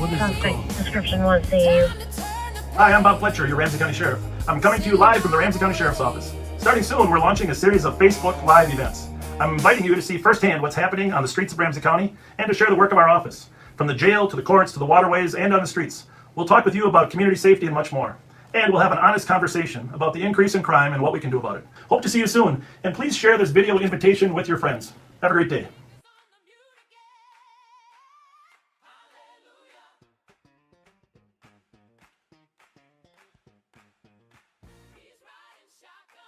What is the call? Description was saved. Hi, I'm Bob Fletcher, your Ramsey County Sheriff. I'm coming to you live from the Ramsey County Sheriff's Office. Starting soon, we're launching a series of Facebook Live events. I'm inviting you to see firsthand what's happening on the streets of Ramsey County and to share the work of our office. From the jail to the courts to the waterways and on the streets. We'll talk with you about community safety and much more. And we'll have an honest conversation about the increase in crime and what we can do about it. Hope to see you soon, and please share this video invitation with your friends. Have a great day.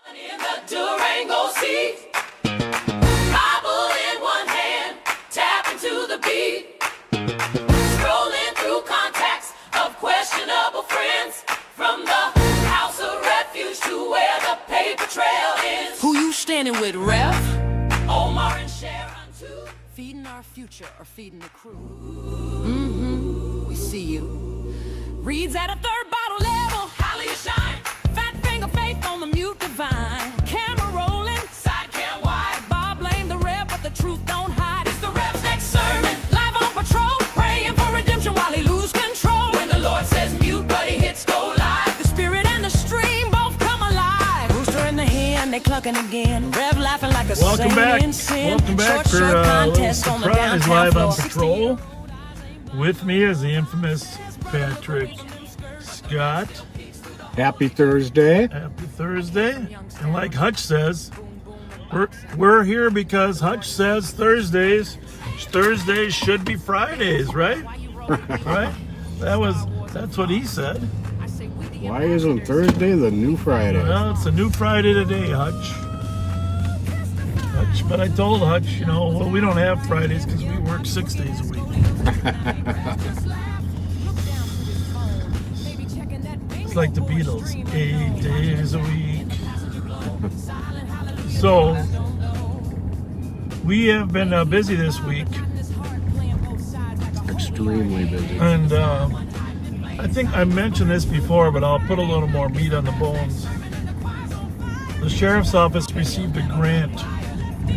In the Durango seat, Bible in one hand, tapping to the beat, scrolling through contacts of questionable friends, from the house of refuge to where the paper trail is. Who you standing with, Ref? Omar and Sharon too. Feeding our future or feeding the crew? We see you. Reads at a third bottle level. How you shine? Fat finger faith on the mute divine. Camera rolling, side cam wide. Bob blame the Rev, but the truth don't hide. It's the Rev's next sermon. Live on patrol, praying for redemption while he lose control. When the Lord says mute, but he hits go live. The spirit and the stream both come alive. Rooster in the hen, they clucking again. Rev laughing like a Welcome back. Welcome back for a little surprise live on patrol. With me is the infamous Patrick Scott. Happy Thursday. Happy Thursday. And like Hutch says, we're here because Hutch says Thursdays should be Fridays, right? Right? That's what he said. Why isn't Thursday the new Friday? Well, it's a new Friday today, Hutch. But I told Hutch, well, we don't have Fridays because we work 6 days a week. It's like the Beatles, 8 days a week. So, we have been busy this week. Extremely busy. And I think I mentioned this before, but I'll put a little more meat on the bones. The Sheriff's Office received a grant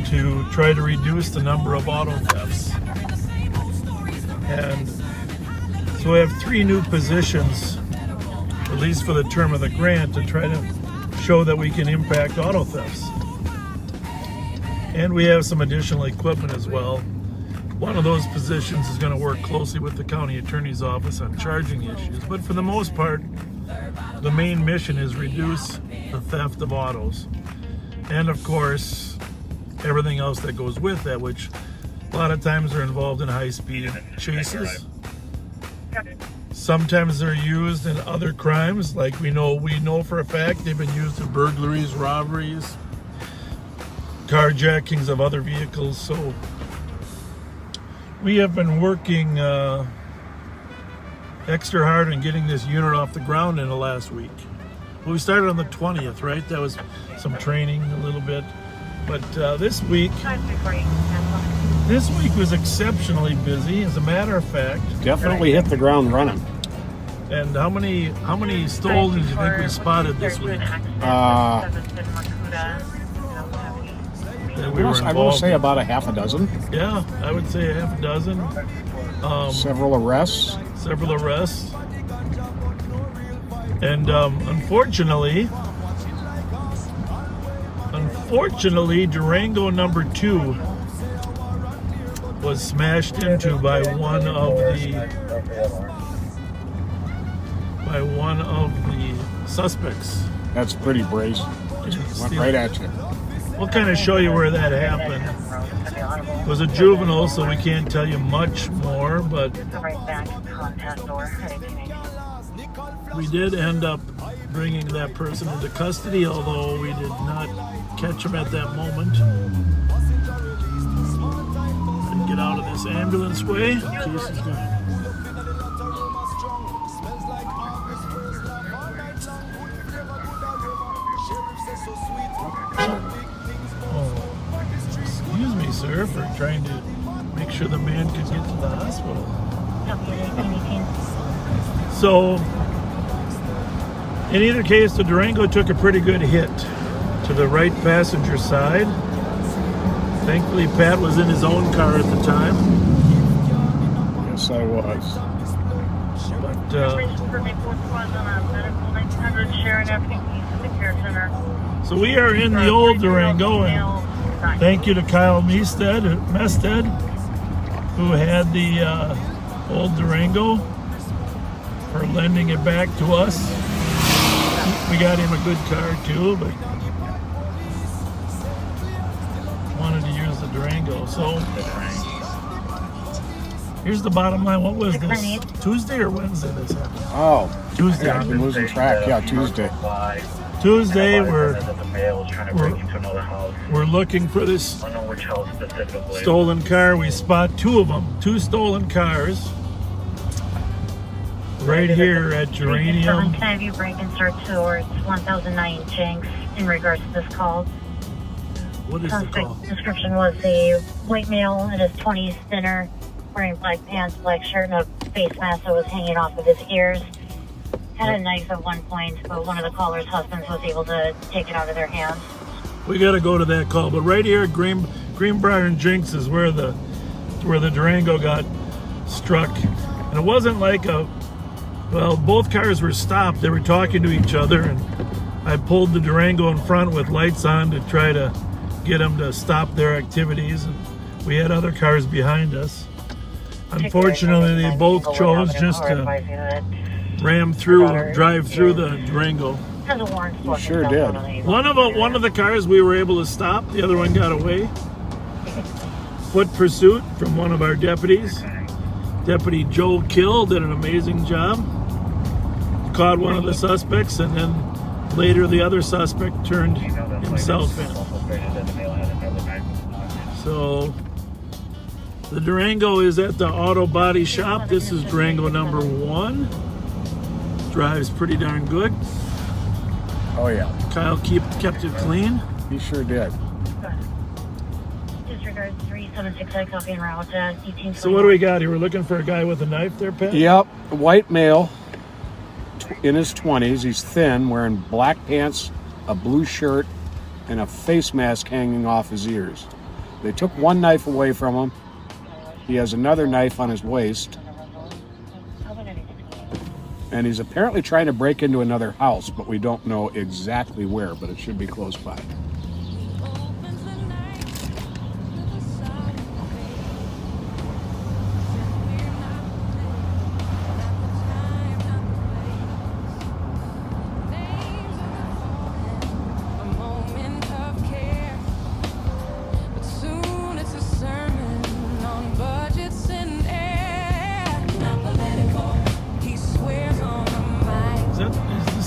to try to reduce the number of auto thefts. And so we have 3 new positions, at least for the term of the grant, to try to show that we can impact auto thefts. And we have some additional equipment as well. One of those positions is going to work closely with the county attorney's office on charging issues. But for the most part, the main mission is reduce the theft of autos. And of course, everything else that goes with that, which a lot of times are involved in high-speed chases. Sometimes they're used in other crimes, like we know for a fact they've been used in burglaries, robberies, carjackings of other vehicles. So we have been working extra hard on getting this unit off the ground in the last week. Well, we started on the 20th, right? That was some training a little bit. But this week was exceptionally busy, as a matter of fact. Definitely hit the ground running. And how many stolen do you think we spotted this week? I will say about a half a dozen. Yeah, I would say a half a dozen. Several arrests. And unfortunately, Durango number 2 was smashed into by one of the suspects. That's pretty brazen. Went right at you. We'll kind of show you where that happened. It was a juvenile, so we can't tell you much more, but we did end up bringing that person into custody, although we did not catch him at that moment. And get out of this ambulance way in case he's gone. Excuse me, sir, for trying to make sure the man could get to the hospital. So, in either case, the Durango took a pretty good hit to the right passenger side. Thankfully, Pat was in his own car at the time. Yes, I was. So we are in the old Durango, and thank you to Kyle Mested, who had the old Durango, for lending it back to us. We got him a good car too, but wanted to use the Durango. So here's the bottom line. What was this? Tuesday or Wednesday this happened? Oh, Tuesday. yeah, I've been losing track. Yeah, Tuesday. Tuesday, we're looking for this stolen car. We spot two of them, two stolen cars, right here at Geranium. Can I have you break and search towards 1009 Jenks in regards to this call? What is the call? Description was a white male in his 20s, thinner, wearing black pants, black shirt, and a face mask that was hanging off of his ears. Had a knife at one point, but one of the caller's husbands was able to take it out of their hands. We got to go to that call, but right here at Greenbrier and Jinx is where the Durango got struck, and it wasn't like both cars were stopped. They were talking to each other, and I pulled the Durango in front with lights on to try to get them to stop their activities, and we had other cars behind us. Unfortunately, they both chose just to ram through and drive through the Durango. You sure did. One of the cars we were able to stop. The other one got away. Foot pursuit from one of our deputies. Deputy Joe Kill did an amazing job. Caught one of the suspects, and then later the other suspect turned himself in. So the Durango is at the auto body shop. This is Durango number 1. Drives pretty darn good. Oh, yeah. Kyle kept it clean. He sure did. Disregard 376, copy and route 18. So what do we got here? We're looking for a guy with a knife there, Pat? Yep. White male in his 20s. He's thin, wearing black pants, a blue shirt, and a face mask hanging off his ears. They took one knife away from him. He has another knife on his waist. And he's apparently trying to break into another house, but we don't know exactly where, but it should be close by.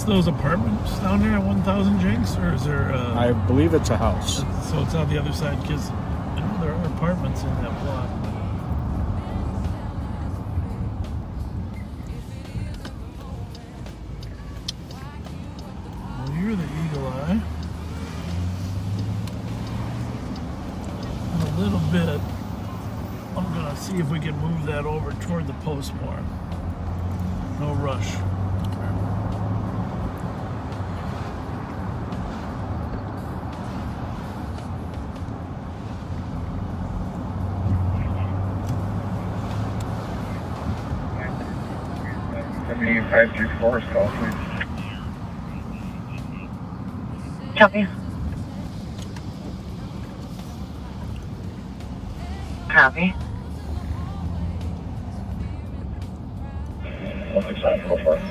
Those apartments down there at 1000 Jinx, or is there I believe it's a house. So it's on the other side, because there are apartments in that block. Well, you're the eagle eye. In a little bit, I'm gonna see if we can move that over toward the post more. No rush. Need 534 call, please. Copy. Copy. 165, go for it.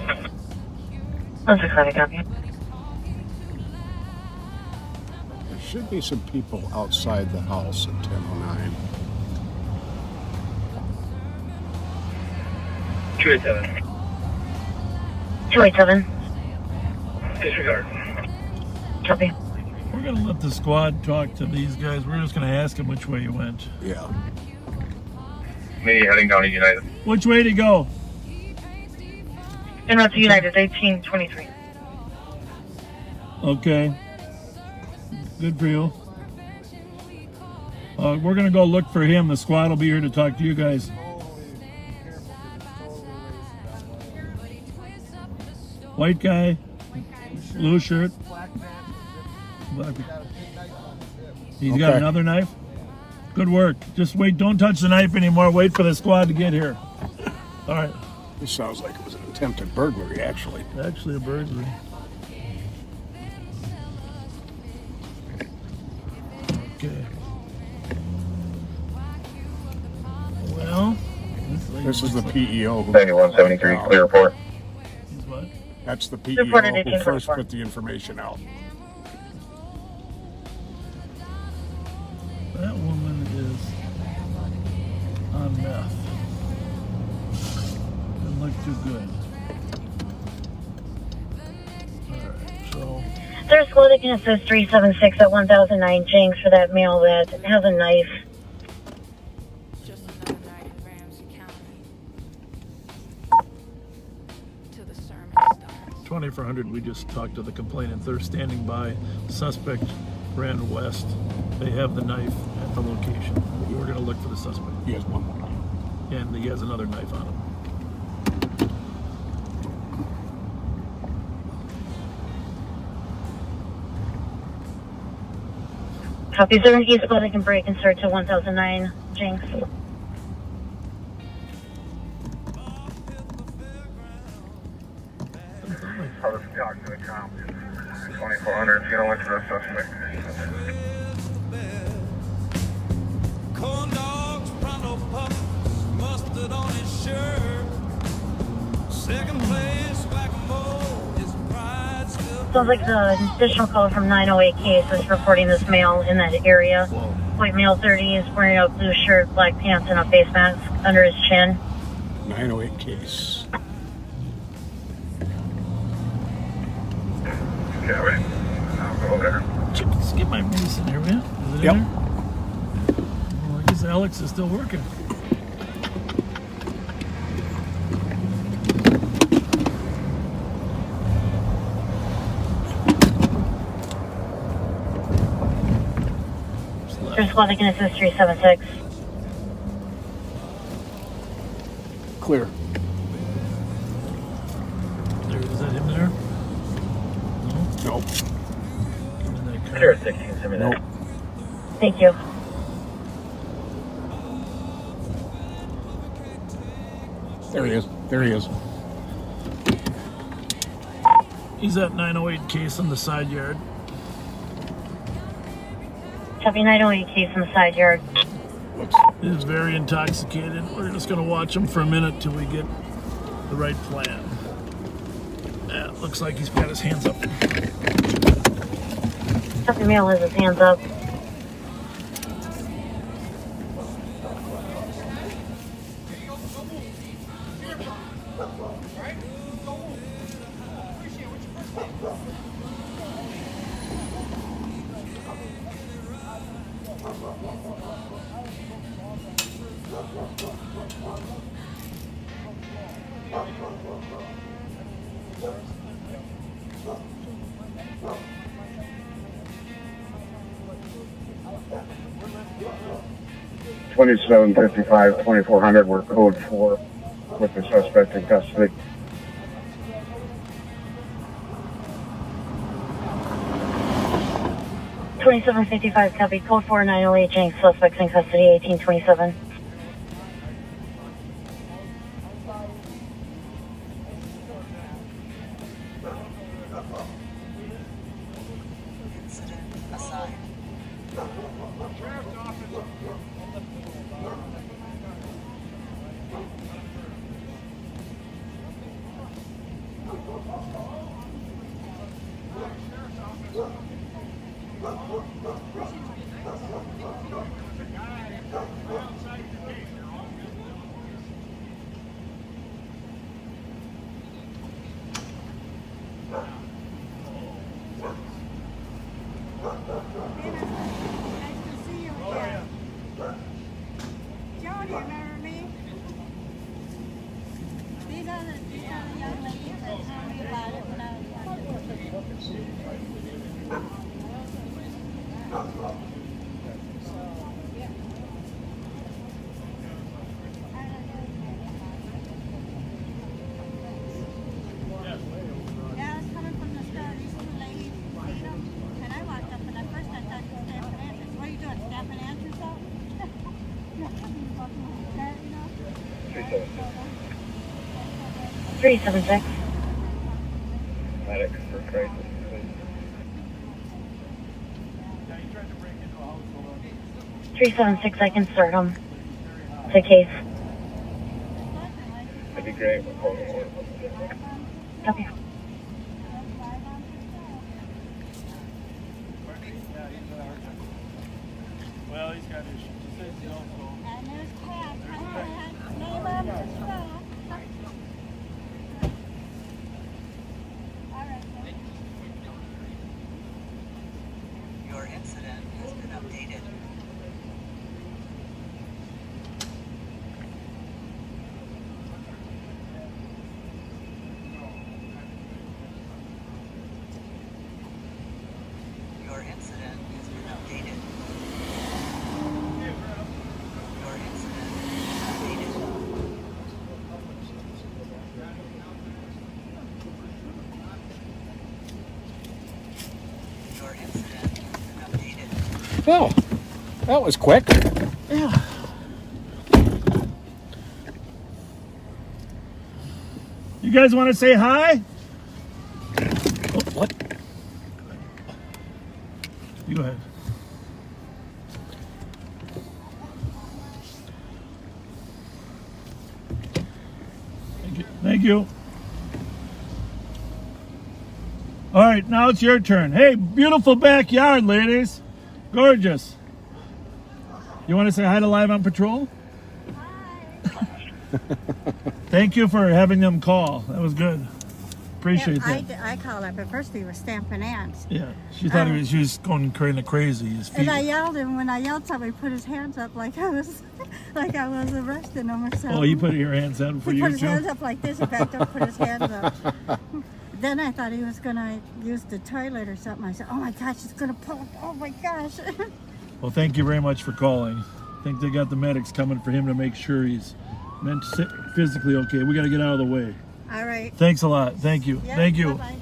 165, copy. There should be some people outside the house at 1009. 287. 287. Disregard. Copy. We're going to let the squad talk to these guys. We're just going to ask them which way you went. Yeah. Me heading down to United. Which way to go? En route to United, 1823. Okay. Good for you. We're going to go look for him. The squad will be here to talk to you guys. White guy, blue shirt. Black. He's got another knife. Good work. Just wait. Don't touch the knife anymore. Wait for the squad to get here. All right. This sounds like it was an attempted burglary, actually. Actually, a burglary. Okay. Well, This is the PEO. Who 9173, clear report. He's what? That's the PEO Reported who 1844. first put the information out. That woman is on meth. Doesn't look too good. Alright, so There's squad that can assist 376 at 1009 Jinx for that male that has a knife. Just another night in Ramsey County. Till the sermon starts. 2400, we just talked to the complainant. They're standing by. Suspect ran west. They have the knife at the location. We're going to look for the suspect. He has one more. And he has another knife on him. Copy 70 squad that can break and search at 1009 Jinx. How does talk to the cop? 2400, you don't look for the suspect. Corn dogs, pronto pups, mustard on his shirt. Second place, whack-a-mole, his pride still. Sounds like the additional call from 908 case is reporting this male in that area. Whoa. White male 30 is wearing a blue shirt, black pants, and a face mask under his chin. 908 case. Okay, ready? I'll go over there. Just get my mace in here, man. Is it in Yep. there? Well, I guess Alex is still working. There's squad that can assist 376. Clear. There, is that him there? No? Nope. Get in that car. Clear 16, send me that. Nope. Thank you. There he is. There he is. He's at 908 case on the side yard. Copy 908 case in the side yard. Looks. He's very intoxicated. We're just going to watch him for a minute till we get the right plan. Yeah, it looks like he's got his hands up. Copy male has his hands up. Twenty-seven 2400, we're code 4 with the suspect in custody. $27.55 copy. Code 4908 Jinx. Suspects in custody. 1827. Jody, remember me? These are the young ladies that told me about it when I was Yeah, I was coming from the store. These two ladies, you know, and I walked up and at first I thought you were stamping answers. What are you doing, stamping answers out? No, you know? 376. 376. Medic for crisis, please. 376, I can start him. It's a case. That'd be great. We'll call more. Okay. Well, he's got issues. He says he also. And there's Pat. Name of the show. All right. Your incident has been updated. Your incident has been updated. Your incident has been updated. Your incident has been updated. Well, that was quick. Yeah. You guys want to say hi? Oh, what? You go ahead. Thank you. Thank you. All right, now it's your turn. Hey, beautiful backyard, ladies. Gorgeous. You want to say hi to Live on Patrol? Thank you for having them call. That was good. Appreciate that. I called up. At first we were stamping ants. Yeah, she thought she was going kind of crazy. His feet. And I yelled him. When I yelled, somebody put his hands up like I was arresting him or something. Oh, you put your hands down for He you put his too? hands up like this. In fact, don't put his hands up. Then I thought he was going to use the toilet or something. I said, oh my gosh, it's going to pull. Oh my gosh. Well, thank you very much for calling. I think they got the medics coming for him to make sure he's physically okay. We got to get out of the way. All right. Thanks a lot. Thank you. Yeah, Thank you. Bye-bye.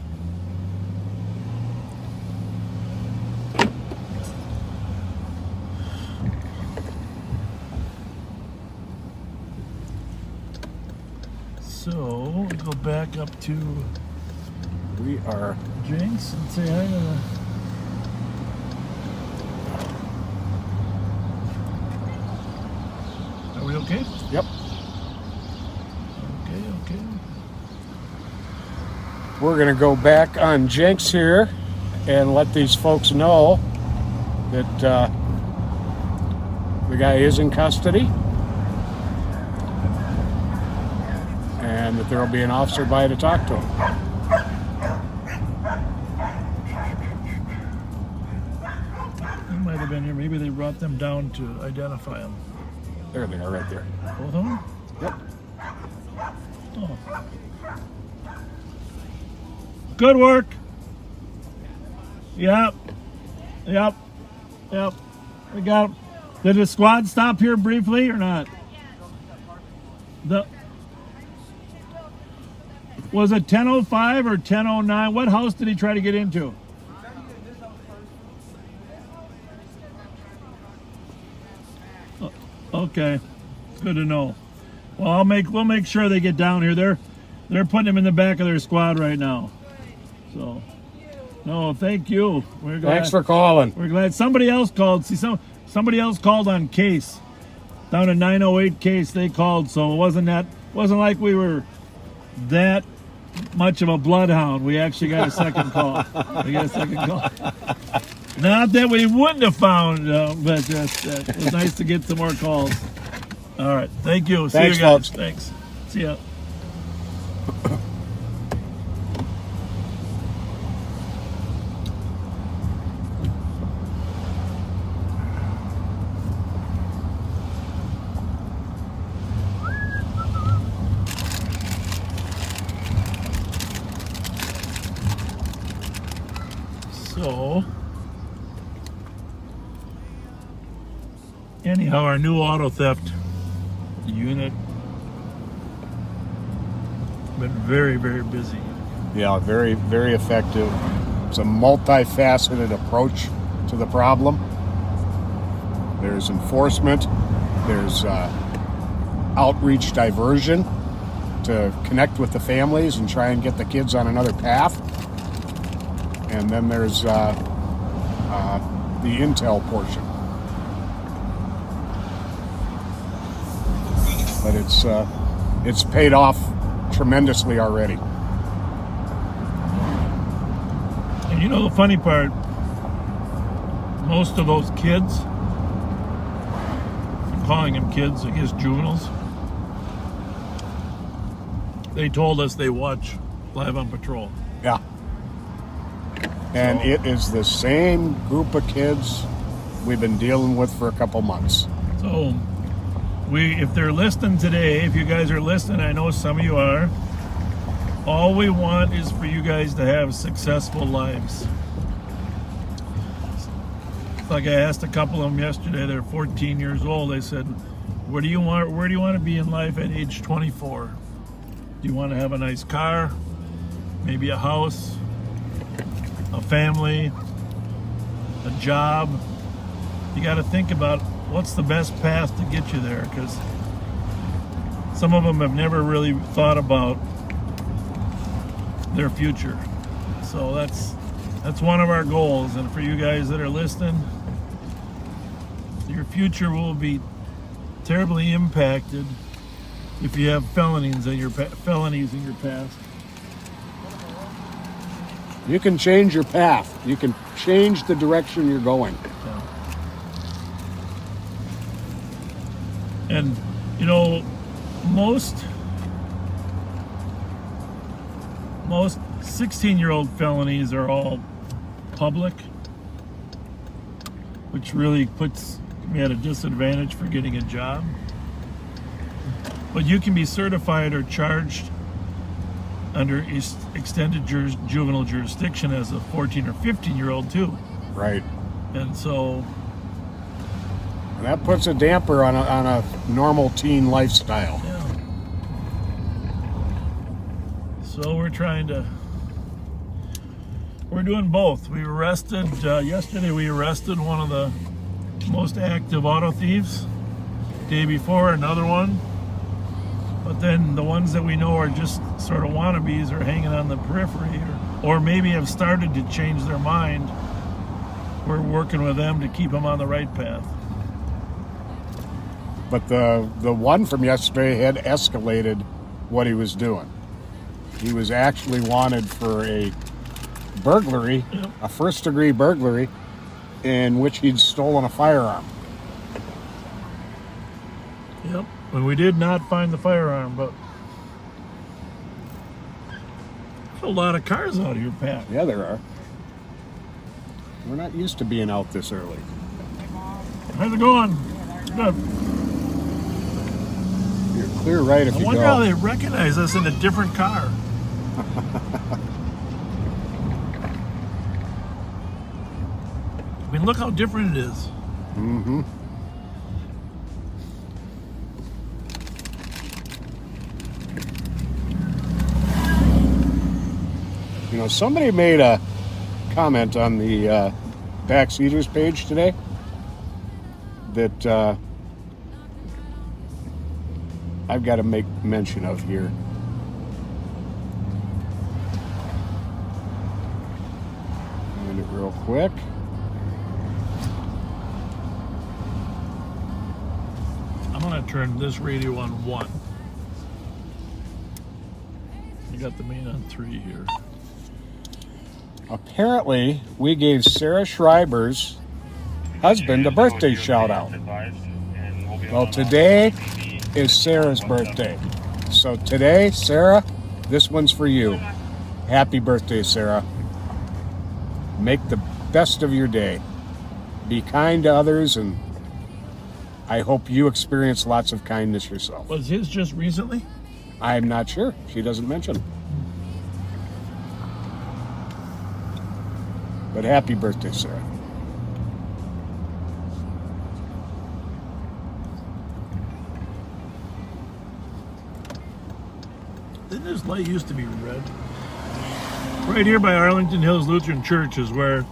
So, we'll go back up to We are. Jinx and say hi to the... Are we okay? Yep. Okay. We're going to go back on Jenks here and let these folks know that the guy is in custody and that there will be an officer by to talk to him. He might have been here. Maybe they brought them down to identify him. There they are, right there. Both of them? Yep. Oh. Good work. Yep. We got him. Did the squad stop here briefly or not? Was it 10:05 or 10:09? What house did he try to get into? Okay, good to know. Well, we'll make sure they get down here. They're putting him in the back of their squad right now. So, no, thank you. We're glad. Thanks for calling. We're glad somebody else called. See, somebody else called on case down at 908 case. They called, so it wasn't like we were that much of a bloodhound. We actually got a second call. Not that we wouldn't have found, but it was nice to get some more calls. All right, thank you. Thanks, See you guys. folks. Thanks. See ya. So, anyhow, our new auto theft unit been very, very busy. Yeah, very, very effective. It's a multifaceted approach to the problem. There's enforcement, there's outreach diversion to to connect with the families and try and get the kids on another path. And then there's the intel portion. But it's paid off tremendously already. And you know the funny part, most of those kids, I'm calling them kids, I guess juveniles, they told us they watch Live on Patrol. Yeah. And it is the same group of kids we've been dealing with for a couple months. So if they're listening today, if you guys are listening, I know some of you are, all we want is for you guys to have successful lives. It's like I asked a couple of them yesterday, they're 14 years old. They said, where do you want to be in life at age 24? Do you want to have a nice car? Maybe a house? A family? A job? You got to think about what's the best path to get you there, because some of them have never really thought about their future. So that's one of our goals. And for you guys that are listening, your future will be terribly impacted if you have felonies in your past. You can change your path. You can change the direction you're going. Yeah. And you know, most 16-year-old felonies are all public, which really puts me at a disadvantage for getting a job. But you can be certified or charged under extended juvenile jurisdiction as a 14 or 15-year-old too. Right. And so And that puts a damper on a normal teen lifestyle. yeah. So we're doing both. We arrested, yesterday we arrested one of the most active auto thieves. Day before, another one. But then the ones that we know are just sort of wannabes or hanging on the periphery or maybe have started to change their mind. We're working with them to keep them on the right path. But the one from yesterday had escalated what he was doing. He was actually wanted for a burglary, Yep. a first-degree burglary, in which he'd stolen a firearm. Yep. And we did not find the firearm, but there's a lot of cars out here, Pat. Yeah, there are. We're not used to being out this early. How's it going? Good. You're clear right if I you wonder go. how they recognize us in a different car. I mean, look how different it is. Mm-hmm. You know, somebody made a comment on the Backseaters page today that I've got to make mention of here. Find it real quick. I'm going to turn this radio on 1. You got the main on 3 here. Apparently, we gave Sarah Schreiber's husband a birthday shout out. Well, today is Sarah's birthday. So today, Sarah, this one's for you. Happy birthday, Sarah. Make the best of your day. Be kind to others, and I hope you experience lots of kindness yourself. Was his just recently? I'm not sure. She doesn't mention. But happy birthday, Sarah. Didn't this light used to be red? Right here by Arlington Hills Lutheran Church is where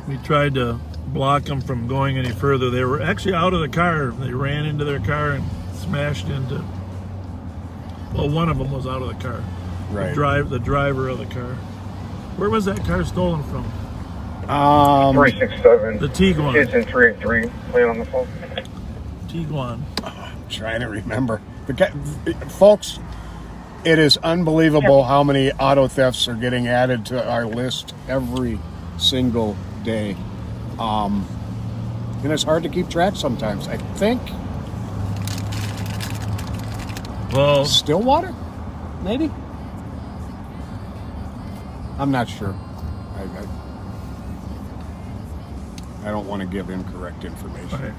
we tried to block them from going any further. They were actually out of the car. They ran into their car and smashed into Well, one of them was out of the car. Right. The driver of the car. Where was that car stolen from? 367. The Tiguan. Kids in 383 playing on the phone. Tiguan. I'm trying to remember. Folks, it is unbelievable how many auto thefts are getting added to our list every single day. And it's hard to keep track sometimes. I think Well, Stillwater, maybe? I'm not sure. I don't want to give incorrect information.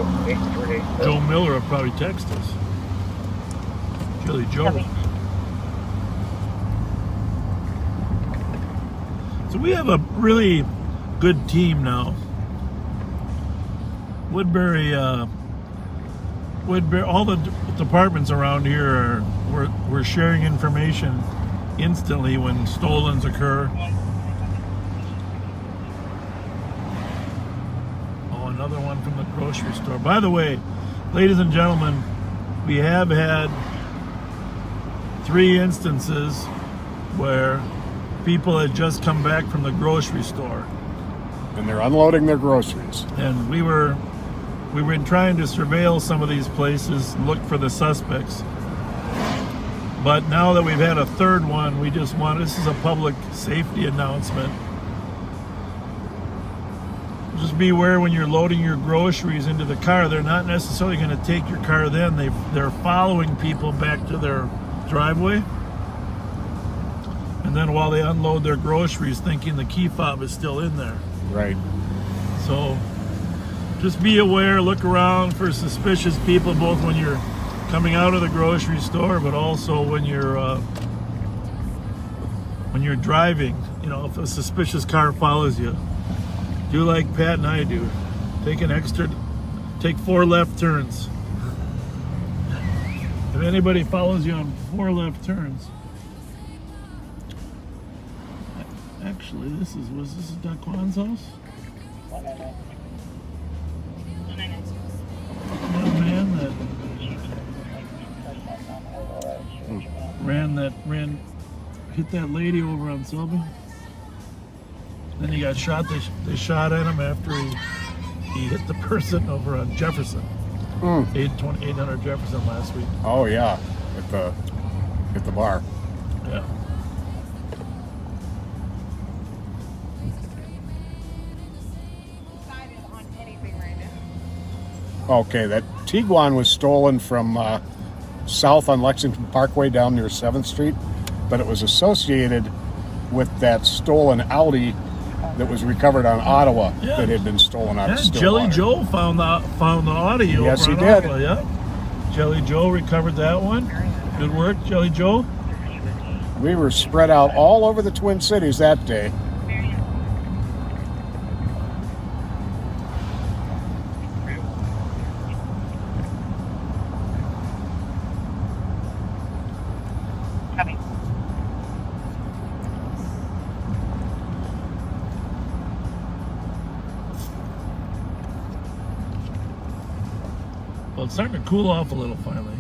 right. Joe Miller will probably text us. Jelly Joe. So we have a really good team now. Woodbury, all the departments around here we're sharing information instantly when stolens occur. Oh, another one from the grocery store. By the way, ladies and gentlemen, we have had 3 instances where people had just come back from the grocery store. And they're unloading their groceries. And we've been trying to surveil some of these places, look for the suspects. But now that we've had a 3rd one, this is a public safety announcement. Just beware when you're loading your groceries into the car. They're not necessarily going to take your car then. They're following people back to their driveway. And then while they unload their groceries, thinking the key fob is still in there. Right. So just be aware, look around for suspicious people, both when you're coming out of the grocery store, but also when you're driving. You know, if a suspicious car follows you, do like Pat and I do. Take 4 left turns. If anybody follows you on 4 left turns. Actually, was this Daquan's house? That man that hit that lady over on Selby. Then he got shot. They shot at him after he hit the person over on Jefferson. 800 Jefferson last week. Oh yeah, at the bar. Yeah. Okay, that Tiguan was stolen from south on Lexington Parkway down near 7th Street, but it was associated with that stolen Audi that was recovered on Ottawa that had been stolen out of Stillwater. Jelly Joe found the audio. Yes, he on did. Ottawa, yeah. Jelly Joe recovered that one. Good work, Jelly Joe. We were spread out all over the Twin Cities that day. Well, it's starting to cool off a little finally.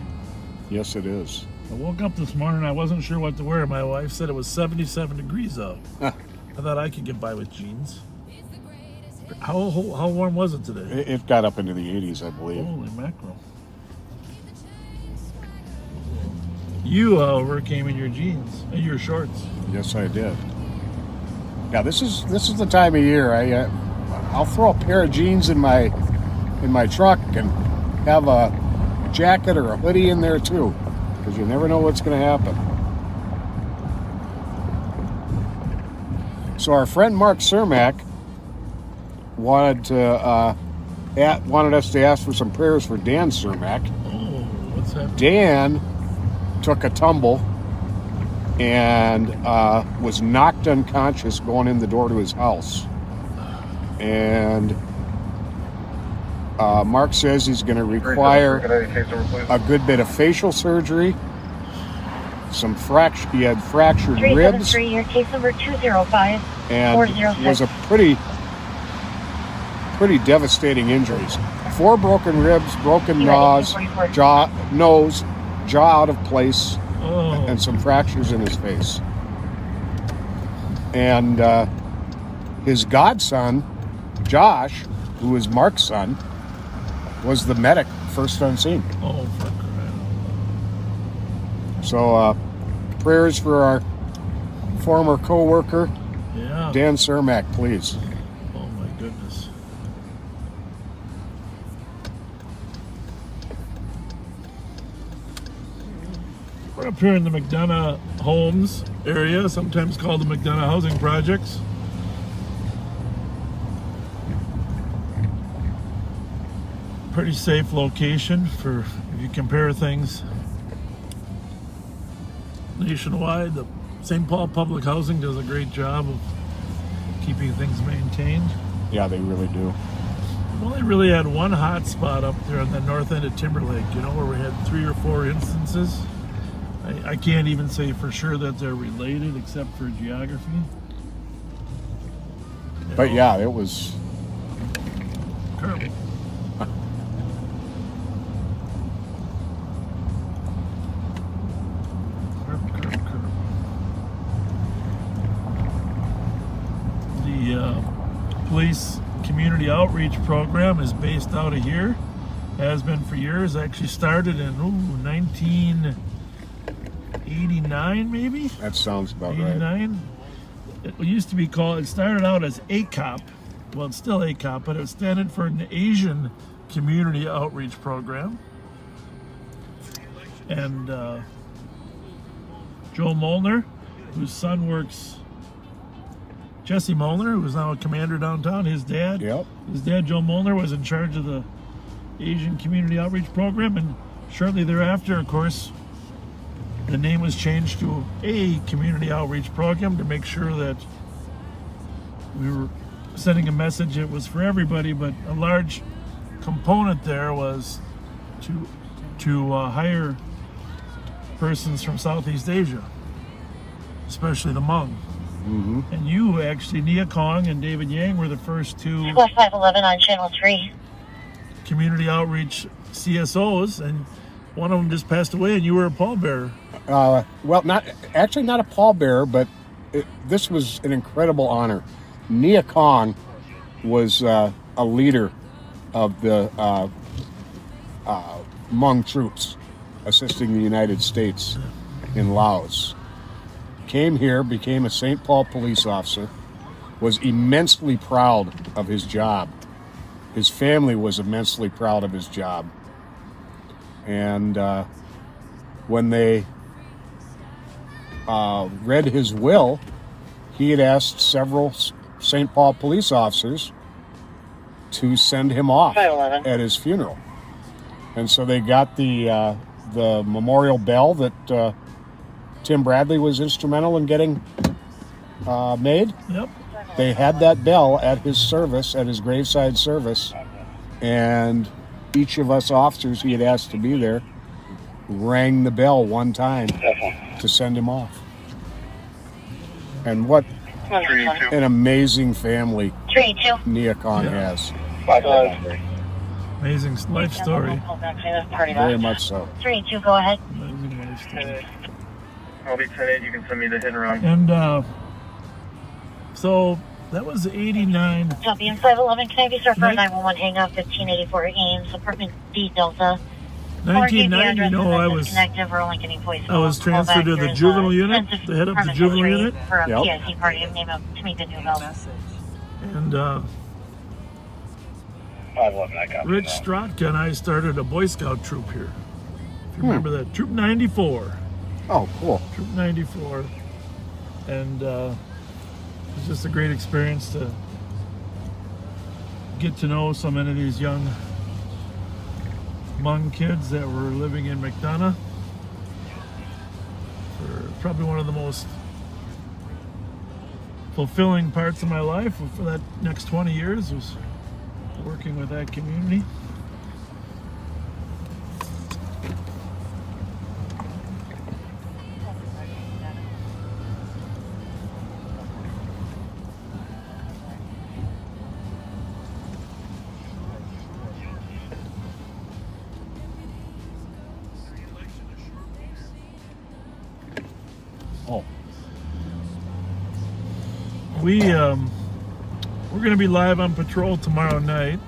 Yes, it is. I woke up this morning, I wasn't sure what to wear. My wife said it was 77 degrees out. I thought I could get by with jeans. How warm was it today? It got up into the 80s, I believe. Holy mackerel. You, however, came in your jeans and your shorts. Yes, I did. Yeah, this is the time of year. I'll throw a pair of jeans in my truck and have a jacket or a hoodie in there too, because you never know what's going to happen. So our friend Mark Cermak wanted us to ask for some prayers for Dan Cermak. Oh, what's that? Dan took a tumble and was knocked unconscious going in the door to his house. And Mark says he's going to require a good bit of facial surgery, some fracture. He had fractured ribs 373, your case number 205 and 406. was a pretty devastating injuries. 4 broken ribs, broken nose, jaw out of place, Oh. and some fractures in his face. And his godson, Josh, who is Mark's son, was the medic first on scene. Oh, for crying out So prayers for our former co-worker, loud. Yeah. Dan Cermak, please. Oh my goodness. We're up here in the McDonough Homes area, sometimes called the McDonough Housing Projects. Pretty safe location for if you compare things nationwide. The St. Paul Public Housing does a great job of keeping things maintained. Yeah, they really do. We've only really had one hot spot up there on the north end of Timberlake, you know, where we had 3 or 4 instances. I can't even say for sure that they're related except for geography. You But know, yeah, it was. Terrible. The police community outreach program is based out of here. Has been for years. Actually started in 1989 maybe? That sounds about right. 89. It used to be called, it started out as ACOP. Well, it's still ACOP, but it standing for an Asian Community Outreach Program. And Joe Molnar, whose son works, Jesse Molnar, who is now a commander downtown, his dad, Yep. Joe Molnar, was in charge of the Asian Community Outreach Program, and shortly thereafter, of course, the name was changed to a Community Outreach Program to make sure that we were sending a message. It was for everybody, but a large component there was to hire persons from Southeast Asia, especially the Hmong. Mm-hmm. And you actually, Nia Kong and David Yang, were the first 2 Squad 511 on channel 3. community outreach CSOs, and one of them just passed away, and you were a pallbearer. Well, not a pallbearer, but this was an incredible honor. Nia Kong was a leader of the Hmong troops assisting the United States in Laos. Came here, became a St. Paul police officer, was immensely proud of his job. His family was immensely proud of his job. And when they read his will, he had asked several St. Paul police officers to send him off 511. at his funeral. And so they got the memorial bell that Tim Bradley was instrumental in getting made. Yep. They had that bell at his service, at his graveside service, and each of us officers he had asked to be there rang the bell one time to send him off. And what an amazing family 3-2. Nia Khan has. Amazing life story. Very much so. 3-2, go ahead. Amazing life story. I'll be 10-8. You can send me the hit and run. And so that was 89. Copy, in 511, can I be sir for 911 hang up 1584 Ames, apartment D Delta. 1990, you know, I was transferred to the juvenile unit, to head up the juvenile unit. For a Yep. PIC party of name up to meet the new bell. And 511, I got Rich Strotka and I started a Boy Scout troop here. If you remember that, Troop 94. Oh, cool. Troop 94. And it was just a great experience to get to know so many of these young Hmong kids that were living in McDonough. For probably one of the most fulfilling parts of my life for that next 20 years was working with that community. we're going to be live on patrol tomorrow night.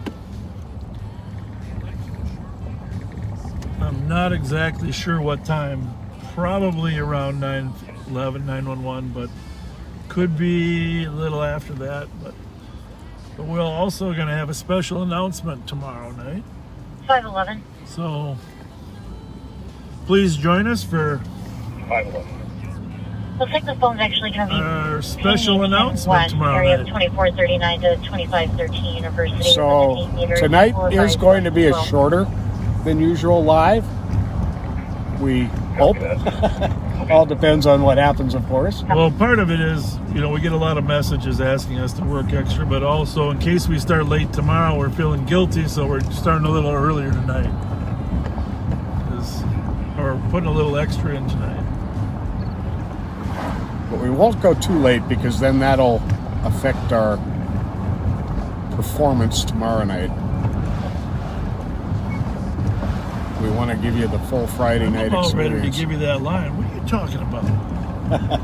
I'm not exactly sure what time. Probably around 9:11, 911, but could be a little after that. But we're also going to have a special announcement tomorrow night. 511. So please join us for 511. Looks like the phone's actually going to be our special Pennington announcement West, tomorrow area night. of 2439 to 2513 University. So 17 meters, tonight four is Vries, going to be a 12. shorter than usual live. We hope. All depends on what happens, of course. Well, part of it is, we get a lot of messages asking us to work extra, but also in case we start late tomorrow, we're feeling guilty, so we're starting a little earlier tonight. Or putting a little extra in tonight. But we won't go too late because then that'll affect our performance tomorrow night. We want to give you the full Friday night I'm all ready to experience. give you that line. What are you talking about?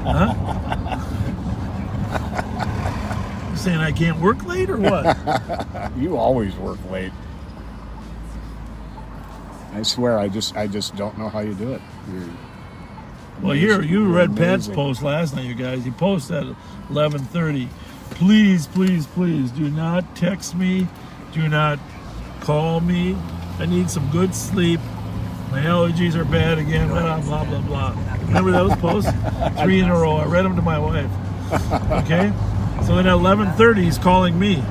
Huh? You saying I can't work late or what? You always work late. I swear, I just don't know how you do it. Well, here, you You're read Pat's amazing. post last night, you guys. He posted at 11:30. Please, please, please, do not text me. Do not call me. I need some good sleep. My allergies are bad again. Blah, blah, blah, blah. Remember those posts? 3 in a row. I read them to my wife. Okay? So then at 11:30, he's calling me.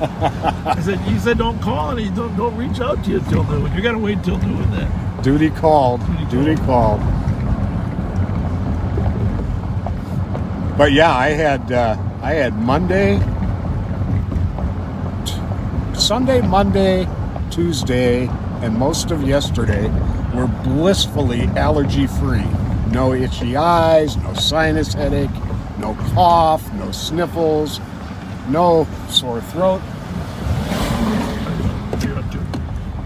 I said, he said, don't call and he don't reach out to you till noon. You got to wait till noon then. Duty called. Duty called. But yeah, I had Sunday, Monday, Tuesday, and most of yesterday were blissfully allergy-free. No itchy eyes, no sinus headache, no cough, no sniffles, no sore throat.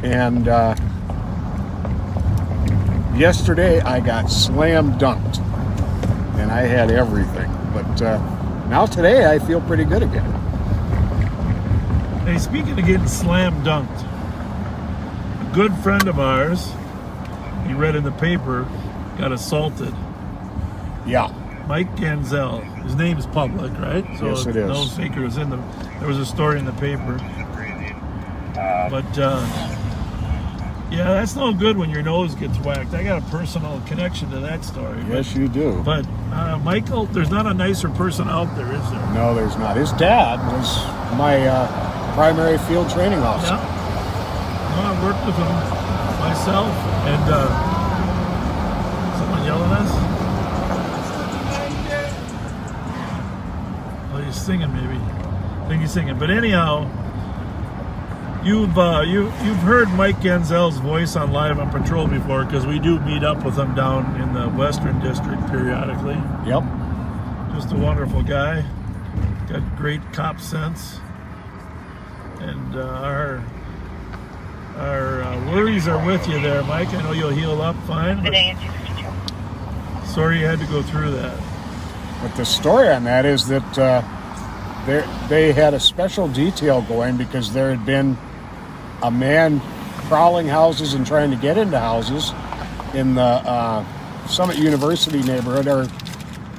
And yesterday I got slam dunked, and I had everything. But now today I feel pretty good again. Hey, speaking of getting slam dunked, a good friend of ours, he read in the paper, got assaulted. Yeah. Mike Ganzel. His name is public, right? So Yes, it is. No faker was in there was a story in the paper. But yeah, that's no good when your nose gets whacked. I got a personal connection to that story. Yes, you do. But Michael, there's not a nicer person out there, is there? No, there's not. His dad was my primary field training officer. Yeah. No, I worked with him myself, and someone yelling at us. Oh, he's singing maybe. I think he's singing. But anyhow, you've heard Mike Ganzel's voice on Live on Patrol before, because we do meet up with him down in the Western District periodically. Yep. Just a wonderful guy. Got great cop sense. And our worries are with you there, Mike. I know you'll heal up fine. But sorry you had to go through that. But the story on that is that they had a special detail going because there had been a man prowling houses and trying to get into houses in the Summit University neighborhood, or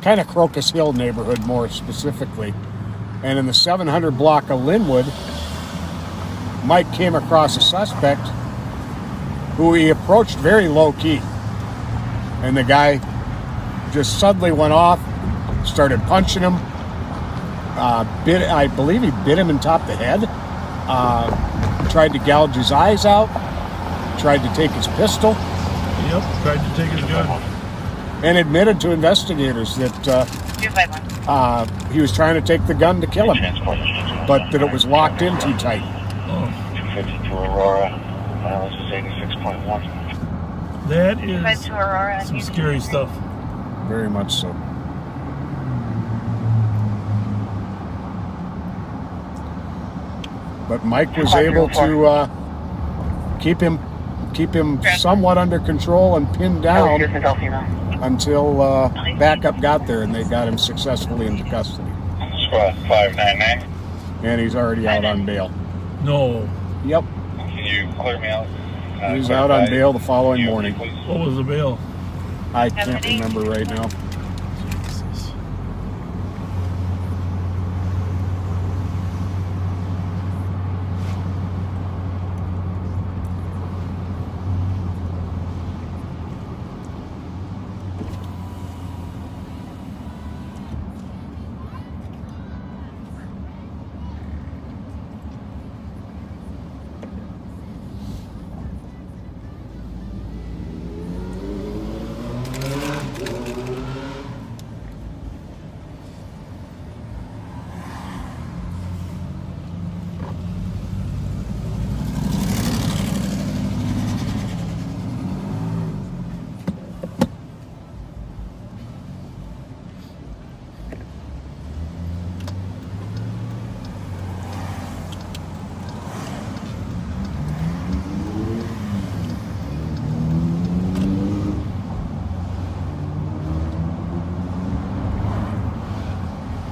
kind of Crocus Hill neighborhood more specifically. And in the 700 block of Linwood, Mike came across a suspect who he approached very low key. And the guy just suddenly went off, started punching him, I believe he bit him in top of the head, tried to gouge his eyes out, tried to take his pistol. Yep, tried to take his gun. And admitted to investigators that he was trying to take the gun to kill him, but that it was locked in too tight. 252 Aurora, mileage is 86.1. That is some scary stuff. Very much so. But Mike was able to keep him somewhat under control and pinned down until backup got there, and they got him successfully into custody. Squad 599. And he's already out on bail. No. Yep. Can you clear me out? He's out on bail the following morning. What was the bail? I can't remember right now. Jesus.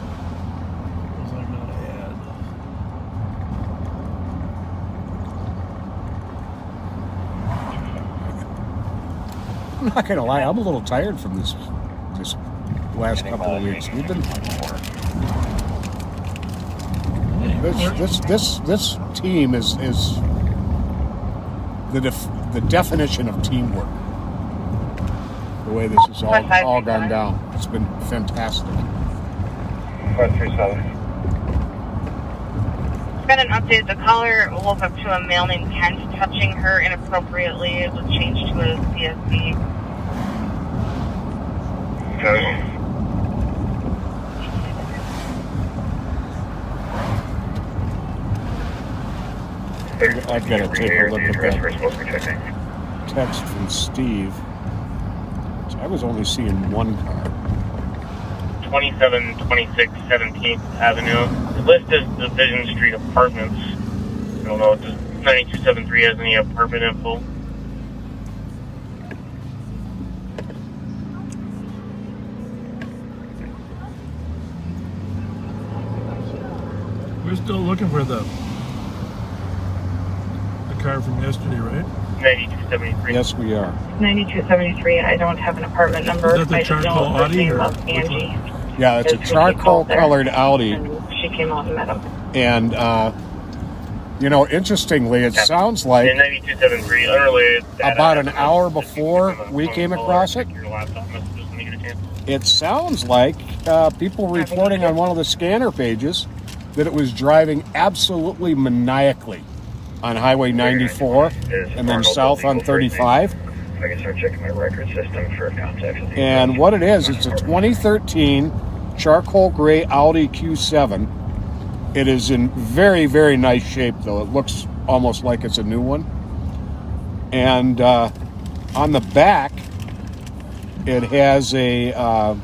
What was I gonna add? I'm not gonna lie, I'm a little tired from this last couple of weeks. We've been this team is the definition of teamwork. The way this has all gone down, it's been fantastic. 537. Got an update. The caller woke up to a male named Kent touching her inappropriately. It was changed to a CSD. Okay. I've got to take a look at that text from Steve. I was only seeing one car. 2726 17th Avenue. The list is Division Street Apartments. I don't know if 9273 has any apartment info. We're still looking for the car from yesterday, right? 9273. Yes, we are. 9273. I don't have an apartment number. Is that the I just know charcoal the Audi name or of which Angie. Yeah, it's a Because she charcoal called there, colored Audi. And she came out and met him. And, interestingly, it sounds like 9273. Unrelated. about an hour before we came across it, Your laptop messages when you get a chance. it sounds like people reporting on one of the scanner pages that it was driving absolutely maniacally on Highway 94 and then south on 35. I can start checking my record system for contacts. And what it is, it's a 2013 charcoal gray Audi Q7. It is in very, very nice shape, though. It looks almost like it's a new one. And on the back, it has a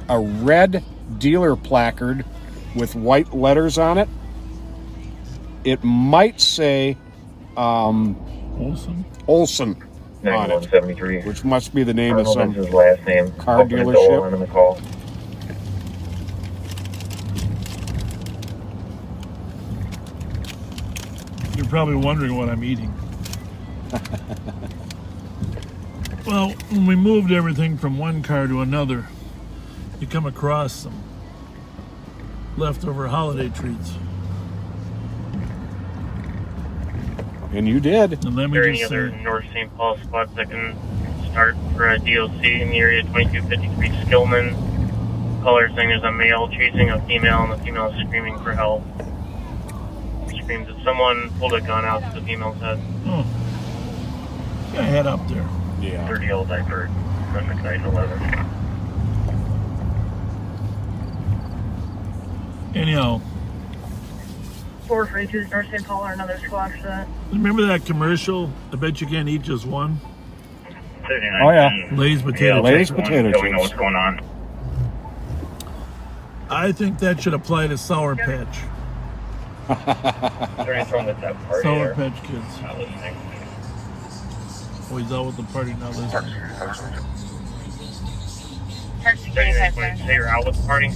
red dealer placard with white letters on it. It might say Olson. Olson on it, 9173. which must be the name of some His last name. car Open the door dealership. on the call. You're probably wondering what I'm eating. Well, when we moved everything from one car to another, you come across some leftover holiday treats. And you did. And let Are me there any just other say, North St. Paul spots that can start for a DOC in the area? 2253 Skillman. Caller saying there's a male chasing a female and the female is screaming for help. Screams that someone pulled a gun out to the female's head. oh, yeah, head up there. Yeah. 30 old diaper. Perfect 911. Anyhow, 442 North St. Paul or another squawk set. remember that commercial? I bet you can't eat just one. Oh, yeah. Lay's potato Lay's chips. potato So we know chips. what's going on. I think that should apply to Sour Patch. They're from the top party Sour there. Patch Kids. Not listening. Oh, he's out with the party, not listening. Taxi Say 25 you're out with the party.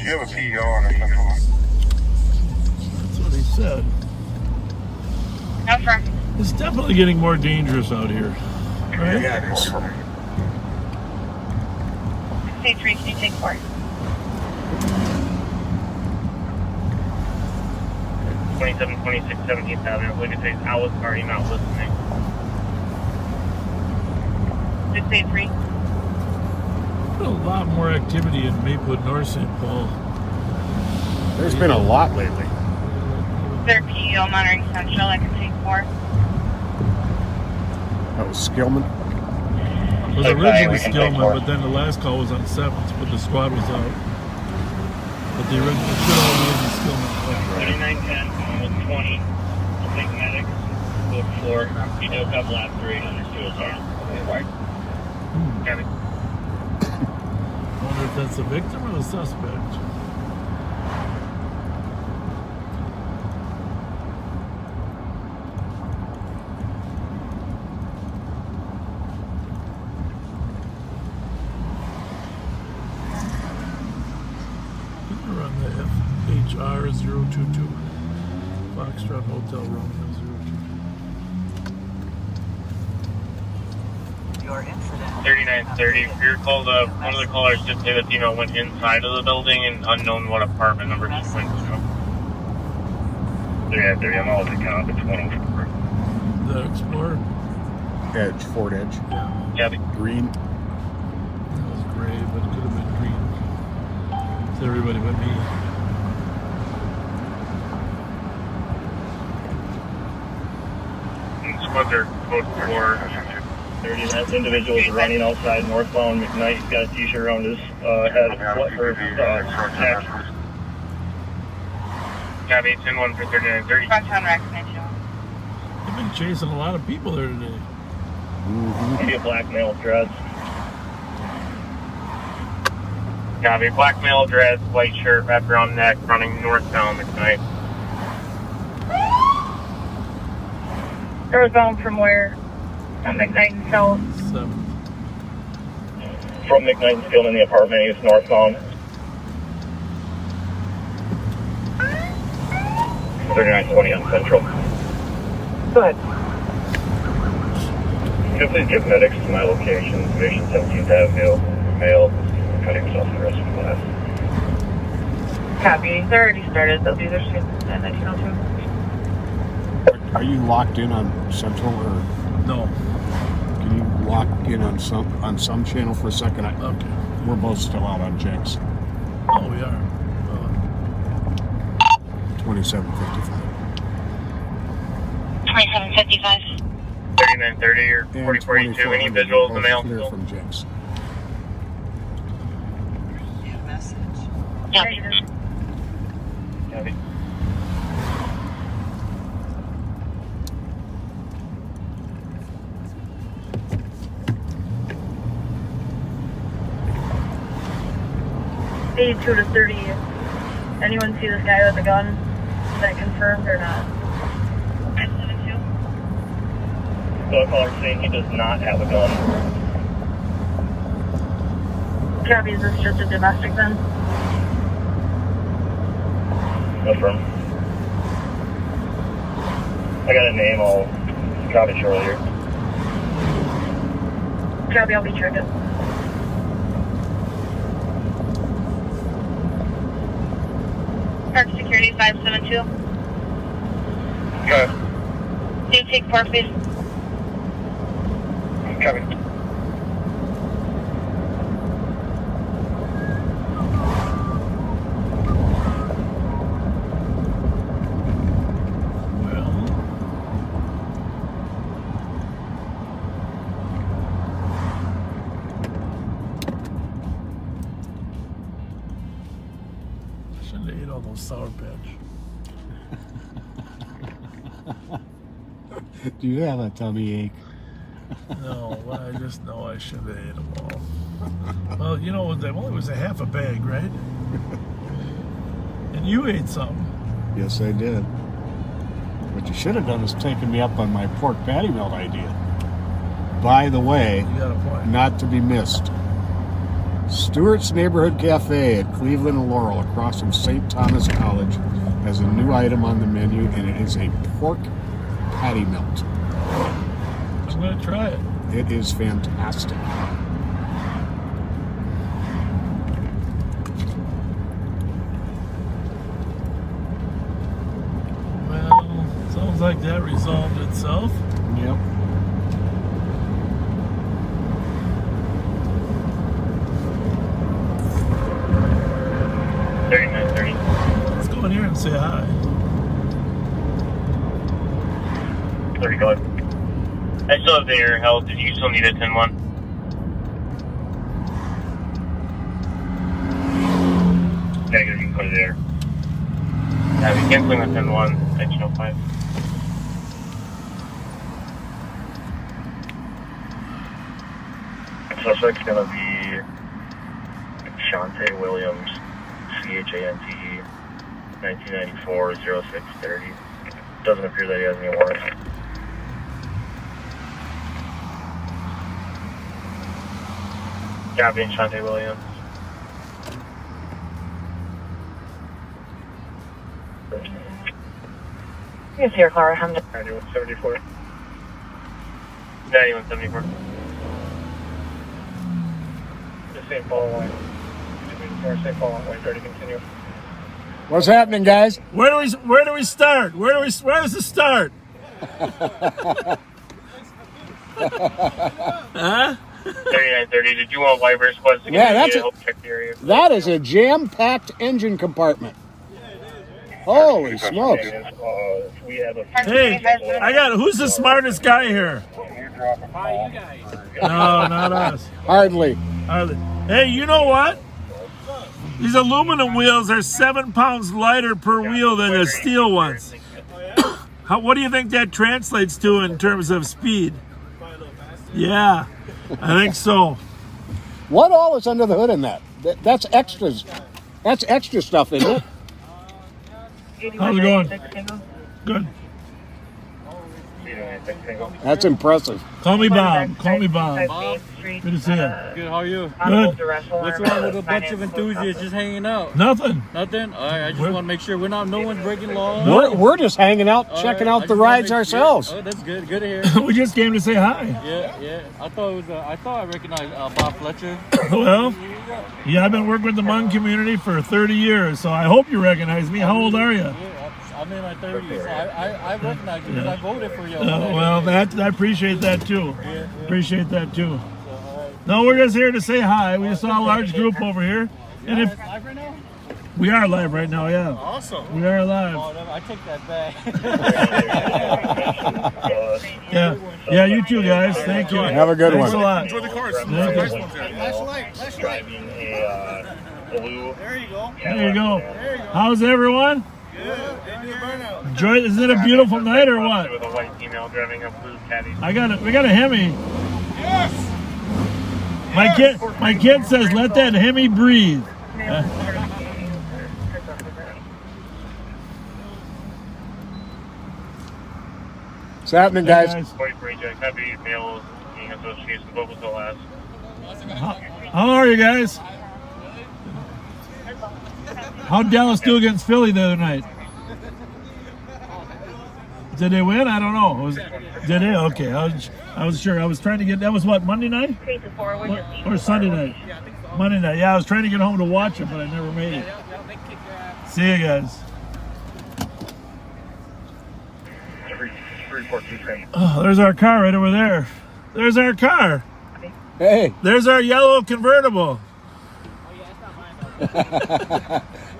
you have a PO on our central line? That's what he said. No, sir. It's definitely getting more dangerous out here. Right? Yeah, it is. State 3, can you take 4? 2726 17th Avenue. I believe it says I was already not listening. 683. A lot more activity in Maplewood, North St. Paul. There's been a lot lately. Their PEO monitoring central, I can take 4. That was Skillman. It was originally Skillman, but then the last call was on 7th, but the squad was out. But the original should all be in the Skillman. 2910, almost 20. I'll take medics. Code 4. He does have laceration to his arm. Got it. I wonder if that's the victim or the suspect. We're on the FHR 022. Foxtrot Hotel Romeo 022. Your incident. 3930. If you recall, one of the callers did say that female went inside of the building and unknown what apartment number she went to. 3930. I'm always account of 24. The Explorer? Edge, Ford Edge. Yeah. Green. It was gray, but it could have been green. It's everybody but me. Squads are code 4. 30. That individual is running outside northbound McKnight. He's got a t-shirt around his head. Neck. Cab 810 for 3930. Front on recommendation. They've been chasing a lot of people there today. Maybe a black male dreads. Copy. Black male dreads, white shirt, wrapped around neck, running northbound McKnight. Northbound from where? McKnight and South. 7th. From McKnight and Skillman in the apartment, he's northbound. 3920 on Central. Go ahead. Can you please give medics to my location, Division 17th Avenue, male, cutting himself in the rest of the class. Copy. They're already started. They'll do their shit at 1902. Are you locked in on Central or No. can you lock in on some channel for a second? Okay. We're both still out on checks. Oh, we are. 2755. 2755. 3930 or And 4042, any visuals, the male clear still? from checks. New message. Copy. Copy. Speed 2 to 30. Anyone see this guy with a gun? Is that confirmed or not? 972. So the caller saying he does not have a gun. Copy, is this just a domestic then? Affirm. I got a name, I'll drop it shortly here. Copy, I'll be triggered. Park Security 572. Okay. Can you take 4, please? Copy. Well, shouldn't have ate all those Sour Patch. Do you have a tummy ache? No, well, I just know I should have ate them all. Well, you know, that only was a half a bag, right? And you ate some. Yes, I did. What you should have done is taken me up on my pork patty melt idea. By the way, You got a point. not to be missed. Stewart's Neighborhood Cafe at Cleveland and Laurel across from St. Thomas College has a new item on the menu, and it is a pork patty melt. I'm going to try it. It is fantastic. Well, sounds like that resolved itself. Yep. Let's go in here and say hi. 30 go. I still have the air held. Did you still need a 10-1? Negative, you can put it there. Yeah, we canceling the 10-1, 1905. Suspect's gonna be Shante Williams, CHANTE, 1994, 0630. Doesn't appear that he has any warrants. Copy, Shante Williams. Yes, your car, I'm 9174. 9174. The St. Paul line. St. Paul line, 30, continue. What's happening, guys? Where do we start? Where does it start? Huh? 3930. Did you want Wyver's Quest to Yeah, that's help check the area? That is a jam-packed engine compartment. Holy smokes. We have a Hey, who's the smartest guy here? No, not us. Hardly. Hey, you know what? These aluminum wheels are 7 pounds lighter per wheel than the steel ones. What do you think that translates to in terms of speed? Yeah, I think so. What all is under the hood in that? That's extras. That's extra stuff, isn't it? How's it going? Good. That's impressive. Call me Bob. Call me Bob. Good to see you. Good, how are you? Good. What's wrong with a bunch of enthusiasts just hanging out? Nothing. Nothing? All right, I just want to make sure no one's breaking laws. We're just hanging out, checking out the rides ourselves. Oh, that's good. Good to hear. We just came to say hi. Yeah. I thought I recognized Bob Fletcher. Well, yeah, I've been working with the Hmong community for 30 years, so I hope you recognize me. How old are you? I'm in my 30s. So I recognize you because I voted for you. Well, I appreciate that too. Appreciate that too. No, we're just here to say hi. We saw a large group over here, and if live right now? we are live right now, yeah. Awesome. We are live. Oh, I take that back. Yeah, you too, guys. Thank you. Have a good Thanks one. a lot. Enjoy the cars. Thank you. Driving a blue. There you go. There you go. How's everyone? Enjoy. Isn't it a beautiful night or what? With a white female driving a blue caddy. We got a Hemi. Yes. My kid says, "Let that Hemi breathe." What's happening, guys? White Reject, heavy males being associated with what was the last. How are you guys? How'd Dallas do against Philly the other night? Did they win? I don't know. Did they? Okay, I was sure. I was trying to get. That was what, Monday night? Or Sunday night? Monday night. Yeah, I was trying to get home to watch it, but I never made it. See you guys. Oh, there's our car right over there. There's our car. Hey. There's our yellow convertible.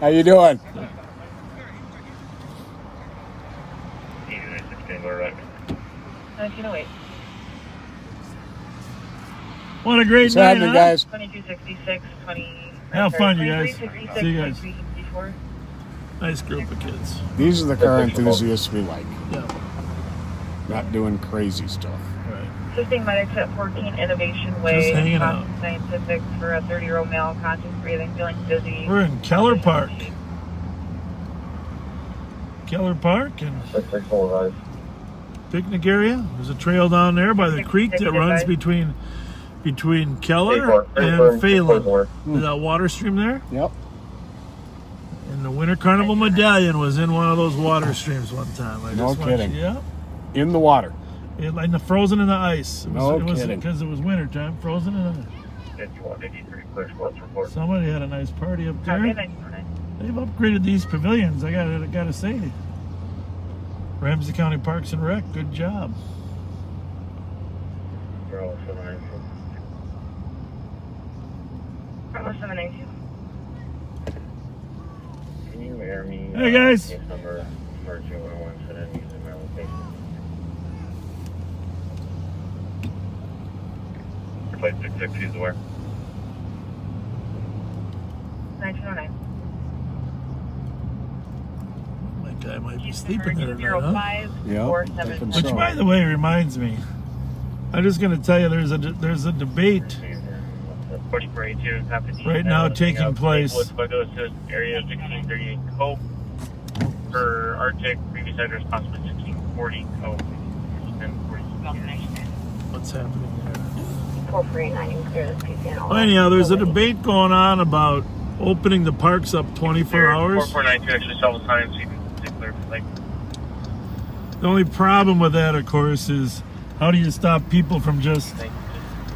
How you doing? What a great What's night, happening, huh? guys? 2266, 20. Have fun, you guys. 2366, See you guys. 2354. Nice group of kids. These are the car enthusiasts we like. Yeah. Not doing crazy stuff. Right. Assisting medics at 14 Innovation Way. Just hanging out. Scientific for a 30-year-old male, conscious breathing, feeling dizzy. We're in Keller Park. Keller Park and picnic area. There's a trail down there by the creek that runs between between Keller and Phelan. Is that water stream there? Yep. And the Winter Carnival Medallion was in one of those water streams one time. No kidding. Yeah. In the water. And the frozen in the ice. It was kidding. Because it was winter time, frozen in the ice. 5183 clear sports report. Somebody had a nice party up there. They've upgraded these pavilions. I gotta say, Ramsey County Parks and Rec, good job. Bravo 792. Bravo 792. Can you air me? Hey, guys. Case number emergency 101 set in using my location. Plate 66, he's aware. 1909. My guy might be sleeping there now, huh? 0547. Which, by the way, reminds me, I'm just going to tell you, there's a debate right now taking place. Area 1638 Cope for Arctic, previous address possibly 1640 Cope. What's happening there? 4489, clear this piece in. Well, anyhow, there's a debate going on about opening the parks up 24 hours. 4492 actually saw the signs, so you can stay clear for like. The only problem with that, of course, is how do you stop people from just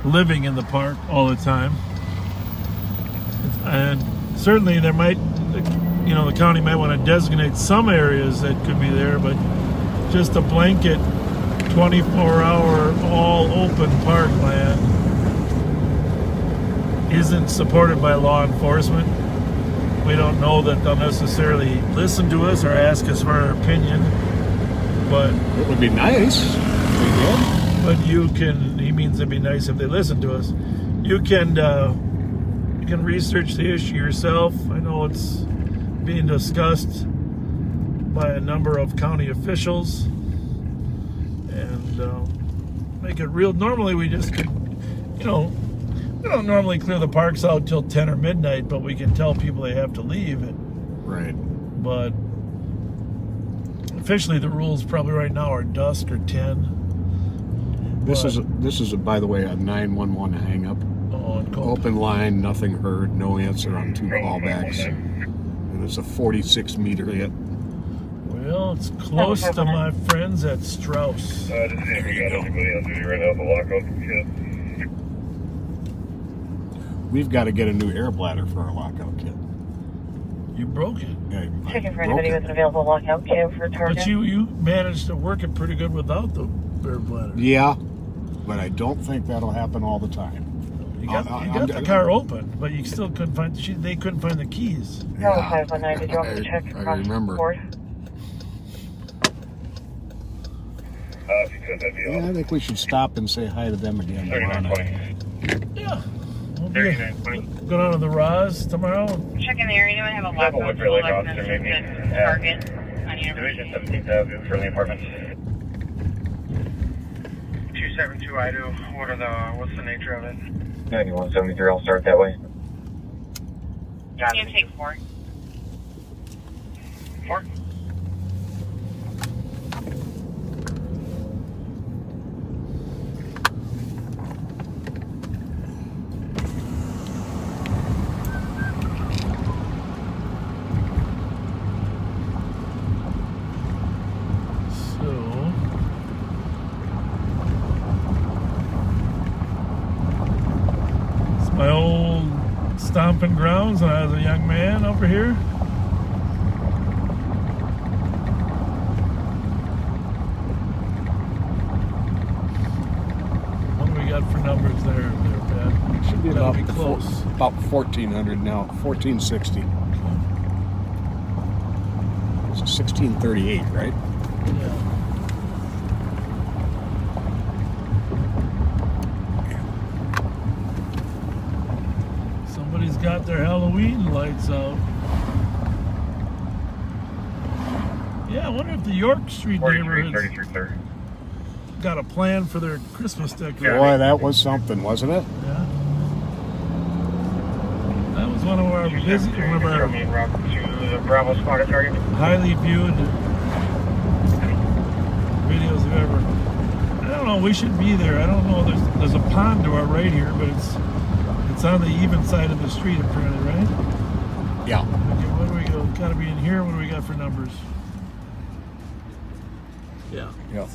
living in the park all the time? And certainly there might, the county might want to designate some areas that could be there, but just a blanket 24-hour all open parkland isn't supported by law enforcement. We don't know that they'll necessarily listen to us or ask us for our opinion, but it would be nice if they did. But he means it'd be nice if they listen to us. You can research the issue yourself. I know it's being discussed by a number of county officials, and make it real. Normally we just could, we don't normally clear the parks out till 10 or midnight, but we can tell people they have to leave it. Right. But officially the rules probably right now are dusk or 10. This is by the way, a 911 hang up. Open line, nothing heard, no answer on 2 callbacks. And it's a 46-meter hit. Well, it's close to my friends at Strauss. We got everybody on duty right now, the lockout kit. We've got to get a new air bladder for our lockout kit. You broke it. Yeah, Checking for anybody with an available lockout kit for target. But you managed to work it pretty good without the air bladder. Yeah, but I don't think that'll happen all the time. You got the car open, but you still couldn't find. They couldn't find the keys. Yeah, 519. Did you want me to check I remember. Yeah, I think we should stop and say hi to them again. Yeah. We'll be going on to the Roz tomorrow. Checking the area. Anyone have a lockout target on Division 17th Avenue for the apartments. 272 I do. What's the nature of it? 9173, I'll start that way. Can you take 4? 4? My old stomping grounds when I was a young man over here. What do we got for numbers there, Pat? Should be Gotta be close. About 1,400 now, 1,460. It's 1638, right? Yeah. Somebody's got their Halloween lights out. Yeah, I wonder if the York Street neighborhood got a plan for their Christmas decoration. Boy, that was something, wasn't it? Yeah. That was one of our highly viewed videos I've ever. I don't know. We should be there. I don't know. There's a pond to our right here, but it's on the even side of the street apparently, right? Yeah. Okay, what do we go? Gotta be in here. What do we got for numbers? Yeah. Yeah.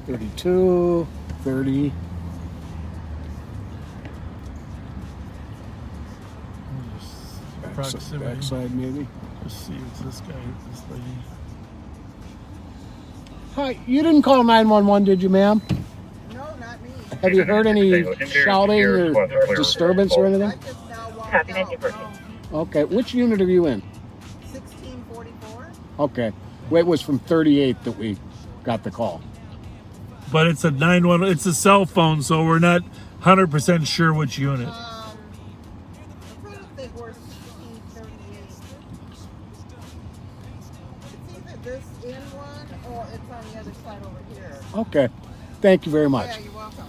32, 30. Proximity. Backside maybe. Let's see. It's this guy. This lady. Hi, you didn't call 911, did you, ma'am? No, not me. Have you heard any shouting or disturbance or anything? Copy, 1914. Okay, which unit are you in? 1644. Okay, well, it was from 38 that we got the call. But it's a 911. It's a cell phone, so we're not 100% sure which unit. I think we're 1638. It's either this in one or it's on the other side over here. Okay, thank you very much. Yeah, you're welcome.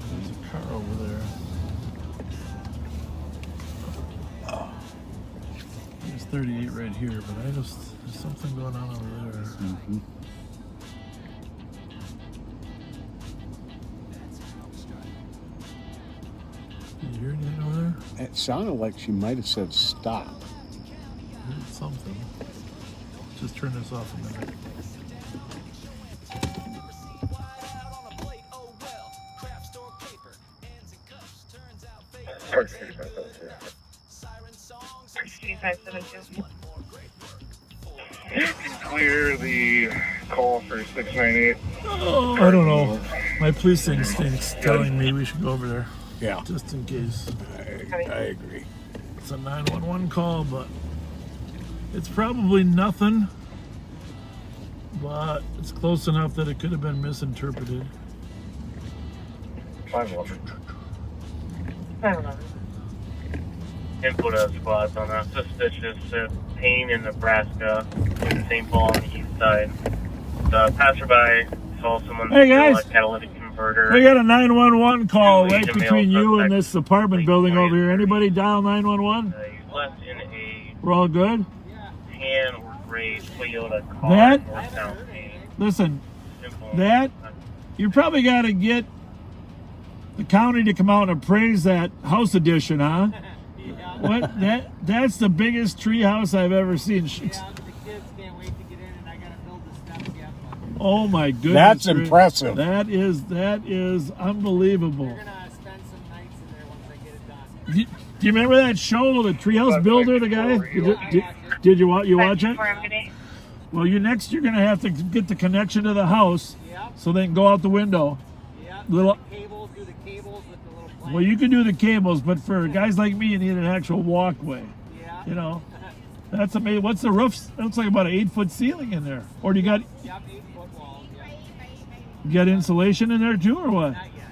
There's a car over there. There's 38 right here, but there's something going on over there. Mm-hmm. Did you hear anything over there? It sounded like she might have said stop. I heard something. Just turn this off a minute. Clear the call for 698. Oh, I don't know. My police instinct's telling me we should go over there. Yeah. Just in case. I agree. It's a 911 call, but it's probably nothing. But it's close enough that it could have been misinterpreted. 511. 511. Input of squads on that. Suspicious Payne in Nebraska, in St. Paul on the east side. The passerby saw someone Hey, steal guys. a catalytic converter. We got a 911 call Two right Asian between male you and suspects, this apartment building over here. Anybody dial 911? He's left in a We're all good? tan or gray Toyota car. That- northbound Payne. Listen, Simple. that, you probably got to get the county to come out and appraise that house addition, huh? What? That's the biggest tree house I've ever seen. Yeah, the kids can't wait to get in, and I gotta build the steps yet. Oh my goodness. That's Rick. impressive. That is unbelievable. We're gonna spend some nights in there once I get it done. Do you remember that show, the Treehouse Builder, the guy? Did you watch it? Well, you're gonna have to get the connection to the house, so they can go out the window. Yeah. Little. Cables, do the cables with the little plank. Well, you can do the cables, but for guys like me, you need an actual walkway. Yeah. You know, that's amazing. What's the roof? It looks like about an 8-foot ceiling in there. Or do you got? Yep, 8-foot walls. Yeah. You got insulation in there too, or what? Not yet.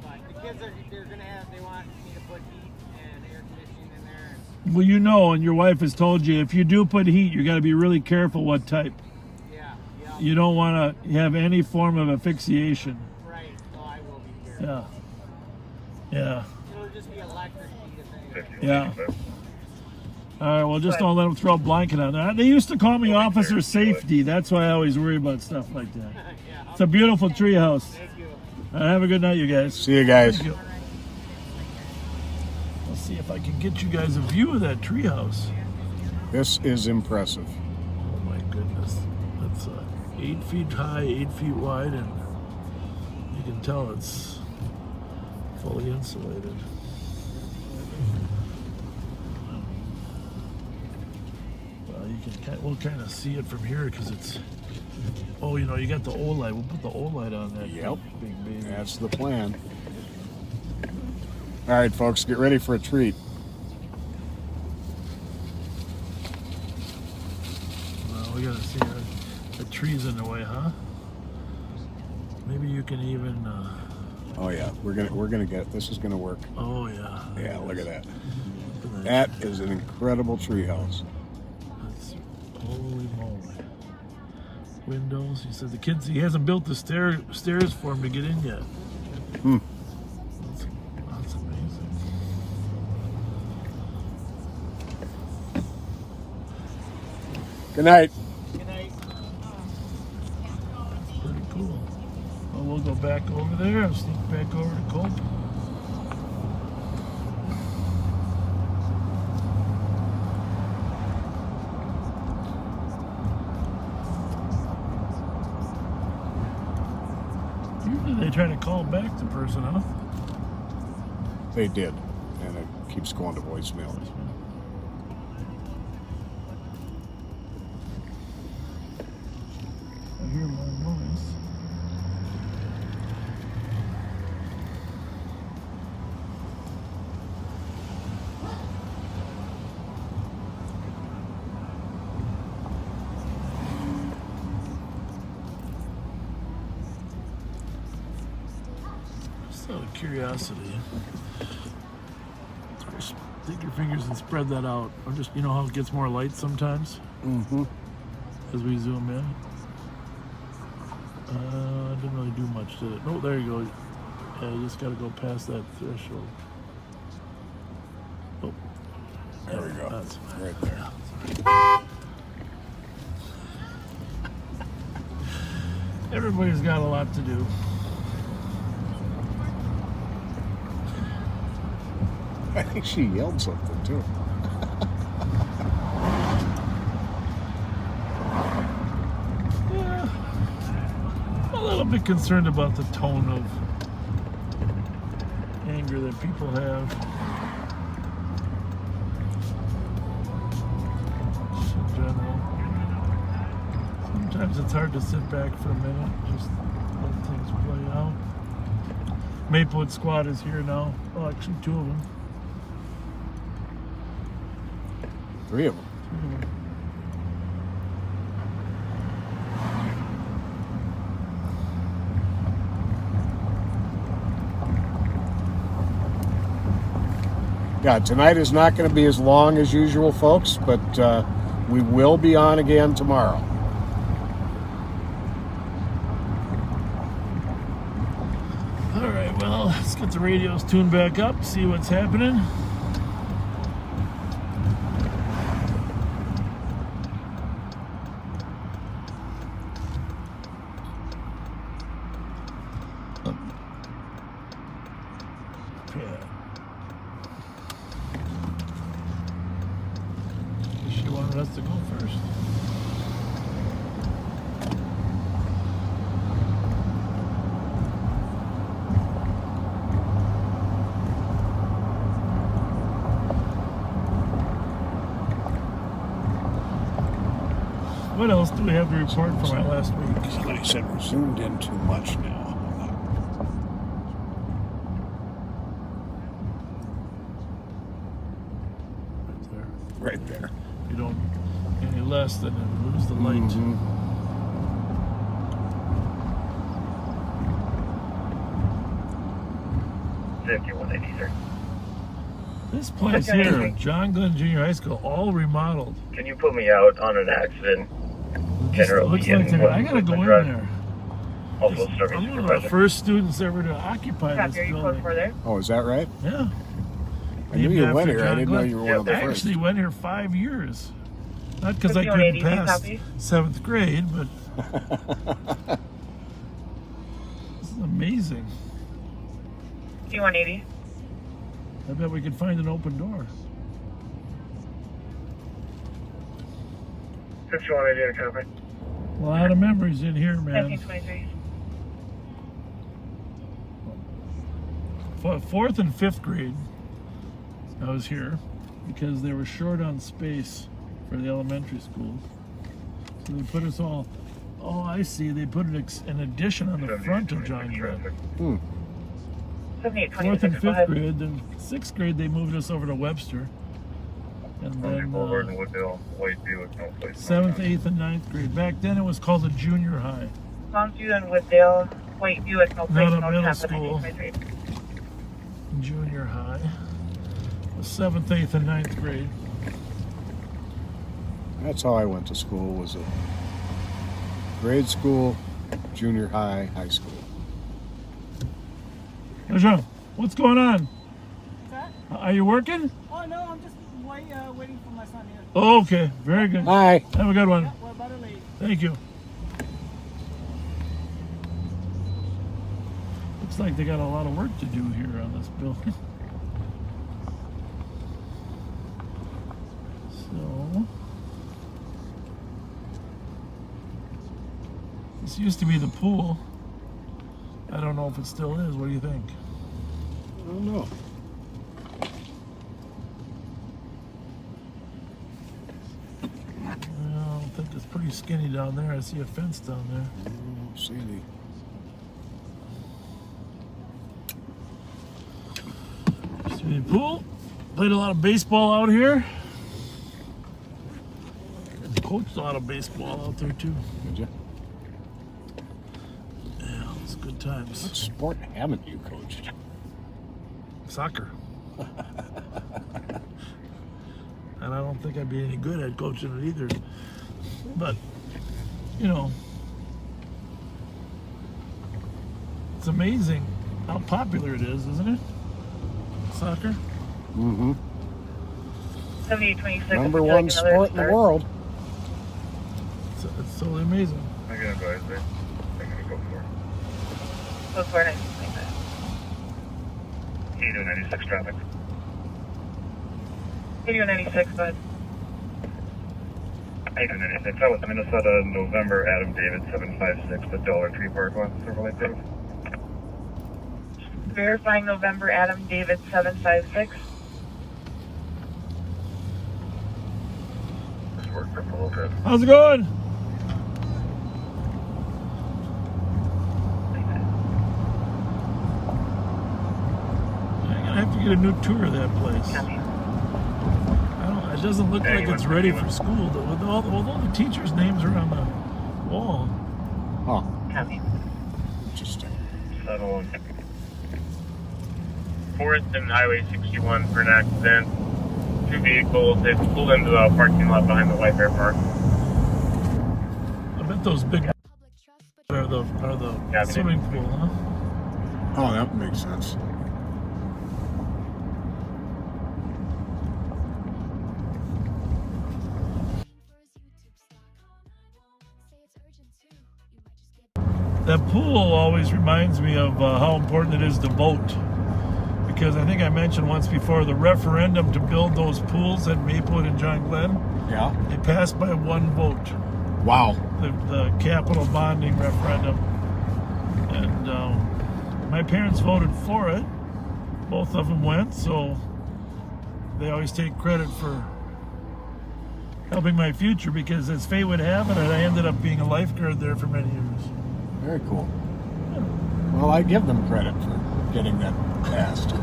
But the kids they want me to put heat and air conditioning in there. Well, you know, and your wife has told you, if you do put heat, you got to be really careful what type. Yeah. You don't want to have any form of asphyxiation. Right. Well, I will be here. Yeah. Yeah. It'll just be electric heat if they. Yeah. All right, well, just don't let them throw a blanket on there. They used to call me Officer Safety. That's why I always worry about stuff like that. It's a beautiful tree house. Thank you. Have a good night, you guys. See you guys. Thank you. Let's see if I can get you guys a view of that tree house. This is impressive. Oh my goodness. That's 8 feet high, 8 feet wide, and you can tell it's fully insulated. Well, we'll kind of see it from here because it's. Oh, you know, you got the O light. We'll put the O light on that. Yep. Big baby. That's the plan. All right, folks, get ready for a treat. Well, we gotta see the trees in the way, huh? Maybe you can even. Oh yeah, we're gonna get this is gonna work. Oh yeah. Yeah, look at that. That is an incredible treehouse. That's holy moly. Windows. He said he hasn't built the stairs for him to get in yet. That's amazing. Good night. Good night. Pretty cool. Well, we'll go back over there. I'll sneak back over to Cope. Usually they try to call back the person, huh? They did, and it keeps going to voicemail. I hear more noise. Just out of curiosity, just take your fingers and spread that out. Or just, you know how it gets more light sometimes? Mm-hmm. As we zoom in. Didn't really do much, did it? Oh, there you go. Yeah, you just got to go past that threshold. Oh, there we go. That's right there. Everybody's got a lot to do. I think she yelled something too. Yeah. I'm a little bit concerned about the tone of anger that people have. Just in general. Sometimes it's hard to sit back for a minute, just let things play out. Maplewood Squad is here now. Oh, actually, 2 of them. 3 of them. Yeah, tonight is not going to be as long as usual, folks, but we will be on again tomorrow. All right, well, let's get the radios tuned back up, see what's happening. She wanted us to go first. What else do we have to report from our last week? Somebody said we're zoomed in too much now. Right there. You don't any less than it lose the light. Mm-hmm. 5183. This place here, John Glenn Junior High School, all remodeled. Can you put me out on an accident? Looks like I gotta go in there. Also service I'm one of the supervisor. first students ever to occupy this building. Oh, is that right? Yeah. I knew Named you after went here. I John didn't know Glenn. you were one of the I first. actually went here 5 years. Not because I couldn't pass 7th grade, but this is amazing. 5180. I bet we could find an open door. 5180 to copy. A lot of memories in here, man. 1923. 4th and 5th grade, I was here because they were short on space for the elementary schools. So they put us all, oh, I see, they put an addition on the front of John Glenn. 4th and 5th grade, then 6th grade they moved us over to Webster. And then 7th, 8th, and 9th grade. Back then it was called a junior high. Longview and Wooddale, Whiteview at no place, Not a no middle tap, school. 1923. Junior high. The 7th, 8th, and 9th grade. That's how I went to school, was a grade school, junior high, high school. Hey, John, what's going on? What's that? Are you working? Oh no, I'm just waiting waiting for my son here. Oh, okay, very good. Bye. Have a good one. Yeah, we're about to leave. Thank you. Looks like they got a lot of work to do here on this building. So, this used to be the pool. I don't know if it still is. What do you think? I don't know. Well, I think it's pretty skinny down there. I see a fence down there. I don't see any. Swimming pool. Played a lot of baseball out here. Coached a lot of baseball out there too. Did you? Yeah, it's good times. What sport haven't you coached? Soccer. And I don't think I'd be any good at coaching it either. But, you know, it's amazing how popular it is, isn't it? Soccer. Mm-hmm. 7826. Number one sport in the world. It's totally amazing. I can advise there. I'm gonna go for it. Go for it. 8296 traffic. 8296, bud. 8296. That was Minnesota, November, Adam David 756, the Dollar Tree Park one, Silver Lake Road. Verifying November, Adam David 756. Just worked up a little bit. How's it going? I have to get a new tour of that place. It doesn't look like it's ready for school, though. With all the teachers' names are on the wall. Huh. Copy. Interesting. 7-1. 4th and Highway 61 for an accident. 2 vehicles. They pulled into the parking lot behind the White Bear Park. I bet those big are the swimming pool, huh? Oh, that makes sense. That pool always reminds me of how important it is to vote. Because I think I mentioned once before the referendum to build those pools at Maplewood and John Glenn. Yeah. They passed by one vote. Wow. The capital bonding referendum. And my parents voted for it. Both of them went, so they always take credit for helping my future because as fate would have it, I ended up being a lifeguard there for many years. Very cool. Well, I give them credit for getting that passed.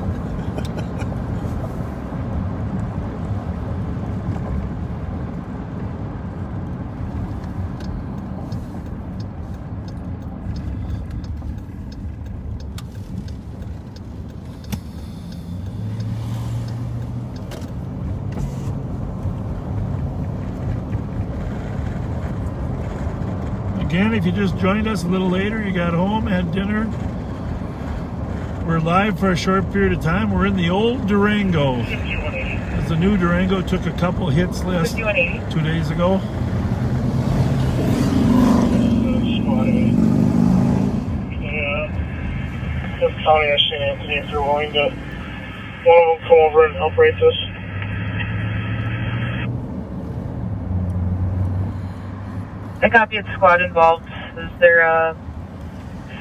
Again, if you just joined us a little later, you got home, had dinner. We're live for a short period of time. We're in the old Durango. As the new Durango took a couple hits last 2 days ago. This County of St. Anthony, if you're willing to, one of them come over and help rate this. I copied squad involved. Is there a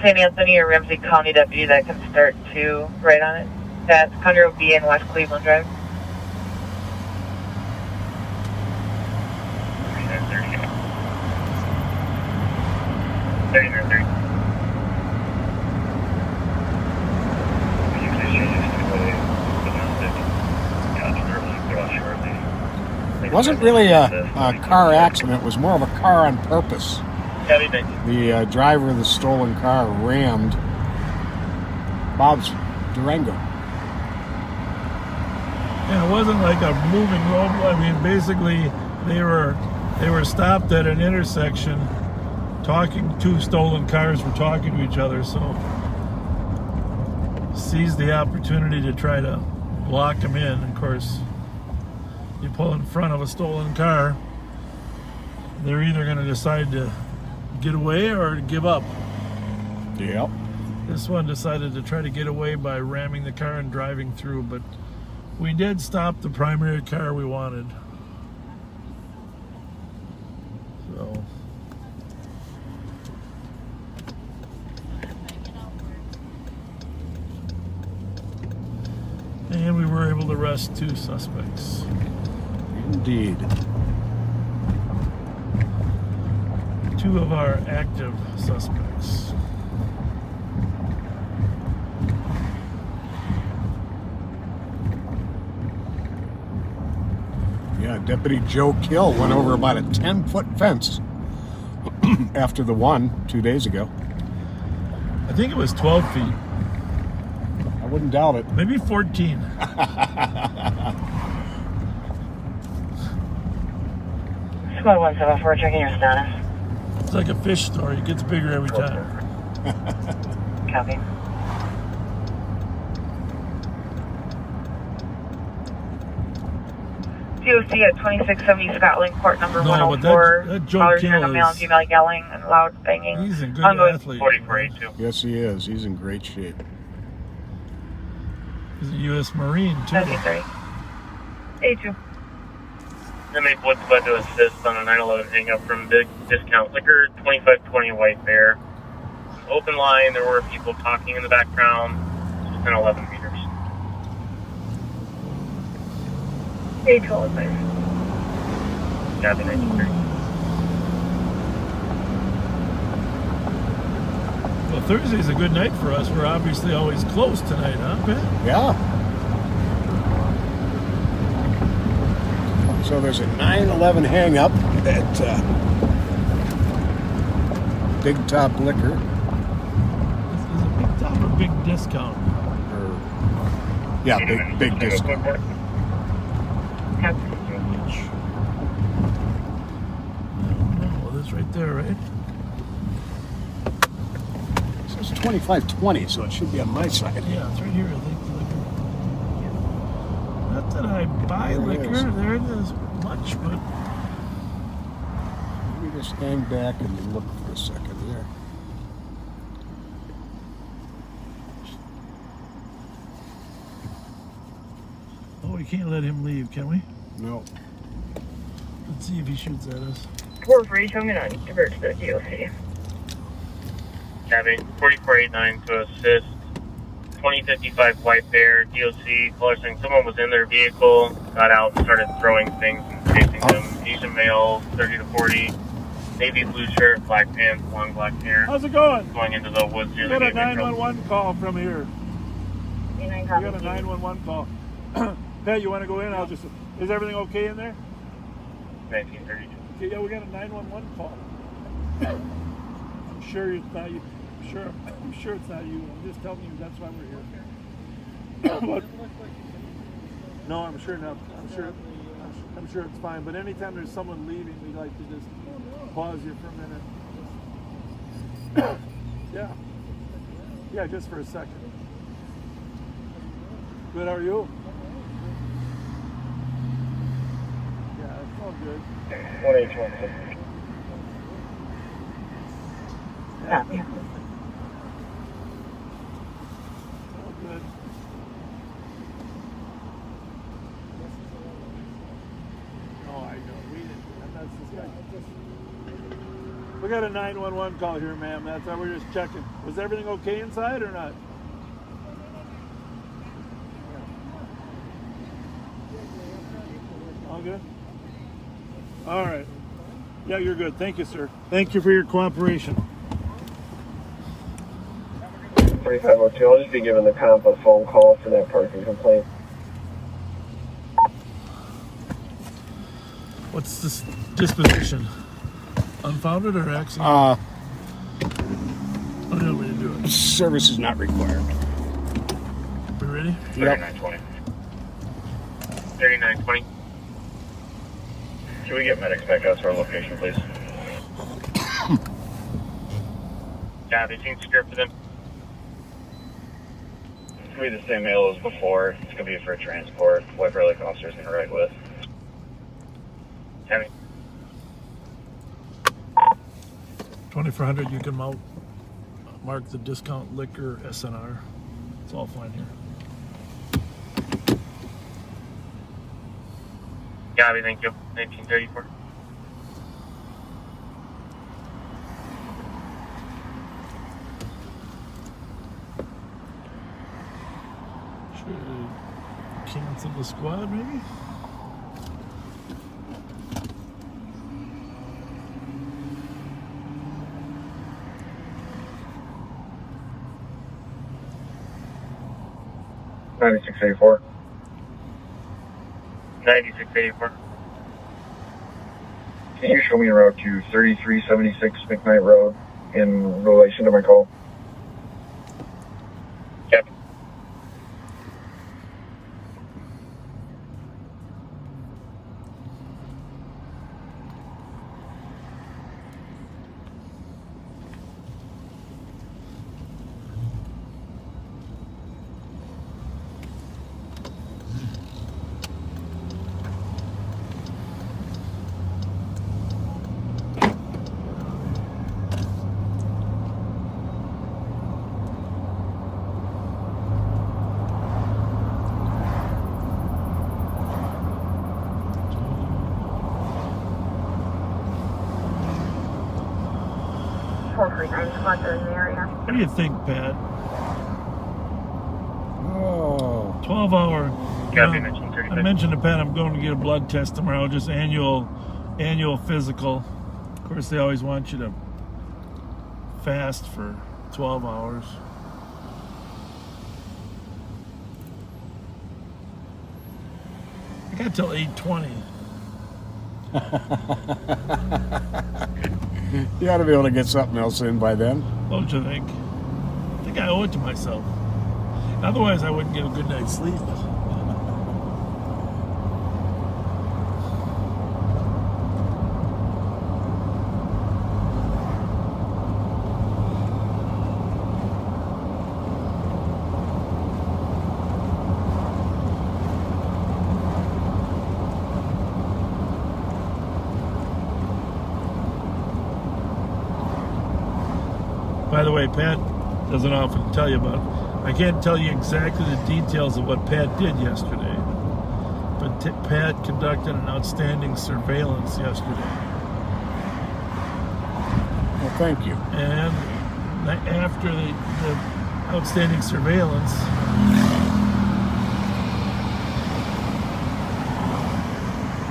St. Anthony or Ramsey County deputy that can start to write on it? That's County Road B in West Cleveland Drive. 3930. It wasn't really a car accident. It was more of a car on purpose. The driver of the stolen car rammed Bob's Durango. And it wasn't like a moving road. I mean, basically, they were stopped at an intersection, talking. 2 stolen cars were talking to each other, so seized the opportunity to try to block them in. Of course, you pull in front of a stolen car, they're either going to decide to get away or to give up. Yep. This one decided to try to get away by ramming the car and driving through, but we did stop the primary car we wanted. So. And we were able to arrest 2 suspects. Indeed. 2 of our active suspects. Yeah, Deputy Joe Kill went over about a 10-foot fence after the one 2 days ago. I think it was 12 feet. I wouldn't doubt it. Maybe 14. Squad 174, checking your status. It's like a fish story. It gets bigger every time. Copy. DOC at 2670 Scotland, court number No, but 104. that Joe Callers Kill hearing a male and is- female yelling and loud banging. He's a good Ongoing. athlete. 4482. Yes, he is. He's in great shape. He's a U.S. Marine, too. 1730. 82. Inmate Woods led to assist on a 911 hang up from Big Discount Liquor, 2520 White Bear. Open line, there were people talking in the background, within 11 meters. 812 advice. Copy, 93. Well, Thursday's a good night for us. We're obviously always close tonight, huh, Ben? Yeah. So there's a 911 hang up at Big Top Liquor. Is it Big Top or Big Discount? Yeah, big discount. Oh, that's right there, right? So it's 2520, so it should be on my side. Yeah, it's right here, I think. Not that I buy There it liquor. is. There it is. Much, but Let me just hang back and look for a second there. oh, we can't let him leave, can we? No. Let's see if he shoots at us. 4-3 coming on. Divert to the DOC. Copy, 4489 to assist. 2055 White Bear, DOC, caller saying someone was in their vehicle, got out and started throwing things and chasing them. Asian male, 30 to 40, navy blue shirt, black pants, long black hair. How's it going? Going into the woods near We the got a gateway trail. 911 call from here. We got a 911 call. Pat, you want to go in? I'll just. Is everything okay in there? 1932. Okay, yeah, we got a 911 call. I'm sure it's not you. I'm sure it's not you. I'm just telling you that's why we're here. But, no, I'm sure not. I'm sure it's fine. But anytime there's someone leaving, we like to just pause you for a minute. Yeah. Yeah, just for a second. Good, how are you? Yeah, it's all good. 1816. Yeah. All good. Oh, I know. We didn't. That's this guy. We got a 911 call here, ma'am. That's why we're just checking. Was everything okay inside or not? All good? All right. Yeah, you're good. Thank you, sir. Thank you for your cooperation. 4502, I'll just be giving the comp a phone call for that parking complaint. What's this disposition? Unfounded or accident? How do you want me to do it? Service is not required. We ready? Yep. 3920. 3920. Can we get medics back out to our location, please? Copy, team secure for them. It's going to be the same mail as before. It's going to be for transport. What Burrill officer's going to ride with. Kenny. 2400, you can mark the discount liquor SNR. It's all fine here. Gabby, thank you. 1934. Should cancel the squad, maybe? $96.84. 9684. Can you show me a route to 3376 McKnight Road in relation to my call? Yep. Hopefully, 9 squads are in the area. What do you think, Pat? Oh. 12-hour. Gabby, 1936. I mentioned to Pat I'm going to get a blood test tomorrow, just annual physical. Of course, they always want you to fast for 12 hours. I got till 8:20. You ought to be able to get something else in by then. What do you think? I think I owe it to myself. Otherwise, I wouldn't get a good night's sleep. By the way, Pat doesn't often tell you about it. I can't tell you exactly the details of what Pat did yesterday, but Pat conducted an outstanding surveillance yesterday. Well, thank you. And after the outstanding surveillance,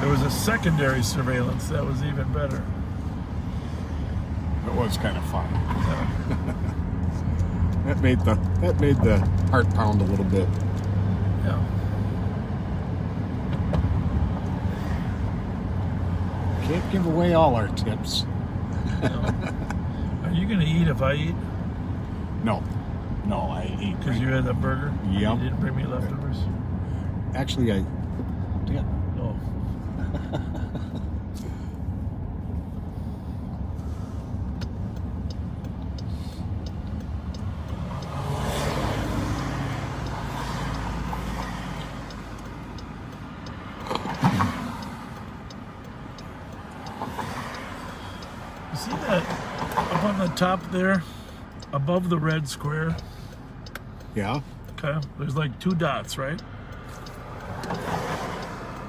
there was a secondary surveillance that was even better. It was kind of fun. That made the heart pound a little bit. Yeah. Can't give away all our tips. No. Are you going to eat if I eat? No, I ate. Because you had that burger? Yep. You didn't bring me leftovers? Actually, I did. Oh. See that up on the top there, above the red square? Yeah. Okay, there's like 2 dots, right?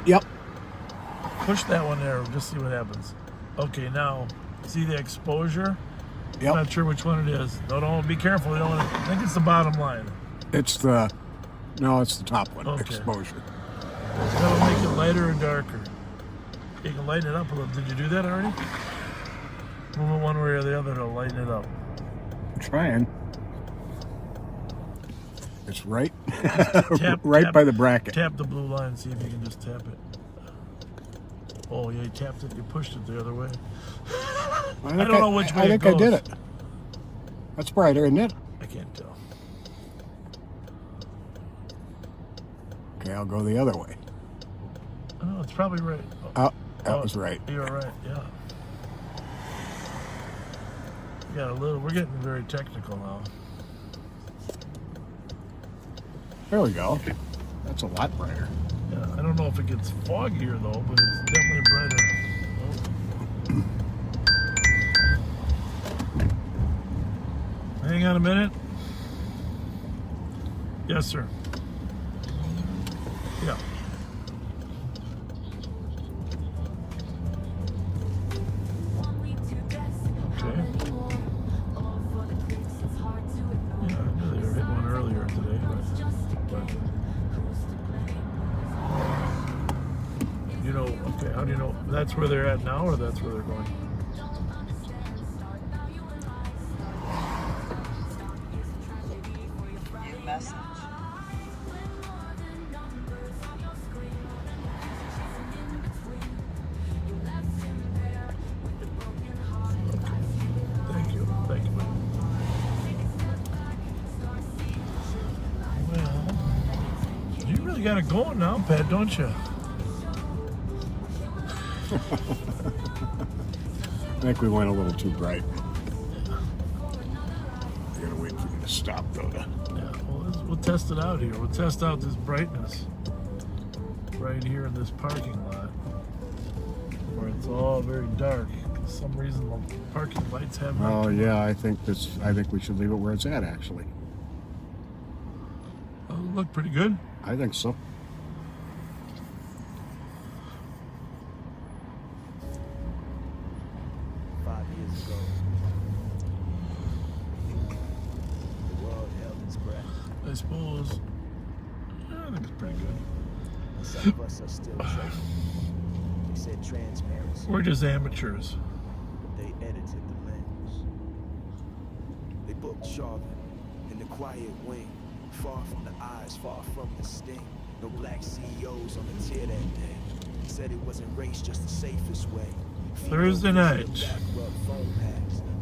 Yep. Push that one there, just see what happens. Okay, now, see the exposure? Yep. I'm not sure which one it is. Don't be careful, you don't want to, I think it's the bottom line. It's the top one, Okay. exposure. That'll make it lighter or darker. You can lighten it up a little. Did you do that already? Move it one way or the other to lighten it up. I'm trying. It's right, Tap, right by the bracket. Tap the blue line, see if you can just tap it. Oh, yeah, you tapped it, you pushed it the other way. I don't know which way it goes. I did it. That's brighter, isn't it? I can't tell. Okay, I'll go the other way. Oh, it's probably right. Oh, that was right. You were right, yeah. We're getting very technical now. There we go. That's a lot brighter. Yeah. Yeah, I don't know if it gets foggier though, but it's definitely brighter. Hang on a minute. Yes, sir. Yeah. Okay. Yeah, I knew they were hitting one earlier today, but you know, okay, how do you know? That's where they're at now, or that's where they're going? New message. Thank you. Thank you. Well, you really got it going now, Pat, don't you? I think we went a little too bright. I gotta wait for you to stop, though. Yeah, well, we'll test it out here. We'll test out this brightness right here in this parking lot where it's all very dark. For some reason, the parking lights have. Oh yeah, I think we should leave it where it's at. Actually, look pretty good. I think so. I suppose. Yeah, I think it's pretty good. Some of us are still trading. They said transparency. We're just amateurs. They edited the lens. They booked Charlotte in the quiet wing, far from the eyes, far from the sting. No black CEOs on the tier that day. Said it wasn't race, just the safest way. Thursday night.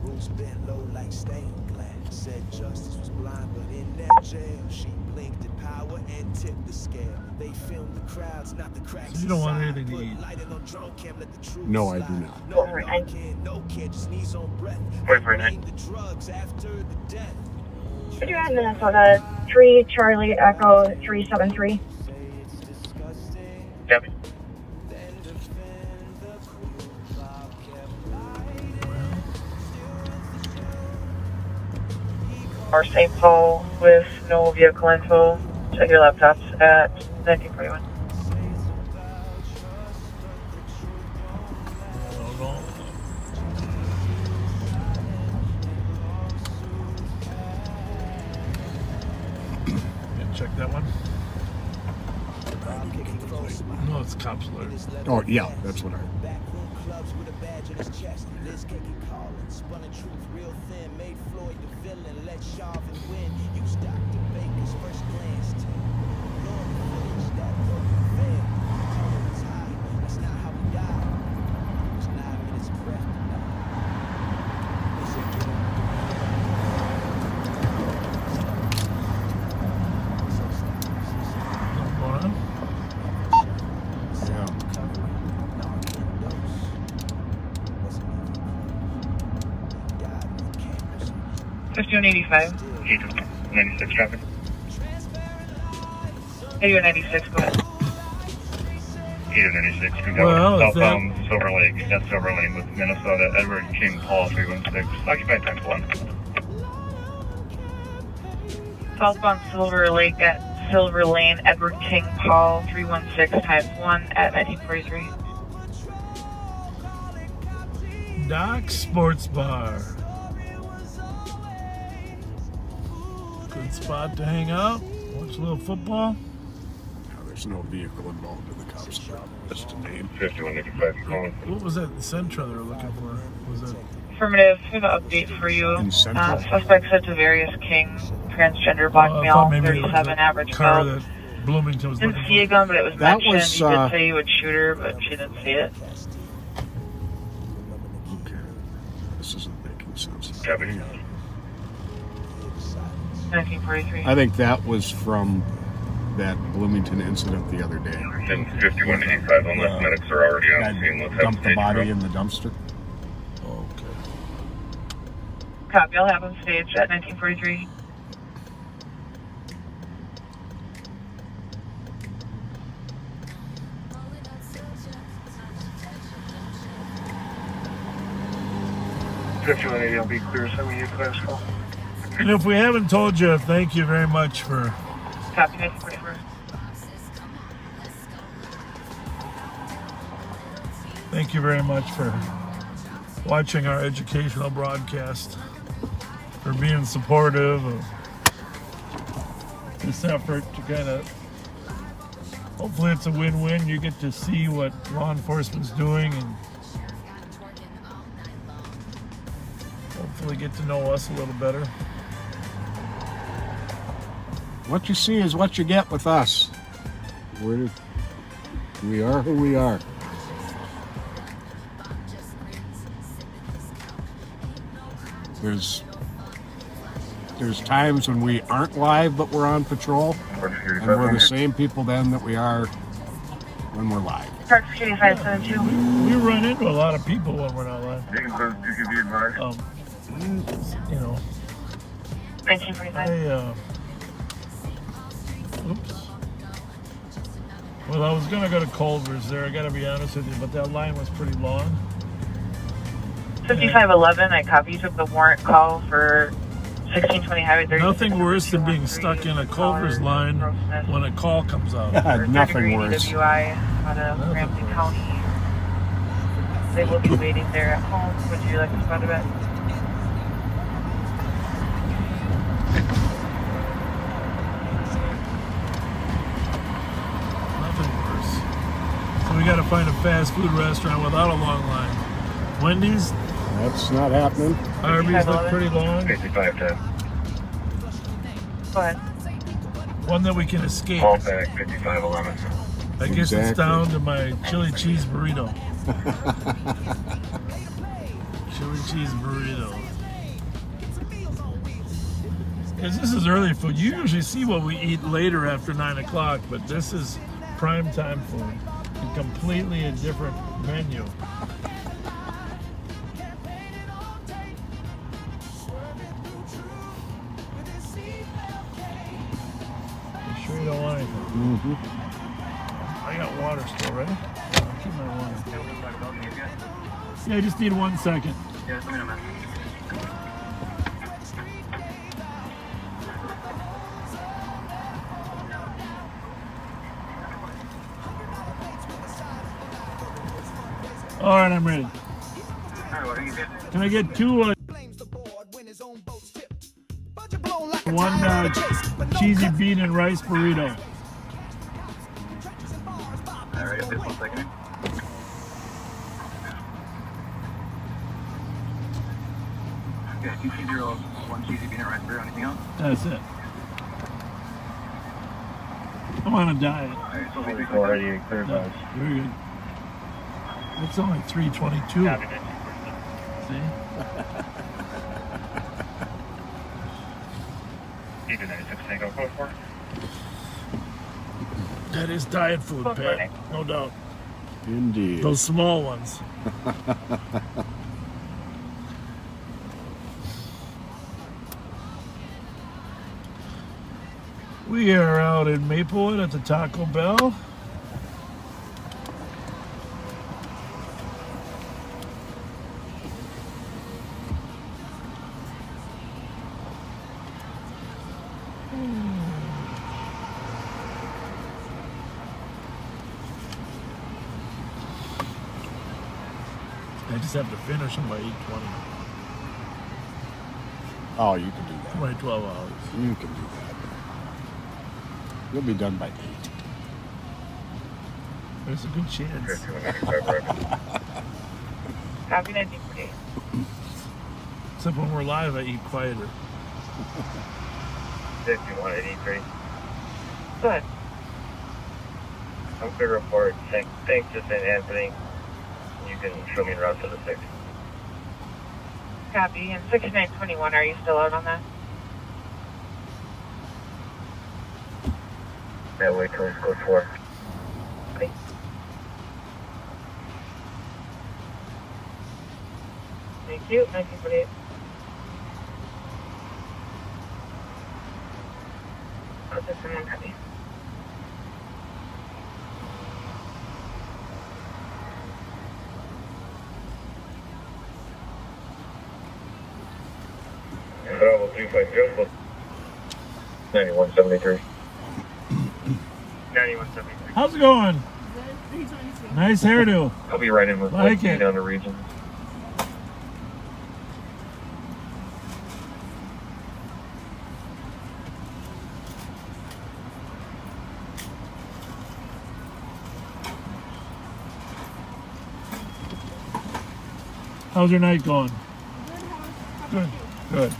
Rules bent low like stained glass. Said justice was blind, but in that jail, she blinked at power and tipped the scale. They filmed the crowds, not the cracks. So you don't want anything to eat? No, I do not. Wait for it. Could you add Minnesota 3 Charlie Echo 373? Yep. Or St. Paul with no vehicle info. Check your laptops at 1941. Check that one. No, it's cops alert. Oh yeah, that's what I. Spun a truth real thin, made Floyd the villain, let Chauvin win. Used Dr. Baker's first glance to Lord finish that book failed. Tolerance high, that's not how we die. It was 9 minutes of breath to die. They said get on Going on? 5185. 96 traffic. 8196, go ahead. 8296, we Well, got is southbound Silver Lake, that's Silver Lane with Minnesota, Edward King Paul 316, occupied time 1. Southbound Silver Lake at Silver Lane, Edward King Paul 316 times 1 at 1943. Doc Sports Bar. Good spot to hang out. Watch a little football. No, there's no vehicle involved in the cops. Just a name. 5185 calling. What was that Sentra they were looking for? Was it? Affirmative, we have an update for you. Suspect said to Various King, transgender black I male, thought maybe it was 37 the average car build. that Bloomington was Didn't looking see a for. gun, but it was That mentioned. was, He did say he would shoot her, but she didn't see it. Okay. This isn't making sense. 1943. I think that was from that Bloomington incident the other day. 5185, unless medics are already on scene, let's have Dumped the stage body road. in the dumpster. Copy, I'll have him stage at 1943. 5180, I'll be clear. Send me your class call. And if we haven't told you, thank you very much for Copy 1944. thank you very much for watching our educational broadcast, for being supportive of this effort to kind of, hopefully it's a win-win. You get to see what law enforcement's doing and hopefully get to know us a little better. What you see is what you get with us. We are who we are. There's times when we aren't live, but we're on patrol, and we're the same people then that we are when we're live. Park 8572. We run into a lot of people when we're not live. You know, 1945. Oops. Well, I was gonna go to Culver's there, I gotta be honest with you, but that line was pretty long. 5511, I copy. You took the warrant call for 1620 Highway 30. Nothing worse than being stuck in a Culver's line when a call comes out. Nothing worse. DWI out of Ramsey County. They will be waiting there at home. Would you like to spot a bit? Nothing worse. So we gotta find a fast food restaurant without a long line. Wendy's? That's not happening. Arby's look pretty long. 5510. Go ahead. One that we can escape. Call back 5511. I guess it's down to my chili cheese burrito. Chili cheese burrito. Because this is early food. You usually see what we eat later after 9 o'clock, but this is prime time food. A completely a different menu. You sure you don't want anything? Mm-hmm. I got water still, ready? I'll keep my water. Yeah, I just need 1 second. Yeah, just let me know, man. All right, I'm ready. Can I get two? One cheesy bean and rice burrito. All right, just 1 second. Okay, 220, 1 cheesy bean and rice burrito. Anything else? That's it. I'm on a diet. All right, so 488 clear No, very good. It's only 322. See? That is diet food, Pat. No doubt. Indeed. Those small ones. We are out in Maplewood at the Taco Bell. I just have to finish them by 8:20. Oh, you can do that. 12 hours. You can do that. You'll be done by 8. There's a good chance. Copy 1948. Except when we're live, I eat quieter. 5183. Go ahead. I'm clear report. Thanks to St. Anthony. You can show me the route to the 6. Copy. And 6921, are you still out on that? Yeah, wait till it's code 4. Okay. Thank you. 1948. Oh, this one copy. Bravo 350, 9173. 9173. How's it going? Nice hairdo. I'll be right in with Like you it. down the region. How's your night going? Good. Good.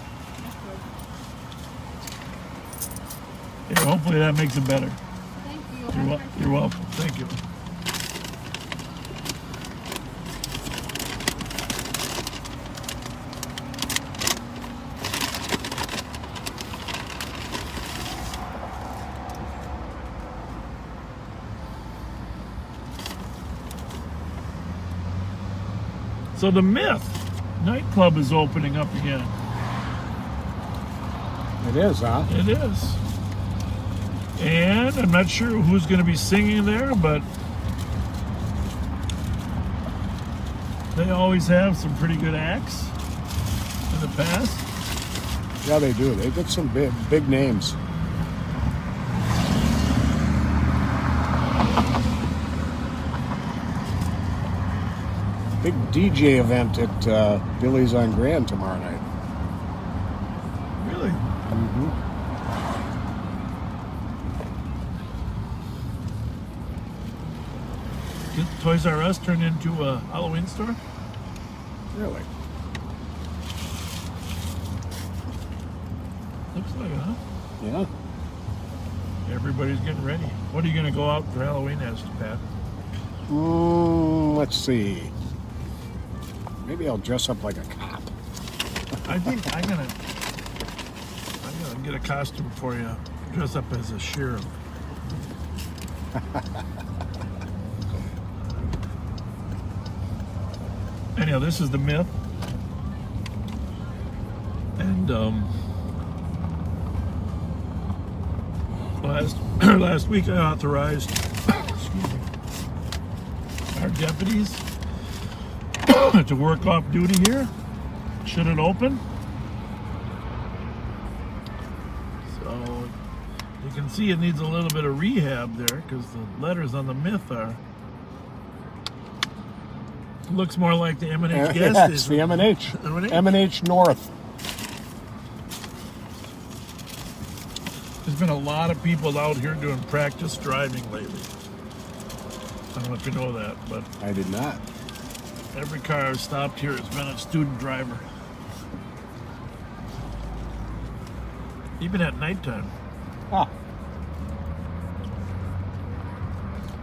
Yeah, hopefully that makes it better. Thank you. You're welcome. Thank you. So the Myth nightclub is opening up again. It is, huh? It is. And I'm not sure who's going to be singing there, but they always have some pretty good acts in the past. Yeah, they do. They get some big names. Big DJ event at Billy's on Grand tomorrow night. Really? Mm-hmm. Did Toys R Us turn into a Halloween store? Really? Looks like it, huh? Yeah. Everybody's getting ready. What are you going to go out for Halloween as, Pat? Let's see. Maybe I'll dress up like a cop. I think I'm gonna get a costume for you. Dress up as a sheriff. Anyhow, this is the Myth, and last week I authorized our deputies to work off duty here. Should it open? So you can see it needs a little bit of rehab there because the letters on the Myth are. Looks more like the M&H gas Yeah, it's station. the M&H. M&H North. There's been a lot of people out here doing practice driving lately. I don't know if you know that, but I did not. every car stopped here has been a student driver. Even at nighttime. Huh.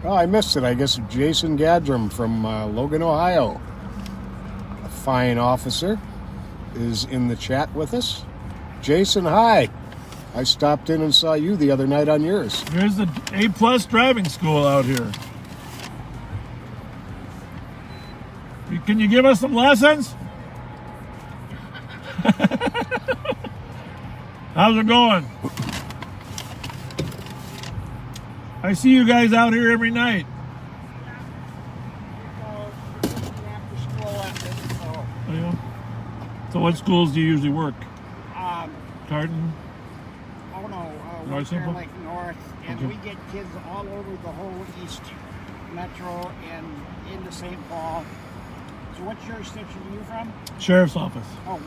Well, I missed it. I guess Jason Gadram from Logan, Ohio, a fine officer, is in the chat with us. Jason, hi. I stopped in and saw you the other night on yours. There's the A+ driving school out here. Can you give us some lessons? How's it going? I see you guys out here every night. Oh, yeah? So what schools do you usually work? Tartan? Oh no, North Central? Lake North, and Okay. we get kids all over the whole East Metro and into St. Paul. So what jurisdiction are you from? Sheriff's office. Oh,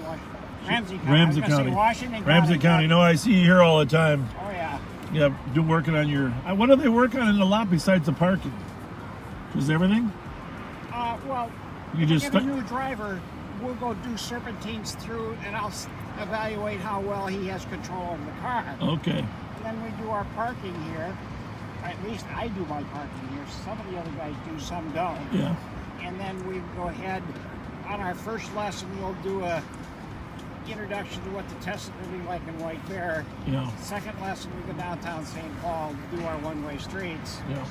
Ramsey County. Ramsey I was gonna County. Say Washington Ramsey County. County. No, I see you here all the time. Oh yeah. Yeah, working on your. What do they work on in the lot besides the parking? Just everything? Well, You just get a new driver. We'll go do serpentines through, and I'll evaluate how well he has control of the car. Okay. And then we do our parking here. At least I do my parking here. Some of the other guys do, some don't. Yeah. And then we go ahead on our first lesson. We'll do a introduction to what the test is going to be like in White Bear. Yeah. Second lesson, we go downtown St. Paul, do our one-way streets. Yeah.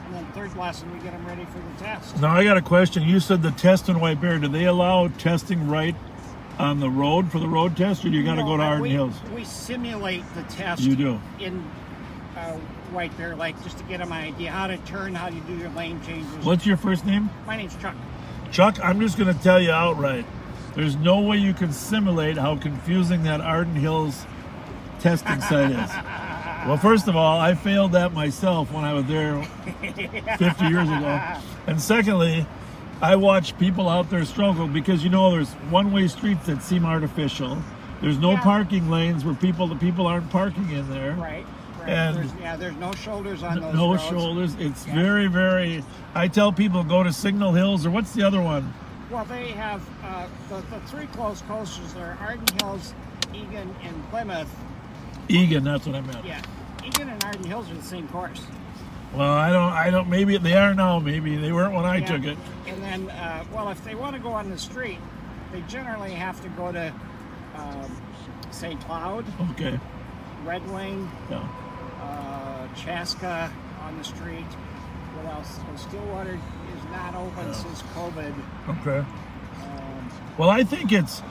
And then third lesson, we get them ready for the test. Now I got a question. You said the test in White Bear. Do they allow testing right on the road for the road test, or do you got to go to Arden Hills? We simulate the test. You do. In White Bear, like just to get them an idea how to turn, how you do your lane changes. What's your first name? My name's Chuck. Chuck, I'm just going to tell you outright. There's no way you can simulate how confusing that Arden Hills testing site is. Well, first of all, I failed that myself when I was there 50 years ago. And secondly, I watch people out there struggle because, you know, there's one-way streets that seem artificial. There's no parking lanes where the people aren't parking in there. Right. And there's no shoulders on those no roads. shoulders. It's very, very. I tell people go to Signal Hills, or what's the other one? Well, they have the three close coasters there: Arden Hills, Egan, and Plymouth. Egan, that's what I meant. Yeah, Egan and Arden Hills are the same course. Well, I don't. Maybe they are now. Maybe they weren't when I took it. And then, well, if they want to go on the street, they generally have to go to St. Cloud. Okay. Red Wing. Yeah. Chaska on the street. What else? Well, Stillwater is not open since COVID. Okay. Well, I think it's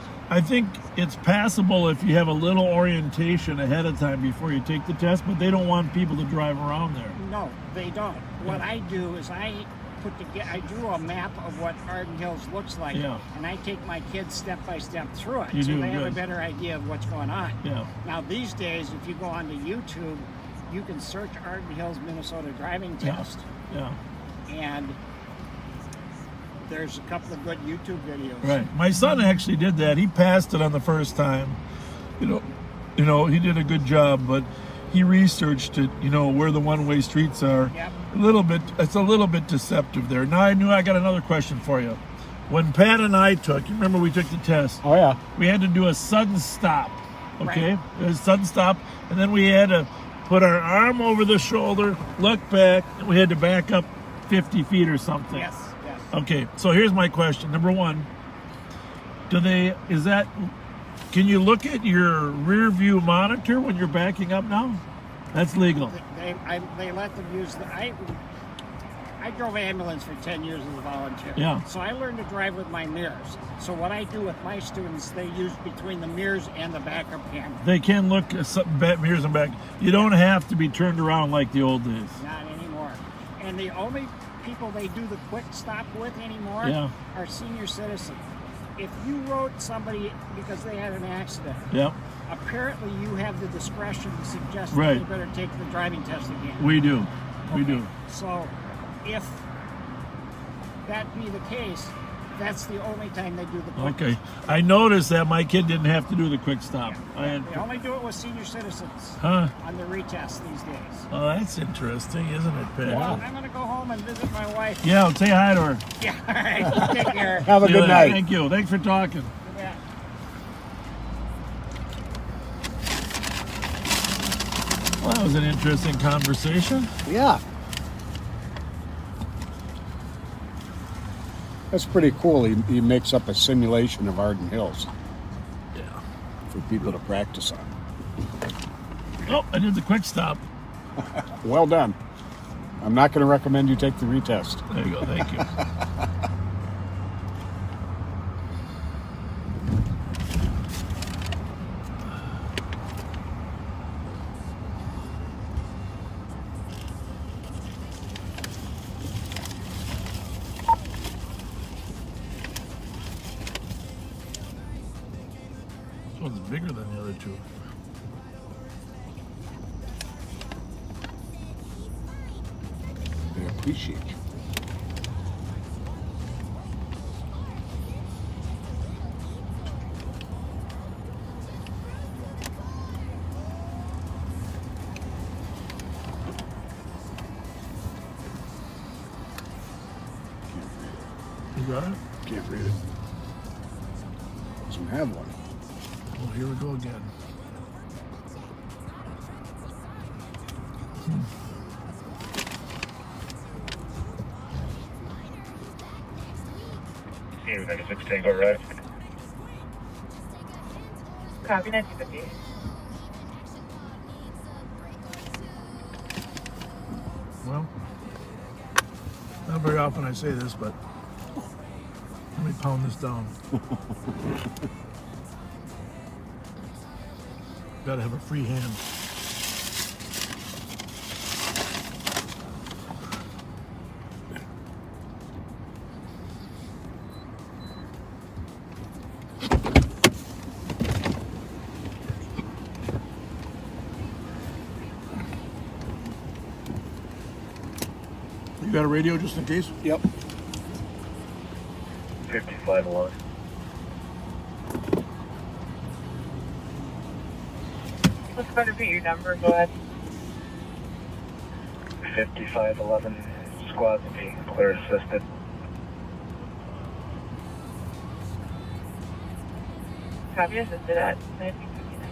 passable if you have a little orientation ahead of time before you take the test, but they don't want people to drive around there. No, they don't. What I do is I drew a map of what Arden Hills looks like, and I take my kids step by step through it, so they have a better idea of what's going on. Yeah. Now these days, if you go onto YouTube, you can search Arden Hills, Minnesota driving test. Yeah. And there's a couple of good YouTube videos. Right. My son actually did that. He passed it on the first time. You know, he did a good job, but he researched it, you know, where the one-way streets are. Yep. It's a little bit deceptive there. Now I got another question for you. When Pat and I you remember we took the test? Oh, yeah. We had to do a sudden stop, okay? Right. A sudden stop, and then we had to put our arm over the shoulder, look back, and we had to back up 50 feet or something. Yes. Okay, so here's my question. Number one, can you look at your rear view monitor when you're backing up now? That's legal. They let them use I drove ambulance for 10 years as a volunteer. Yeah. So I learned to drive with my mirrors. So what I do with my students, they use between the mirrors and the backup camera. They can look at mirrors and back. You don't have to be turned around like the old days. Not anymore. And the only people they do the quick stop with anymore are senior citizens. If you wrote somebody because they had an accident, apparently you have the discretion to suggest that they better take the driving test again. We do. We do. So if that be the case, that's the only time they do the quick Okay. stop. I noticed that my kid didn't have to do the quick stop. They only do it with senior citizens on the retest these days. Oh, that's interesting, isn't it, Pat? Well, I'm going to go home and visit my wife. Yeah, say hi to her. Yeah, all right. Take care. Have a good night. Thank you. Thanks for talking. Yeah. Well, that was an interesting conversation. Yeah. That's pretty cool. He makes up a simulation of Arden Hills. Yeah. For people to practice on. Oh, I did the quick stop. Well done. I'm not going to recommend you take the retest. There you go. Thank you. This one's bigger than the other two. They appreciate you. You got it? Can't read it. Doesn't have one. Well, here we go again. Here, 96 Tango Red. Copy 1950. Well, not very often I say this, but let me pound this down. Gotta have a free hand. You got a radio just in case? Yep. 55 along. Let's go to repeat your number. Go ahead. 5511. Squads being clear assisted. Copy assisted at 1959.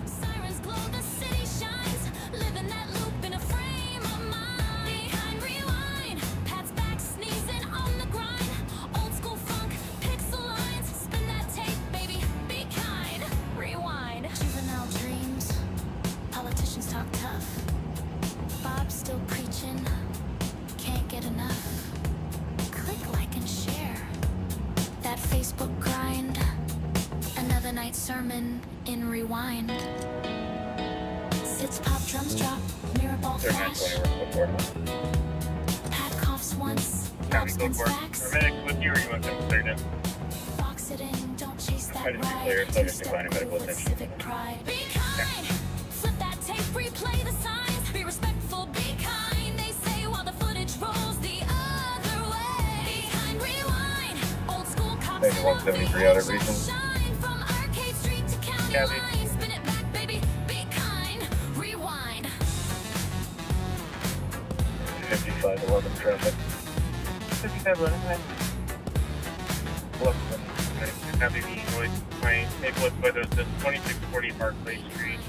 Sirens glow, the city shines. Live in that loop in a frame of mind. Behind rewind, Pat's back sneezing on the grind. Old school funk, pixel lines. Spin that tape, baby, be kind. Rewind. Juvenile dreams, politicians talk tough. Bob's still preaching, can't get enough. Click, like, and share. That Facebook grind. Another night sermon in rewind. Sits pop, drums drop, mirror ball flash. Pat coughs once, Bob spins facts. Paramedics with you, or you want them cleared in? Box it in, don't chase that Try to be ride. clear, subject Two-step declining medical move with attention. civic pride. Be kind. Flip that tape, replay the signs. Be respectful, be kind. They say while the footage rolls the other way. Behind rewind, old school cops. Maybe 173 out of region. Shine from Arcade Street to County Copy. Line. Spin it back, baby. Be kind. Rewind. 5511 traffic. 5511. Go ahead. Copy the noise complaint. Take a look whether it's 2640 Barclay Street.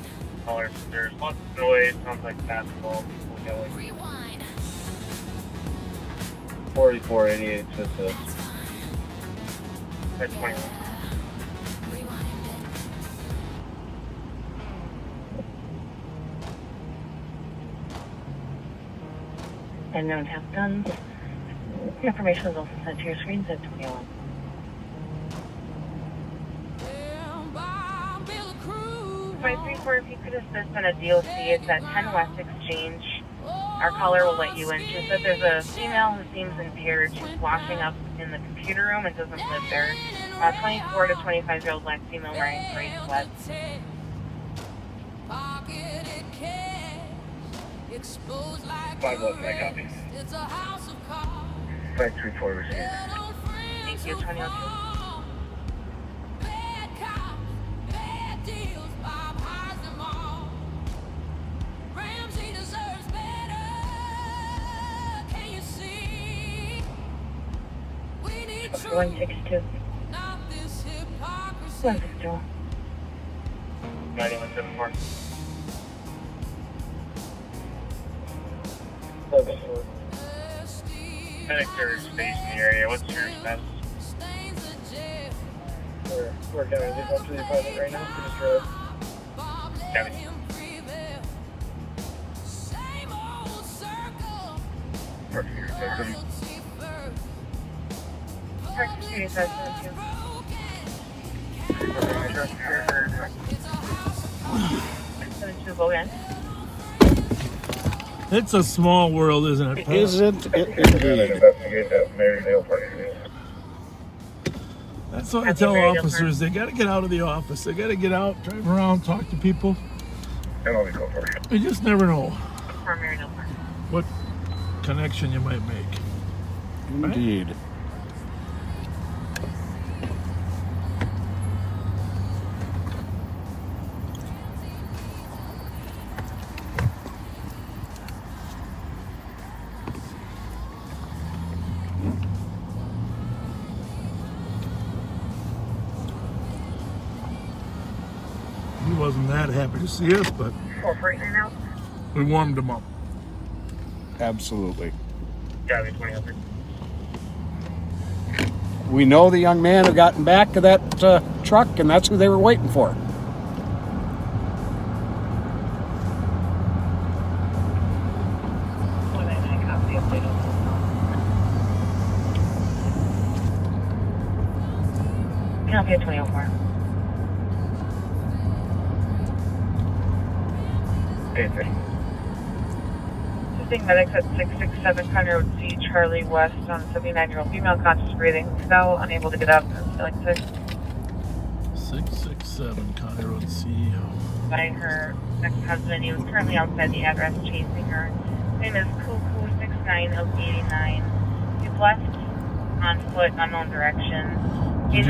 Caller, there's lots of noise. Sounds like basketball. People yelling. Rewind. 4488 Cisco. At 21. Unknown have guns. Information is also sent to your screens at 21. Five 34, if you could assist in a DOC, it's at 10 West Exchange. Our caller will let you in. She said there's a female who seems impaired. She's washing up in the computer room and doesn't live there. 24 to 25-year-old black female wearing gray sweats. 511, I copy. 534 received. Thank you, 2002. Ramsey deserves better. Can you see? We need truth, 162. not this hypocrisy. 162. 9174. Medics are stationed in the area. What's your status? We're going to leave up to the apartment right now. Just road. Copy. Park Security says 72. Go in. It's a small world, isn't it, Pat? Isn't it indeed? Investigate that Marydale parking. That's what I tell officers. They got to get out of the office. They got to get out, drive around, talk to people. And I'll be go for it. You just never know For Marydale Park. what connection you might make. Indeed. He wasn't that happy to see us, but now. we warmed him up. Absolutely. Copy, 2000. We know the young man had gotten back to that truck, and that's who they were waiting for. Copy at 2004. 850. Assisting medics at 667 Conner Road C, Charlie West on 79-year-old female, conscious breathing, fell, unable to get up, and feeling sick. 667 Conner Road C. By her ex-husband, he was currently outside the address chasing her. His name is Cuckoo69LP89. He's left on foot, unknown direction. Can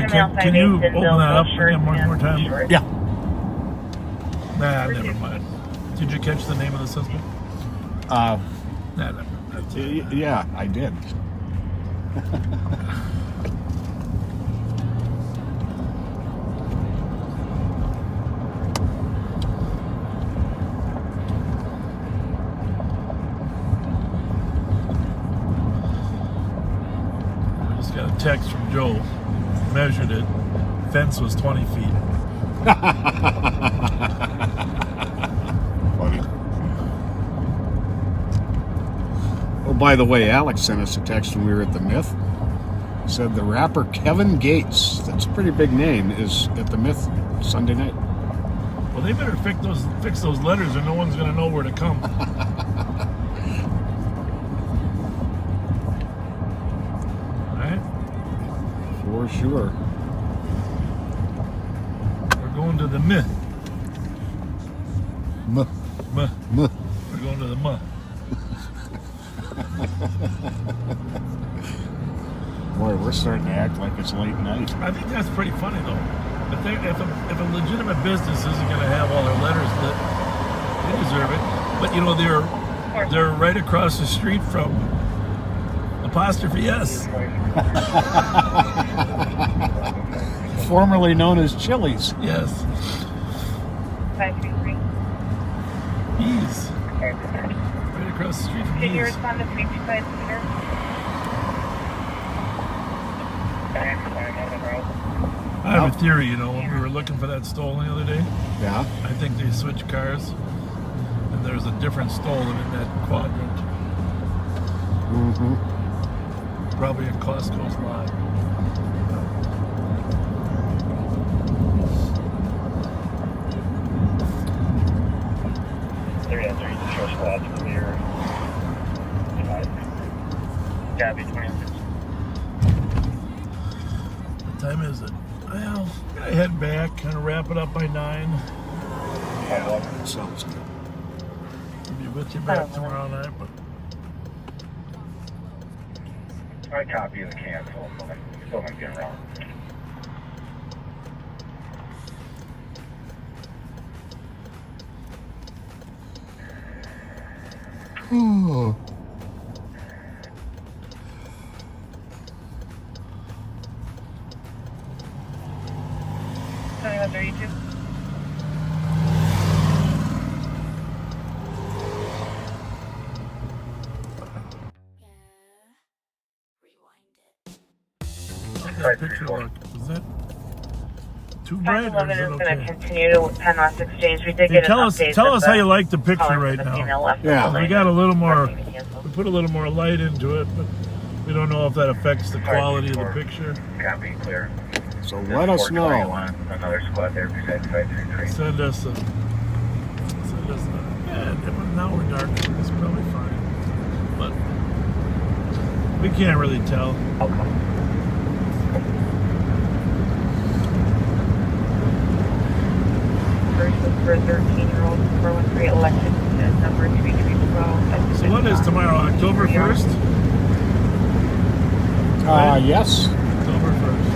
you open that up again one more time? Yeah. Nah, never mind. Did you catch the name of the suspect? Nah, never mind. Yeah, I did. I just got a text from Joe. Measured it. Fence was 20 feet. Funny. Oh, by the way, Alex sent us a text when we were at the Myth. He said the rapper Kevin Gates, that's a pretty big name, is at the Myth Sunday night. Well, they better fix those letters or no one's going to know where to come. Right? For sure. We're going to the Myth. Muh. Muh. Muh. We're going to the Muh. Boy, we're starting to act like it's late night. I think that's pretty funny, though. If a legitimate business isn't going to have all their letters lit, they deserve it. But, you know, they're right across the street from Apostrophe S. Formerly known as Chili's. Yes. 533. Bees. Right across the street from Can you Bees. respond to 325 Peter? I have a theory, you know, when we were looking for that stolen the other day. Yeah. I think they switched cars, and there's a different stolen in that quadrant. Mm-hmm. Probably in Costco's lot. Gabby 26. What time is it? Well, I'm gonna head back, kind of wrap it up by 9. Yeah, sounds good. I'll be with you back tomorrow night, but I copy the cancel, so I still might get wrong. Oh. that picture look? Is that too bright or 511 is it is going to okay? continue to 10 West Exchange. We did Hey, get tell an us update. how that you like the picture caller right for the now. female left Yeah. the We lane. got a little more. Parking to cancel. We put a little more light into it, but we don't know if that affects the quality of the picture. Copy, clear. So let us know. Another squad there, present 533. Send us a. Yeah, now we're dark, so it's probably fine. But we can't really tell. First was for a 13-year-old 413 elected number 3312. So what is tomorrow? October 1st? Yes. October 1st.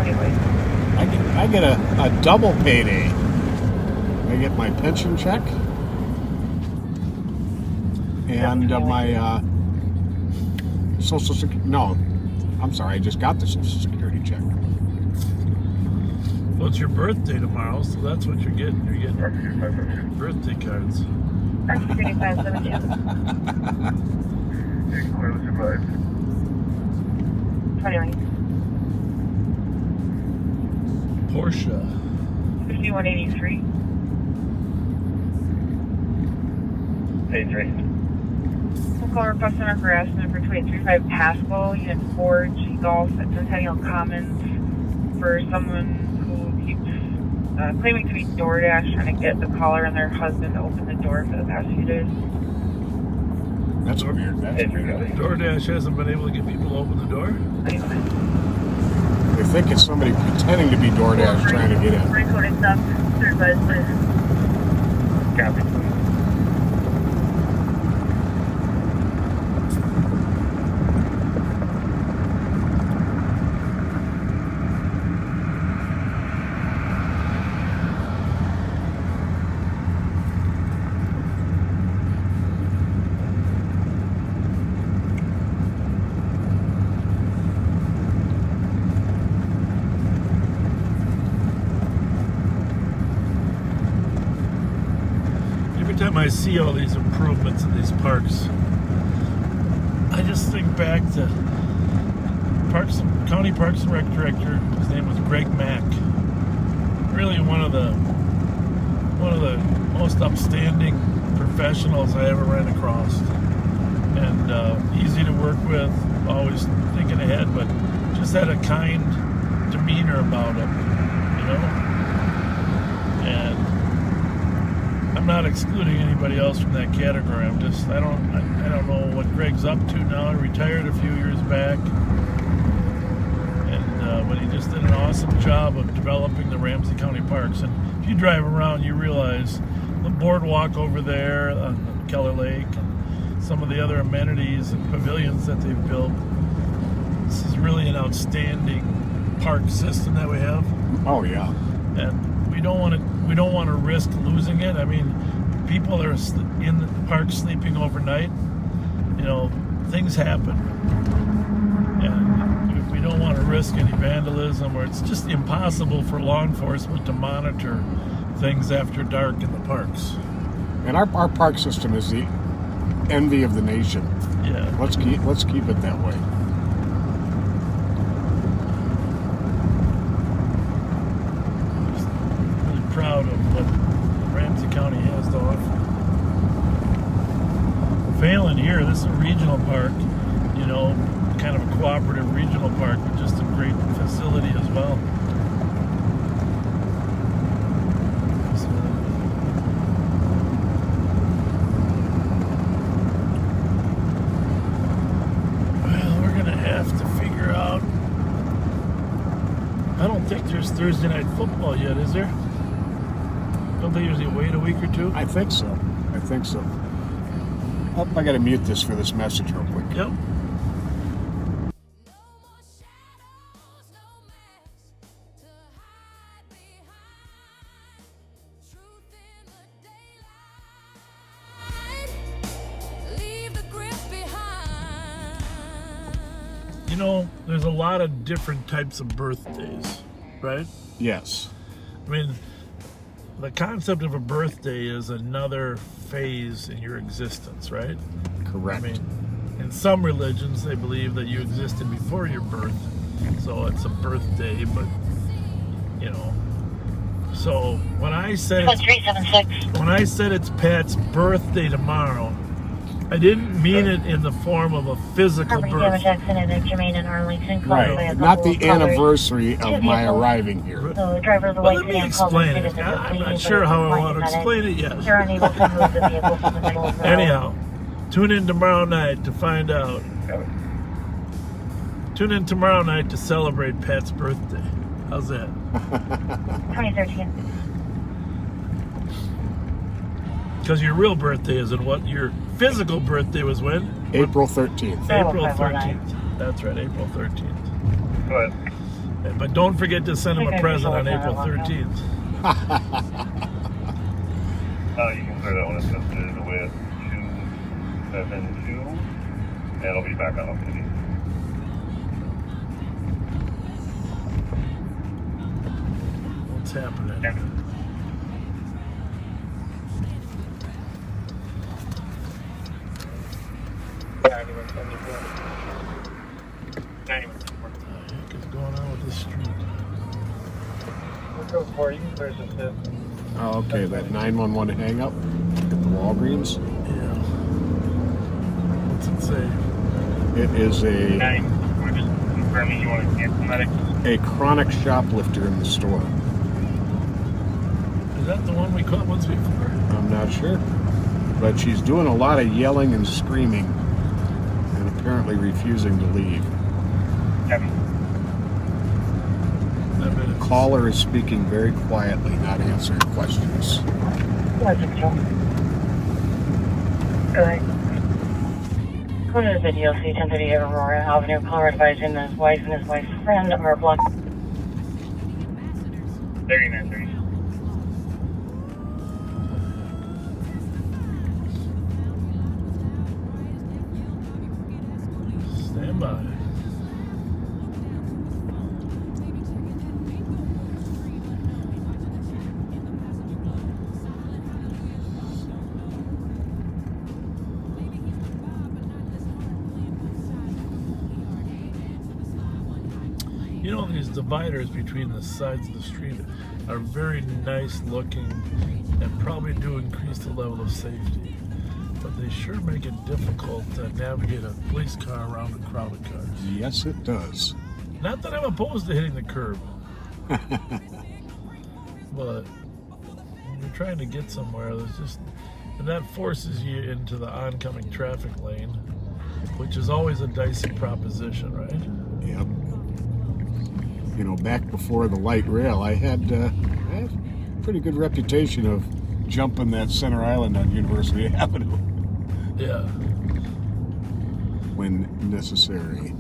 Anyway. I get a double payday. I get my pension check and my Social Security. No, I'm sorry. I just got the Social Security check. Well, it's your birthday tomorrow, so that's what you're getting. You're getting birthday cards. Security 572. Clear with your five. 29. Porsche. 5183. Page 3. We'll call request number for harassment number 2835 Pasco, Unit 4, G Golf at Centennial Commons for someone who keeps claiming to be DoorDash, trying to get the caller and their husband to open the door for the past few days. That's weird. That's weird. DoorDash hasn't been able to get people to open the door. They think it's somebody pretending to be DoorDash trying to get in. Recording stop. Certified, please. Copy. Every time I see all these improvements in these parks, I just think back to County Parks and Rec Director. His name was Greg Mack. Really one of the most upstanding professionals I ever ran across, and easy to work with, always thinking ahead, but just had a kind demeanor about him, you know. And I'm not excluding anybody else from that category. I don't know what Greg's up to now. He retired a few years back, but he just did an awesome job of developing the Ramsey County parks. And if you drive around, you realize the boardwalk over there on Keller Lake and some of the other amenities and pavilions that they've built. This is really an outstanding park system that we have. Oh yeah. And we don't want to risk losing it. I mean, people that are in the park sleeping overnight, you know, things happen, and we don't want to risk any vandalism, or it's just impossible for law enforcement to monitor things after dark in the parks. And our park system is the envy of the nation. Yeah. Let's keep it that way. Proud of what Ramsey County has to offer. Phelan here, this is a regional park, you know, kind of a cooperative regional park with just a great facility as well. So, well, we're going to have to figure out. I don't think there's Thursday night football yet, is there? Don't they usually wait a week or two? I think so. Oh, I gotta mute this for this message real quick. Yep. You know, there's a lot of different types of birthdays, right? Yes. I mean, the concept of a birthday is another phase in your existence, right? Correct. I mean, in some religions, they believe that you existed before your birth, so it's a birthday, but, you know. So when I said it's Pat's birthday tomorrow, I didn't mean it in the form of a physical birthday. Right, not the anniversary of my arriving here. So drivers Well, let me explain it. I'm not sure how I want to explain it yet. They're unable to move the vehicle from the middle of the road. Anyhow, tune in tomorrow night to find out. Tune in tomorrow night to celebrate Pat's birthday. How's that? 2013. Because your real birthday isn't what? Your physical birthday was when? April 13th. April 13th. That's right, April 13th. But But don't forget to send him a present on April 13th. you can clear that one assisted with 272, and it'll be back on city. What's happening? Yeah. What the heck is going on with this street? Oh, okay, that 911 hang up at the Walgreens. Yeah. What's it say? It is We're just confirming you want to cancel medics. a chronic shoplifter in the store. Is that the one we caught once before? I'm not sure. but she's doing a lot of yelling and screaming and apparently refusing to leave. The caller is speaking very quietly, not answering questions. Go to the video, see 1038 Aurora Avenue. Caller advising that his wife and his wife's friend are blocked. 3930. Stand by. You know, these dividers between the sides of the street are very nice looking and probably do increase the level of safety. But they sure make it difficult to navigate a police car around a crowded car. Yes, it does. Not that I'm opposed to hitting the curb. But when you're trying to get somewhere, there's just... And that forces you into the oncoming traffic lane, which is always a dicey proposition, right? Yep. You know, back before the light rail, I had a pretty good reputation of jumping that center island on University Avenue. Yeah. When necessary.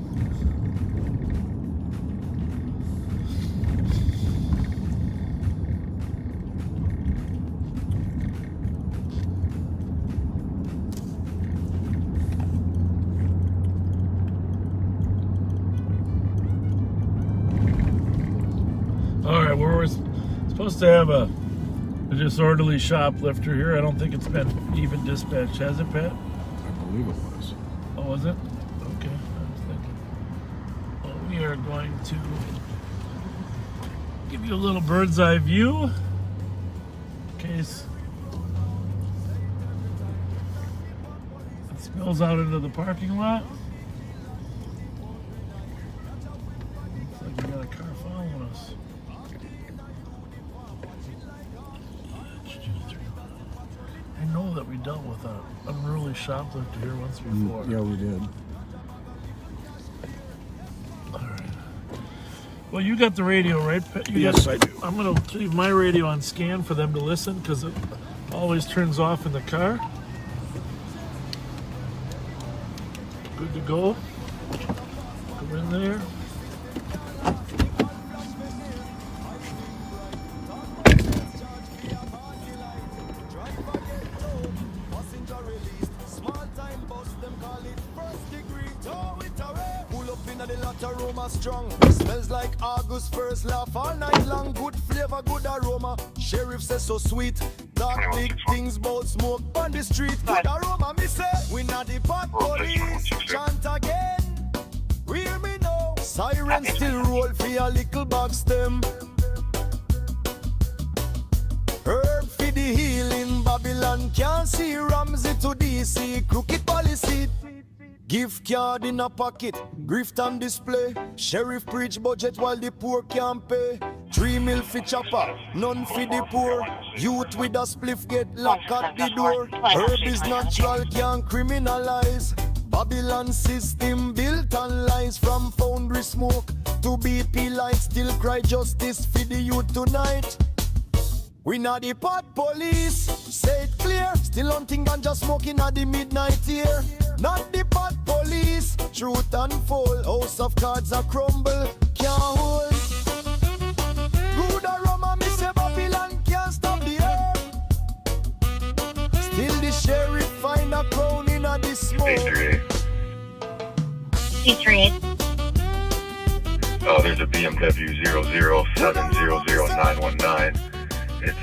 Alright, we're supposed to have a disorderly shoplifter here. I don't think it's been even dispatched, has it, Pat? I believe it was. Oh, was it? Okay, I was thinking. Well, we are going to give you a little bird's eye view in case it spills out into the parking lot. Looks like we got a car following us. I know that we dealt with an unruly shoplifter here once before. Yeah, we did. All right. Well, you got the radio, right? Yes, I do. I'm going to leave my radio on scan for them to listen because it always turns off in the car. Good to go. Go in there. Strong. Smells like August first, laugh all night long. Good flavor, good aroma. Sheriff says so sweet. Talk big things about smoke on the street. Good aroma, me say. We not the pot police. Chant again. Hear me now. Siren still roll for a little box them. Herb for the healing. Babylon can't see Ramsey to DC. Crooked policy. Gift card in a pocket, grift on display. Sheriff preach budget while the poor can't pay. 3 mil for chopper, none for the poor. Youth with a spliff get locked at the door. Herb is natural, can't criminalize. Babylon system built on lies. From foundry smoke to BP lights, still cry justice for the youth tonight. We not the pot police, say it clear. Still hunting ganja smoking at the midnight here. Not the pot police, truth unfold. House of cards are crumble, can't hold. Good aroma, me say Babylon can't stop the earth. Still the sheriff find a crown in a the smoke. C38. Oh, there's a BMW 007000919. It's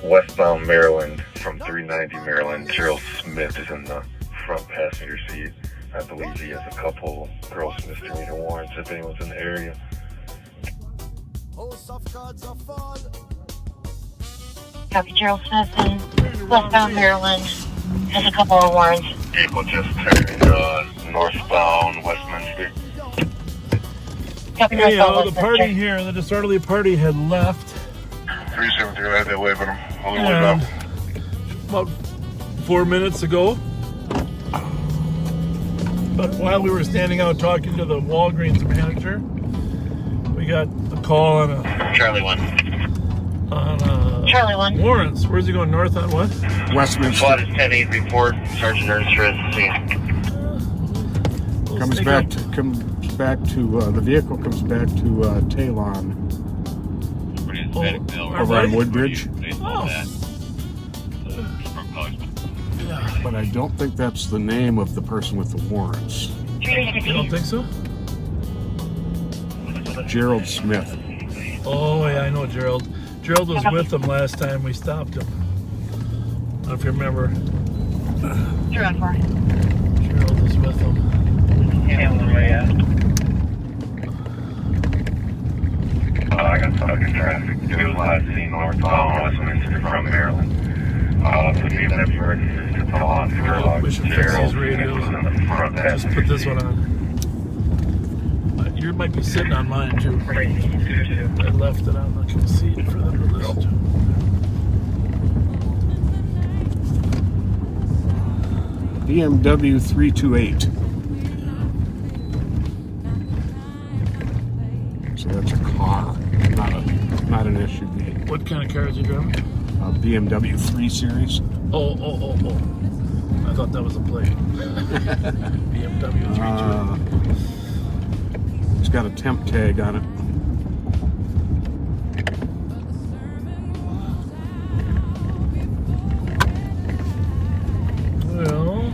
westbound Maryland from 390 Maryland. Gerald Smith is in the front passenger seat. I believe he has a couple gross misdemeanor warrants if anyone's in the area. Copy, Gerald Smith in westbound Maryland. Has a couple of warrants. People just turned northbound Westminster. Copy, Hey, northbound the party here, the disorderly party had left. 373 right that way, but I'm on the way And back. about 4 minutes ago. But while we were standing out talking to the Walgreens manager, we got a call on a Charlie 1. Charlie 1. Lawrence. Where's he going? North on what? Westminster. SWAT is 10-8 report. Sergeant Ernst is scene. Comes back to the vehicle comes back to Talon over on Woodbridge. Oh. But I don't think that's the name of the person with the warrants. You don't think so? Gerald Smith. Oh yeah, I know Gerald. Gerald was with them last time we stopped him. I don't know if you remember. Gerald was with them. I got stuck in traffic. Doing a lot of scene northbound Westminster from Maryland. The BMW registered to on We should fix these radios. Just put this one on. You might be sitting on mine too. I left it on the seat for them to listen to. BMW 328. So that's a car, not an SUV. What kind of car is you driving? BMW 3 Series. Oh. I thought that was a plate. BMW 328. It's got a temp tag on it. Well,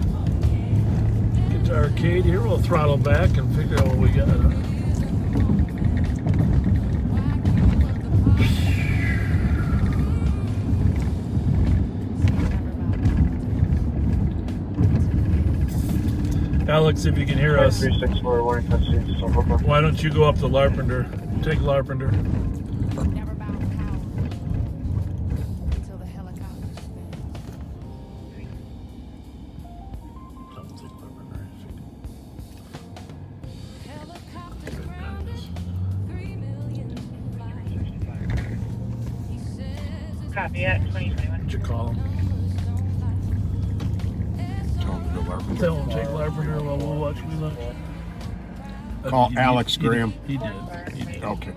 get to arcade here. We'll throttle back and figure out what we got. Alex, if you can hear us, 364 why don't you go up to Larpenter? Take Larpenter. Never bow cow until the helicopter spins. Helicopter grounded, 3 million flights. Copy at 2021. Did you call him? Tell him take Larpenter while we'll watch We Lunch. Call Alex Graham. He did. Okay.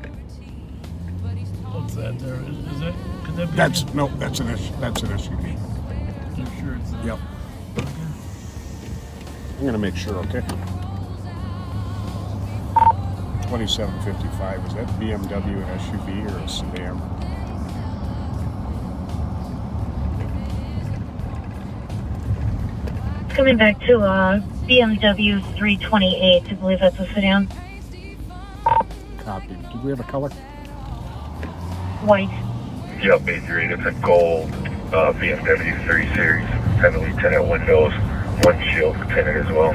What's that there? Is that? Could that be? That's an SUV. You sure it's Yep. I'm gonna make sure. Okay. 2755. Is that BMW an SUV or a sedan? Coming back to BMW 328, I believe that's a sedan. Copy. Did we have a color? White. Yep, 83. It's a gold BMW 3 Series. Heavily tinted windows. Windshield tinted as well.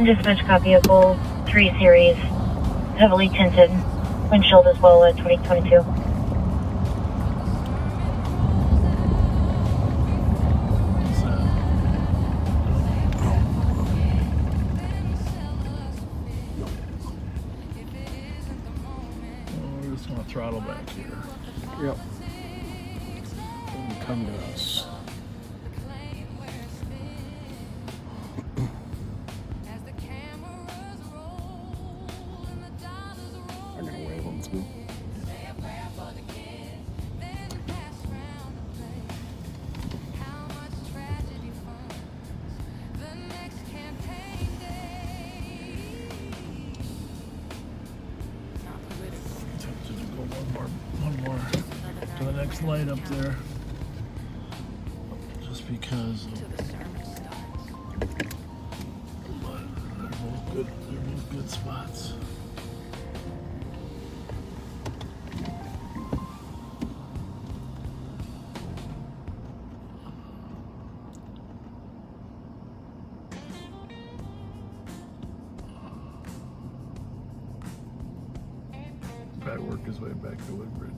Dispatch copy of gold 3 Series, heavily tinted, windshield as well at 2022. We're just going to throttle back here. Yep. Come to us. I'm gonna wave them through. One more to the next light up there. Just because they're both good spots. Pat worked his way back to Woodbridge.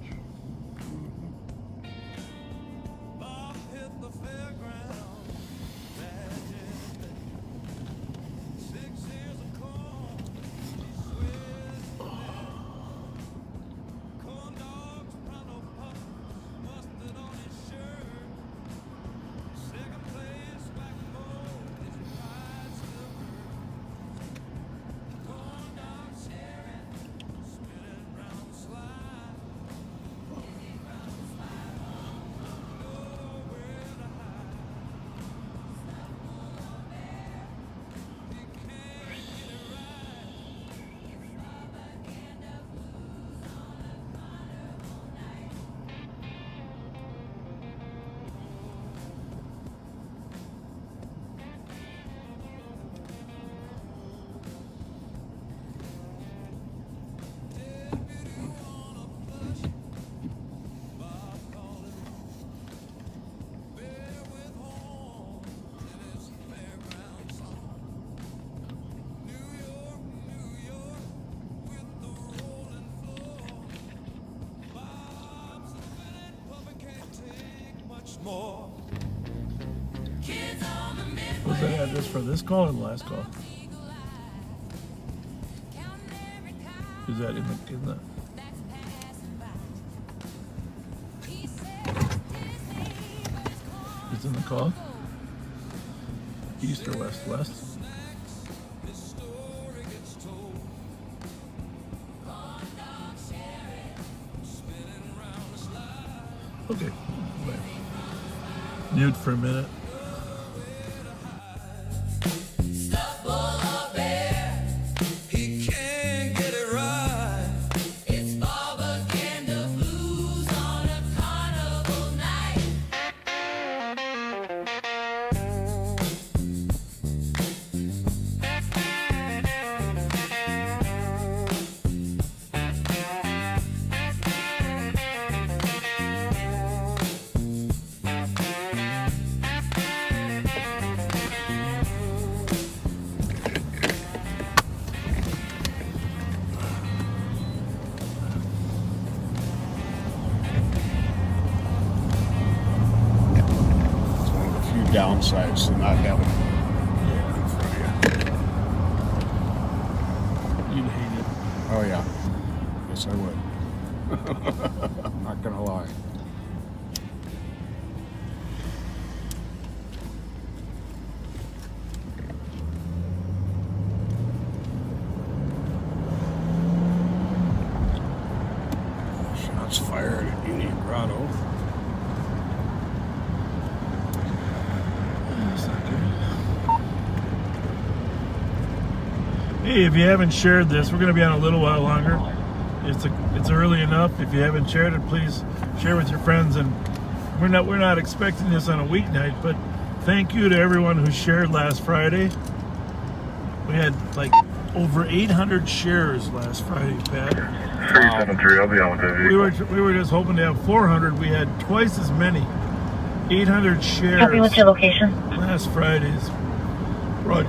Was that address for this call or the last call? Is that in the It's in the call? East or west? West? Okay. Wait. Mute for a minute. Downsides to not having it in front of you. You'd hate it. Oh yeah. Yes, I would. I'm not gonna lie. Shots fired at Union Grotto. Hey, if you haven't shared this, we're going to be on a little while longer. It's early enough. If you haven't shared it, please share with your friends. And we're not expecting this on a weeknight, but thank you to everyone who shared last Friday. We had like over 800 shares last Friday, Pat. 373, I'll be on with that vehicle. We were just hoping to have 400. We had twice as many. 800 shares. Copy, what's your location? Last Friday's. Right.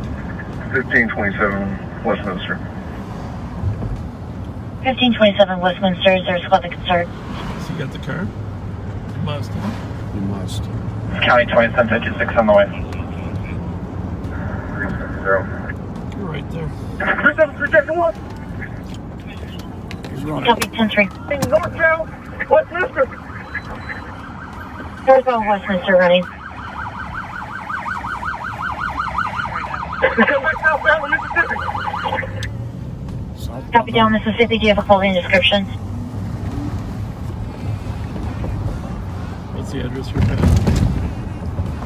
1527 Westminster. 1527 Westminster, is there a squad that can start? So you got the car? You must, huh? You must. County 2756 on the way. 370. You're right there. 3731. He's running. Copy, 10-3. Northbound Westminster. Northbound Westminster running. Southbound Mississippi. Copy down Mississippi, do you have a clothing description? What's the address for Pat?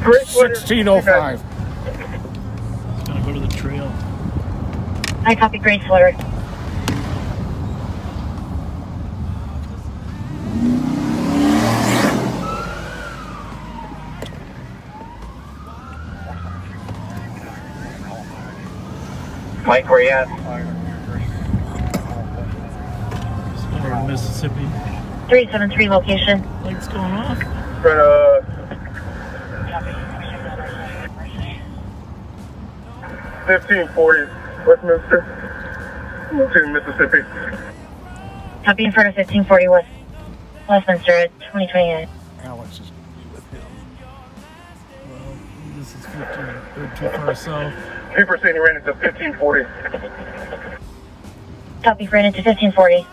1605. It's gonna go to the trail. I copy, Great Sweater. Mike, where you at? Somewhere in Mississippi. 373 location. Lights going off. Right, 1540 Westminster to Mississippi. Copy in front of 1540 Westminster at 2028. Alex is going to be with him. Well, this is 15. They're too far south. People saying he ran into 1540. Copy, ran into 1540.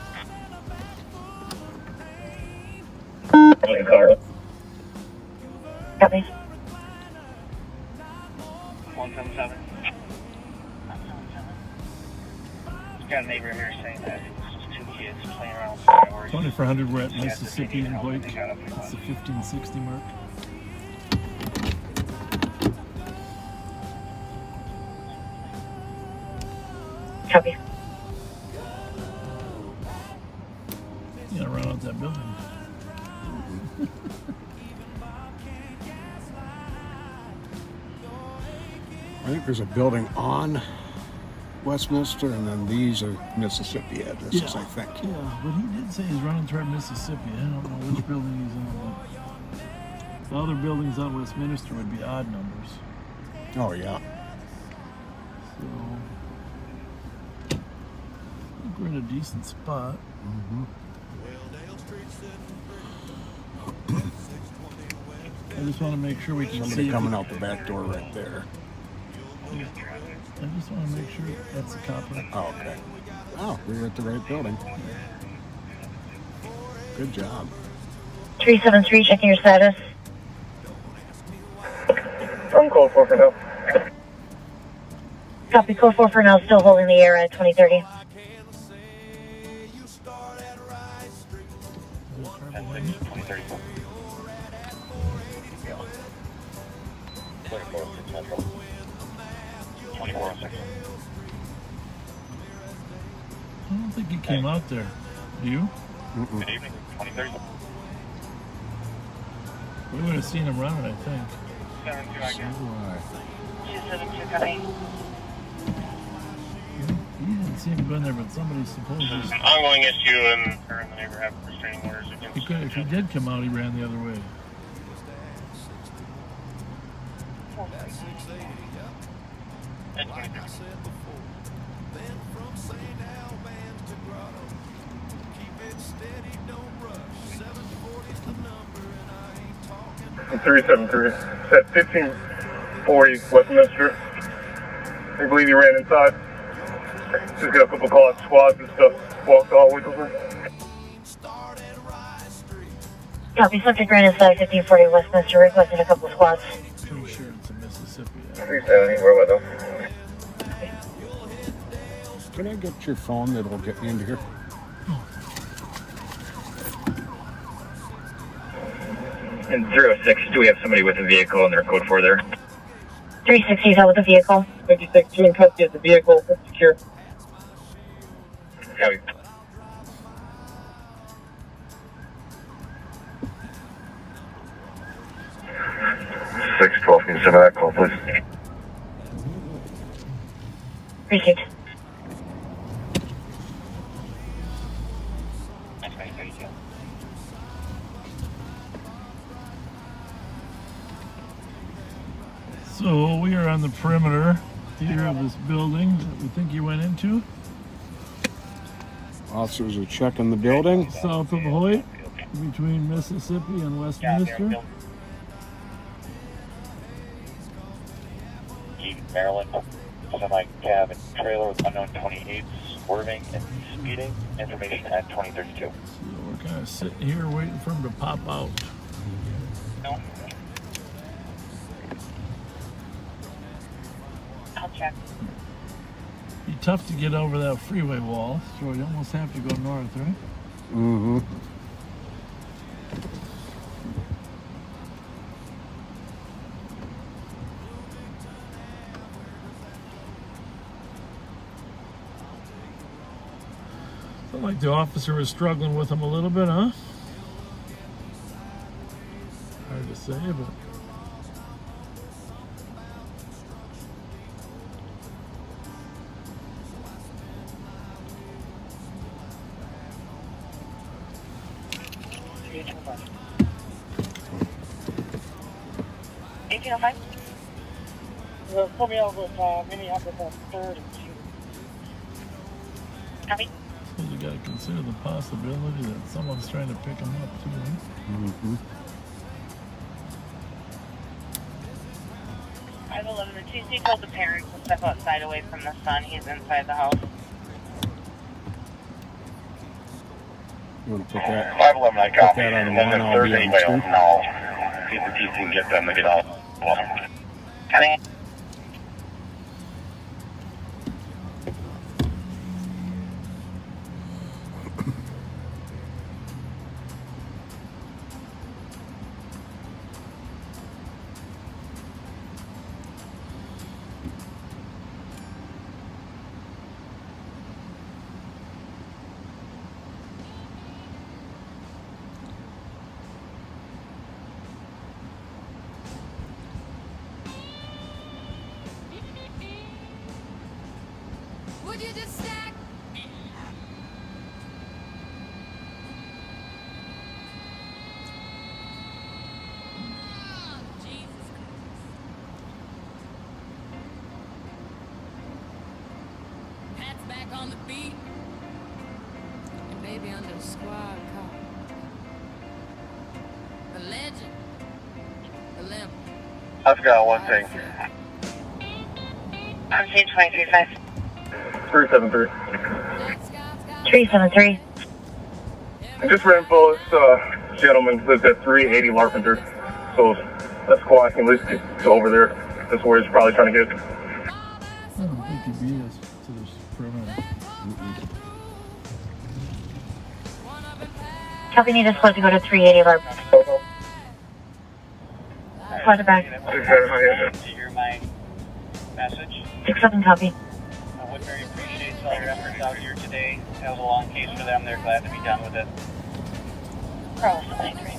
Copy. 177. Got a neighbor here saying that it's 2 kids playing around fireworks. 2400, we're at Mississippi and Blake. It's the 1560 mark. Copy. You gotta run out that building. I think there's a building on Westminster, and then these are Mississippi addresses, I think. Yeah, but he did say he's running toward Mississippi. I don't know which building he's in, but the other buildings on Westminster would be odd numbers. Oh, yeah. So, I think we're in a decent spot. Mm-hmm. I just want to make sure we can Somebody see. coming out the back door right there. I just want to make sure that's a copper. Oh, okay. Oh, we were at the right building. Good job. 373, checking your status. I'm code 4 for now. Copy, code 4 for now, still holding the air at 2030. I don't think he came out there. Do you? Good evening, 2030. We would have seen him running, I think. 272 copy. You didn't see him go in there, but somebody's supposed This is to. an ongoing issue, and her and the neighbor have restraining orders against. He could, if he did come out, he ran the other way. I'm 373. At 1540 Westminster. I believe he ran inside. Just got a couple call-out squads and stuff. Walked all the way over. Copy, subject ran inside 1540 Westminster, requesting a couple squads. Pretty sure it's in Mississippi. 370, where was I? Can I get your phone that'll get me into here? And 06, do we have somebody with a vehicle and their code 4 there? 360 is out with the vehicle. 56, two in custody of the vehicle, secure. Copy. Six 12, can you send me that call, please? Received. So we are on the perimeter here of this building that we think he went into. Officers are checking the building. South of Hoyt, between Mississippi and Westminster. Maryland, semi-cab and trailer with unknown 28 swerving and speeding. Information at 2032. So we're kind of sitting here waiting for him to pop out. No. I'll check. Be tough to get over that freeway wall, so you almost have to go north, right? Mm-hmm. Felt like the officer was struggling with him a little bit, huh? Hard to say, but... Pull me over with Minneapolis on 3rd and 2. Copy. Suppose you gotta consider the possibility that someone's trying to pick him up too, right? Mm-hmm. 511 and 2, so you told the parents to step outside away from the son. He's inside the house. You want to put that? 511, I copy. that on And then one, the I'll third be on anybody two. else know. See if the chief can get them to get out. Coming. Would you just stack? Oh, Jesus Christ. Pat's back on the beat. And baby under squad car. The legend. The I forgot one thing. I'm seeing 23.5. 373. 373. Just for info, this gentleman lives at 380 Larpenter. So that squad can at least get over there. That's where he's probably trying to get. I don't think he beat us to this perimeter. Copy, need a squad to go to 380 Larp. Squad back. Do you hear my message? 6-7 copy. I would very appreciate all your efforts out here today. That was a long case for them. They're glad to be done with it. Bravo 73.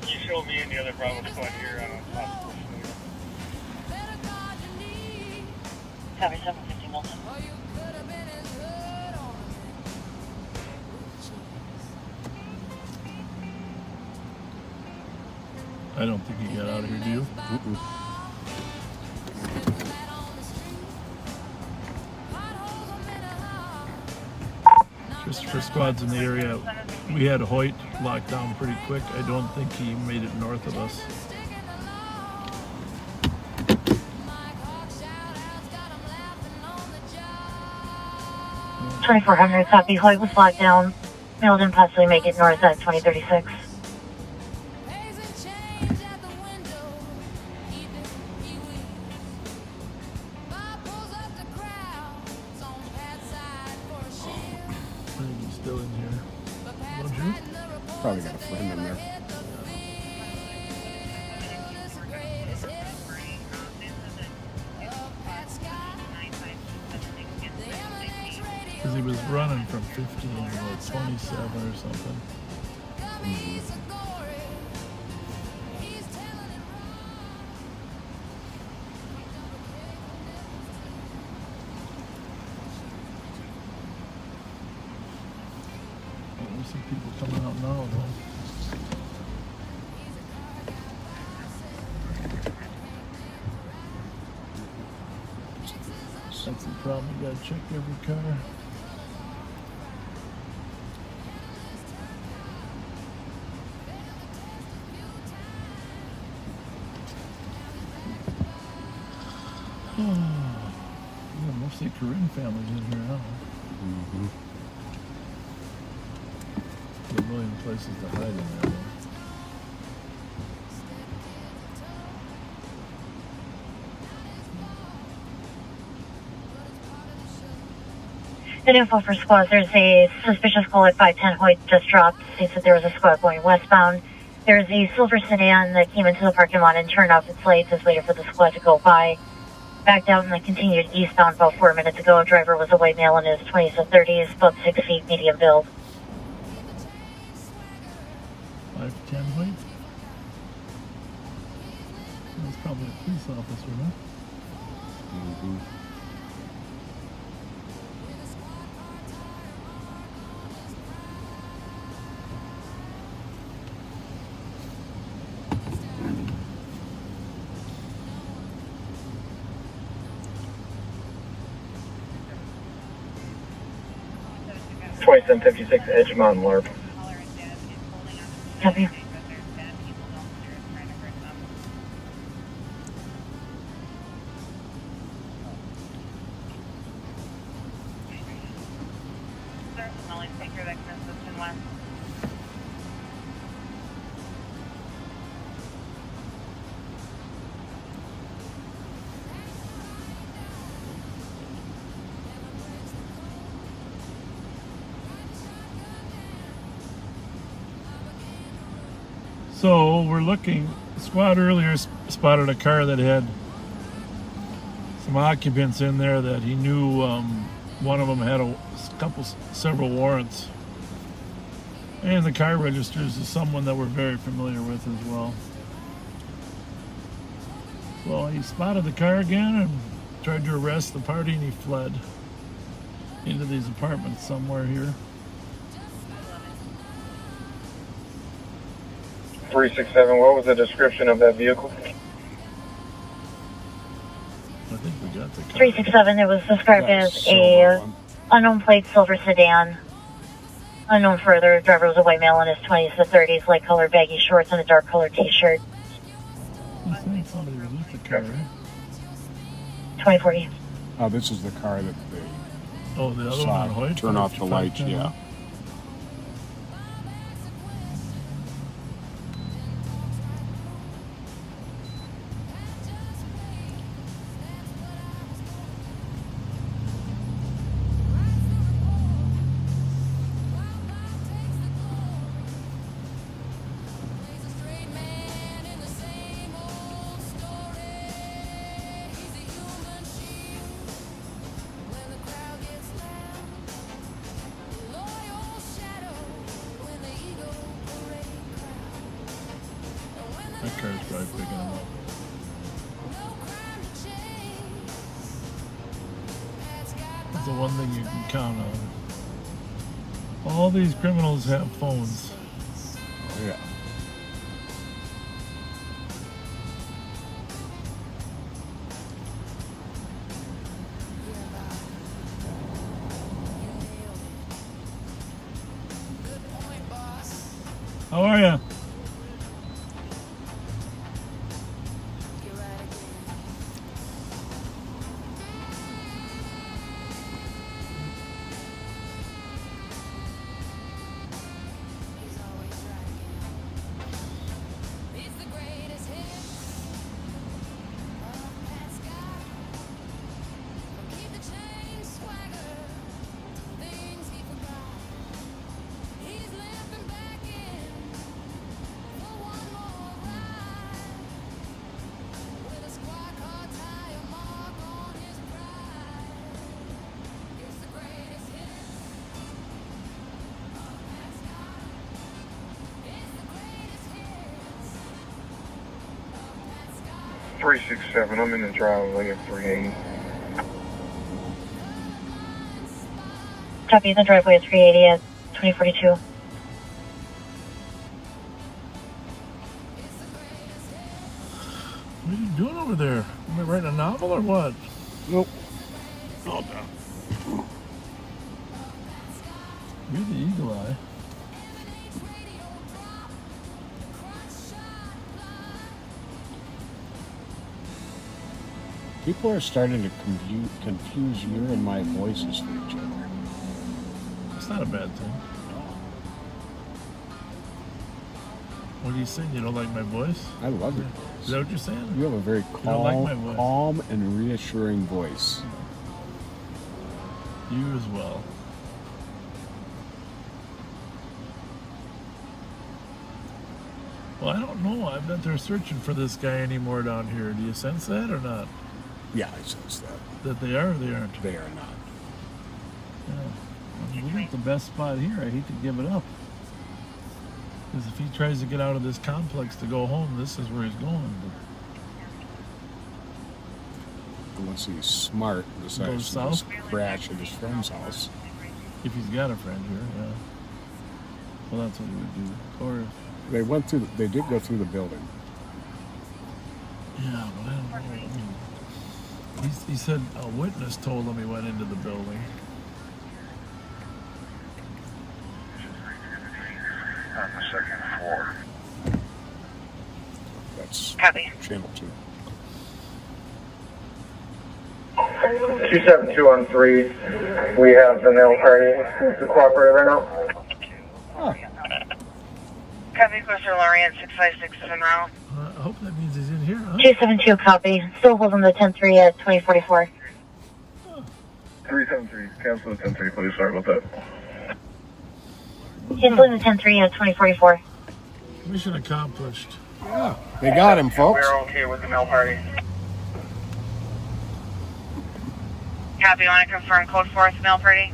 You show me and the other Bravo squad here on a possible. Copy 750 Milton. I don't think he got out of here, do you? Just for squads in the area, we had Hoyt locked down pretty quick. I don't think he made it north of us. $2,400 copy. Hoyt was locked down. Mill didn't possibly make it north at 2036. I think he's still in here. Don't you? Probably got a friend in there. Because he was running from 15 to 27 or something. There's some people coming out now, though. That's the problem. You gotta check every car. Yeah, mostly Korean families in here now. A million places to hide in there, though. Good info for squads. There's a suspicious call at 510 Hoyt just dropped. States that there was a squad going westbound. There's a silver sedan that came into the parking lot and turned off its lights, just waited for the squad to go by. Backed out and then continued eastbound about 4 minutes ago. Driver was a white male in his 20s to 30s, about 6 feet, medium build. 510 Hoyt? That's probably a police officer, huh? $2756 Edge Mountain Larp. Copy. So we're looking. Squad earlier spotted a car that had some occupants in there that he knew. One of them had several warrants, and the car registers is someone that we're very familiar with as well. Well, he spotted the car again and tried to arrest the party, and he fled into these apartments somewhere here. 367, what was the description of that vehicle? I think we got the car. 367, it was described as a unknown plate silver sedan. Unknown further, driver was a white male in his 20s to 30s, light colored baggy shorts and a dark colored t-shirt. I think somebody was with the car, right? 2040. Oh, this is the car that they Oh, the other saw one on Hoyt? turn off the lights, yeah. That car's probably picking him up. That's the one thing you can count on. All these criminals have phones. Oh, yeah. How are you? I'm in the driveway at 380. Copy, the driveway at 380 at 2042. What are you doing over there? Am I writing a novel or what? Nope. All done. You're the eagle eye. People are starting to confuse your and my voices for each other. It's not a bad thing. What are you saying? You don't like my voice? I love it. Is that what you're saying? You have a very You don't like my voice. calm and reassuring voice. You as well. Well, I don't know. I bet they're searching for this guy anymore down here. Do you sense that or not? Yeah, I sense that. That they are or they aren't? They are not. Yeah. We got the best spot here. I hate to give it up. Because if he tries to get out of this complex to go home, this is where he's going. Unless he's smart and decides Goes to south? just crash at his friend's house. If he's got a friend here, yeah. Well, that's what he would do. Or, They went through. They did go through the building. yeah, but I don't know. I mean, he said a witness told him he went into the building. On the second floor. That's Copy. channel 2. 272 on 3. We have the nail party to cooperate right now. Copy, Coaster Lorient 656 is en route. I hope that means he's in here, huh? 272, copy. Still holding the 10-3 at 2044. 373. Cancel the 10-3, please. Sorry about that. Canceling the 10-3 at 2044. Mission accomplished. Yeah, they got him, folks. We're okay with the mail party. Copy, want to confirm code 4th mail party?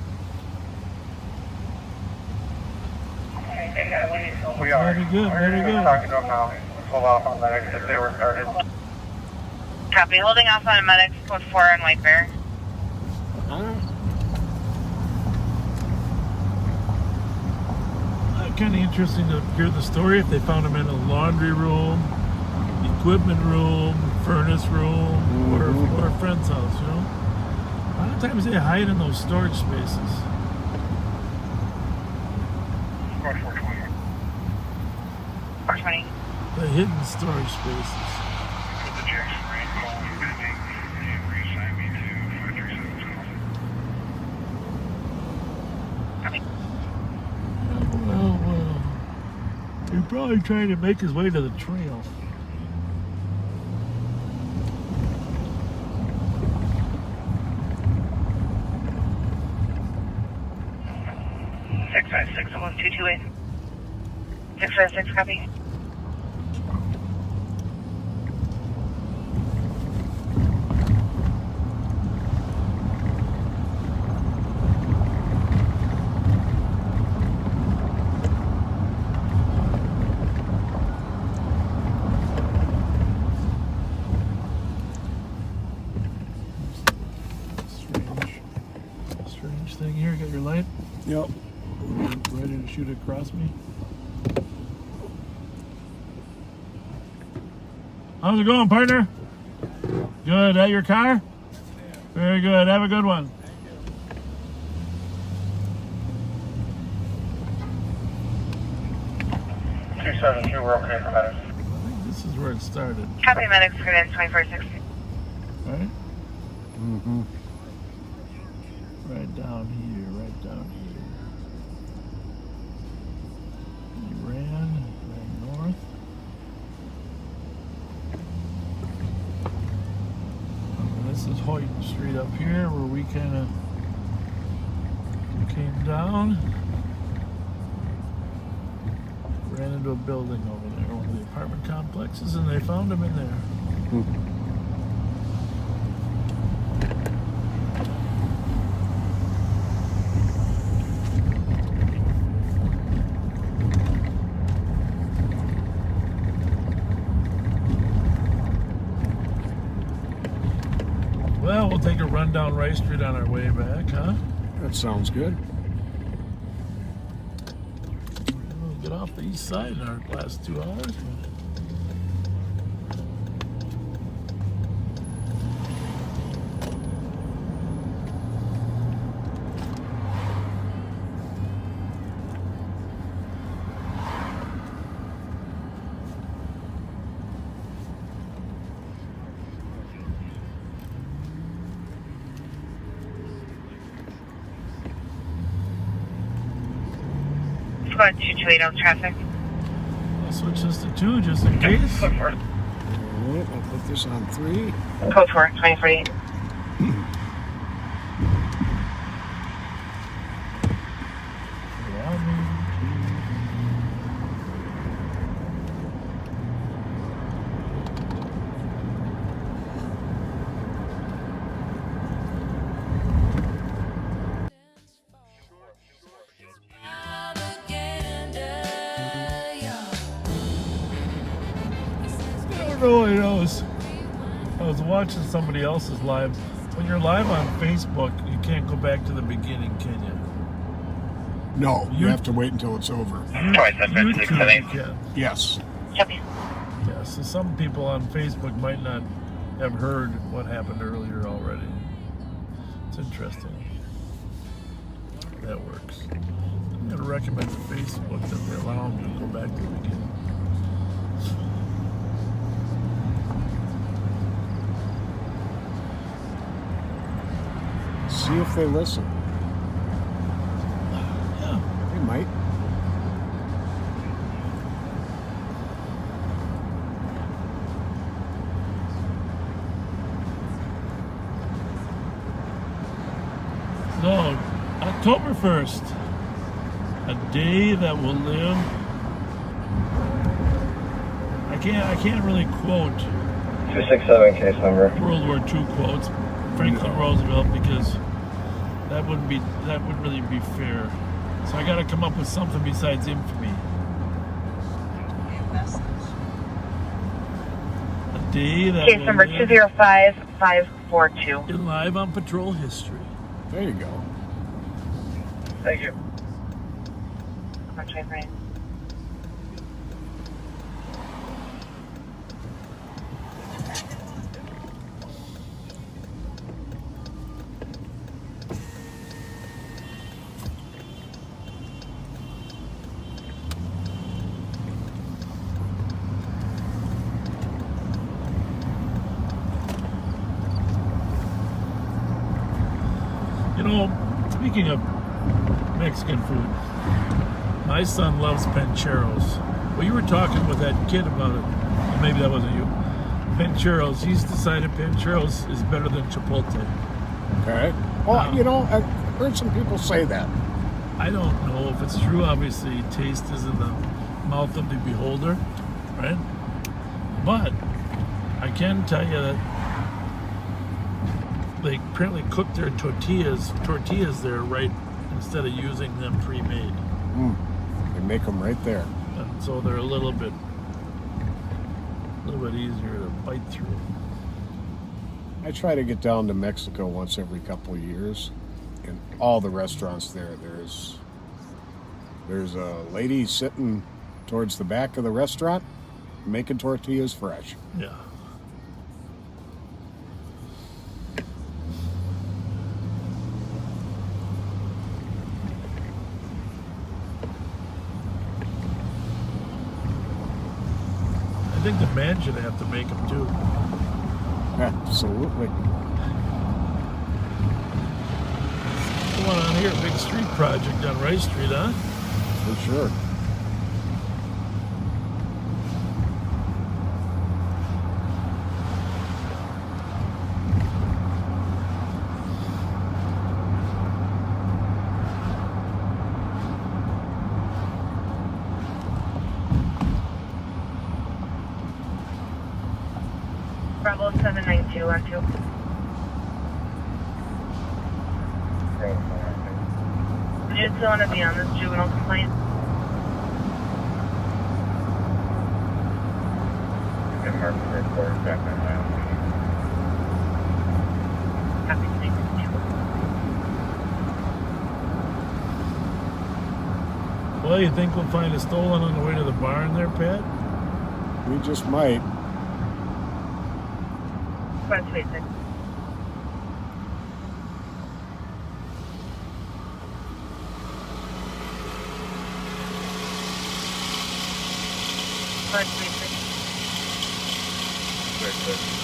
We are. Very good, very We're good. talking to them now. Hold off on that if they were started. Copy, holding off on medics, code 4 and White Bear. Kind of interesting to hear the story if they found him in a laundry room, equipment room, furnace room, or a friend's house, you know? A lot of times they hide in those storage spaces. Squad 420. 420. The hidden storage spaces. Put the Jackson Rain call in pending and reassign me to 537 Well. He's probably trying to make his way to the trail. Six 228. 656, copy. Strange thing here. Got your light? Yep. Ready to shoot across me? How's it going, partner? Good. At your car? Very good. Have a good one. 272, we're okay for medics. I think this is where it started. Copy, medics, cleared in 2460. Right? Mm-hmm. Right down here. Right down here. He ran north. This is Hoyt Street up here where we kind of came down. Ran into a building over there, one of the apartment complexes, and they found him in there. Well, we'll take a run down Rice Street on our way back, huh? That sounds good. We'll get off the east side in our last 2 hours. Squad 228 on traffic. I'll switch this to 2 just in case. Alright, I'll put this on 3. Code 4, 2048. I was watching somebody else's live. When you're live on Facebook, you can't go back to the beginning, can you? No, you have to wait until it's over. YouTube, you can. Yes. Yeah, so some people on Facebook might not have heard what happened earlier already. It's interesting. That works. I'm going to recommend to Facebook that they allow them to go back to the beginning. See if they listen. Yeah. They might. So, October 1st, a day that will live. I can't really quote 267 case number. World War II quotes, Franklin Roosevelt, because that wouldn't really be fair. So I got to come up with something besides infamy. A day that Case will number live 205542. in live on patrol history. There you go. Thank you. Come on, try for it. Speaking of Mexican food, my son loves pancheros. Well, you were talking with that kid about it. Well, maybe that wasn't you. Pancheros. He's decided pancheros is better than chipotle. Okay. Well, you know, I've heard some people say that. I don't know if it's true. Obviously, taste is in the mouth of the beholder, right? But I can tell you that they apparently cook their tortillas there right instead of using them pre-made. They make them right there. And so they're a little bit easier to bite through. I try to get down to Mexico once every couple of years, and all the restaurants there's a lady sitting towards the back of the restaurant making tortillas fresh. Yeah. I think the man should have to make them too. Absolutely. Going on here, big street project on Rice Street, huh? For sure. Bravo 792 on 2. Do you still want to be on this juvenile complaint? Well, you think we'll find a stolen on the way to the barn there, Pat? We just might. West facing. West facing.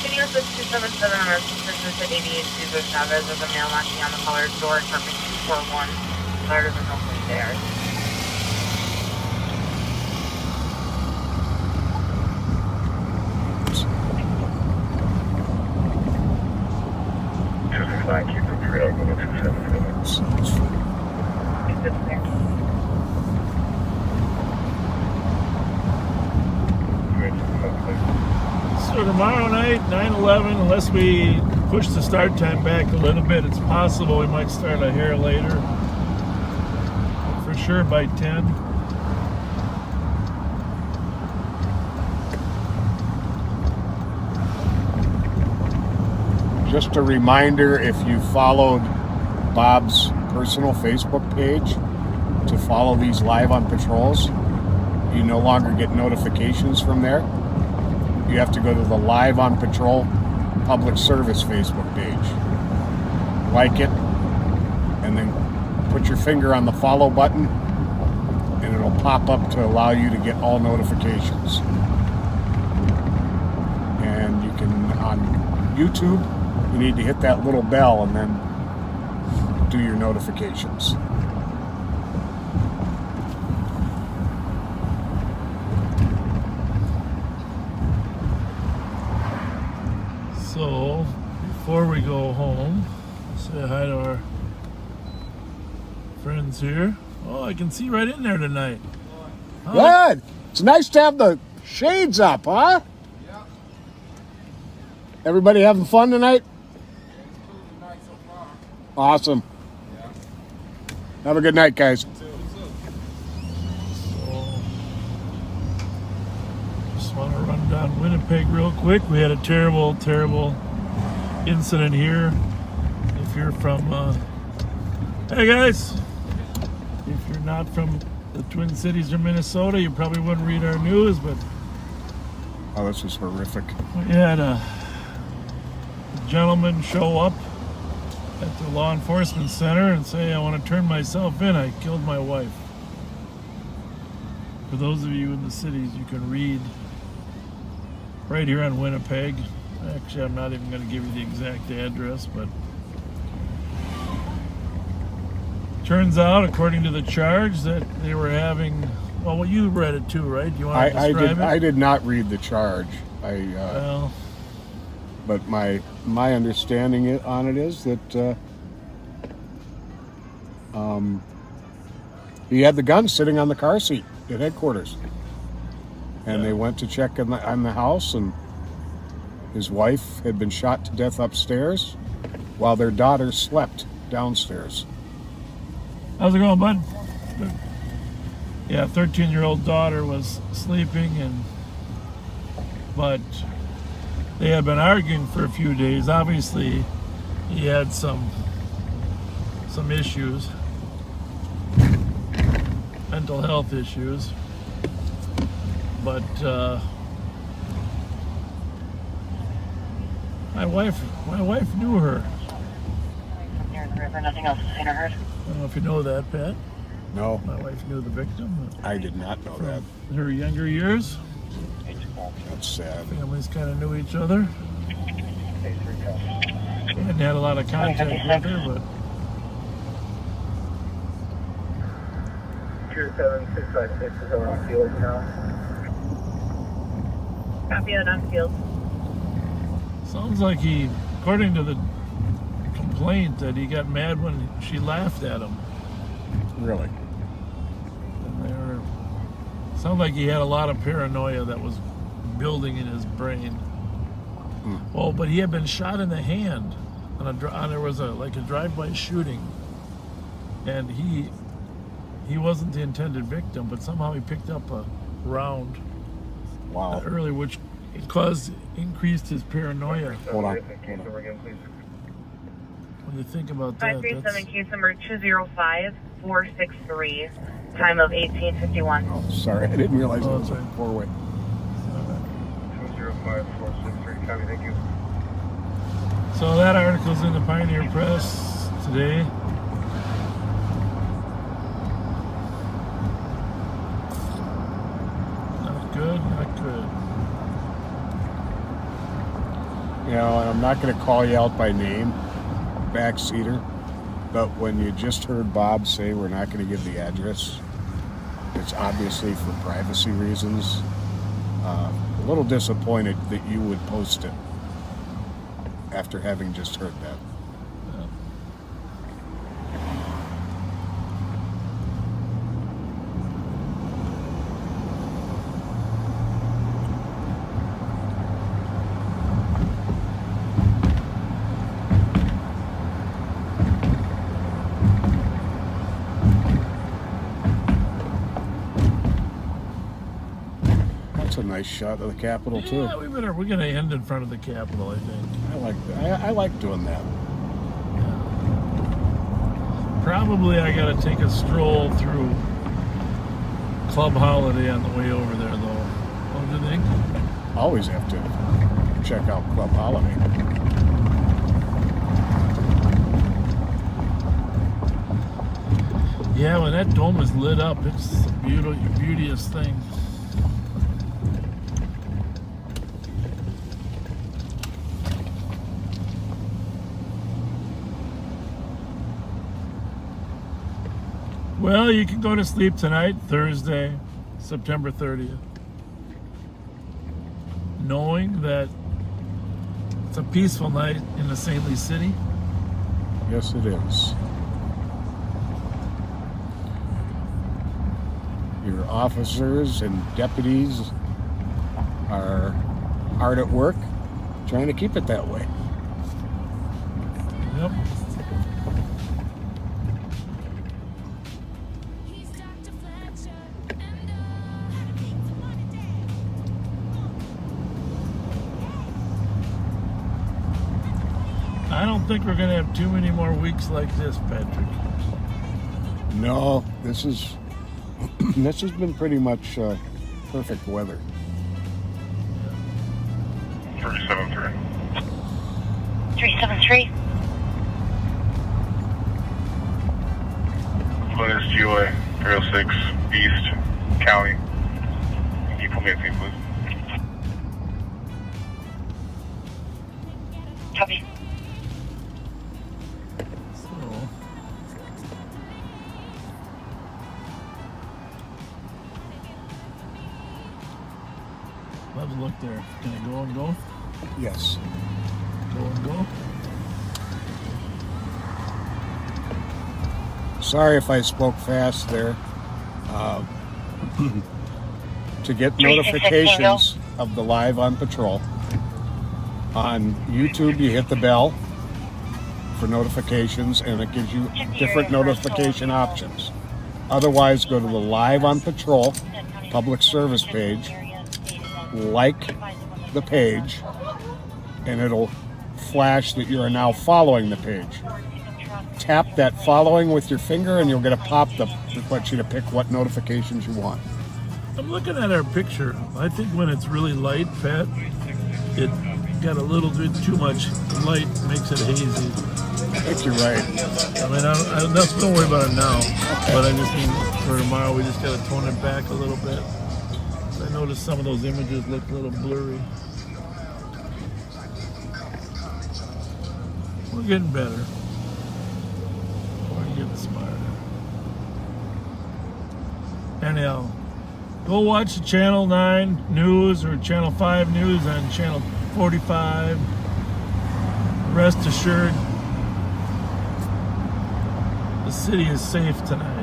Continuous with 277 on our suspicious at 88 Cesar Chavez. There's a male knocking on the caller's door at Perfect 241. There doesn't know who there. So tomorrow night, 9/11, unless we push the start time back a little bit, it's possible we might start a hair later. For sure by 10. Just a reminder, if you followed Bob's personal Facebook page to follow these live on patrols, you no longer get notifications from there. You have to go to the Live on Patrol Public Service Facebook page. Like it, and then put your finger on the follow button, and it'll pop up to allow you to get all notifications. And you can, on YouTube, you need to hit that little bell and then do your notifications. So, before we go home, say hi to our friends here. Oh, I can see right in there tonight. Good. It's nice to have the shades up, huh? Yeah. Everybody having fun tonight? Awesome. Yeah. Have a good night, guys. Just want to run down Winnipeg real quick. We had a terrible, terrible incident here. If you're from, hey guys, if you're not from the Twin Cities or Minnesota, you probably wouldn't read our news, but Oh, this is horrific. we had a gentleman show up at the law enforcement center and say, I want to turn myself in. I killed my wife. For those of you in the cities, you can read right here on Winnipeg. Actually, I'm not even going to give you the exact address, but Turns out, according to the charge, that they were having. Well, you read it too, right? Do you want to describe it? I did not read the charge. Well, but my understanding on it is that he had the gun sitting on the car seat at headquarters, and they went to check on the house, and his wife had been shot to death upstairs, while their daughter slept downstairs. how's it going, bud? Yeah, 13-year-old daughter was sleeping, but they had been arguing for a few days. Obviously, he had some issues, mental health issues, but my wife knew her. Near the river, nothing else is seen or heard. I don't know if you know that, Pat. No. My wife knew the victim. I did not know that. In her younger years. That's sad. Families kind of knew each other. Hadn't had a lot of contact with her, but 27656 is over on field now. Copy that on field. sounds like he, according to the complaint, that he got mad when she laughed at him. Really? Sounds like he had a lot of paranoia that was building in his brain. Well, but he had been shot in the hand there was a drive-by shooting, and he wasn't the intended victim, but somehow he picked up a round. Wow. Early, which increased his paranoia. Hold on. When you think about that, 537 case number 205463, time of 1851. Oh, sorry, I didn't realize it was a four-way. 205463, copy, thank you. So that article's in the Pioneer Press today. Not good, not good. You know, I'm not going to call you out by name, backseater, but when you just heard Bob say we're not going to give the address, it's obviously for privacy reasons. A little disappointed that you would post it after having just heard that. A nice shot of the Capitol too. Yeah, we're gonna end in front of the Capitol, I think. I like that. I like doing that. Yeah. Probably I gotta take a stroll through Club Holiday on the way over there, though. What do you think? Always have to check out Club Holiday. Yeah, when that dome is lit up, it's a beauteous thing. Well, you can go to sleep tonight, Thursday, September 30th, knowing that it's a peaceful night in the saintly city. Yes, it is. Your officers and deputies are hard at work trying to keep it that way. Yep. I don't think we're going to have too many more weeks like this, Patrick. No, this has been pretty much perfect weather. 373. 373. Fletcher's GOA, 306 East County. Can you put me at scene, please? Copy. Let's look there. Can I go and go? Yes. Go and go. Sorry if I spoke fast there. To get notifications of the Live on Patrol, on YouTube you hit the bell for notifications and it gives you different notification options. Otherwise, go to the Live on Patrol public service page, like the page, and it'll flash that you are now following the page. Tap that following with your finger and you'll get a pop that lets you to pick what notifications you want. I'm looking at our picture. I think when it's really light, Pat, it got a little bit too much light, makes it hazy. I think you're right. I mean, don't worry about it now. Okay. But I just mean for tomorrow, we just got to tone it back a little bit. I noticed some of those images look a little blurry. We're getting better. We're getting smarter. Anyhow, go watch the Channel 9 News or Channel 5 News on Channel 45. Rest assured, the city is safe tonight.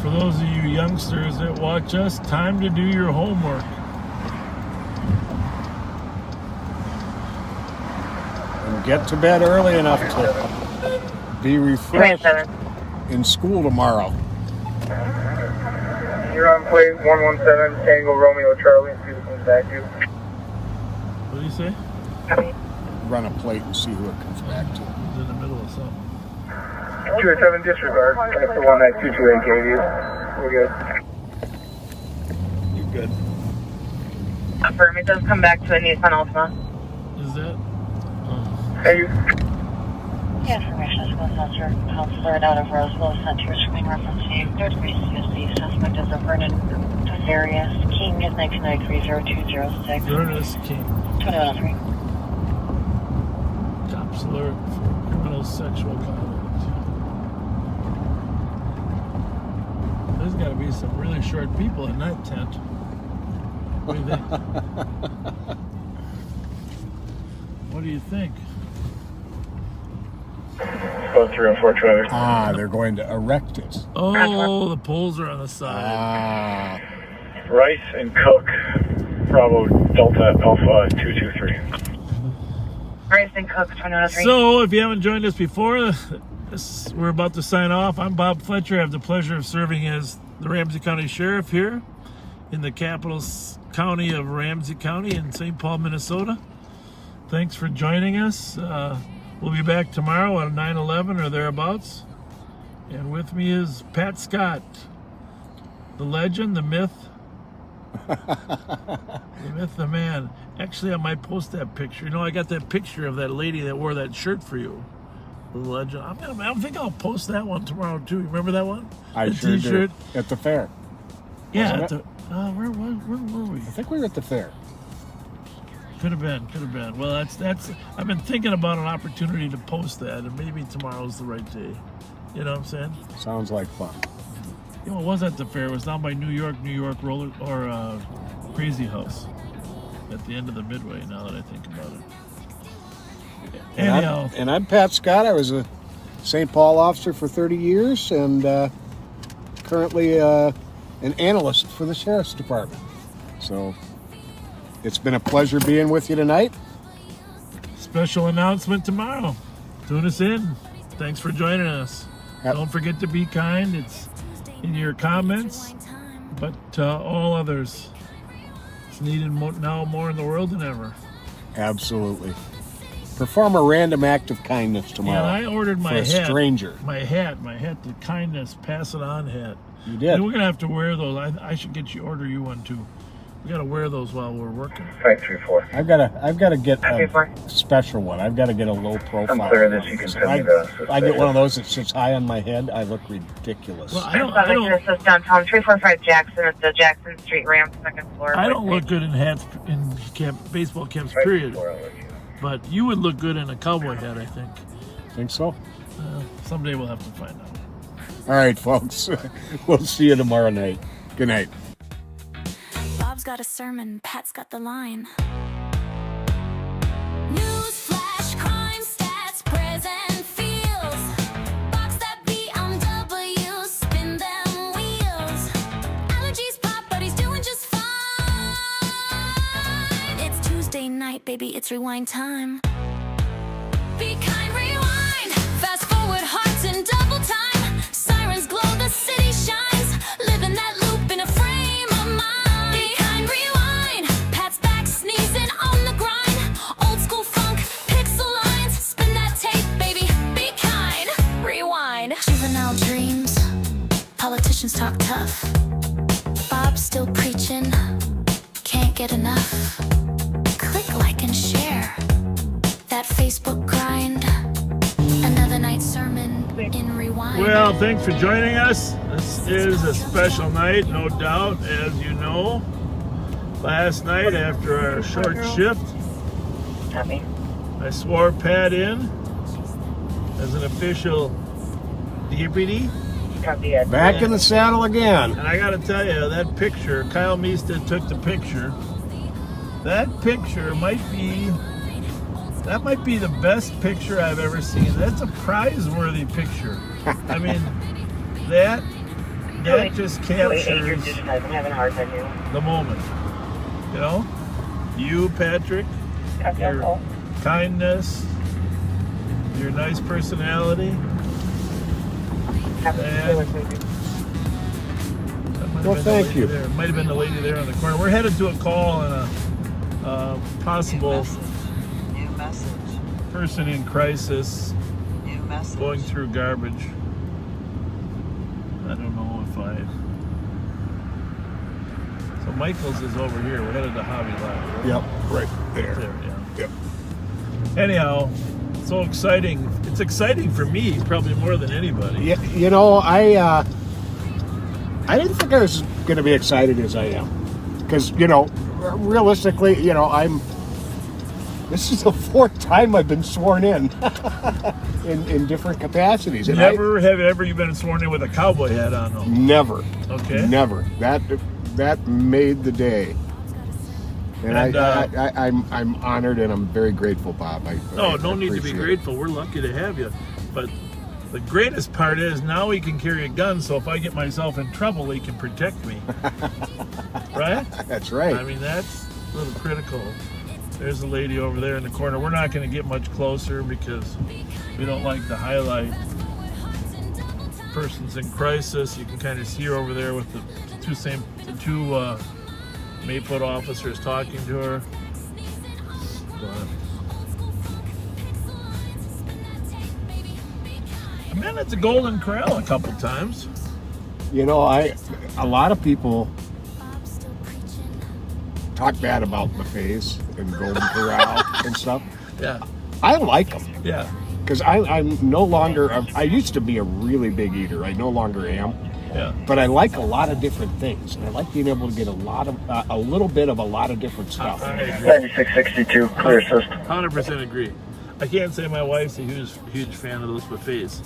For those of you youngsters that watch us, time to do your homework. And get to bed early enough to be refreshed in school tomorrow. You're on plate 117, Tango Romeo Charlie, and see who comes back to you. What do you say? Run a plate and see who it comes back to. It's in the middle of something. 287 disregard. That's the one that 228 gave you. We're good. You're good. Affirm, it does come back to a Nissan Altima. Is that? Hey, you. Yeah, information is going on, sir. Counselor out of Roseville sent to your screen reference name. 3rd degree CSC. Suspect is a Verna Sims. King is 1993-0206. Verna King. 2103. Cops alert for criminal sexual conduct. There's got to be some really short people in that tent. What do you think? What do you think? Both 304 traffic. Ah, they're going to erect it. Oh, the poles are on the side. Ah. Rice and Cook, Bravo Delta Alpha 223. Rice and Cook, 2103. So, if you haven't joined us before, we're about to sign off. I'm Bob Fletcher. I have the pleasure of serving as the Ramsey County Sheriff here in the capital county of Ramsey County in St. Paul, Minnesota. Thanks for joining us. We'll be back tomorrow at 9/11 or thereabouts. And with me is Pat Scott, the legend, the myth, the myth, the man. Actually, I might post that picture. You know, I got that picture of that lady that wore that shirt for you. The legend. I think I'll post that one tomorrow too. You remember that one? I the sure T-shirt do. At the fair. Yeah. At the, where were we? I think we were at the fair. Could have been. Well, that's. I've been thinking about an opportunity to post that, and maybe tomorrow's the right day. You know what I'm saying? Sounds like fun. You know, it was at the fair. It was down by New York roller or Crazy House, at the end of the Midway. Now that I think about it. Anyhow, and I'm Pat Scott. I was a St. Paul officer for 30 years, and currently an analyst for the Sheriff's Department. So. It's been a pleasure being with you tonight. Special announcement tomorrow. Tune us in. Thanks for joining us. Don't forget to be kind. It's in your comments, but all others. It's needed now more in the world than ever. Absolutely. Perform a random act of kindness tomorrow. Yeah, I ordered my for a stranger. My hat, the kindness, pass it on hat. You did. And we're gonna have to wear those. I should order you one too. We gotta wear those while we're working. 534. I've got to get a special one. I've got to get a low profile. I'm clear this. You can send me the. I get one of those that sits high on my head. I look ridiculous. Well, I can assist downtown 345 Jackson at the Jackson Street ramp, second floor. I don't look good in hats in baseball camps, period. But you would look good in a cowboy hat, I think. Think so? Someday we'll have to find out. All right, folks. We'll see you tomorrow night. Good night. Bob's got a sermon, Pat's got the line. News flash, crime stats, present feels. Box that BMW, spin them wheels. Allergies pop, but he's doing just fine. It's Tuesday night, baby, it's rewind time. Be kind, rewind. Fast forward, hearts in double time. Sirens glow, the city shines. Live in that loop in a frame of mind. Be kind, rewind. Pat's back, sneezing on the grind. Old school funk, pixel lines. Spin that tape, baby. Be kind, rewind. Juvenile dreams. Politicians talk tough. Bob's still preaching. Can't get enough. Click, like, and share. That Facebook grind. Another night sermon in rewind. Well, thanks for joining us. This is a special night, no doubt, as you know. Last night, after our short shift, I swore Pat in as an official deputy. Back in the saddle again. And I gotta tell you, that picture, Kyle Meesta took the picture. That picture might be the best picture I've ever seen. That's a prize-worthy picture. I mean, that just captures the moment. You know? You, Patrick, your kindness, your nice personality. Well, thank you. There. Might have been the lady there in the corner. We're headed to a call and a possible person in crisis going through garbage. I don't know if So Michael's is over here. We're headed to Hobby Lobby. Yep, right there. Yeah. Yep. Anyhow, so exciting. It's exciting for me, probably more than anybody. Yeah, you know, I didn't think I was going to be excited as I am. Because, you know, realistically, you know, this is the fourth time I've been sworn in different capacities. And have you been sworn in with a cowboy hat on, though? Never. Okay. Never. That made the day. And I'm honored and I'm very grateful, Bob. No need to be grateful. We're lucky to have you. But the greatest part is now he can carry a gun, so if I get myself in trouble, he can protect me. Right? That's right. I mean, that's a little critical. There's a lady over there in the corner. We're not going to get much closer because we don't like to highlight persons in crisis. You can kind of see her over there with the two Mayfoot officers talking to her. I've been at the Golden Corral a couple times. You know, a lot of people talk bad about buffets and Golden Corral and stuff. Yeah. I like them. Yeah. Because I'm no longer, I used to be a really big eater. I no longer am. Yeah. But I like a lot of different things. And I like being able to get a little bit of a lot of different stuff. 9662, clear system. 100% agree. I can't say my wife's a huge fan of those buffets.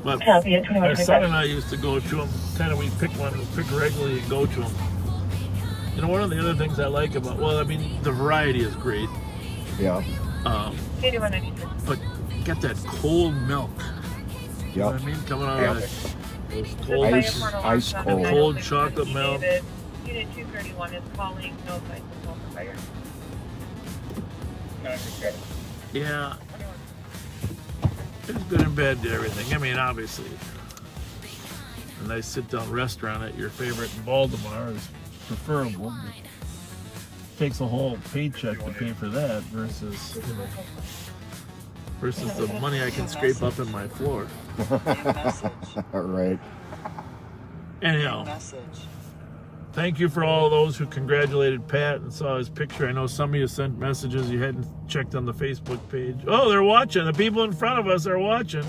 But our son and I used to go to them. Kind of, we pick regularly and go to them. You know, one of the other things I like about, well, I mean, the variety is great. Yeah. But get that cold milk. Yep. You know what I mean? Coming out of those cold, ice cold. Cold chocolate milk. Unit 231 is calling, no signs of smoke or fire. Yeah. There's good and bad to everything. I mean, obviously, a nice sit-down restaurant at your favorite in Baltimore is preferable. It takes a whole paycheck to pay for that versus the money I can scrape up in my floor. Right. Anyhow, thank you for all of those who congratulated Pat and saw his picture. I know some of you sent messages you hadn't checked on the Facebook page. Oh, they're watching. The people in front of us are watching.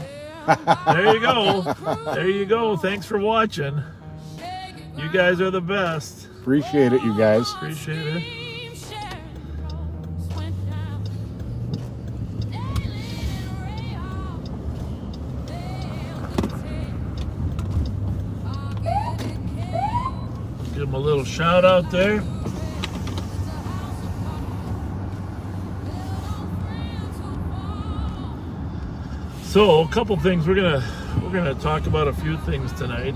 There you go. There you go. Thanks for watching. You guys are the best. Appreciate it, you guys. Appreciate it. Give him a little shout out there. So a couple things we're gonna talk about a few things tonight,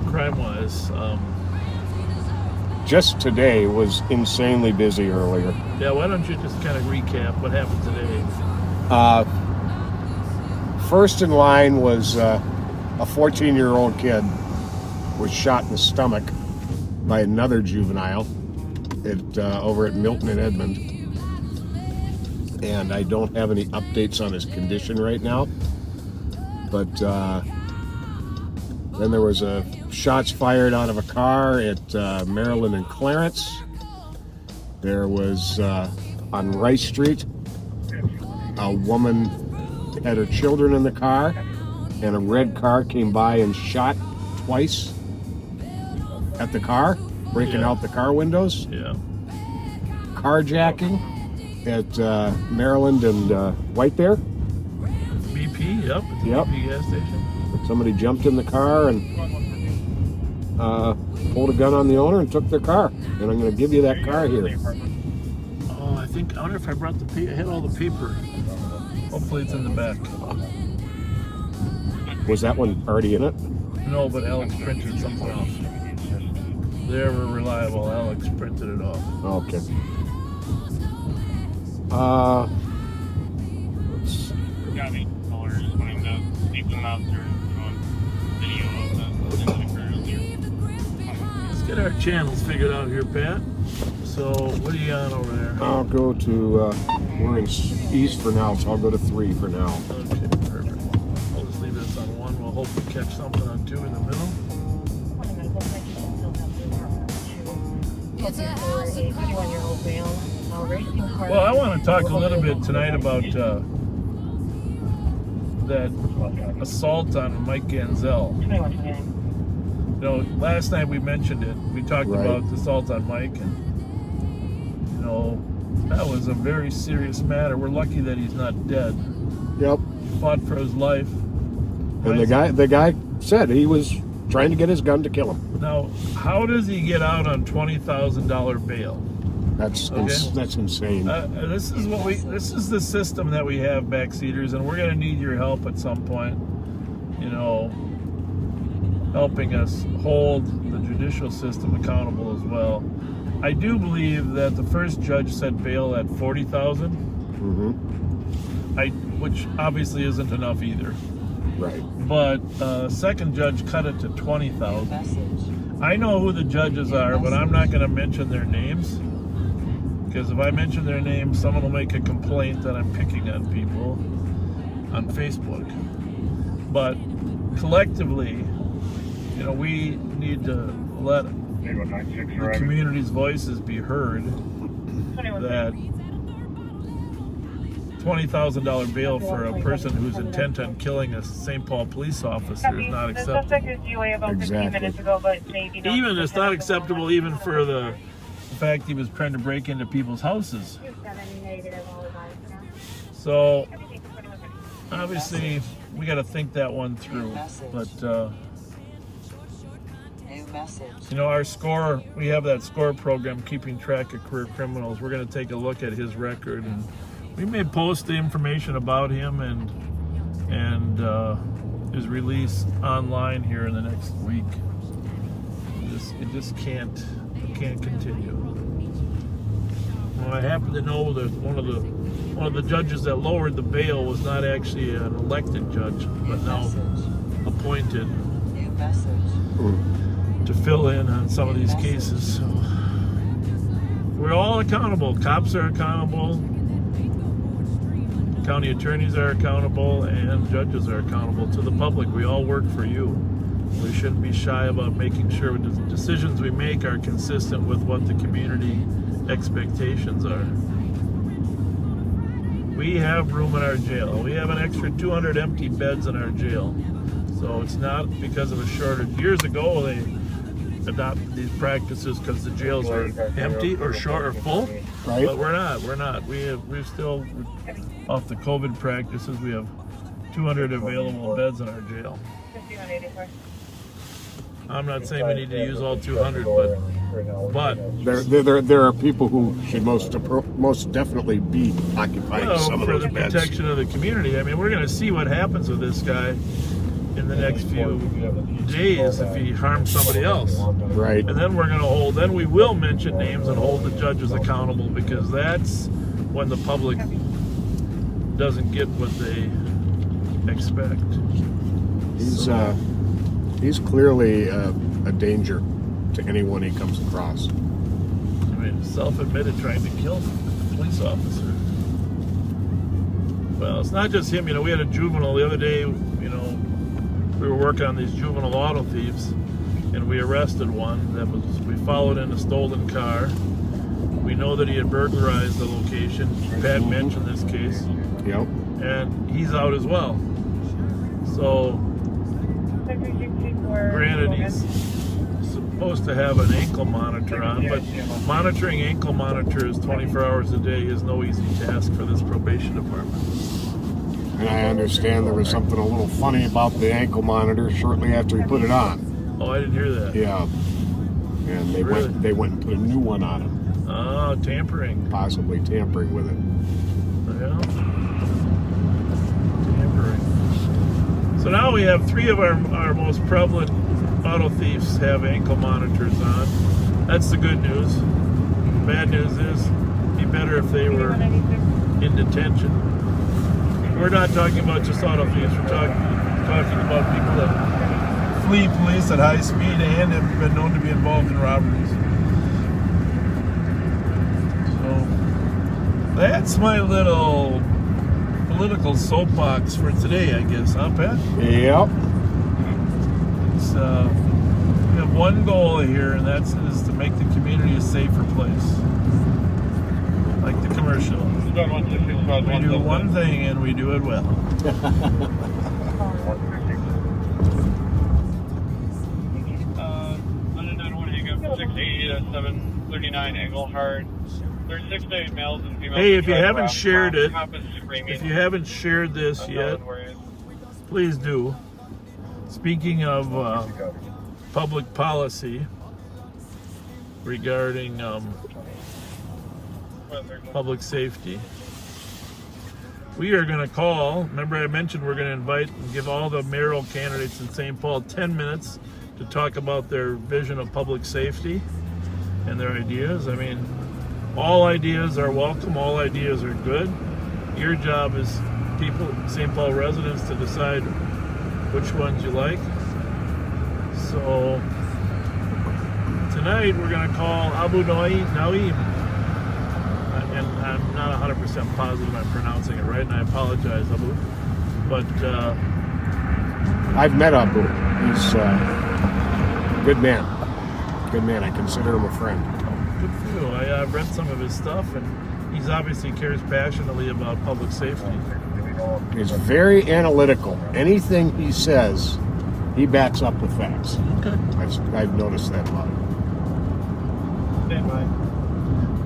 crime-wise. Just today was insanely busy earlier. Yeah, why don't you just kind of recap what happened today? First in line was a 14-year-old kid was shot in the stomach by another juvenile over at Milton and Edmond. And I don't have any updates on his condition right now. But then there was shots fired out of a car at Maryland and Clarence. There was on Rice Street, a woman had her children in the car, and a red car came by and shot twice at the car, breaking out the car windows. Yeah. Carjacking at Maryland and White Bear. BP, yep. Yep. BP gas station. Somebody jumped in the car and pulled a gun on the owner and took their car. And I'm going to give you that car here. Oh, I wonder if I brought the paper. I had all the paper. Hopefully it's in the back. Was that one already in it? No, but Alex printed something off. They were reliable. Alex printed it off. Okay. Got me. Color just wanting to leave them out there on video of the incident earlier. Let's get our channels figured out here, Pat. So, what are you on over there? I'll go to, we're in east for now, so I'll go to 3 for now. Okay, perfect. I'll just leave this on 1. We'll hope we catch something on 2 in the middle. Well, I want to talk a little bit tonight about that assault on Mike Ganzel. You know, last night we mentioned it. We talked about the assault on Mike, and you know, that was a very serious matter. We're lucky that he's not dead. Yep. He fought for his life. And the guy said he was trying to get his gun to kill him. Now, how does he get out on $20,000 bail? That's insane. This is the system that we have, backseaters, and we're going to need your help at some point. You know, helping us hold the judicial system accountable as well. I do believe that the first judge set bail at $40,000. Which obviously isn't enough either. Right. But second judge cut it to $20,000. I know who the judges are, but I'm not going to mention their names. Because if I mention their names, someone will make a complaint that I'm picking on people on Facebook. But collectively, you know, we need to let the community's voices be heard that $20,000 bail for a person who's intent on killing a St. Paul police officer is not acceptable. The suspect is DOA about 15 minutes ago, but maybe not. Even it's not acceptable even for the fact he was trying to break into people's houses. So obviously we got to think that one through. But you know, our SCORE, we have that SCORE program, keeping track of career criminals. We're going to take a look at his record, and we may post the information about him and his release online here in the next week. It just can't continue. Well, I happen to know that one of the judges that lowered the bail was not actually an elected judge, but now appointed to fill in on some of these cases. So we're all accountable. Cops are accountable. County attorneys are accountable, and judges are accountable to the public. We all work for you. We shouldn't be shy about making sure the decisions we make are consistent with what the community expectations are. We have room in our jail. We have an extra 200 empty beds in our jail. So it's not because of a shortage. Years ago, they adopted these practices because the jails are empty or short or full. Right. But we're not. We're still, off the COVID practices, we have 200 available beds in our jail. 5184. I'm not saying we need to use all 200, but There are people who should most definitely be occupying some of for those the beds. protection of the community. I mean, we're going to see what happens with this guy in the next few days if he harms somebody else. Right. And then then we will mention names and hold the judges accountable, because that's when the public doesn't get what they expect. He's clearly a danger to anyone he comes across. I mean, self-admitted trying to kill a police officer. Well, it's not just him. You know, we had a juvenile the other day. You know, we were working on these juvenile auto thieves, and we arrested one. We followed in a stolen car. We know that he had burglarized the location. Pat mentioned this case. Yep. And he's out as well. So, granted, he's supposed to have an ankle monitor on, but monitoring ankle monitors 24 hours a day is no easy task for this probation department. And I understand there was something a little funny about the ankle monitor shortly after he put it on. Oh, I didn't hear that. Yeah. And they went and put a new one on him. Oh, tampering. Possibly tampering with it. Yeah. Tampering. So now we have 3 of our most prevalent auto thieves have ankle monitors on. That's the good news. The bad news is, it'd be better if they were in detention. We're not talking about just auto thieves. We're talking about people that flee police at high speed and have been known to be involved in robberies. So that's my little political soapbox for today, I guess, huh, Pat? Yep. It's, we have one goal here, and that's to make the community a safer place. Like the commercial. We do one thing and we do it well. 680 to 739 Englehart. There's 6 to 8 males and females. Hey, if you haven't shared it, if you haven't shared this yet, please do. Speaking of public policy regarding public safety, we are going to call. Remember, I mentioned we're going to invite and give all the mayoral candidates in St. Paul 10 minutes to talk about their vision of public safety and their ideas. I mean, all ideas are welcome, all ideas are good. Your job is people, St. Paul residents, to decide which ones you like. So tonight we're going to call Abu Naim. And I'm not 100% positive I'm pronouncing it right, and I apologize, Abu. But I've met Abu. He's a good man. Good man. I consider him a friend. Good for you. I've read some of his stuff, and he's obviously cares passionately about public safety. He's very analytical. Anything he says, he backs up with facts. Okay. I've noticed that about him. Stand by.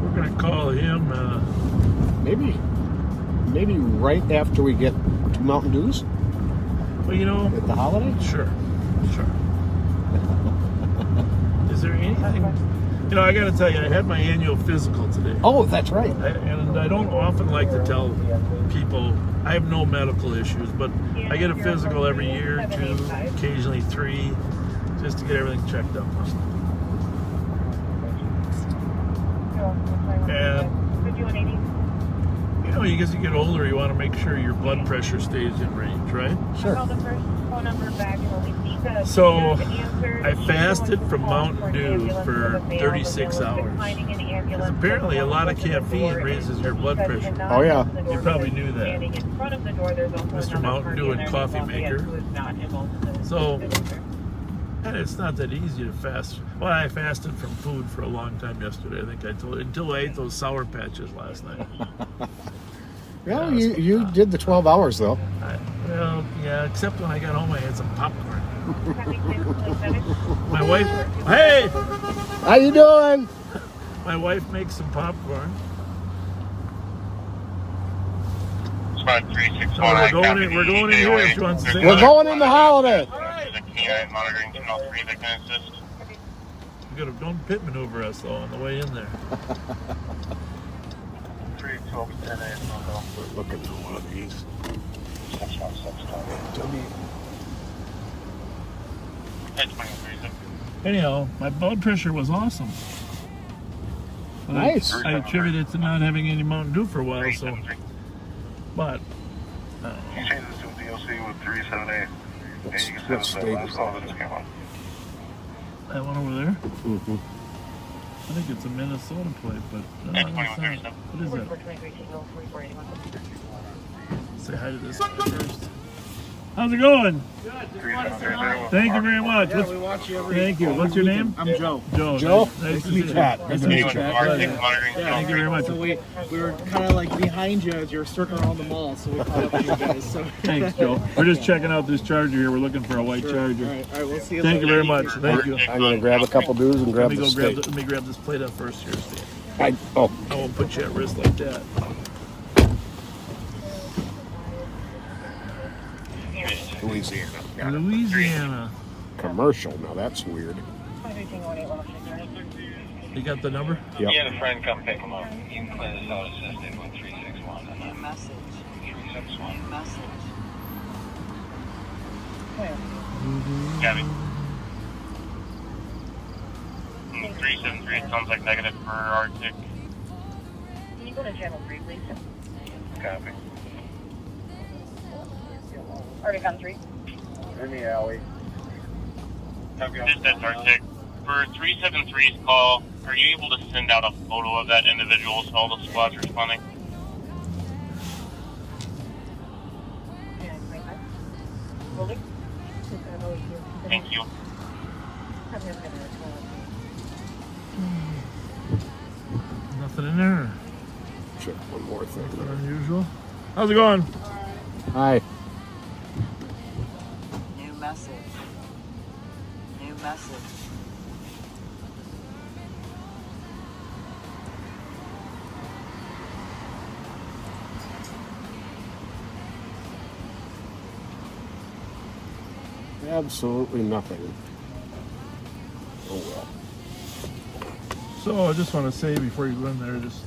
We're going to call him. Maybe right after we get 2 Mountain Dews. Well, you know, at the holiday. Sure. Is there anything? You know, I got to tell you, I had my annual physical today. Oh, that's right. And I don't often like to tell people I have no medical issues, but I get a physical every year, 2, occasionally 3, just to get everything checked out. And you know, as you get older, you want to make sure your blood pressure stays in range, right? Sure. So I fasted from Mountain Dew for 36 hours. Because apparently a lot of caffeine raises your blood pressure. Oh, yeah. You probably knew that. Mr. Mountain Dew and coffee maker. So And it's not that easy to fast. Well, I fasted from food for a long time yesterday. I think I told you, until I ate those Sour Patches last night. Well, you did the 12 hours, though. Well, yeah, except when I got home, I had some popcorn. My wife, hey! How you doing? My wife makes some popcorn. Squad 361. So we're going in here if you want to say We're going in the holiday. Monitoring 203 that can assist. You gotta, don't pit maneuver us though on the way in there. 312 10 a.m. We're looking for one of these. 1023. Anyhow, my blood pressure was awesome. But Nice. I attribute it to not having any Mountain Dew for a while. So, but You changed this to a DLC with 378. And you can What set state up is that last call that just came on. that one over there, Mm-hmm. I think it's a Minnesota plate, but no, it's not. What is that? Say hi to this guy first. How's it going? Good. Thank you very much. Yeah, we watch you every Thank you. What's your name? I'm Joe. Joe. Nice to meet you. Pat. Nice to meet you. Yeah, Thank you very much. So we were kind of like behind you as you were circling around the mall, so we caught up with you guys. So. Thanks, Joe. We're just checking out this charger here. We're looking for a white charger. All right, we'll see you Thank you later. very much. Thank you. I'm going to grab a couple dues and grab Let me the go steak. let me grab this plate up first here, Steve. I won't put you at risk like that. Louisiana. Louisiana. Commercial. Now that's weird. You got the number? Yep. You had a friend come pick him up. You can clear this out assisted with 361 and then Message. 361. Message. Gabby. 373, it sounds like negative for Arctic. Can you go to channel 3, please? Copy. Arctic on 3. In the alley. This is Arctic. For 373's call, are you able to send out a photo of that individual so all the squads responding? Thank you. Nothing in there. Check one more thing. Nothing unusual. How's it going? Hi. New message. New message. Absolutely nothing. Oh well. So I just want to say before you go in there, just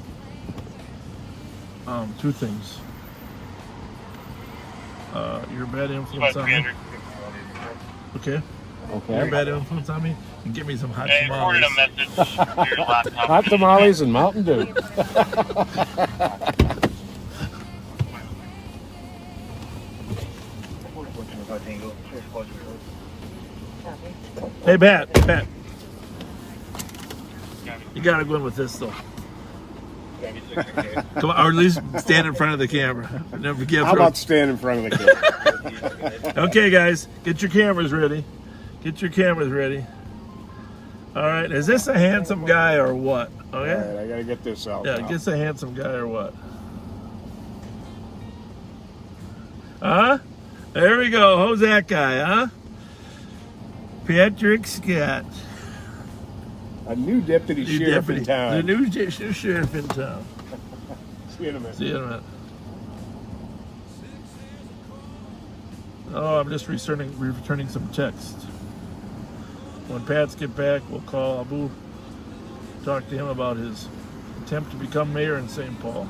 two things. Your bad influence on me. Okay. Your bad influence on me, and give me some hot I tamales. recorded a message to your laptop. Hot tamales and Mountain Dew. Hey, Pat. You gotta go in with this though. Come on, or at least stand in front of the camera. Never forget. How about stand in front of the camera? Okay, guys, get your cameras ready. Get your cameras ready. All right, is this a handsome guy or what? Okay. All right, I gotta get this out. Yeah, now. gets a handsome guy or what? Huh? There we go. Who's that guy, huh? Patrick Scott. A new deputy sheriff in town. The new sheriff in town. See you in a minute. See you in a minute. Oh, I'm just returning some text. When Pats get back, we'll call Abu, talk to him about his attempt to become mayor in St. Paul.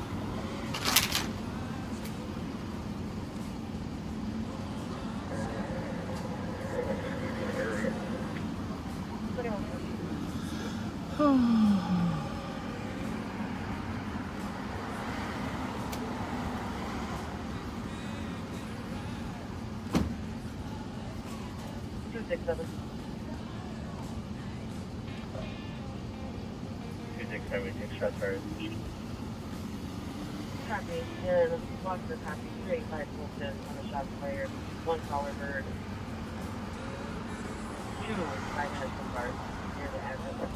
Copy. And block for copy. 385 Wilson on the shots fired. One caller bird. 5 minutes from BART, near the address.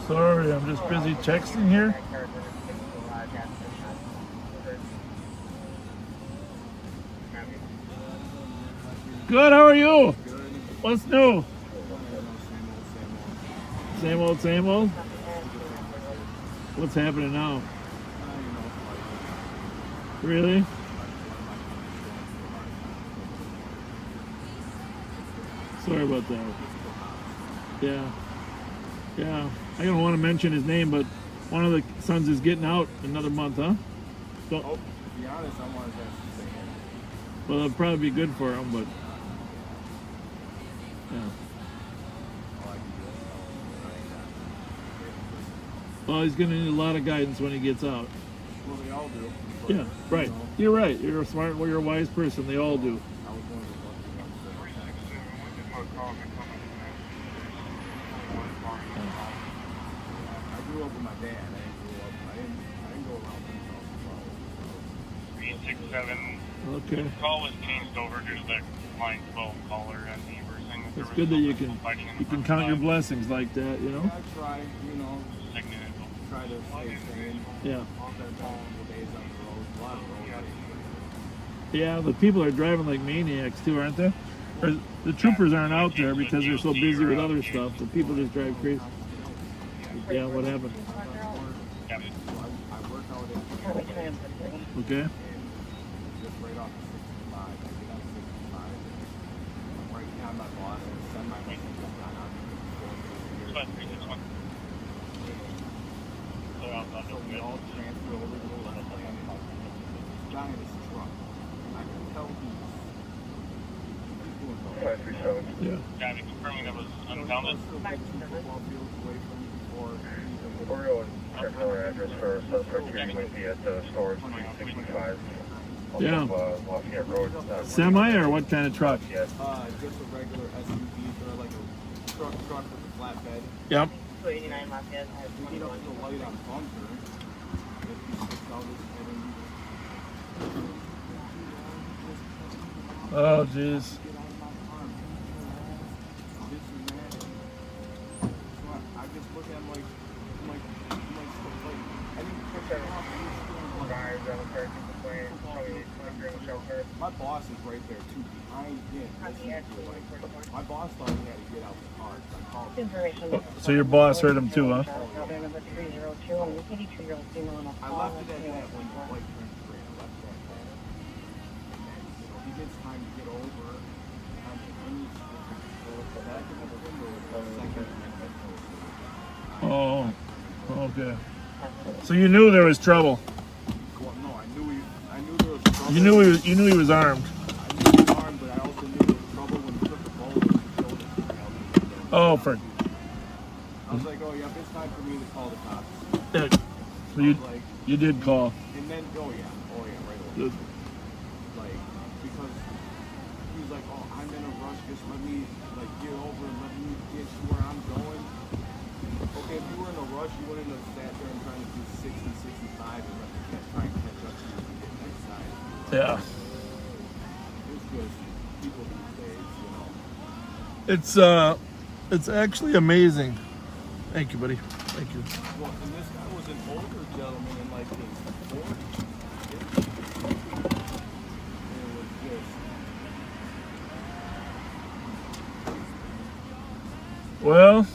Sorry, I'm just busy texting here. Good, how are you? What's new? Same old, same old? What's happening now? Really? Sorry about that. Yeah. Yeah. I don't want to mention his name, but one of the sons is getting out another month, huh? So, to be honest, I wanted to say it. well, it'll probably be good for him, but yeah. Well, he's going to need a lot of guidance when he gets out. Well, they all do. Yeah, right. You're right. You're a smart, you're a wise person. They all do. I was one of the lucky ones. I grew up with my dad. I didn't go around 367. Okay. The call was changed over to the line 12 caller and the saying that there It's was good that you still fighting in the can front count your line. blessings like that, you know? I try, try to stay sane. Yeah. Spend a couple days on the road. A lot of road days. Yeah, the people are driving like maniacs too, aren't they? Or the troopers aren't out there because they're so busy with other stuff. The people just drive crazy. Yeah, what happened? I work out at Okay. just right off the 65. I get on 65. Right now, my boss and send my license down on so we all transfer over to the left lane. Guy in his truck. I can tell he's doing something. 537. Yeah. Yeah, confirming that was unbounded. Burrill and check our address for suspect here. He might be at the store 365. Yeah. Lafayette Road. Semi or what kind of truck? Just a regular SUV, or like a truck with a flatbed. Yep. 289 Lafayette. We get up to the light on bunker. If he sticks out his head and Oh, jeez. get out of my arm. This and that. So I just look at him like, I didn't catch him off. My boss is right there too, behind him. My boss thought he had to get out the car. I called him. So your boss heard him too, huh? I left it at that when the light turned green. I left it at that. And then, he gets time to get over. Back in the window Oh, okay. So you knew there was trouble. Well, no, I knew there was trouble. You knew he was armed. I knew he was armed, but I also knew there was trouble when he took the bullet and killed him. Oh, for I was like, oh, yeah, it's time for me to call the cops. yeah. So you did call. And then, right away. Good. Like, because he was like, oh, I'm in a rush, just let me, like, get over and let me get to where I'm going. Okay, if you were in a rush, you wouldn't have sat there and trying to do 60, 65 and try and catch up to you and get next side. Yeah. It's just people these days, you know. It's actually amazing. Thank you, buddy. Thank you. Well, and this guy was an older gentleman in like his 40s. And it was just... Well,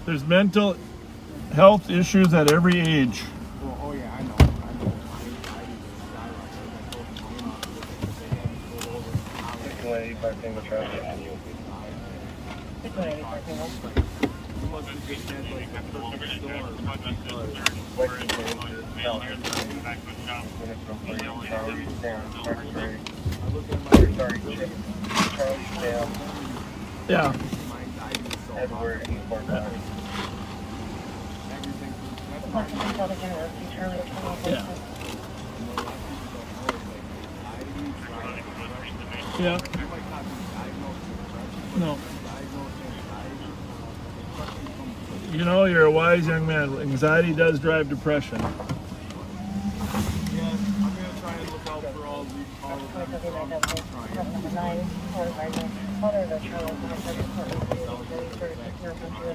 there's mental health issues at every age. Well, oh yeah, I know. Parking the traffic. Yeah. Yeah. Yeah. No. You know, you're a wise young man. Anxiety does drive depression. Yeah, I'm going to try and look out for all these 9, or by the color the trailer is my second part of the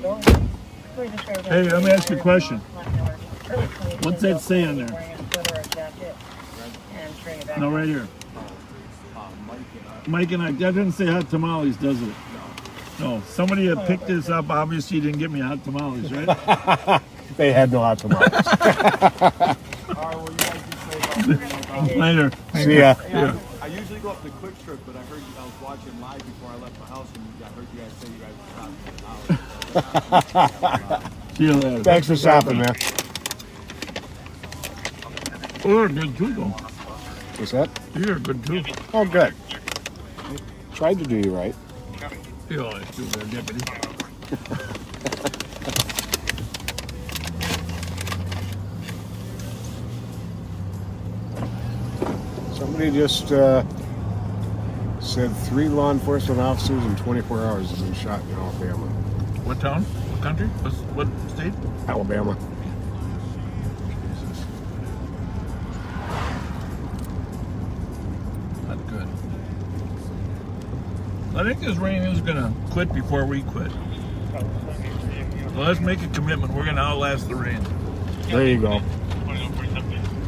door. Hey, let me ask you a question. What's that say on there? No, right here. Mike and I, that doesn't say hot tamales, does it? No. Somebody had picked this up. Obviously, didn't get me hot tamales, right? They had no hot tamales. Later. See ya. Yeah. I usually go up to Quick Trip, but I heard I was watching live before I left my house, and I heard you guys say you guys were hot. See you later. Thanks for stopping, man. Oh, you're good too, though. What's that? You're good too. Oh, good. Tried to do you right. You always do there, deputy. Somebody just said 3 law enforcement officers in 24 hours have been shot in Alabama. What town? What country? What state? Alabama. Not good. I think this rain is gonna quit before we quit. So let's make a commitment. We're gonna outlast the rain. There you go.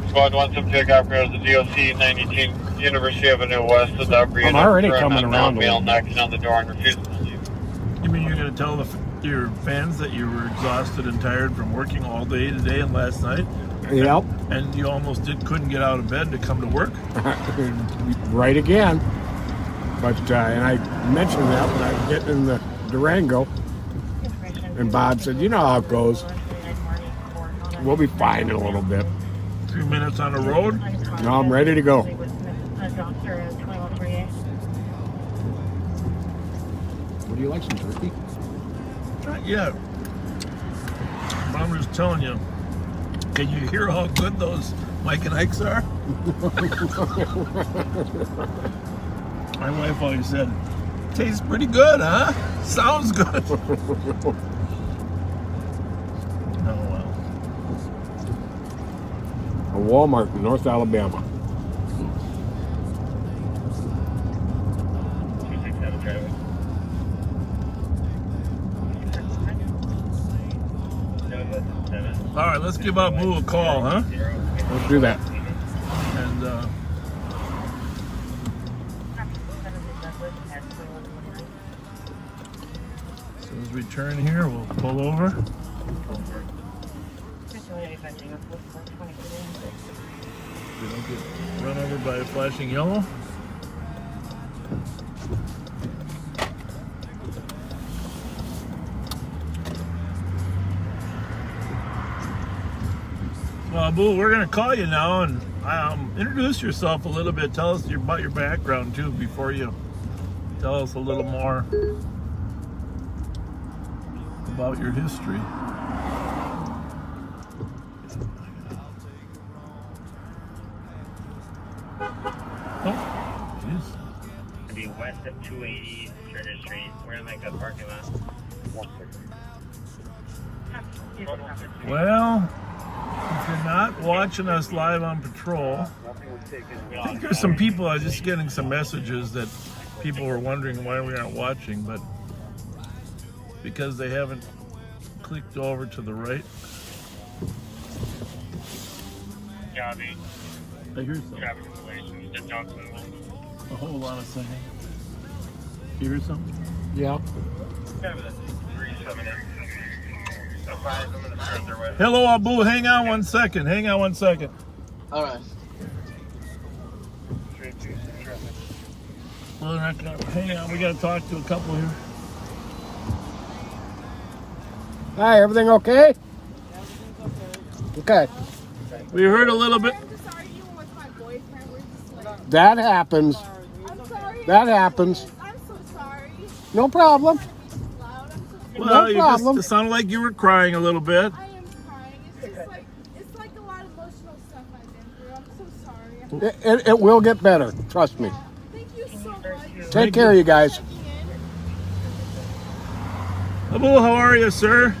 Squad 1 subject operator the DOC 92 University Avenue West of the I'm already coming around. Male knocking on the door and refusing to leave. You mean you're gonna tell your fans that you were exhausted and tired from working all day today and last night? Yep. And you almost couldn't get out of bed to come to work? Right again. But, and I mentioned that when I was getting in the Durango. And Bob said, you know how it goes. We'll be fine in a little bit. 3 minutes on the road? No, I'm ready to go. Would you like some turkey? Not yet. But I'm just telling you. Can you hear how good those Mike and Ike's are? My wife always said, tastes pretty good, huh? Sounds good. Oh, well. A Walmart in North Alabama. All right, let's give Abu a call, huh? Let's do that. And, as soon as we turn here, we'll pull over. We don't get run over by a flashing yellow. Well, Abu, we're going to call you now and introduce yourself a little bit. Tell us about your background, too, before you tell us a little more about your history. Oh, jeez. To be west of 280 Sugar Street. We're in like a parking lot. Well, if you're not watching us live on patrol, I think there's some people, I was just getting some messages that people were wondering why we aren't watching, but because they haven't clicked over to the right. Jobby. I hear something. Traffic relations. Just Johnson. Hold on a second. You hear something? Yeah. Hello, Abu. Hang on one second. Hang on one second. All right. Well, they're not gonna, hang on. We got to talk to a couple here. Hi, everything okay? Okay. We heard a little bit. That happens. That happens. I'm so sorry. No problem. Well, no problem. It sounded like you were crying a little bit. I am crying. It's like a lot of emotional stuff I've been through. I'm so sorry. It will get better. Trust me. Thank you so much. Take care, you guys. Abu, how are you, sir?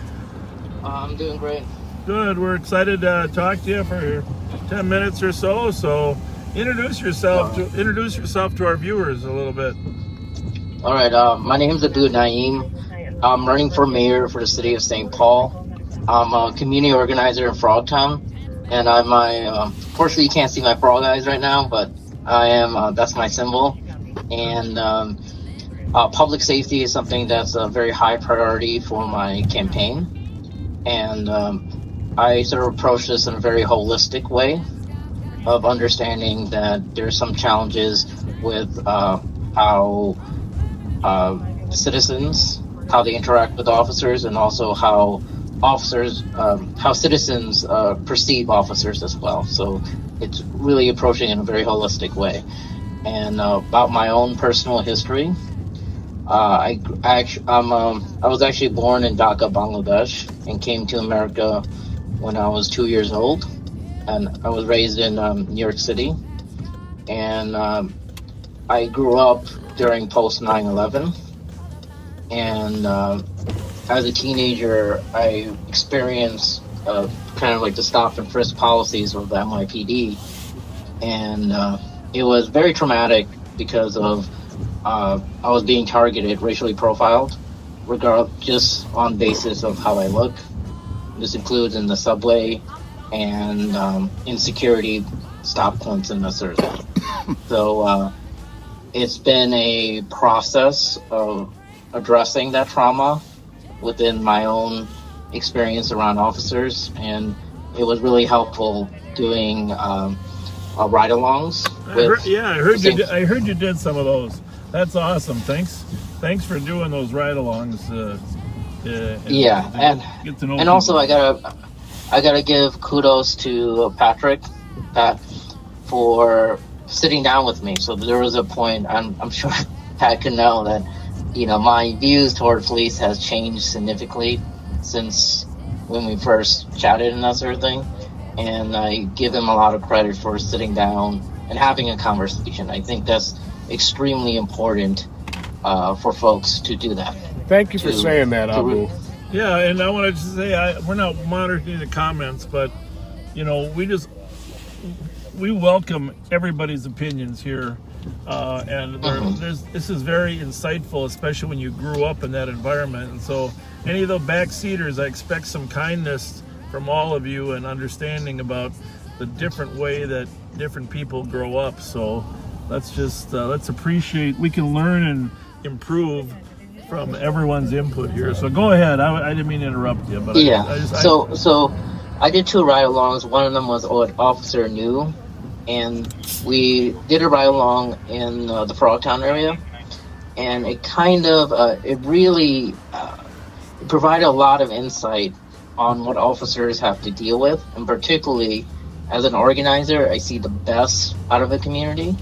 I'm doing great. Good. We're excited to talk to you for 10 minutes or so. So introduce yourself to our viewers a little bit. All right. My name's Abdul Naeem. I'm running for mayor for the city of St. Paul. I'm a community organizer in Frogtown, and fortunately you can't see my frog eyes right now, but I am. That's my symbol. And public safety is something that's a very high priority for my campaign. And I sort of approach this in a very holistic way of understanding that there's some challenges with how citizens, how they interact with officers, and also how citizens perceive officers as well. So it's really approaching in a very holistic way. And about my own personal history, I was actually born in Dhaka, Bangladesh, and came to America when I was 2 years old. And I was raised in New York City. And I grew up during post 9/11. And as a teenager, I experienced kind of like the stop and frisk policies of the NYPD. And it was very traumatic because of I was being targeted, racially profiled, just on basis of how I look. This includes in the subway and insecurity stop points and that sort of thing. So it's been a process of addressing that trauma within my own experience around officers, and it was really helpful doing ride-alongs. I heard you did some of those. That's awesome. Thanks for doing those ride-alongs. Get to know people. Also I gotta give kudos to Pat for sitting down with me. So there was a point, I'm sure Pat can know that, my views toward police has changed significantly since when we first chatted and that sort of thing. And I give him a lot of credit for sitting down and having a conversation. I think that's extremely important for folks to do that. Thank you for saying that, Abu. Yeah, and I wanted to say we're not monitoring the comments, but we welcome everybody's opinions here, and this is very insightful, especially when you grew up in that environment. And so, any of the backseaters, I expect some kindness from all of you and understanding about the different way that different people grow up. So let's appreciate, we can learn and improve from everyone's input here. So go ahead. I didn't mean to interrupt you, but So I did 2 ride-alongs. One of them was what Officer New, and we did a ride-along in the Frogtown area, and it kind of it really provided a lot of insight on what officers have to deal with, and particularly as an organizer, I see the best out of a community,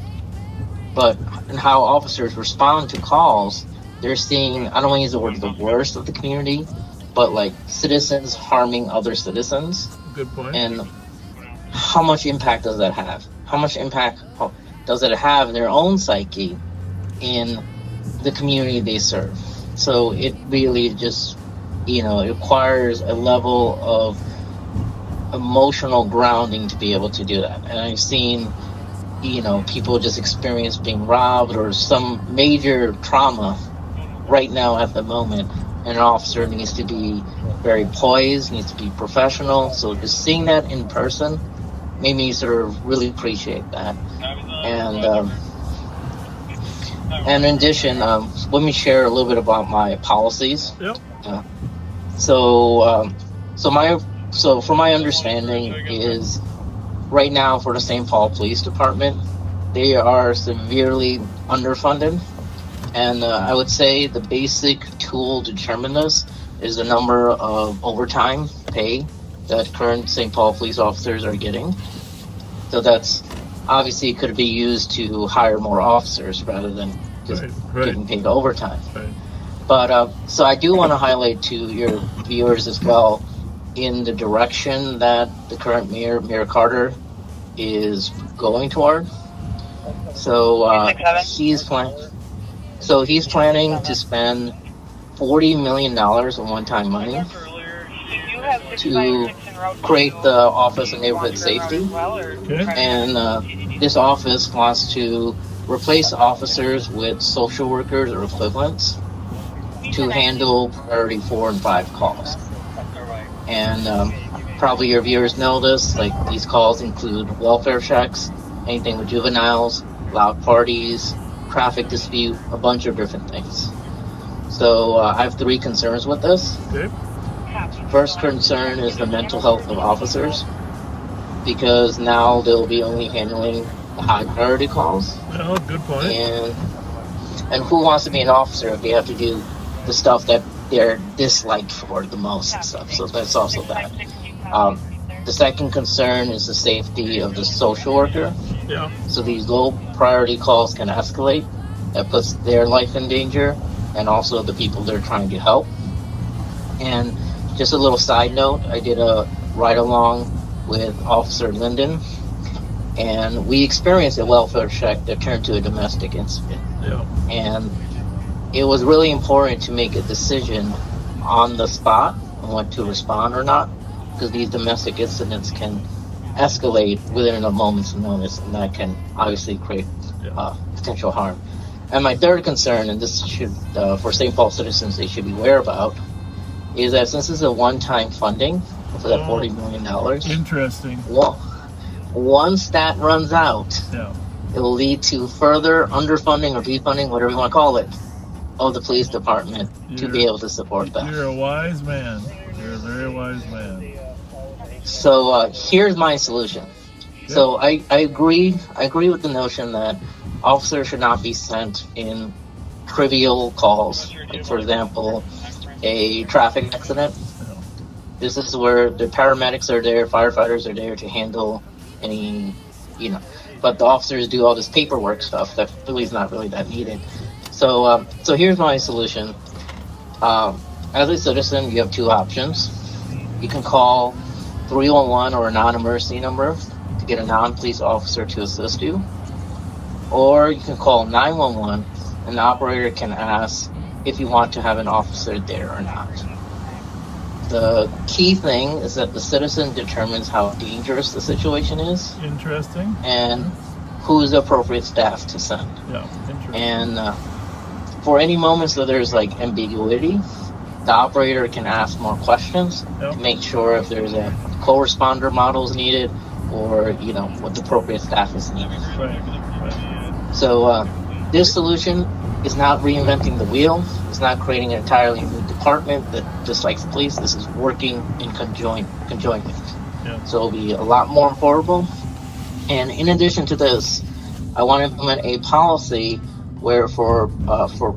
but in how officers respond to calls, they're seeing, I don't want to use the word the worst of the community, but like citizens harming other citizens. Good point. And how much impact does that have? How much impact does it have in their own psyche in the community they serve? So it really just, it requires a level of emotional grounding to be able to do that. And I've seen, people just experience being robbed or some major trauma right now at the moment. And an officer needs to be very poised, needs to be professional. So just seeing that in person made me sort of really appreciate that. And in addition, let me share a little bit about my policies. Yep. So from my understanding is right now for the St. Paul Police Department, they are severely underfunded. And I would say the basic tool to determine this is the number of overtime pay that current St. Paul police officers are getting. So that's obviously could be used to hire more officers rather than just getting paid overtime. Right. But so I do want to highlight to your viewers as well in the direction that the current Mayor Carter is going toward. So he's planning to spend $40 million in one-time money to create the Office of Neighborhood Safety. And this office wants to replace officers with social workers or equivalents to handle priority 4 and 5 calls. And probably your viewers know this, like these calls include welfare checks, anything with juveniles, loud parties, traffic dispute, a bunch of different things. So I have 3 concerns with this. Okay. First concern is the mental health of officers, because now they'll be only handling the high priority calls. Well, good point. And who wants to be an officer if they have to do the stuff that they're disliked for the most and stuff? So that's also bad. The second concern is the safety of the social worker. Yeah. So these low priority calls can escalate. That puts their life in danger and also the people they're trying to help. And just a little side note, I did a ride along with Officer Linden, and we experienced a welfare check that turned to a domestic incident. Yeah. And it was really important to make a decision on the spot on what to respond or not, because these domestic incidents can escalate within a moment's notice, and that can obviously create potential harm. And my third concern, and this should, for St. Paul citizens, they should be aware about, is that since this is a one-time funding for that $40 million. Interesting. Well, once that runs out, it will lead to further underfunding or defunding, whatever you want to call it, of the police department to be able to support that. You're a wise man. You're a very wise man. So here's my solution. So I agree with the notion that officers should not be sent in trivial calls. Like, for example, a traffic accident. This is where the paramedics are there, firefighters are there to handle any, but the officers do all this paperwork stuff that really is not really that needed. So here's my solution. As a citizen, you have 2 options. You can call 311 or a non-emergency number to get a non-police officer to assist you. Or you can call 911 and the operator can ask if you want to have an officer there or not. The key thing is that the citizen determines how dangerous the situation is. Interesting. And who is the appropriate staff to send. Yeah, interesting. And for any moments that there's like ambiguity, the operator can ask more questions to make sure if there's a co-responder model is needed or, what the appropriate staff is needed. Right. So this solution is not reinventing the wheel. It's not creating an entirely new department that just like the police. This is working in conjointly. Yeah. So it'll be a lot more affordable. And in addition to this, I want to implement a policy where for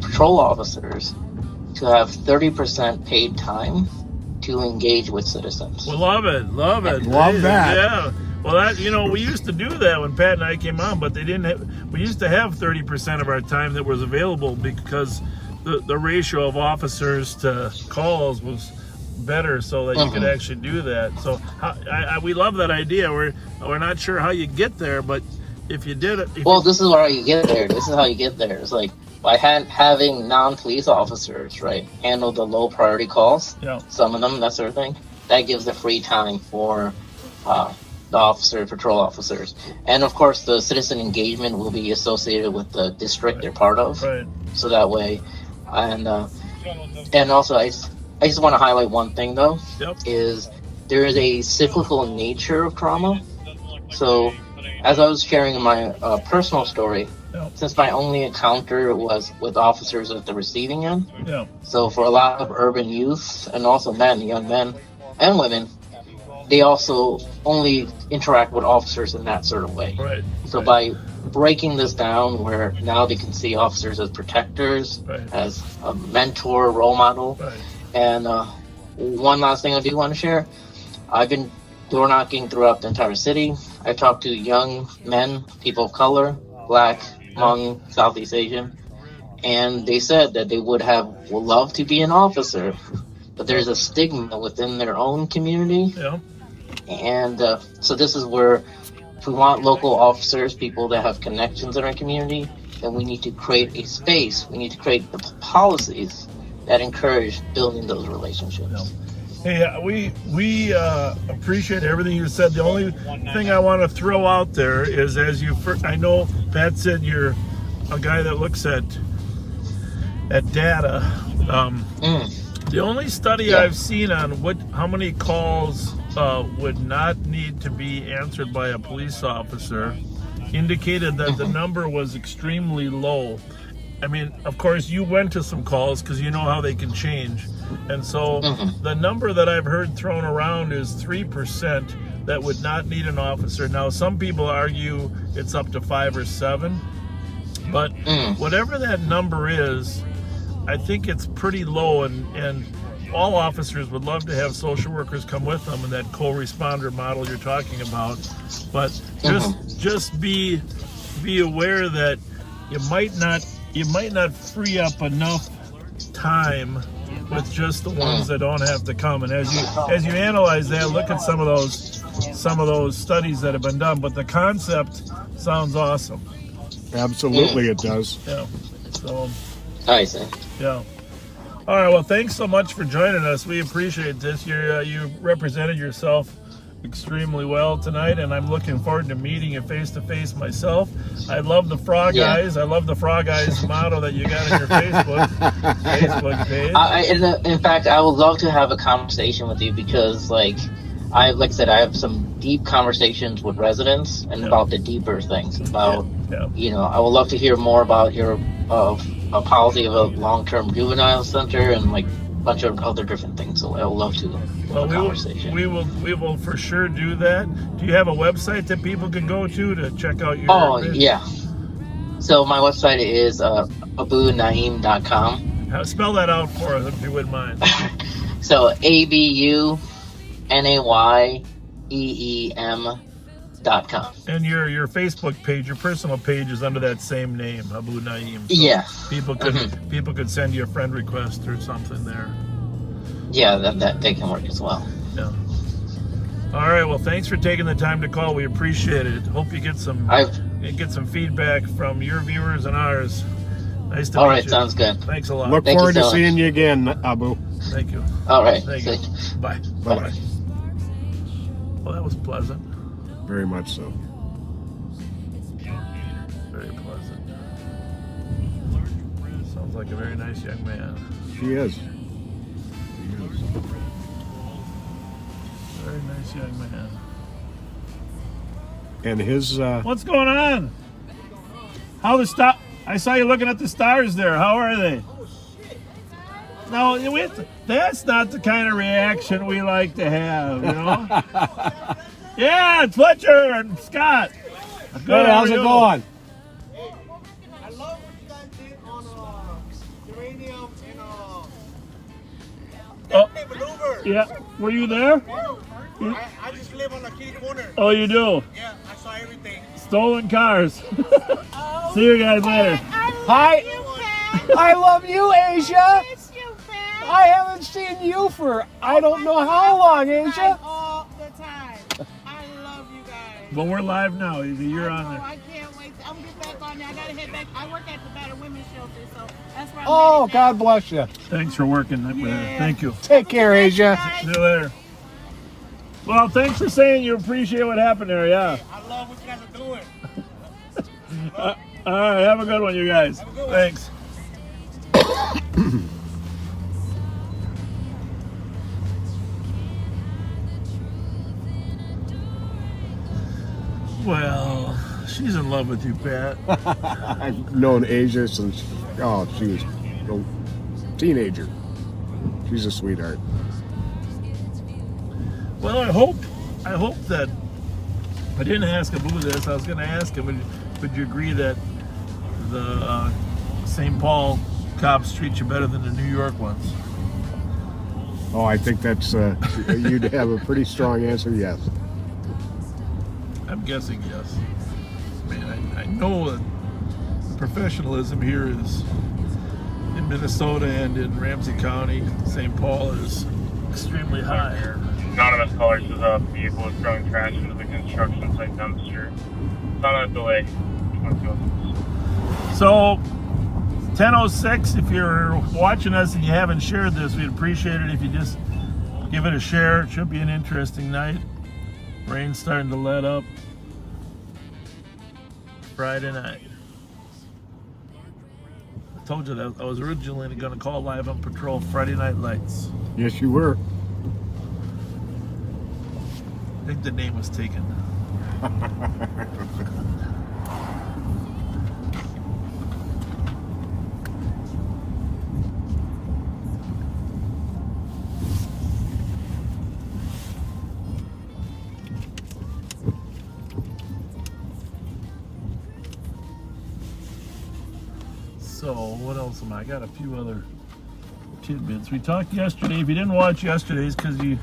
patrol officers to have 30% paid time to engage with citizens. Well, love it. Love that. Yeah. Well, that we used to do that when Pat and I came on, but they didn't have. We used to have 30% of our time that was available because the ratio of officers to calls was better, so that you could actually do that. So we love that idea. We're not sure how you get there, but if you did it, this is how you get there. This is how you get there. It's like by having non-police officers, right, handle the low priority calls. Yeah. Some of them, that sort of thing. That gives the free time for the patrol officers. And of course the citizen engagement will be associated with the district they're part of. Right. So that way, and also I just want to highlight one thing though, is there is a cyclical nature of trauma. So as I was sharing in my personal story, since my only encounter was with officers at the receiving end, so for a lot of urban youth and also young men and women, they also only interact with officers in that sort of way. Right. So by breaking this down, where now they can see officers as protectors, as a mentor, role model. Right. And one last thing I do want to share, I've been door knocking throughout the entire city. I talked to young men, people of color, Black, Hmong, Southeast Asian, and they said that they would love to be an officer, but there's a stigma within their own community. Yeah. And so this is where, if we want local officers, people that have connections in our community, then we need to create a space. We need to create the policies that encourage building those relationships. Hey, we appreciate everything you said. The only thing I want to throw out there is, I know Pat said you're a guy that looks at data. The only study I've seen on how many calls would not need to be answered by a police officer indicated that the number was extremely low. I mean, of course, you went to some calls because you know how they can change. And so the number that I've heard thrown around is 3% that would not need an officer. Now, some people argue it's up to 5 or 7. But whatever that number is, I think it's pretty low. And all officers would love to have social workers come with them in that co-responder model you're talking about. But just be aware that you might not free up enough time with just the ones that don't have to come. And as you analyze that, look at some of those studies that have been done. But the concept sounds awesome. Absolutely, it does. Yeah. So. I see. Yeah. All right. Well, thanks so much for joining us. We appreciate this. You represented yourself extremely well tonight, and I'm looking forward to meeting you face to face myself. I love the Frog Eyes. I love the Frog Eyes motto that you got on your Facebook page. In fact, I would love to have a conversation with you because, like I said, I have some deep conversations with residents and about the deeper things. About I would love to hear more about your a policy of a long-term juvenile center and like a bunch of other different things. So I would love to have a conversation. We will for sure do that. Do you have a website that people can go to check out your yeah. So my website is abunaim.com. Spell that out for us if you wouldn't mind. So ABUNAYEEM.com. And your Facebook page, your personal page, is under that same name, Abu Naim. So yeah. People could send you a friend request or something there. Yeah, that they can work as well. Yeah. All right. Well, thanks for taking the time to call. We appreciate it. Hope you get some feedback from your viewers and ours. Nice to meet you. All right, sounds good. Thanks a lot. Look forward to seeing you again, Abu. Thank you. All right. Thank you. Bye. Bye. Well, that was pleasant. Very much so. Very pleasant. Sounds like a very nice young man. He is. Very nice young man. And his What's going on? How the star? I saw you looking at the stars there. How are they? No, that's not the kind of reaction we like to have, you know? Yeah, it's Fletcher and Scott. Good, how's it going? I love what you guys did on uranium and maneuver. Yeah, were you there? I just live on the kitty corner. Oh, you do? Yeah, I saw everything. Stolen cars. See you guys later. Hi. I love you, Asia. I haven't seen you for I don't know how long, Asia. All the time. I love you guys. Well, we're live now. You're on there. I can't wait. I'm gonna get back on there. I gotta head back. I work at the Battered Women's Shelter, so that's where I'm Oh, God bless you. Thanks for working with it. Thank you. Take care, Asia. See you later. Well, thanks for saying you appreciate what happened there. Yeah. I love what you guys are doing. All right. Have a good one, you guys. Thanks. Well, she's in love with you, Pat. I've known Asia since she was a teenager. She's a sweetheart. Well, I hope that I didn't ask Abu this. I was going to ask him, would you agree that the St. Paul cops treat you better than the New York ones? Oh, I think that's you'd have a pretty strong answer. Yes. I'm guessing yes. I mean, I know that the professionalism here is in Minnesota and in Ramsey County, St. Paul is extremely high. Anonymous caller says a vehicle is throwing trash into the construction site dumpster. It's on a delay. So, 10:06, if you're watching us and you haven't shared this, we'd appreciate it if you just give it a share. It should be an interesting night. Rain's starting to let up. Friday night. told you that I was originally going to call live on patrol Friday Night Lights. Yes, you were. I think the name was taken. So, what else am I? I got a few other tidbits. We talked yesterday. If you didn't watch yesterday's because you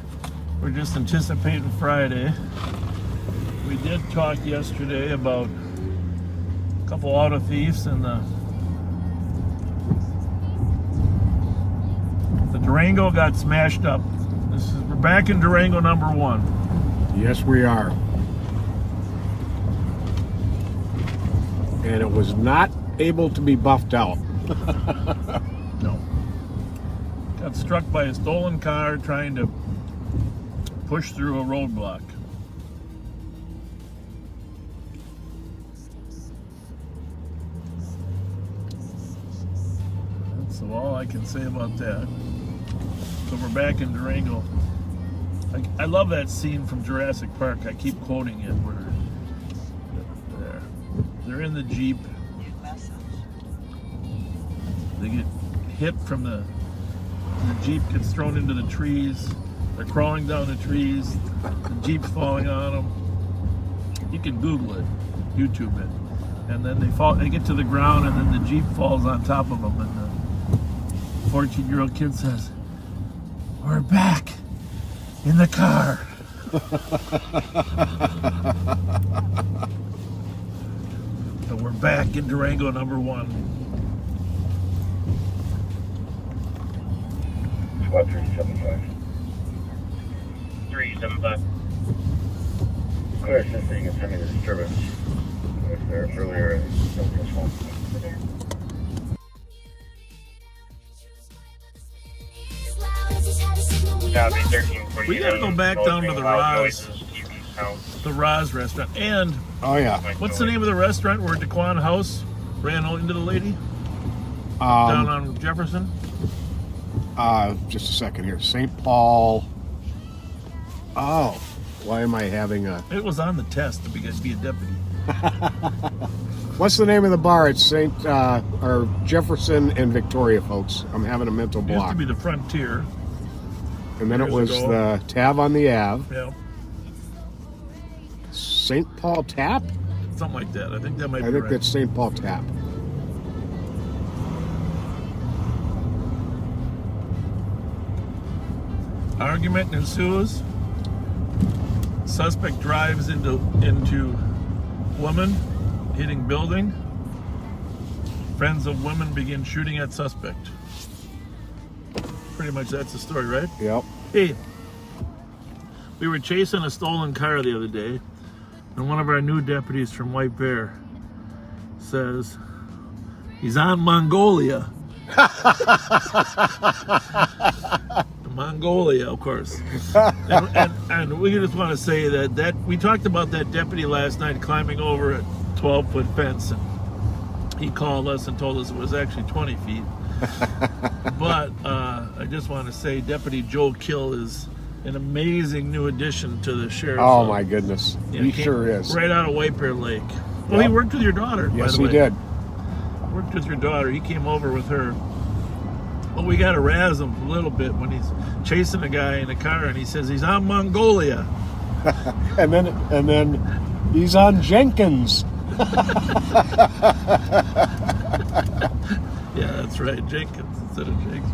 were just anticipating Friday, we did talk yesterday about a couple auto thieves and the Durango got smashed up. We're back in Durango number 1. Yes, we are. And it was not able to be buffed out. No. Got struck by a stolen car trying to push through a roadblock. That's all I can say about that. So we're back in Durango. I love that scene from Jurassic Park. I keep quoting it where they're in the Jeep. They get hit from the Jeep gets thrown into the trees. They're crawling down the trees. The Jeep's falling on them. You can Google it, YouTube it. And then they get to the ground, and then the Jeep falls on top of them. And the 14-year-old kid says, "We're back in the car." So we're back in Durango number 1. Squad 375. 375. Clear assisting and sending the disturbance. Was there earlier no response. Copy 1348. We gotta go back down to the Roz restaurant. And oh yeah, what's the name of the restaurant where Daquan House ran into the lady? Down on Jefferson? Just a second here. St. Paul. Oh, why am I having a... It was on the test to be a deputy. What's the name of the bar? It's or Jefferson and Victoria, folks. I'm having a mental It block. used to be the Frontier. And then it years was ago. the Tav on the Ave. Yeah. St. Paul Tap? Something like that. I think that might I be think right. that's St. Paul Tap. Argument ensues. Suspect drives into woman, hitting building. Friends of women begin shooting at suspect. Pretty much that's the story, right? Yep. Hey, we were chasing a stolen car the other day, and one of our new deputies from White Bear says he's on Mongolia. Mongolia, of course. and we just want to say that we talked about that deputy last night climbing over a 12-foot fence, and he called us and told us it was actually 20 feet. But I just want to say Deputy Joe Kill is an amazing new addition to the sheriff's Oh office. my goodness. Yeah, He came sure is. Right out of White Bear Lake. Well, Yep. he worked with your daughter, Yes, by the way. he did. Worked with your daughter. He came over with her. But we got to razz him a little bit when he's chasing a guy in a car and he says he's on Mongolia. and then he's on Jenkins. Yeah, that's right. Jenkins instead of Jakes.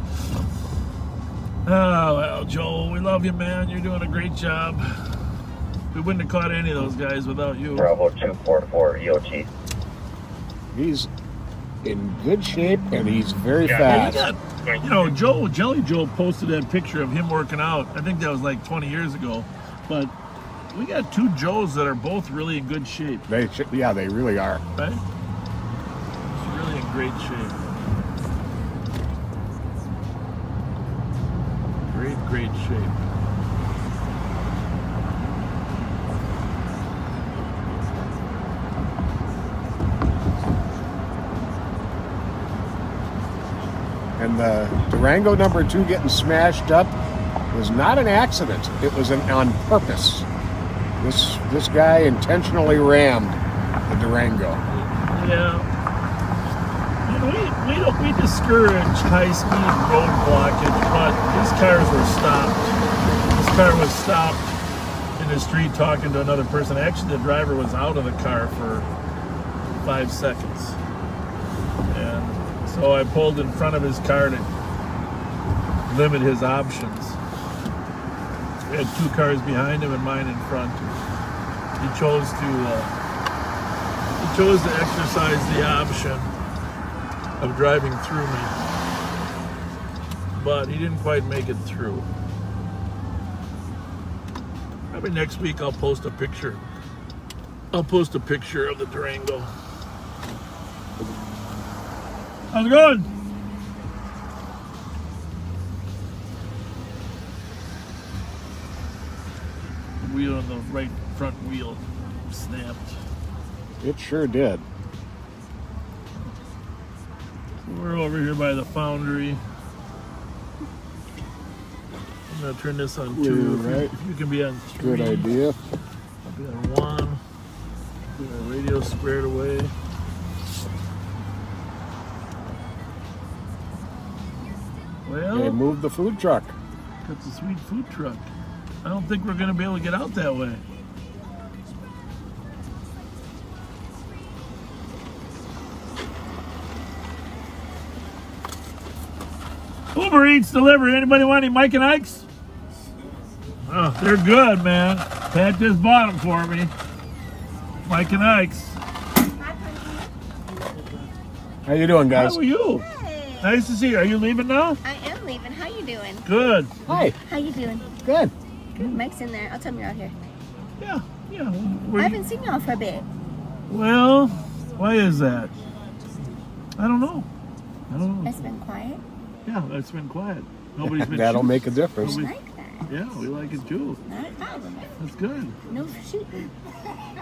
Oh, well, Joel, we love you, man. You're doing a great job. We wouldn't have caught any of those guys without you. Bravo 244 EOT. He's in good shape and he's very Yeah, fast. you know, Jelly Joe posted that picture of him working out. I think that was like 20 years ago. But we got two Joes that are both really in good shape. They really are. Right? He's really in great shape. Great shape. And the Durango number 2 getting smashed up was not an accident. It was on purpose. This guy intentionally rammed the Durango. Yeah. We discourage high-speed road blockage, but these cars were stopped. This car was stopped in the street talking to another person. Actually, the driver was out of the car for 5 seconds. And so I pulled in front of his car to limit his options. We had 2 cars behind him and mine in front. He chose to exercise the option of driving through me, but he didn't quite make it through. Maybe next week I'll post a picture. I'll post a picture of the Durango. How's it going? The wheel on the right front wheel snapped. It sure did. We're over here by the foundry. I'm gonna turn this on 2. Right. If you can be on 3. Good idea. I'll be on 1. Get our radio squared away. Well, They moved the food truck. that's a sweet food truck. I don't think we're gonna be able to get out that way. Uber Eats delivery. Anybody want any Mike and Ike's? Oh, they're good, man. Pat just bought them for me. Mike and Ike's. How you doing, guys? How are you? Hey. Nice to see you. Are you leaving now? I am leaving. How you doing? Good. Hi. How you doing? Good. Good. Mike's in there. I'll tell him you're out here. Yeah. I haven't seen y'all for a bit. Well, why is that? I don't know. It's been quiet. Yeah, it's been quiet. Nobody's been That'll shooting. make a difference. I like that. Yeah, we like it too. Not a problem. That's good. No shooting.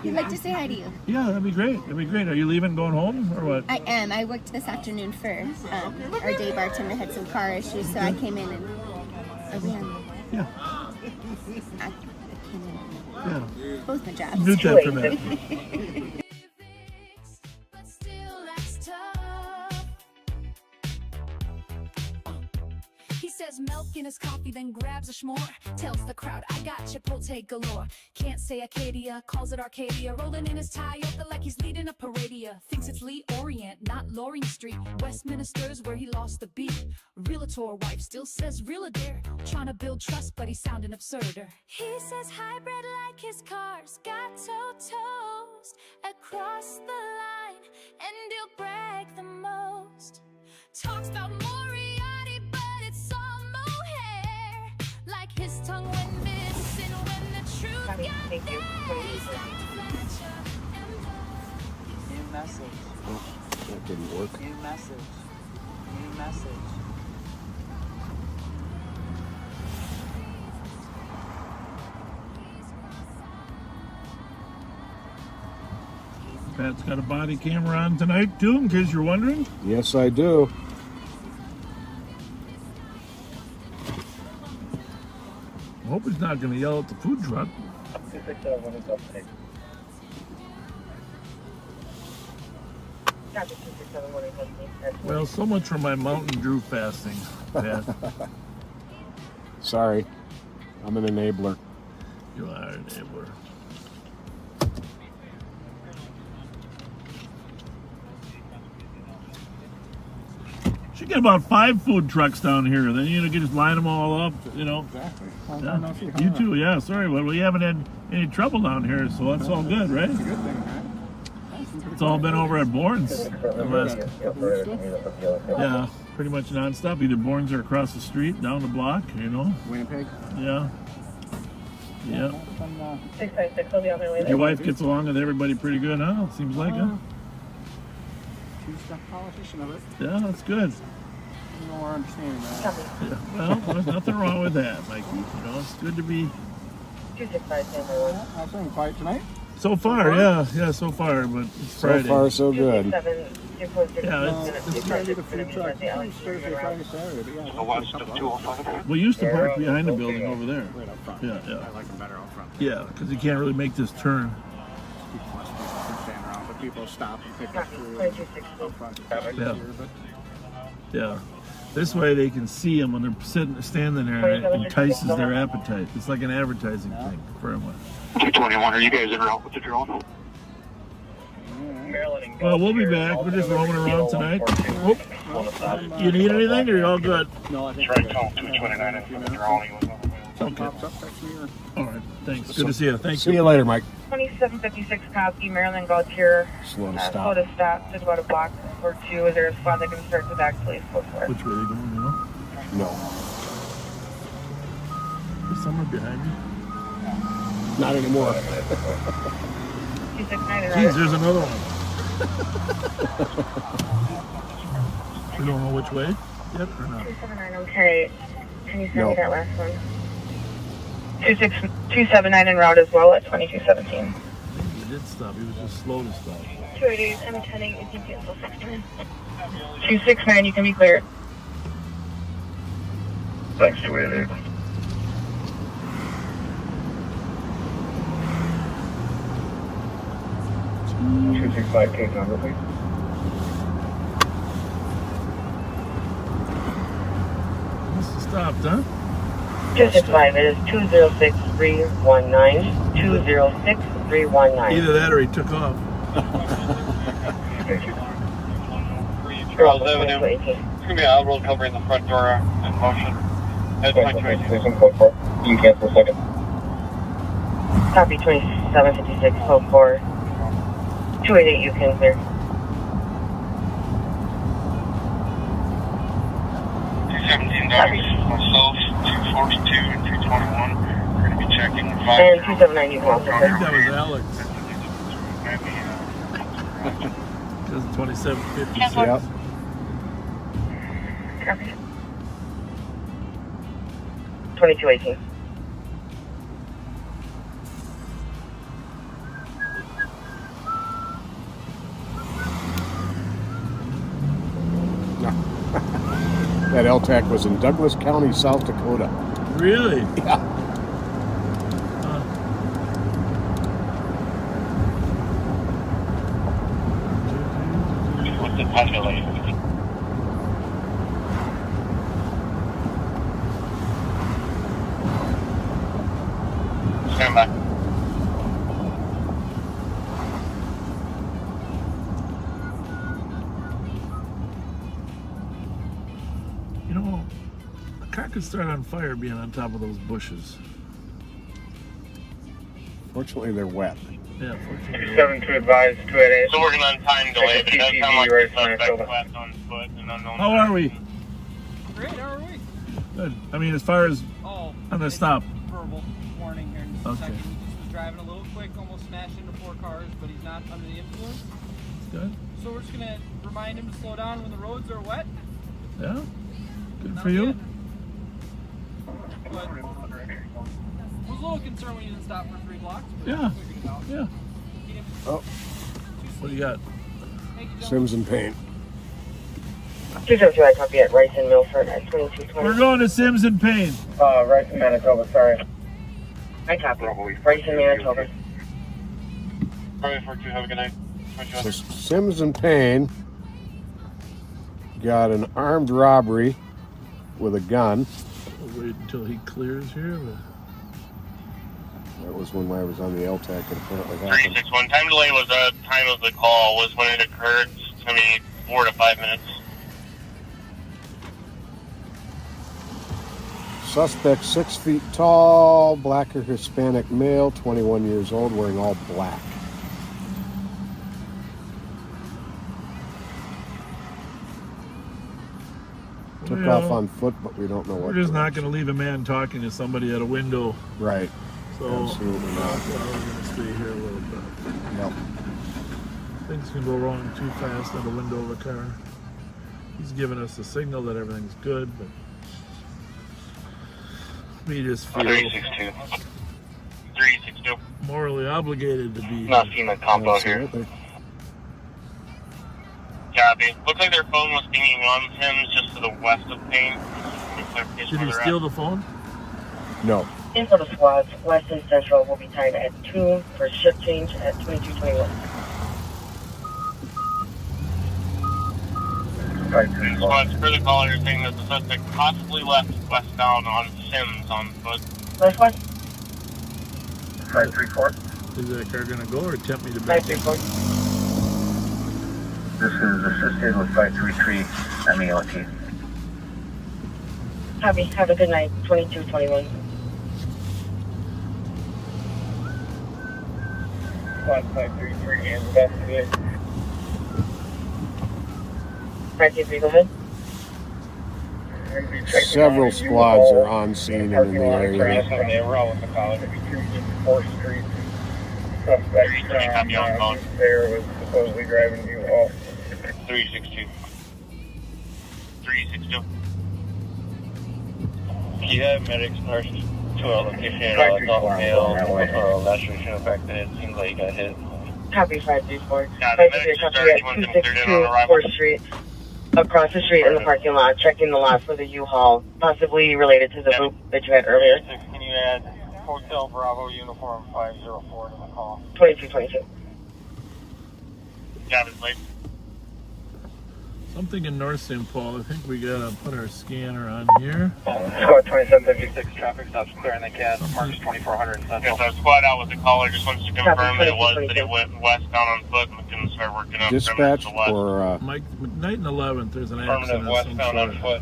He'd like to say hi to you. Yeah, that'd be great. That'd be great. Are you leaving, going home, or what? I am. I worked this afternoon for our day bartender had some car issues, so I came in and Yeah. I came in. Yeah. Both my jobs. Good job for that. He says milk in his coffee, then grabs a s'more. Tells the crowd, I got Chipotle galore. Can't say Acadia, calls it Arcadia. Rolling in his Toyota like he's leading a paradia. Thinks it's Lee Orient, not Loring Street. Westminster's where he lost the beat. Realtor wife still says real dare. Trying to build trust, but he's sounding absurder. He says hybrid like his car's got toast across the line, and he'll brag the most. Talks about Moriarty, but it's all mohair. Like his tongue went missing when the truth got Thank you. New message. Oh, that didn't work. New message. New message. Pat's got a body camera on tonight too, in case you're wondering. Yes, I do. I hope he's not going to yell at the food truck. Well, so much for my Mountain Dew fasting, Pat. Sorry. I'm an enabler. You are an enabler. Should get about 5 food trucks down here. Then you can just line them all up. Exactly. Yeah. You too. Yeah. Sorry, well, we haven't had any trouble down here, so that's all good, right? It's a good thing, right? It's all been over at Bourne's. Yeah, pretty much nonstop. Either Bourne's or across the street, down the block. Winnipeg. Yeah. Yeah. 656 will be on their way. Your wife gets along with everybody pretty good, huh? Seems like it. She's a politician of it. Yeah, that's good. You know our understanding that. Yeah, well, there's nothing wrong with that, Mikey. It's good to be. 265 San Manuel. How's it quiet tonight? So far, yeah, so far, but it's So Friday. far, so good. Yeah, It's gonna be the food truck. Thursday, Friday, Saturday. But yeah, west of 205. we used to park behind the building over there. Right up front. Yeah, yeah. I like them better out front. Yeah, because you can't really make this turn. People must be standing around, but people stop and pick up food out front. Yeah. Yeah. This way they can see them when they're standing there, and it entices their appetite. It's like an advertising thing for them. 221, are you guys ever out with the drone? Well, we'll be back. We're just roaming around tonight. Oh. You need anything, or you all good? No, I think Try to call 229 if the drone was Okay. All right. Thanks. Good to see you. Thank you. See you later, Mike. 2756 copy, Maryland Gautier. Slow to Slow stop. to stop, just about a block or two. Is there a spot that can start to back, please? Go for it. Which way are they going, you know? No. Is someone behind me? Not anymore. 269 Geez, there's another one. We don't know which way yet or not? 279, okay. Can you send No. me that last one? 279 en route as well at 2217. He did stop. He was just slow to stop. 288, I'm attending. You can cancel 69. 269, you can be cleared. Thanks, 288. Case number, please. Must have stopped, huh? 265, it is 206319. 206319. Either that or he took off. Charles Avenue. It's gonna be an outroad covering the front door in motion. Head 2218. You can cancel a second. Copy 2756, code 4. 288, you can clear. 217 myself, 242 and 221. We're going to be checking And 279, you can also I clear. think that was Alex. This is 2756. Yep. Copy. 2218. That LTAC was in Douglas County, South Dakota. Really? Yeah. What's the population? Stand by. You know, a car could start on fire being on top of those bushes. Fortunately, they're wet. Yeah, fortunately. 27 to advise 288. Still working on time delay, but it does sound like the suspect collapsed on foot and unknown. How are we? Great, how are we? Good. I mean, as far as on the stop. Verbal warning here in just a Okay. second. He just was driving a little quick, almost smashed into 4 cars, but he's not under the influence. Good. So we're just gonna remind him to slow down when the roads are wet. Yeah. Good for you. But I was a little concerned when you didn't stop for 3 blocks. But Yeah. we figured it out. Yeah. Oh, What do you got? Sims and Payne. 202, I copy at Rice and Milford at 2220. We're going to Sims and Payne. Rice in Manitoba, sorry. I copy. Rice and Manitoba. Probably for 2, have a good night. So Sims and Payne got an armed robbery with a gun. We'll wait until he clears here. But... That was when I was on the LTAC and apparently happened. 361. Time delay was the time of the call, was when it occurred. It's going to be 4 to 5 minutes. Suspect 6 feet tall, black or Hispanic male, 21 years old, wearing all black. Took Well, off on foot, but we don't know what. We're just not going to leave a man talking to somebody at a window. Right. So Absolutely not. We're going to stay here a little bit. Yep. Things can go wrong too fast at a window of a car. He's giving us a signal that everything's good, but we just feel... 362. 362. morally obligated to be Not here. seeing a comp out here. Absolutely. Copy. Looks like their phone was pinging on Sims just to the west of Payne. Did he steal the phone? No. Info to squads, west and central will be timed at 2 for shift change at 2221. Squads, further caller is saying that the suspect possibly left westbound on Sims on foot. Left one? 534. Is that car gonna go or attempt me to back? 534. This is assisted with 533 MELT. Copy. Have a good night. 2221. Squad 533 and investigate. 533, go ahead. Several squads are on scene and in the area. We're all in the college. 4th Street. Suspect there was supposedly driving you off. 362. 362. You have medics nurse to a location at last reason affected. It seems like you got hit. Copy 534. Yeah, 533, copy at 262 4th Street. Across the street in the parking lot, checking the lot for the U-Haul, possibly related to the boot that you had earlier. Can you add Hotel Bravo Uniform 504 to the call? 2222. Got it, late. Something in North St. Paul. I think we gotta put our scanner on here. Squad 2756, traffic stops clearing the CAD. Marks 2400 Yes, Central. our squad out with the caller just wants to confirm that it went westbound on foot and we can start working on Dispatch perimeter to the west. for Mike, McKnight and 11th, there's an accident Affirmative of some westbound on sort. foot.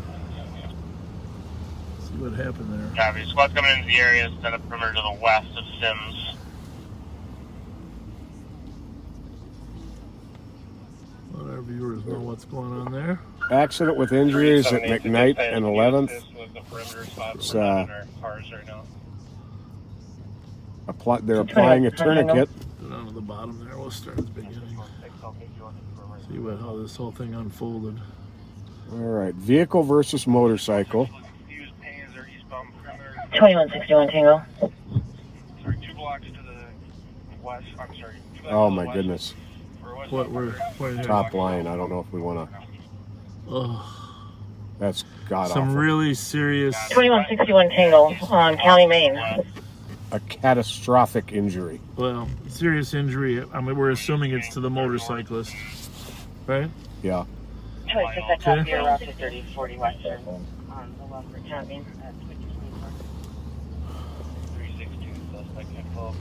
See what happened there. Copy. Squad's coming into the area, set up perimeter to the west of Sims. Let our viewers know what's going on there. accident with injuries at McKnight and 11th. It's, they're applying a tourniquet. Go down to the bottom there. We'll start at the beginning. See how this whole thing unfolded. All right, vehicle versus motorcycle. 2161 Tango. Sorry, 2 blocks to the west. I'm sorry. Oh my goodness. What we're top line. I don't know if we want to. Oh, that's god some awful. really serious. 2161 Tango on County Main. A catastrophic injury. Well, serious injury. I mean, we're assuming it's to the motorcyclist, right? Yeah. Choice is that copy your route to 3040 Western on the Loveland County at 362 suspect info.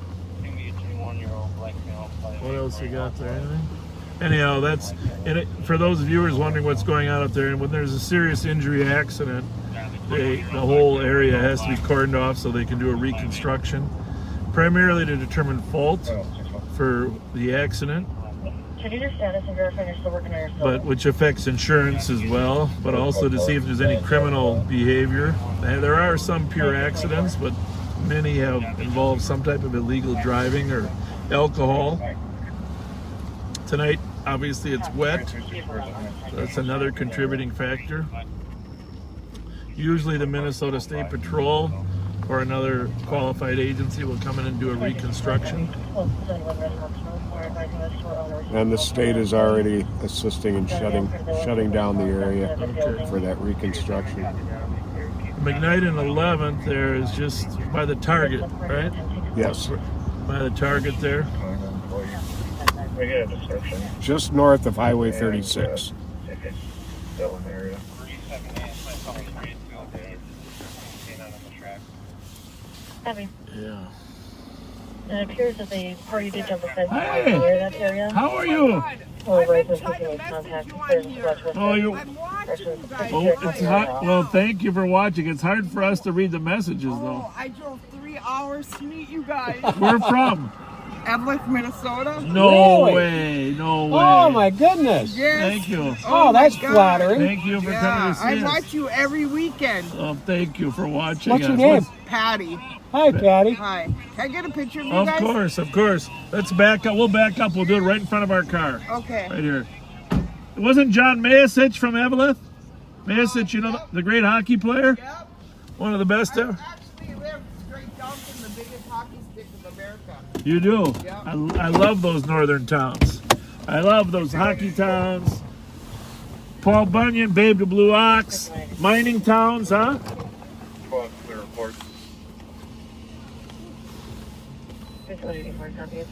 Give me a 21-year-old black male. What else you got there? Anything? Anyhow, that's it, for those viewers wondering what's going on up there. And when there's a serious injury accident, the whole area has to be cordoned off so they can do a reconstruction, primarily to determine fault for the accident, Check your status and verify you're still working on your but which affects insurance as well, but also to see if there's any criminal behavior. And there are some pure accidents, but many have involved some type of illegal driving or alcohol. Tonight, obviously, it's wet, so that's another contributing factor. Usually the Minnesota State Patrol or another qualified agency will come in and do a reconstruction. And the state is already assisting in shutting down the area for that reconstruction. McKnight and 11th there is just by the Target, right? Yes. By the Target there. We get a description. Just north of Highway 36. Still in the area. Heavy. Yeah. It appears that the party did jump a fence Hey! near that area. How are you? Well, Vries was keeping contact. Oh, you. Oh, it's hard. Well, thank you for watching. It's hard for us to read the messages, though. I drove 3 hours to meet you guys. Where from? Evelyn, Minnesota. No Really? way. No way. Oh, my goodness. Yes. Thank you. Oh, that's my God. flattering. Thank you for coming to see I us. watch you every weekend. Oh, thank you for watching. What's your us. name? Patty. Hi, Patty. Hi. Can I get a picture of you Of guys? course, of course. Let's back up. We'll back up. We'll do it right in front of our car. Okay. Right here. It wasn't John Mayasich from Evelyn? Mayasich, you know, the great hockey player? Yep. One of the best ever? Actually lived straight dumped in the biggest hockey stick of America. You do? Yeah. I love those northern towns. I love those hockey towns. Paul Bunyan, Babe the Blue Ox, mining towns, huh? Clear report. 684, copy.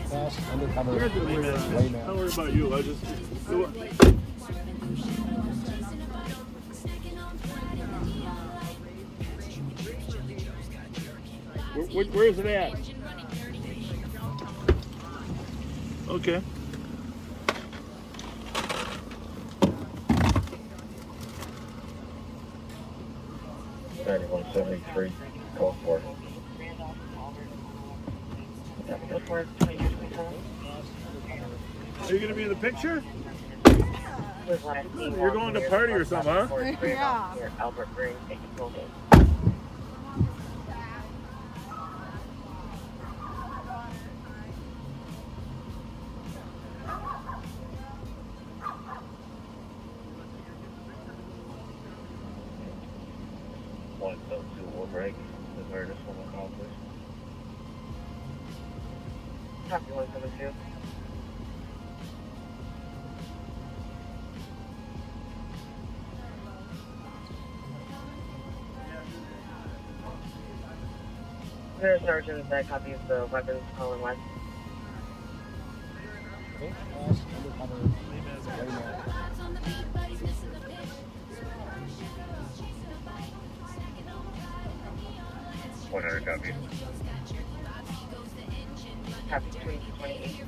Fast, undercover. You're good, man. Don't worry about you. I just do it. Where is it at? Okay. Call for. Are you going to be in the picture? You're going to party or something, huh? Yeah. Albert Green, take control. Break. The weirdest one accomplished. Copy 172. There, Sergeant, that copies the weapons calling west. Fast, undercover. 100 copy. Copy 2228.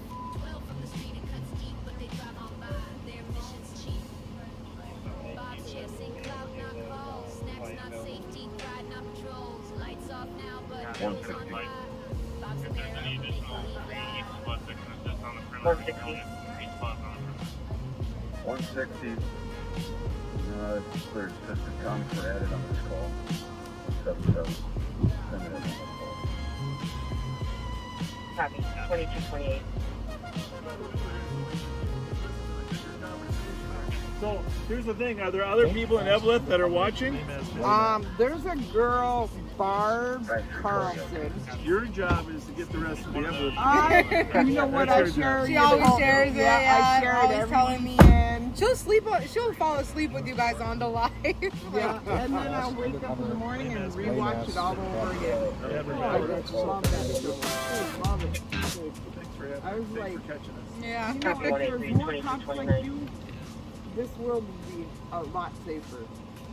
Cleared Sister Tom for added on this call. 77. Copy 2228. So here's the thing: are there other people in Evelyn that are watching? There's a girl, Barb Carlson. Your job is to get the rest of the Evelyn. You know what? I share. She always shares it. Yeah, I share it always every telling me. She'll she'll fall asleep with you guys on the live. Yeah, and then I'll wake up in the morning and rewatch it all over again. I just love that. Love it. I was like, yeah. You know, if there's more cops like you, this world would be a lot safer.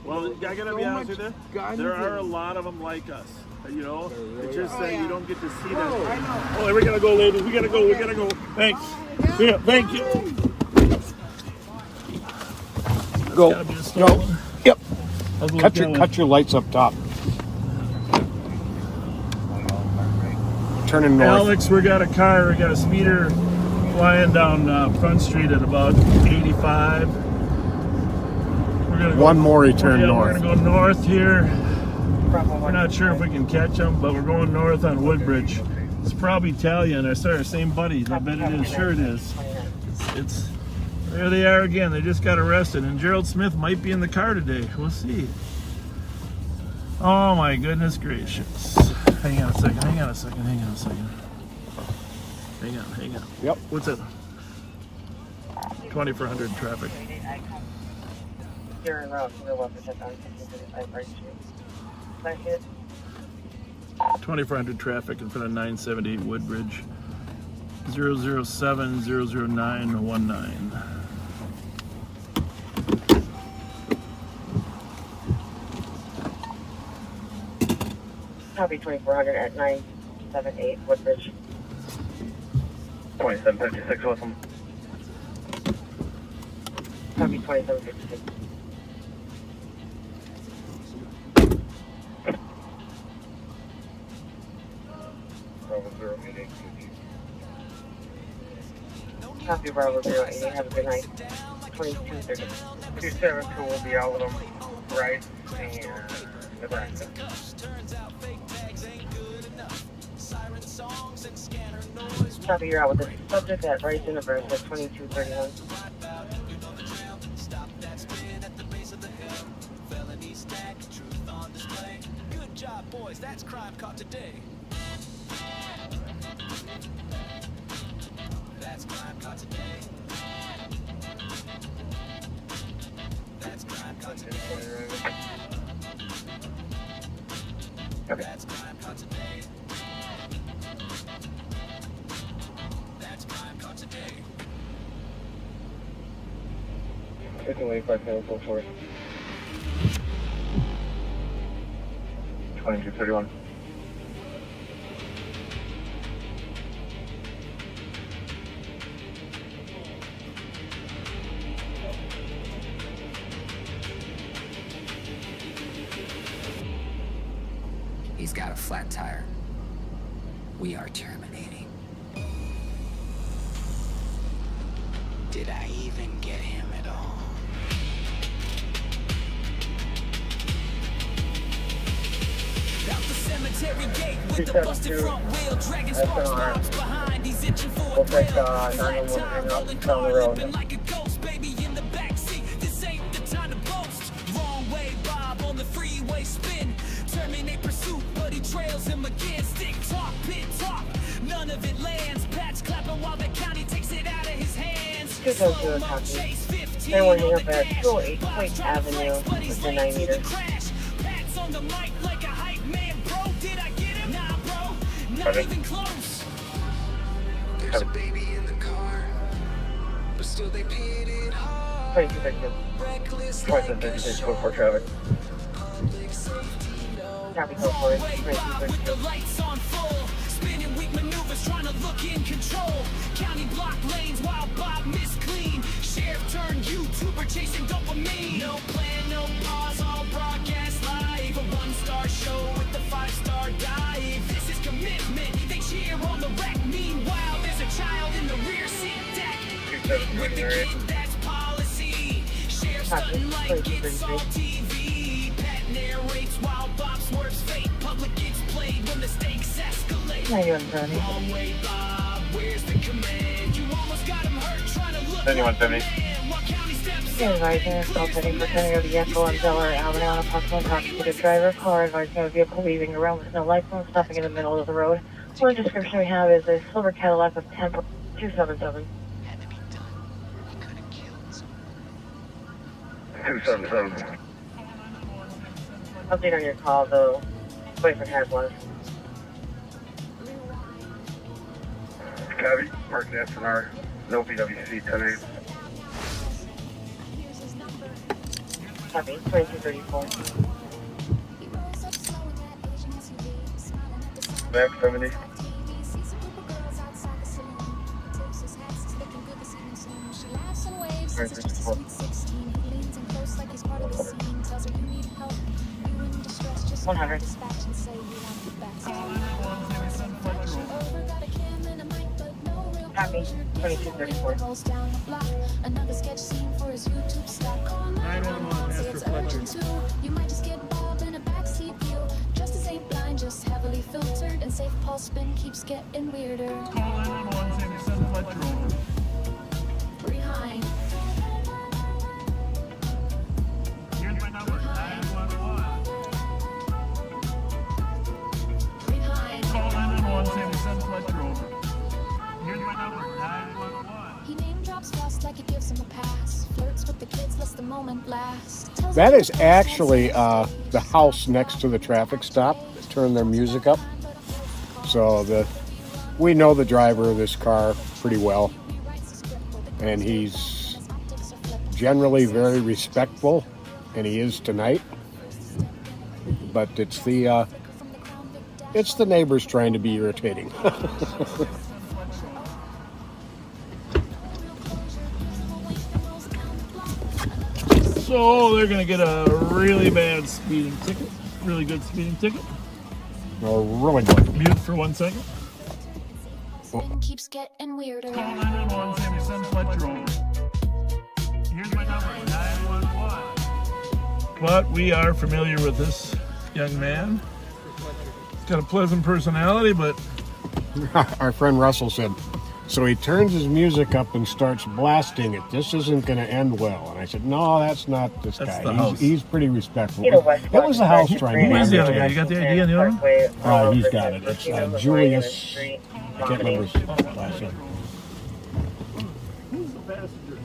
Well, I gotta be honest with you. There are a lot of them like us. You know, it's just that you don't get to see them. I know. Oh, we're gonna go, ladies. We gotta go. We gotta go. Thanks. Yeah, thank you. Go. Go. Yep. Cut your lights up top. Turning north. Alex, we got a car. We got a speeder flying down Front Street at about 85. We're gonna go, one more return north. We're gonna go north here. We're not sure if we can catch them, but we're going north on Woodbridge. It's probably Italian. I saw our same buddies. I bet it is. Sure it is. It's there they are again. They just got arrested, and Gerald Smith might be in the car today. We'll see. Oh my goodness gracious! Hang on a second. Hang on a second. Hang on a second. Hang on. Hang on. Yep. What's it? 2400 traffic. You're around to the left of on 65 Right Street. That hit. 2400 traffic in front of 978 Woodbridge. 007-00919. Copy 2400 at 978 Woodbridge. 2756 with them. Copy 2756. Bravo 088. Copy Bravo 088. Have a good night. 2230. 272 will be out with them. Right and Nebraska. Copy, you're out with the subject at Rice University 2231. Stop that spin at the base of the hill. Felony stack, truth on display. boys, that's crime caught today. That's crime caught today. That's crime caught today. That's crime caught today. That's crime caught today. 1585 minutes, 04. 2231. He's got a flat tire. We are terminating. Did I even get him at all? Out the cemetery gate with the busted front wheel, dragging sparks bombs behind. He's itching for a thrill. Nighttime rolling car, limping like a ghost, baby in the backseat. This ain't the time to boast. Wrong way, Bob on the freeway spin. Terminate pursuit, but he trails him again. Stick talk, pit talk, none of it lands. Patch clapping while the county takes it out of his hands. Slow mo chase 15 on the dash. 208 Avenue with the 9 meter. Pat's on the mic like a hype man, bro. Did I get him? Nah, bro, not even close. There's a baby in the car, but still they paid it hard. 2232. 2236, code 4 traffic. Copy, code for it. The lights on full, spinning weak maneuvers, trying to look in control. County block lanes while Bob missed clean. Sheriff turned YouTuber chasing dopamine. No plan, no pause, all broadcast live. A 1-star show with the 5-star dive. This is commitment. They cheer on the wreck. Meanwhile, there's a child in the rear seat deck. With the kid, that's policy. Sheriff stunting like it's all TV. Pat narrates while Bob swerves fate. Public gets played when the stakes escalate. 9170. Long way, Bob. Where's the command? You almost got him hurt trying to look. 9170. Advising assault heading for turning of the vehicle on Delaware Avenue on a possible intoxicated driver. Caller advising of a vehicle leaving around with no license, stopping in the middle of the road. One description we have is a silver Cadillac with temp 277. 277. Update on your call, though. Boyfriend has one. Copy. Mark the SNR. No PWC 10-8. Copy, 2234. Max 70. 2234. 100. Copy, 2234. Another sketch scene for his YouTube stock. 911, Say Mr. it's Fletcher. urgent too. You might just get Bob in a backseat view. Justice ain't blind, just heavily filtered. And safe pulse spin keeps getting weirder. Call 911, say we send Fletcher over. Behind. Here's my number, 911. Behind. Call 911, say we send Fletcher over. Here's my number, 911. He name drops fast like it gives him a pass. Flirts with the kids, lets the moment last. Tells That me is actually the house next to the traffic stop. Turn their music up. So we know the driver of this car pretty well. And he's generally very respectful. And he is tonight. But it's the neighbors trying to be irritating. So they're gonna get a really bad speeding ticket, really good speeding ticket. Oh, really good. Mute for 1 second. spin keeps getting weirder. Call 911, say we send Fletcher over. Here's my number, 911. But we are familiar with this young man. He's got a pleasant personality, but Our friend Russell said, So he turns his music up and starts blasting it. This isn't going to end well. And I said, no, that's not this That's guy. the house. He's pretty respectful. It was the house trying to... Who's the other guy? You got the idea on the other one? He's got it. It's Julius... I can't remember his last name. Who's the passenger?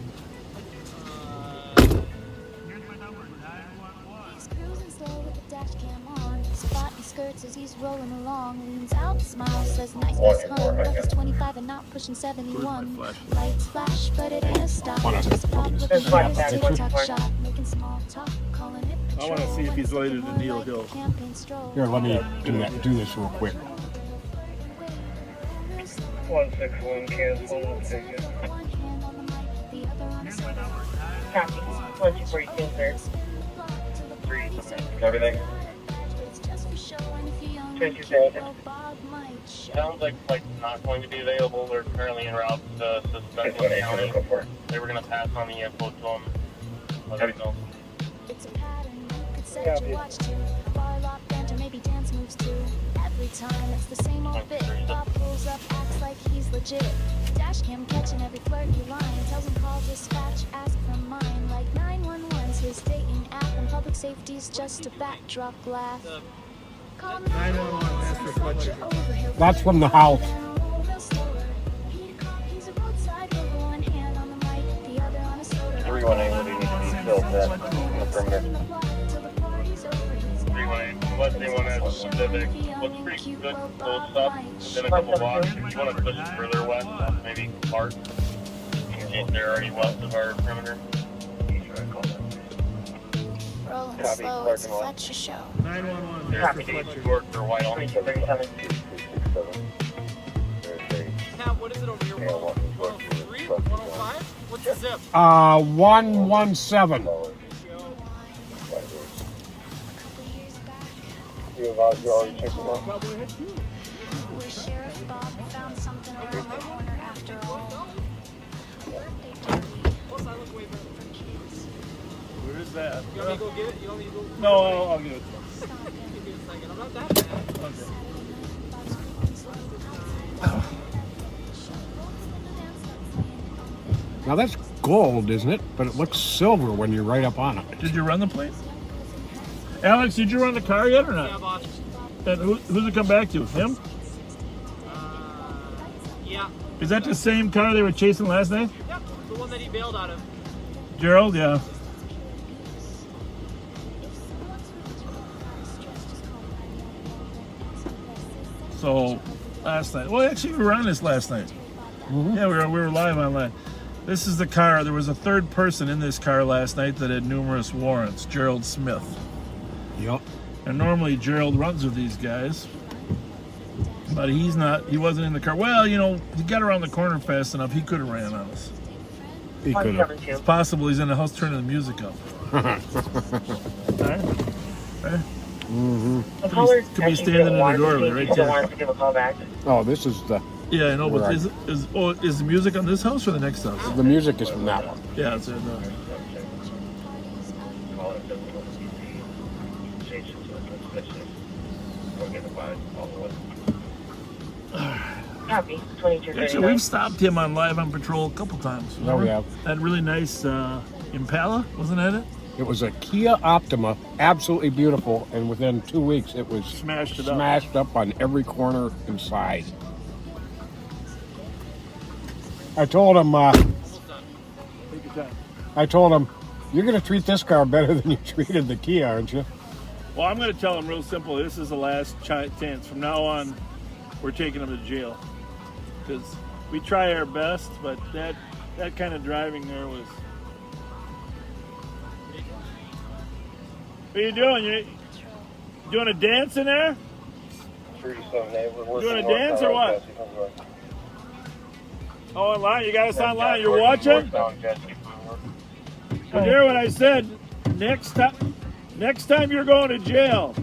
He's cruising slow with the dash cam on. Spot his skirts as he's rolling along. Leans out, smiles, says nice Miss Hun. But he's 25 and not pushing 71. Lights flash, but it ain't a stop. Just a pop with a TikTok shot. Making small talk, calling it I want to see if he's related to Neil Hill. Here, let me do this real quick. 161 cancel, ticket. Copy. 1242, sir. Everything? 22 Sounds like flight's not going to be available. They're currently en route to suspect the county. They were going to pass on the info to them. Let us know. It's a pattern you could set your watch to. Bar lock banter, maybe dance moves too. Every time it's the same old bit. Bob pulls up, acts like he's legit. Dash cam catching every flirty line. Tells him call dispatch, ask for mine. Like 911's his dating app, and public safety's just a backdrop laugh. Call 911, ask for Fletcher. That's from the house. He's a roadside with one hand on the mic, the other on a soda. 318 would need to be filled then in the perimeter. 318, unless anyone has a specific, looks pretty good close up, within a couple blocks. If you want to push it further west, maybe Park. They're already west of our perimeter. Rolling Copy, slow, it's a Fletcher show. 911. There's Fletcher. York or Wyoming. 2237. Now, what is it over here? 103? 105? What's the zip? 117. You have already checked them out? Where Sheriff Bob found something around the corner after all. Birthday party. Plus, I look way better than kids. Where is that? You want me to go get it? You want me to go? No, I'll give it to him. Give me a second. I'm not that bad. Now that's gold, isn't it? But it looks silver when you're right up on it. Did you run the plate? Alex, did you run the car yet or not? Yeah, boss. And who's it come back to? Him? Yeah. Is that the same car they were chasing last night? Yep. The one that he bailed out of. Gerald, yeah. So, last night. Well, actually, we were on this last night. Yeah, we were live online. This is the car. There was a third person in this car last night that had numerous warrants. Gerald Smith. Yep. And normally Gerald runs with these guys, but he wasn't in the car. Well, you know, he got around the corner fast enough. He could have ran on us. He could have. It's possible he's in the house turning the music up. All right. Could be standing in the doorway right there. To give a call back. Oh, this is the... Yeah, I know, but is the music on this house or the next house? The music is from that one. Yeah, it's Copy. 2239. Actually, we've stopped him on Live on Patrol a couple times. No, we have. That really nice Impala, wasn't that it? It was a Kia Optima, absolutely beautiful, and within 2 weeks it was smashed up on every corner inside. I told him, you're going to treat this car better than you treated the Kia, aren't you? Well, I'm going to tell him real simple. This is the last chance. From now on, we're taking him to jail. Because we try our best, but that kind of driving there was... What are you doing? You doing a dance in there? Doing a dance or what? Oh, online? You got us online? You're watching? Well, hear what I said. Next time you're going to jail.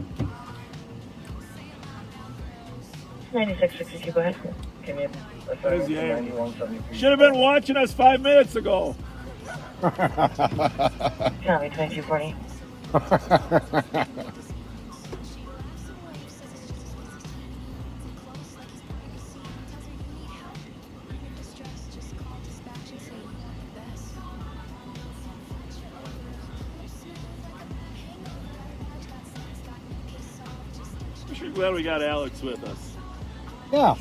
9662, go ahead. Should have been watching us 5 minutes ago. Copy, 2240. Pretty glad we got Alex with us. Yeah.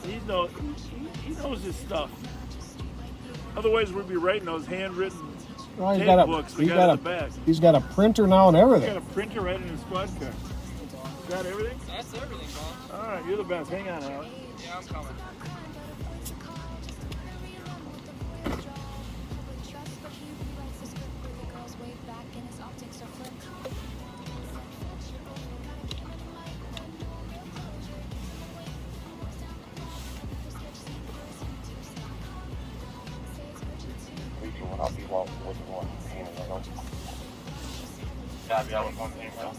He knows his stuff. Otherwise, we'd be writing those handwritten Well, tape books we got in the back. he's got a printer now and He's everything. got a printer right in his squad car. Got everything? That's everything, boss. All right, you're the best. Hang on, Alex. Yeah, I'm coming. I'll be well with one pain in the nose. Yeah, with one pain in the nose.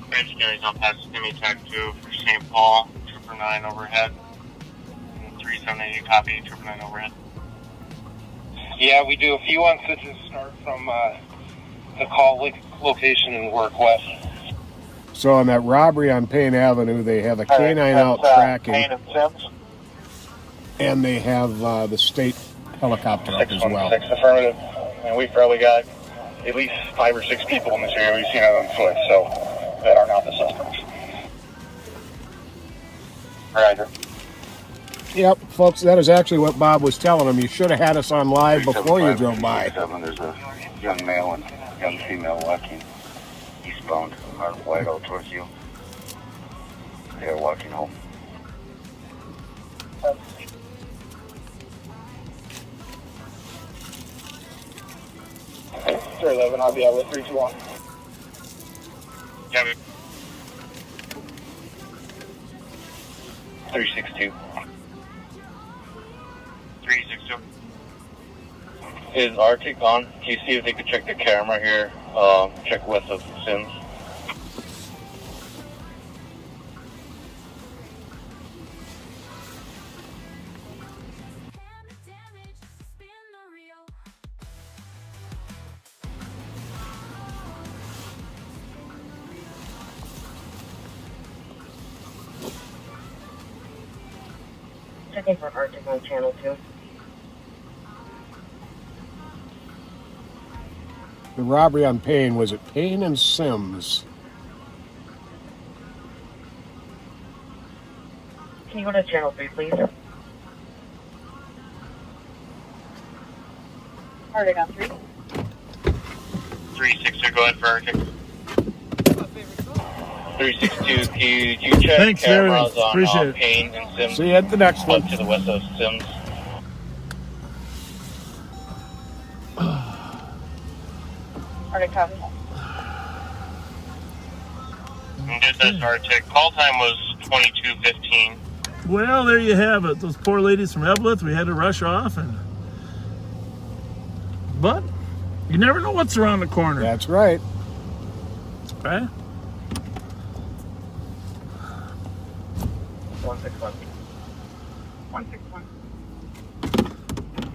Branch County's on past Stimmy Tech 2 for St. Paul, Trooper 9 overhead. And 3780 copy, Trooper 9 overhead. Yeah, we do a few on Citrus start from the call location and work west. So on that robbery on Payne Avenue, they have a canine out tracking, Payne and Sims. and they have the state helicopter up as well. 616 affirmative. And we've probably got at least 5 or 6 people in this area we've seen on foot, so that are not the suspects. Roger. Yep, folks, that is actually what Bob was telling them. You should have had us on live before you drove by. There's a young male and young female walking eastbound out of Whitehall towards you. They are walking home. Sir 11, I'll be out with 321. Yeah, 362. 362. Is Arctic on? Can you see if they could check the camera here? Check west of Sims. Checking for Arctic on channel 2. The robbery on Payne was at Payne and Sims. Can you go to channel 3, please? Arctic on 3. 362, go ahead for Arctic. 362, could you check Thanks, cameras on appreciate it. Payne and Sims? See you at the next one. Up to the west of Sims. Arctic copy. Get this Arctic. Call time was 22:15. Well, there you have it. Those poor ladies from Eveleth, we had to rush off, but you never know what's around the corner. That's right. Right? 161. 161.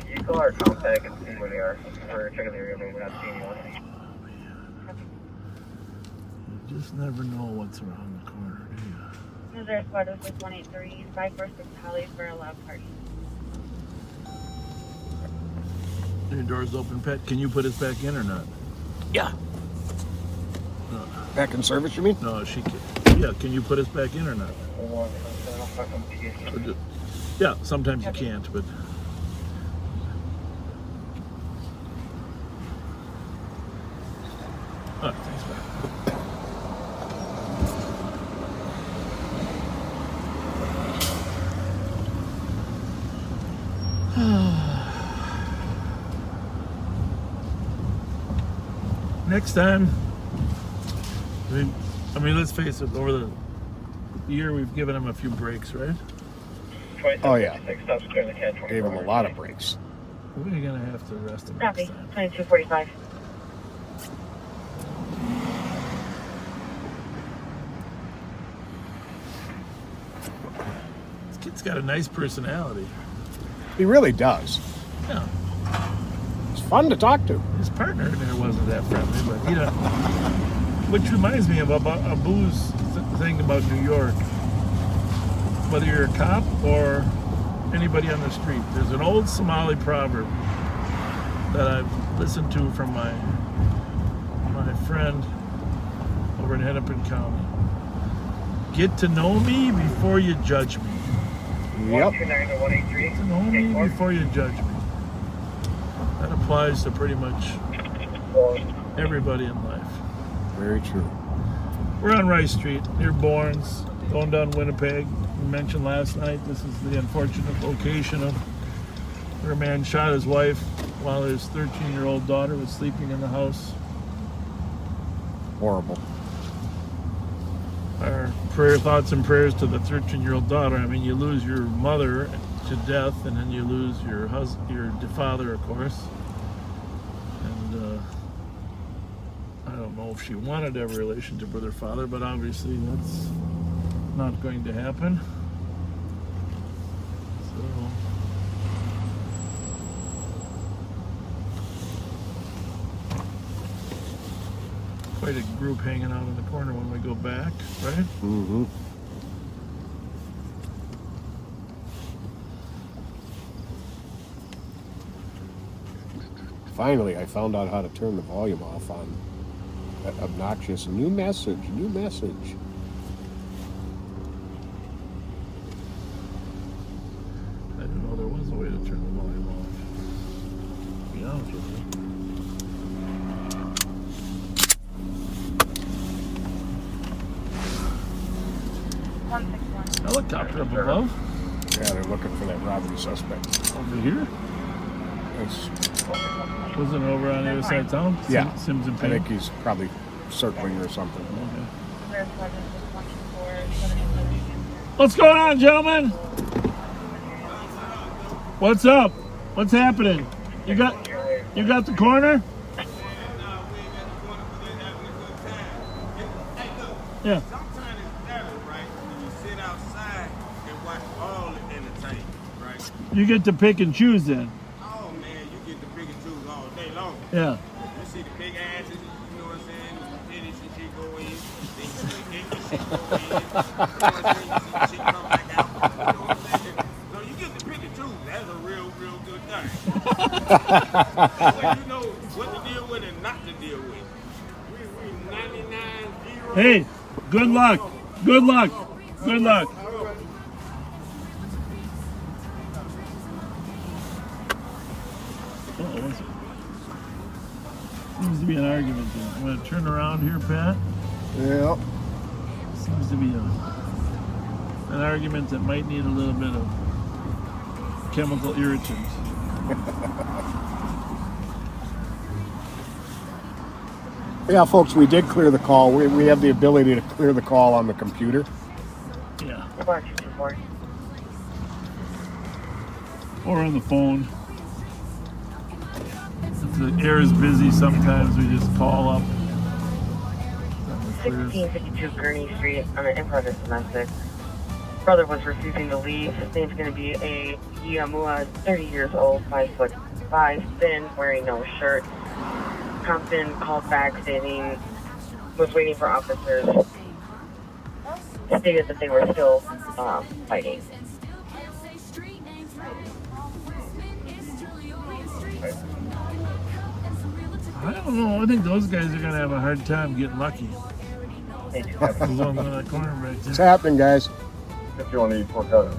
Can you call our contact and see where they are? We're checking the area, but we're not seeing anyone. You just never know what's around the corner, do you? User squad 6183, 546 Holly for a lab party. Your door's open, Pet. Can you put us back in or not? Yeah. No, Back in service, you mean? no, she can. Yeah, can you put us back in or not? Or yeah, sometimes you can't, but. Oh, thanks, man. Next time, I mean, let's face it, over the year we've given him a few breaks, right? Oh, yeah. Gave him a lot of breaks. We're going to have to arrest him Copy. next time. 2245. This kid's got a nice personality. He really does. Yeah. It's fun to talk to. His partner there wasn't that friendly, but you know, which reminds me of a booze thing about New York. Whether you're a cop or anybody on the street. There's an old Somali proverb that I've listened to from my friend over in Hennepin County. Get to know me before you judge me. Yep. Get to know me before you judge me. That applies to pretty much everybody in life. Very true. We're on Rice Street, near Bourne's, going down Winnipeg. We mentioned last night, this is the unfortunate location of where a man shot his wife while his 13-year-old daughter was sleeping in the house. Horrible. Our thoughts and prayers to the 13-year-old daughter. I mean, you lose your mother to death, and then you lose your father, of course. And I don't know if she wanted to have a relationship with her father, but obviously that's not going to happen. So quite a group hanging out in the corner when we go back, right? Mm-hmm. Finally, I found out how to turn the volume off on that obnoxious new message. I didn't know there was a way to turn the volume off. To be honest with you. Helicopter up above. Yeah, they're looking for that robbery suspect. Over here? Wasn't it over on the other side of town? Yeah. Sims and I Payne? think he's probably circling or something. Okay. What's going on, gentlemen? What's up? What's happening? You got the corner? Yeah. You get to pick and choose then. Oh man, you get to pick and choose all day long. Yeah. You see the big asses, you know what I'm saying? The titties and shit go in. Then you see the dick and shit go in. You know what I'm saying? You see the shit come back out. You know what I'm saying? So you get to pick and choose. That's a real good thing. That way you know what to deal with and not to deal with. We 99-0. Hey, good luck. Good luck. Good luck. Seems to be an argument there. I'm going to turn around here, Pat. Yep. Seems to be an argument that might need a little bit of chemical irritant. Yeah, folks, we did clear the call. We have the ability to clear the call on the computer. Yeah. Or on the phone. If the air is busy, sometimes we just call up. 1652 Gurney Street on an in-progress domestic. Brother was refusing to leave. His name's going to be a Yamua, 30 years old, 5'5", thin, wearing no shirt. Compton called back stating, was waiting for officers. Stated that they were still fighting. I don't know. I think those guys are going to have a hard time getting lucky. There's one in that corner right there. What's happening, guys? If you want to eat pork cutters.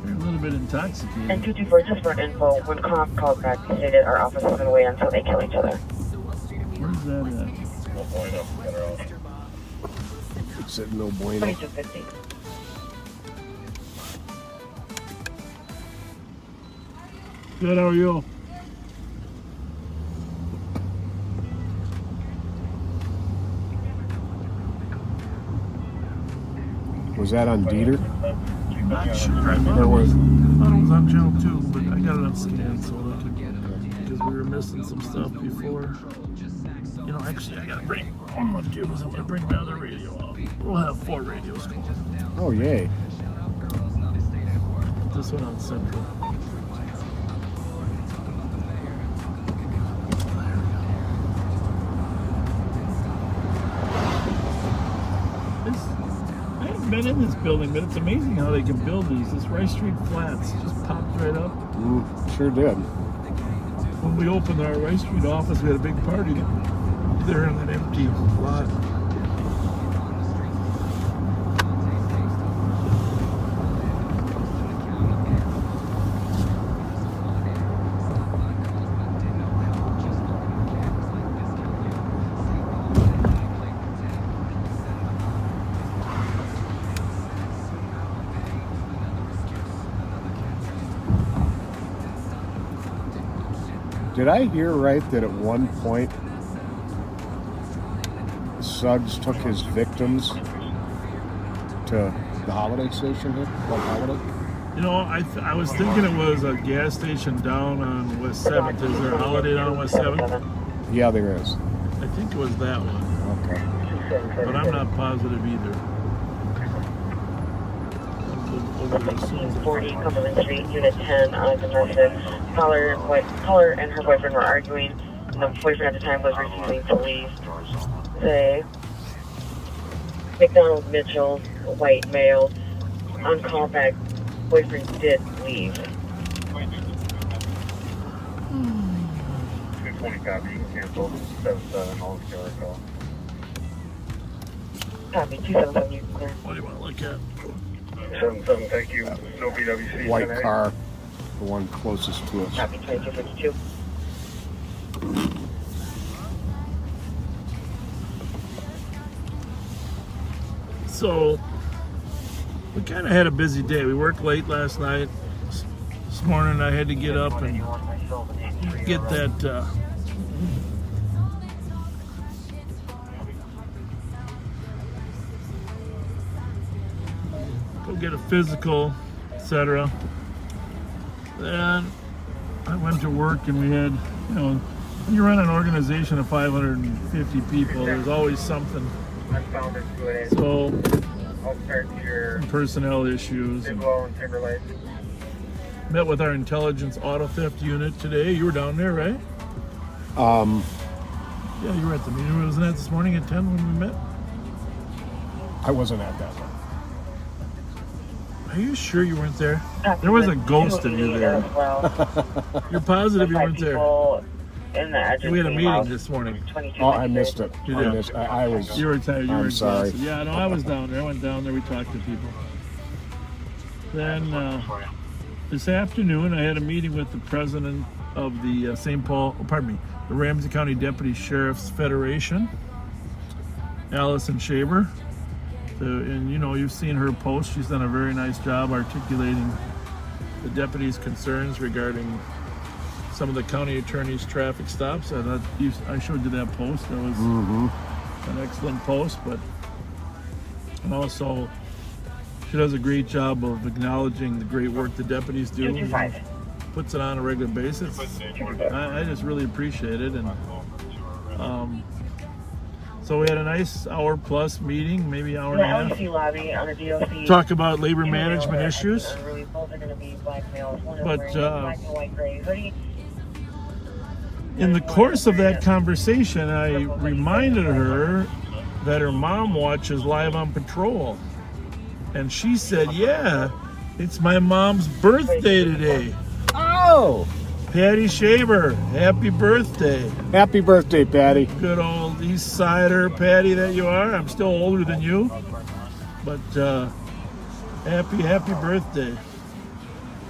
You're a little bit intoxicated. And 224, just for info, when Comp called back, he stated our officers are going to wait until they kill each other. Where's that at? It's at No Bueno. 2250. Good, how are you? Was that on Dieter? I'm not sure. I thought it was on channel 2, but I got it on scan, so I could get it. Because we were missing some stuff before. You know, actually, I gotta bring, what I'm gonna do is I'm gonna bring my other radio out. We'll have 4 radios going. Oh, yay. This one on Central. been in this building, but it's amazing how they can build these. This Rice Street Flats just popped right up. Sure did. When we opened our Rice Street office, we had a big party there in that empty lot. Did I hear right that at one point Suggs took his victims to the holiday station here? Club Holiday? You know, I was thinking it was a gas station down on West 7th. Is there a Holiday down on West 7th? Yeah, there is. I think it was that one. Okay. But I'm not positive either. 40 Cumberland Street, Unit 10, on domestic. Caller and her boyfriend were arguing. And the boyfriend at the time was refusing to leave. Say, McDonald Mitchell, white male, on callback, boyfriend did leave. 220 copy, you can cancel 77, all together call. Copy, 277, you can clear. What do you want to look at? 77, thank you. No BWC. White car, the one closest to us. Copy, 2252. So, we kind of had a busy day. We worked late last night. This morning I had to get up and get that go get a physical, etc. Then I went to work and we had, you know, when you run an organization of 550 people, there's always something. So, personnel issues. Met with our intelligence auto theft unit today. You were down there, right? Yeah, you were at the meeting. Wasn't that this morning at 10 when we met? I wasn't at that one. Are you sure you weren't there? There was a ghost of you there. You're positive you weren't there? We had a meeting this morning. Oh, I missed it. You did. I was. You were tired. You were sorry. exhausted. Yeah, no, I was down there. I went down there. We talked to people. Then this afternoon, I had a meeting with the president of the the Ramsey County Deputy Sheriff's Federation, Allison Shaver. And you know, you've seen her post. She's done a very nice job articulating the deputy's concerns regarding some of the county attorney's traffic stops. I showed you that post. That was an excellent post, but and also she does a great job of acknowledging the great work the deputies do. Puts it on a regular basis. I just really appreciate it. And so we had a nice hour plus meeting, maybe hour and a half. Lobby on the DOC. Talk about labor management issues. But in the course of that conversation, I reminded her that her mom watches Live on Patrol. And she said, yeah, it's my mom's birthday today. Oh! Patty Shaver, happy birthday. Happy birthday, Patty. Good old East Sider Patty that you are. I'm still older than you. But happy birthday.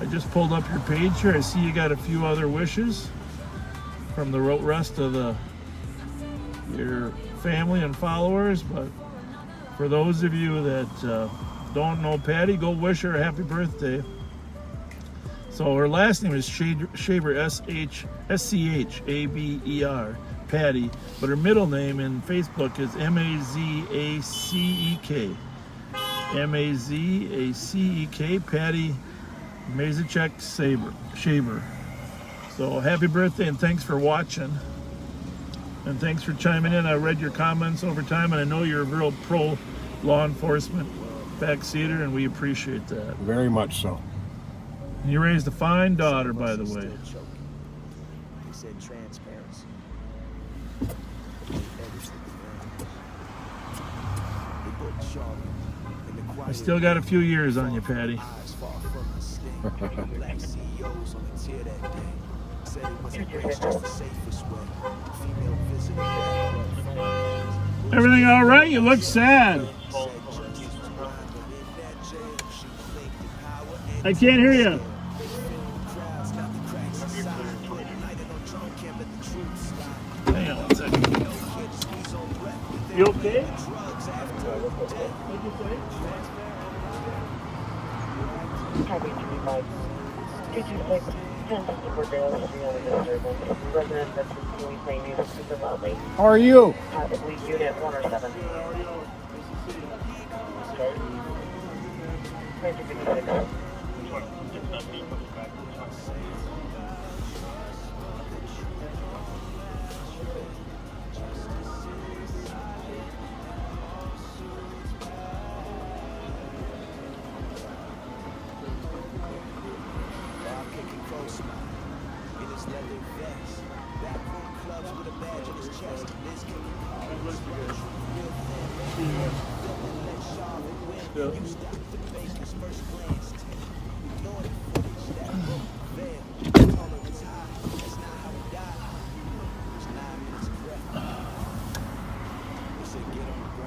I just pulled up your page here. I see you got a few other wishes from the rest of your family and followers. But for those of you that don't know Patty, go wish her a happy birthday. So her last name is Shaver, S-C-H-A-B-E-R, Patty, but her middle name in Facebook is M-A-Z-A-C-E-K. M-A-Z-A-C-E-K, Patty Mazachek Shaver. So happy birthday and thanks for watching. And thanks for chiming in. I read your comments over time and I know you're a real pro law enforcement backseater and we appreciate that. Very much so. You raised a fine daughter, by the way. He said transparency. They put Charlotte in the I still got a few years on you, Patty. Everything all right? You look sad. I can't hear you. Hang on one second. You okay? Copy 35. 226, 10 for Burrill, resident that's doing playing music super loudly. How are you? I believe unit 107. Okay. 2256.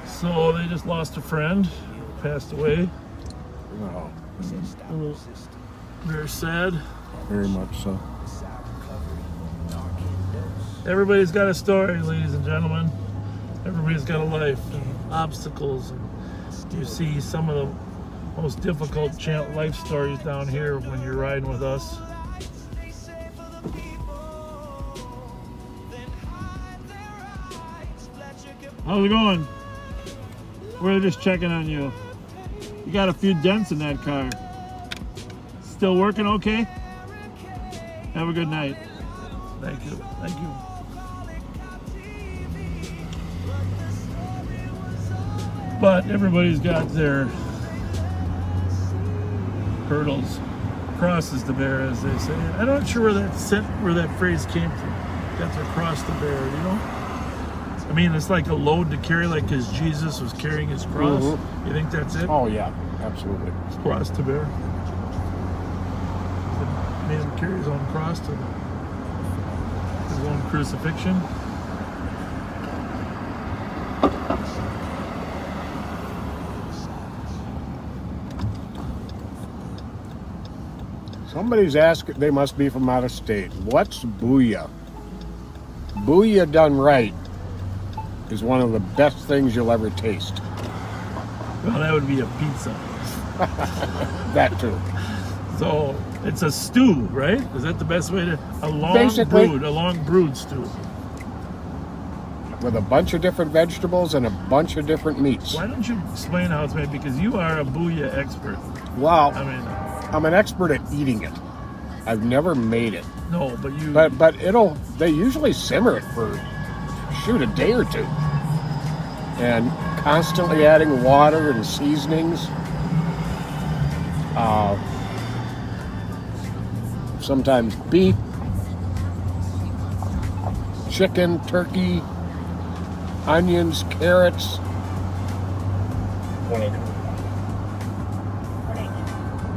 So they just lost a friend, passed away. No. Very sad. Very much so. Everybody's got a story, ladies and gentlemen. Everybody's got a life and obstacles. And you see some of the most difficult life stories down here when you're riding with us. How's it going? We're just checking on you. You got a few dents in that car. Still working okay? Have a good night. Thank you. Thank you. But everybody's got their hurdles, crosses to bear, as they say. I'm not sure where that phrase came from. Got their cross to bear, you know? I mean, it's like a load to carry, like because Jesus was carrying his cross. Mm-hmm. You think that's it? Oh yeah, absolutely. Cross to bear. He made him carry his own cross to his own crucifixion. Somebody's asking, they must be from out of state. What's booyah? Booyah done right is one of the best things you'll ever taste. Well, that would be a pizza. That too. So it's a stew, right? Is that the best way to a long brewed stew? With a bunch of different vegetables and a bunch of different meats. Why don't you explain how it's made? Because you are a booyah expert. Well, I mean, I'm an expert at eating it. I've never made it. No, but you. But they usually simmer it for a day or two, and constantly adding water and seasonings. Sometimes beef, chicken, turkey, onions, carrots.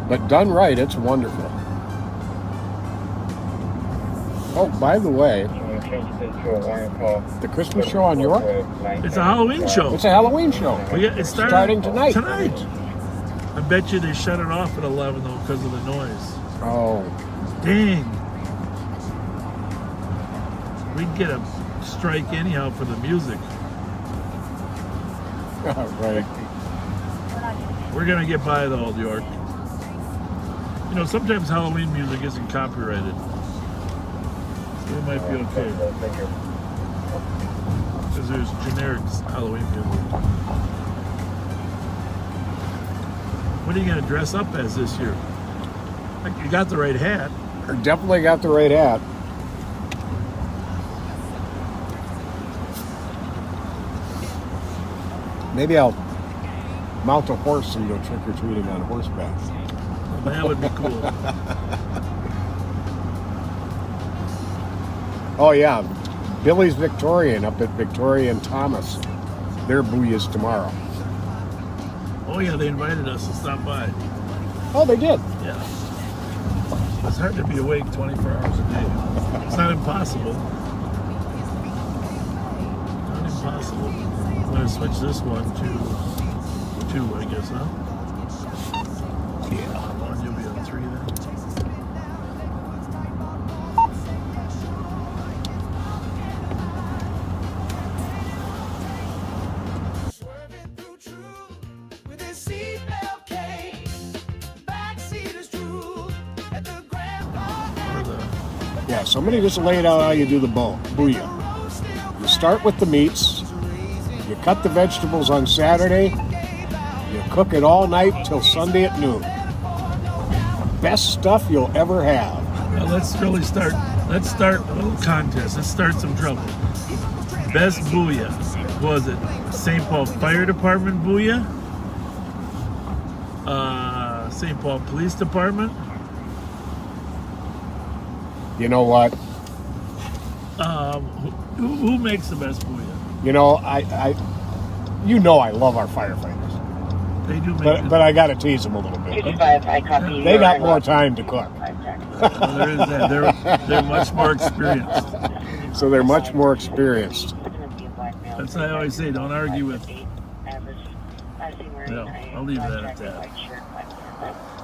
But done right, it's wonderful. Oh, by the way, the Christmas show on York? It's a Halloween show. It's a Halloween show. It's starting tonight. I bet you they shut it off at 11 though because of the noise. Oh. Dang. We'd get a strike anyhow for the music. Right. We're gonna get by though, York. You know, sometimes Halloween music isn't copyrighted. So it might be okay. Because there's generic Halloween music. What are you gonna dress up as this year? You got the right hat. Definitely got the right hat. Maybe I'll mount a horse and go trick-or-treating on horseback. That would be cool. Oh yeah, Billy's Victorian up at Victoria and Thomas. Their booyahs tomorrow. Oh yeah, they invited us to stop by. Oh, they did? Yeah. It's hard to be awake 24 hours a day. It's not impossible. Not impossible. I'm going to switch this one to 2, I guess, huh? Yeah. One, you'll be on 3 then. Yeah, somebody just laid out how you do the booyah. You start with the meats, you cut the vegetables on Saturday, you cook it all night till Sunday at noon. Best stuff you'll ever have. Now let's really start. Let's start a little contest. Let's start some trouble. Best booyah. Was it St. Paul Fire Department booyah? St. Paul Police Department? You know what? Who makes the best booyah? You know, I love our firefighters. They do make but I gotta tease them a little bit. 55, I copy. They got more time to cook. Well, there is that. They're much more experienced. So they're much more experienced. That's what I always say. Don't argue with. No, I'll leave that at that.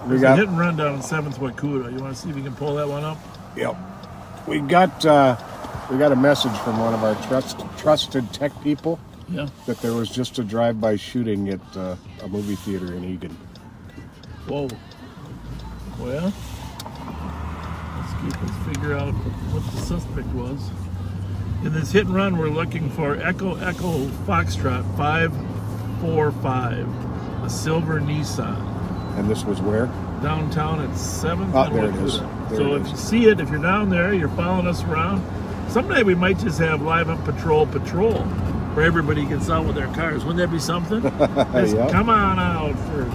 There's a hit and run down in 7th Wakuda. You want to see if you can pull that one up? Yep. We got a message from one of our trusted tech people. Yeah. That there was just a drive-by shooting at a movie theater in Egan. Whoa. Well, let's figure out what the suspect was. In this hit and run, we're looking for Echo Foxtrot 545, a silver Nissan. And this was where? Downtown at 7th. Oh, there it is. So if you see it, if you're down there, you're following us around. Someday we might just have live up patrol, where everybody gets out with their cars. Wouldn't that be something? Just Yep. come on out for a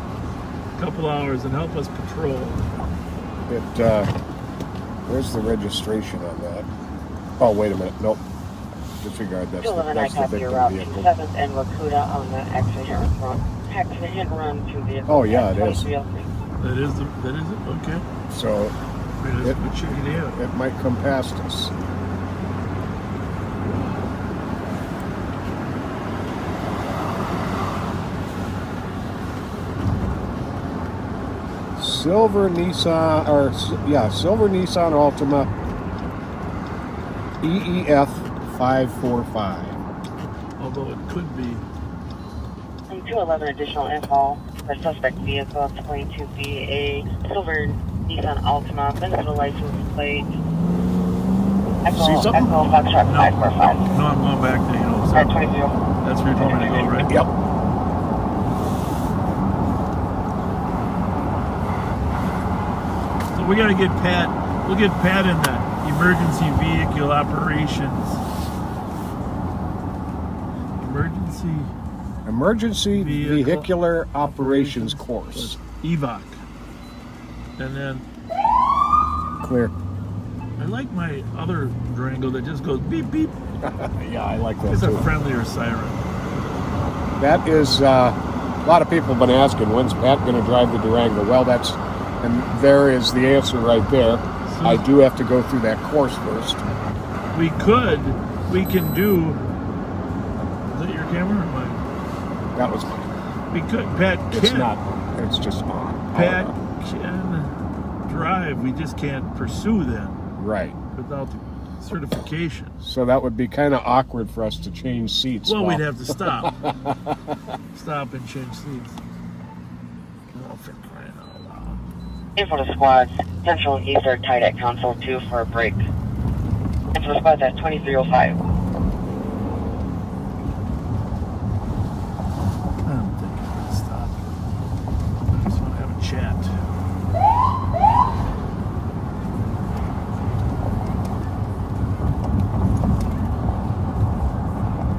couple hours and help us patrol. Where's the registration on that? Oh, wait a minute. Nope. Disregard. That's the victim vehicle. 7th and Wakuda on the exit hit and run to the. Oh yeah, it is. That is it. Okay. So it might come past us. Silver Nissan Altima EEF 545. Although it could be. 211 additional info for suspect vehicle 22B, a silver Nissan Altima, Minnesota license plate. Echo Foxtrot 545. No, I'm going back to, At 20. That's where you told me to go, right? Yep. So we got to get Pat. We'll get Pat in the emergency vehicle operations. Emergency Vehicular Operations Course. EVOC. And then clear. I like my other Durango that just goes beep beep. Yeah, I like that it's too. It's a friendlier siren. That is a lot of people have been asking, when's Pat going to drive the Durango? Well, and there is the answer right there. I do have to go through that course first. We can do. Is that your camera or mine? That was mine. We could. Pat can. It's not. It's just on. Pat can drive. We just can't pursue then. Right. Without the certification. So that would be kind of awkward for us to change seats. Well, we'd have to stop. Stop and change seats. Oh, for crying out loud. Info to squads, Central and East are tied at Council 2 for a break. Info to squads at 2305. Chat.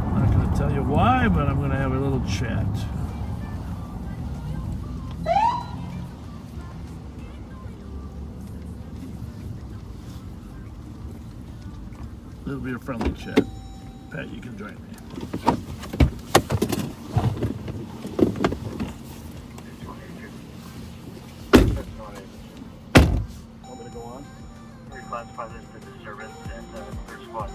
I'm not going to tell you why, but I'm going to have a little chat. It'll be a friendly chat. Pat, you can join me. classify this as a disturbance and clear squad.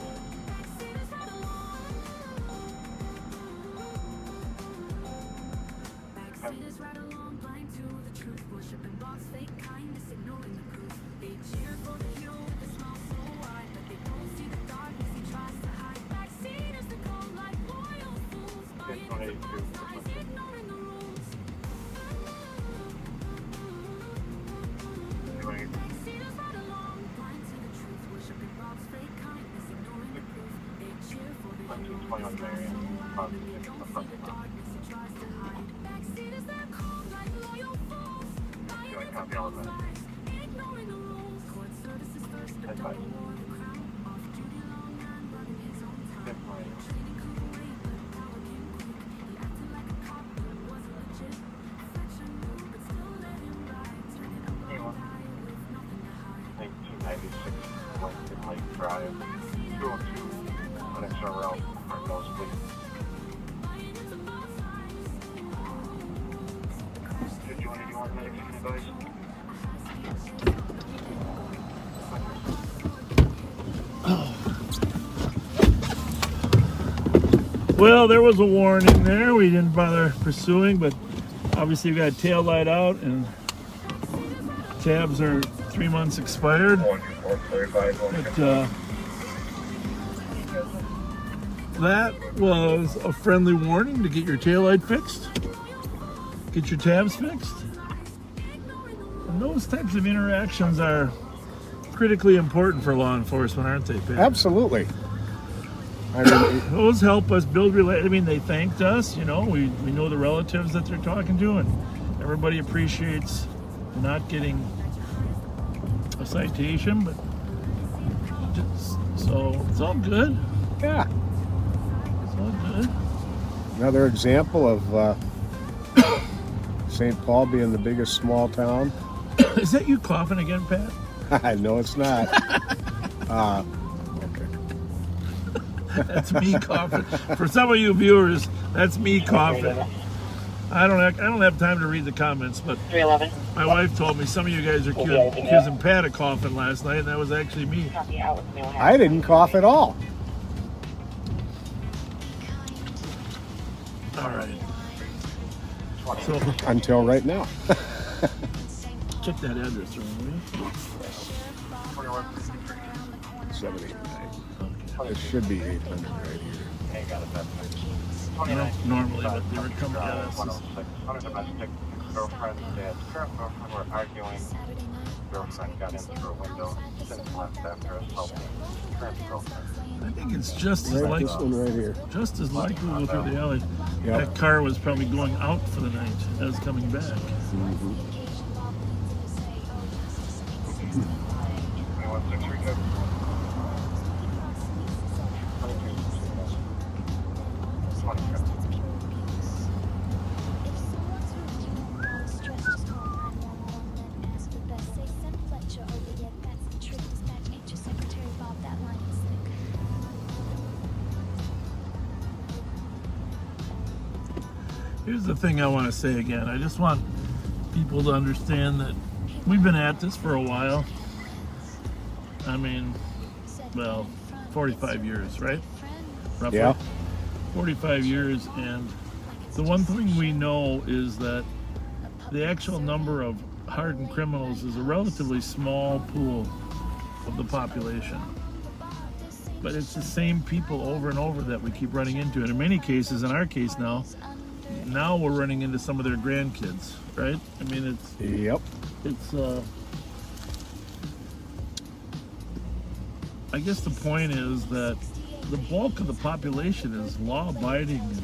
Well, there was a warning there. We didn't bother pursuing, but obviously we got tail light out and tabs are 3 months expired. But that was a friendly warning to get your tail light fixed, get your tabs fixed. And those types of interactions are critically important for law enforcement, aren't they, Pat? Absolutely. I mean, those help us build I mean, they thanked us, you know, we know the relatives that they're talking to, and everybody appreciates not getting a citation, but so it's all good. Yeah. It's all good. Another example of St. Paul being the biggest small town. Is that you coughing again, Pat? No, it's not. That's me coughing. For some of you viewers, that's me coughing. I don't have time to read the comments, but 311. My wife told me some of you guys are accusing Pat of coughing last night, and that was actually me. I didn't cough at all. All right. So until right now. Check that address, will you? 789. It should be 800 right here. Okay, got it. Well, normally, but they were coming at us. 106. Domestic girlfriend and current girlfriend were arguing. Girlfriend got in through a window. Since left after assaulting current girlfriend. I think it's just as Right, this one right here. Just as likely to go through the alley. Yep. That car was probably going out for the night as coming back. Mm-hmm. 2163. Here's the thing I want to say again. I just want people to understand that we've been at this for a while. I mean, well, 45 years, right? Roughly. Yeah. 45 years, and the one thing we know is that the actual number of hardened criminals is a relatively small pool of the population. But it's the same people over and over that we keep running into. And in many cases, in our case now we're running into some of their grandkids, right? I mean, it's I guess the point is that the bulk of the population is law-abiding and,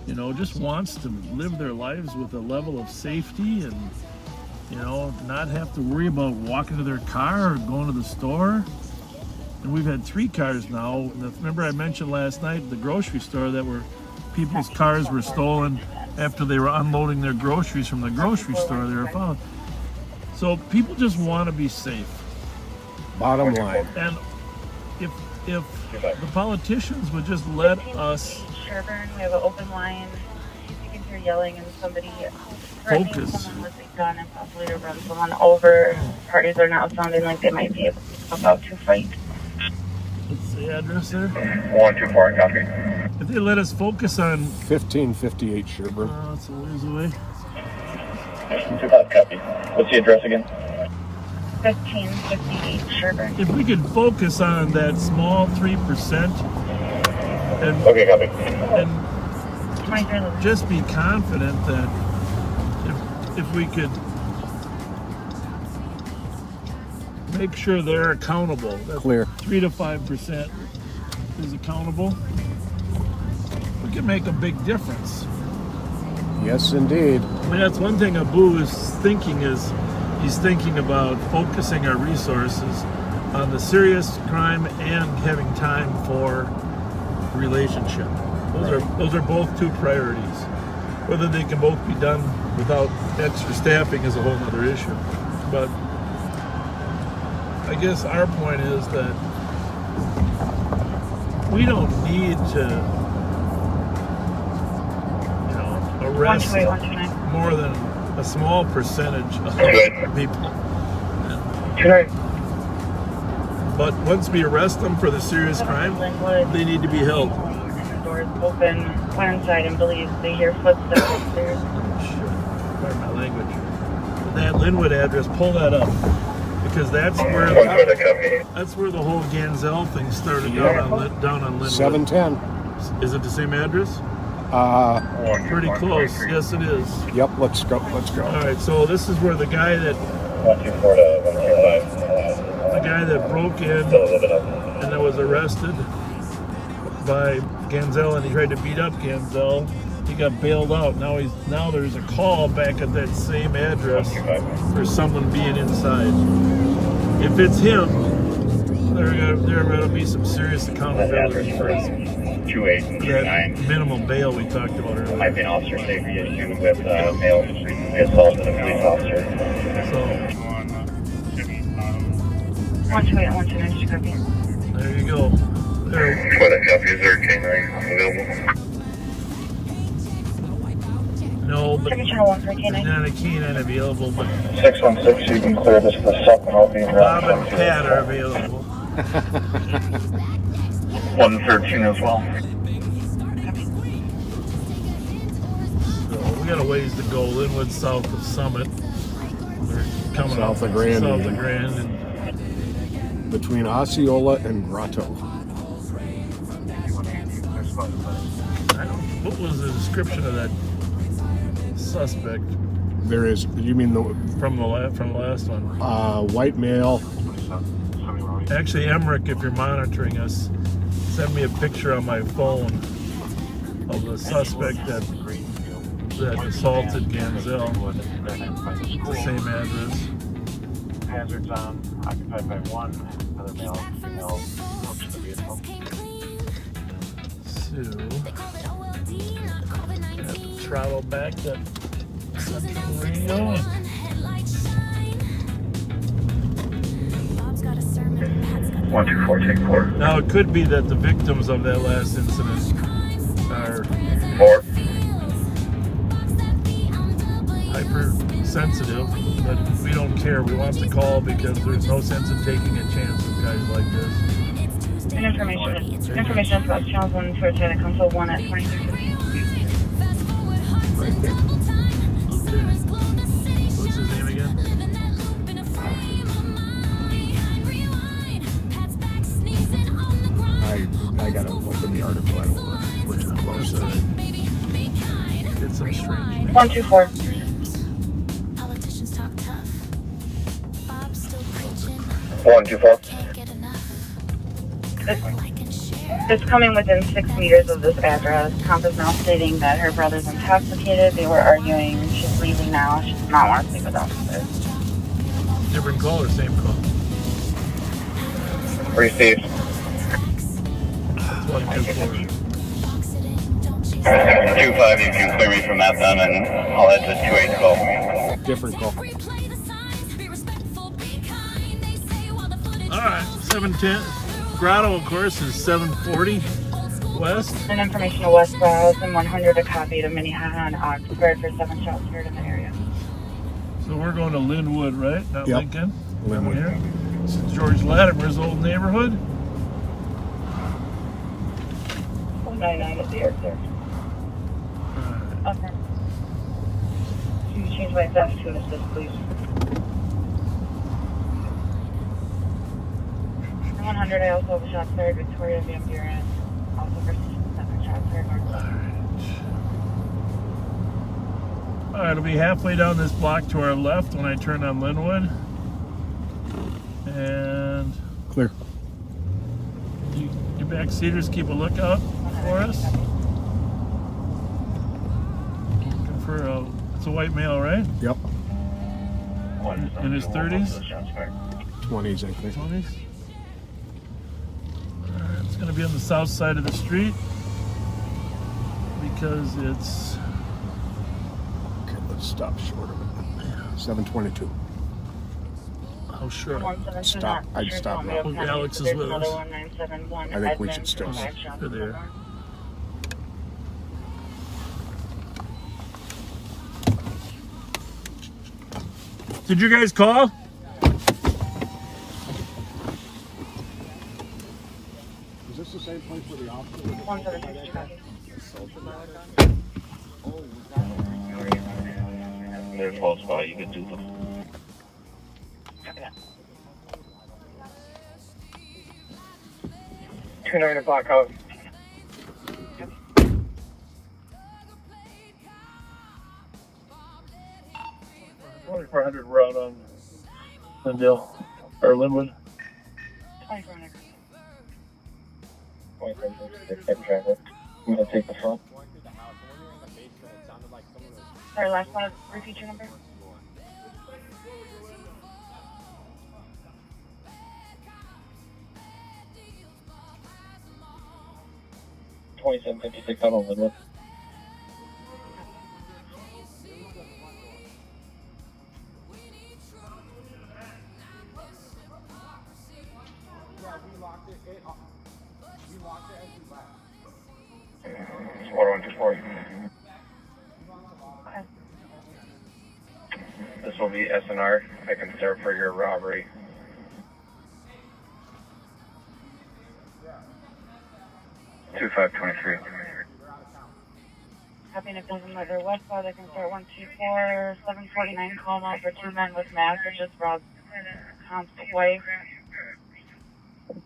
you know, just wants to live their lives with a level of safety and, you know, not have to worry about walking to their car or going to the store. And we've had 3 cars now. Remember I mentioned last night the grocery store that were people's cars were stolen after they were unloading their groceries from the grocery store they were found. So people just want to be safe. Bottom line. And if the politicians would just let us Sherburne, we have an open line. If you can hear yelling and somebody focus. someone with a gun and possibly to run someone over. Parties are not sounding like they might be able to about to fight. What's the address there? 124, copy. If they let us focus on... 1558 Sherburne. That's a ways away. Copy. What's the address again? 1558 Sherburne. If we could focus on that small 3% and, Okay, copy. and just be confident that if we could make sure they're accountable, that Clear. 3 to 5% is accountable, we can make a big difference. Yes, indeed. I mean, that's one thing Abu is thinking is he's thinking about focusing our resources on the serious crime and having time for relationship. Those are both two priorities. Whether they can both be done without extra staffing is a whole other issue. But I guess our point is that we don't need to, arrest more than a small percentage of people. But once we arrest them for the serious crime, they need to be held. Doors open, went inside and believes they hear footsteps upstairs. Pardon my language. That Linwood address, pull that up. Because that's where the whole Ganzel thing started down on Linwood. 710. Is it the same address? Pretty close. Yes, it is. Yep, let's go. All right, so this is where the guy that broke in and that was arrested by Ganzel and he tried to beat up Ganzel. He got bailed out. Now there's a call back at that same address for someone being inside. If it's him, there going to be some serious accountability for that minimum bail we talked about earlier. Might be an officer safety issue with male assault of a police officer. So 128, 129, copy. There you go. There. What a copy is there, K9 available? No, but there's not a K9 available, but 616, you can clear this for Sept and I'll be in Bob and Pat are available. 113 as well. So we got a ways to go. Linwood south of Summit. They're coming South up of Grand. South of Grand and between Osceola and Grotto. what was the description of that suspect? There is. You mean the from the last one? White male. Actually, Emmerich, if you're monitoring us, send me a picture on my phone of the suspect that assaulted Ganzel. The same address. Hazards on, occupied by one, other male, female, approach the vehicle. So, have to throttle back that central radio. 124, take 4. Now, it could be that the victims of that last incident are 4. Hypersensitive, but we don't care. We want the call because there's no sense in taking a chance with guys like this. And information is about channels 1 towards the Council 1 at 2350. What's his name again? I gotta open the article. I don't know which is close. It's some strange. 124. Politicians talk tough. Bob's still preaching. 124. It's coming within 6 meters of this address. Comp is now stating that her brother's intoxicated. They were arguing. She's leaving now. She does not want to sleep with officers. Different call or same call? Received. 124. 25, you can clear me from that then, and I'll head to 2812. Different call. Alright, 710. Grotto, of course, is 740 west. And information to West Browse and 100 a copy to Minnehaha and Oxford for 7 shots heard in the area. So we're going to Linwood, right? Not Yep. Lincoln? Linwood. Here. This is George Latimer's old neighborhood. 199 at the airport. Okay. Can you change my desk to an assist, please? 100, I also have a shot fired Victoria Van Buren. Also for 7 shots fired north. Alright, it'll be halfway down this block to our left when I turn on Linwood. And clear. Your backseaters keep a lookout for us. Looking for it's a white male, right? Yep. In his 30s? 20s, I think. 20s? Alright, it's going to be on the south side of the street because it's... Okay, let's stop short of it. 722. How short? Stop. I'd stop now. Alex is with us. I think we should still. They're there. Did you guys call? Is this the same place where the officer was? There's a close spot. You could do them. 29 o'clock out. $400 we're out on Lindale or Linwood. 2400. 2400. I'm gonna take the front. Sorry, last one. Repeat your number. $27.56 out on Linwood. Water 124. This will be SNR. I can start for your robbery. Two 523. Happy to come from Mother Westbound. I can start 124 749. Call out for 2 men with masks or just robbed Comp's wife.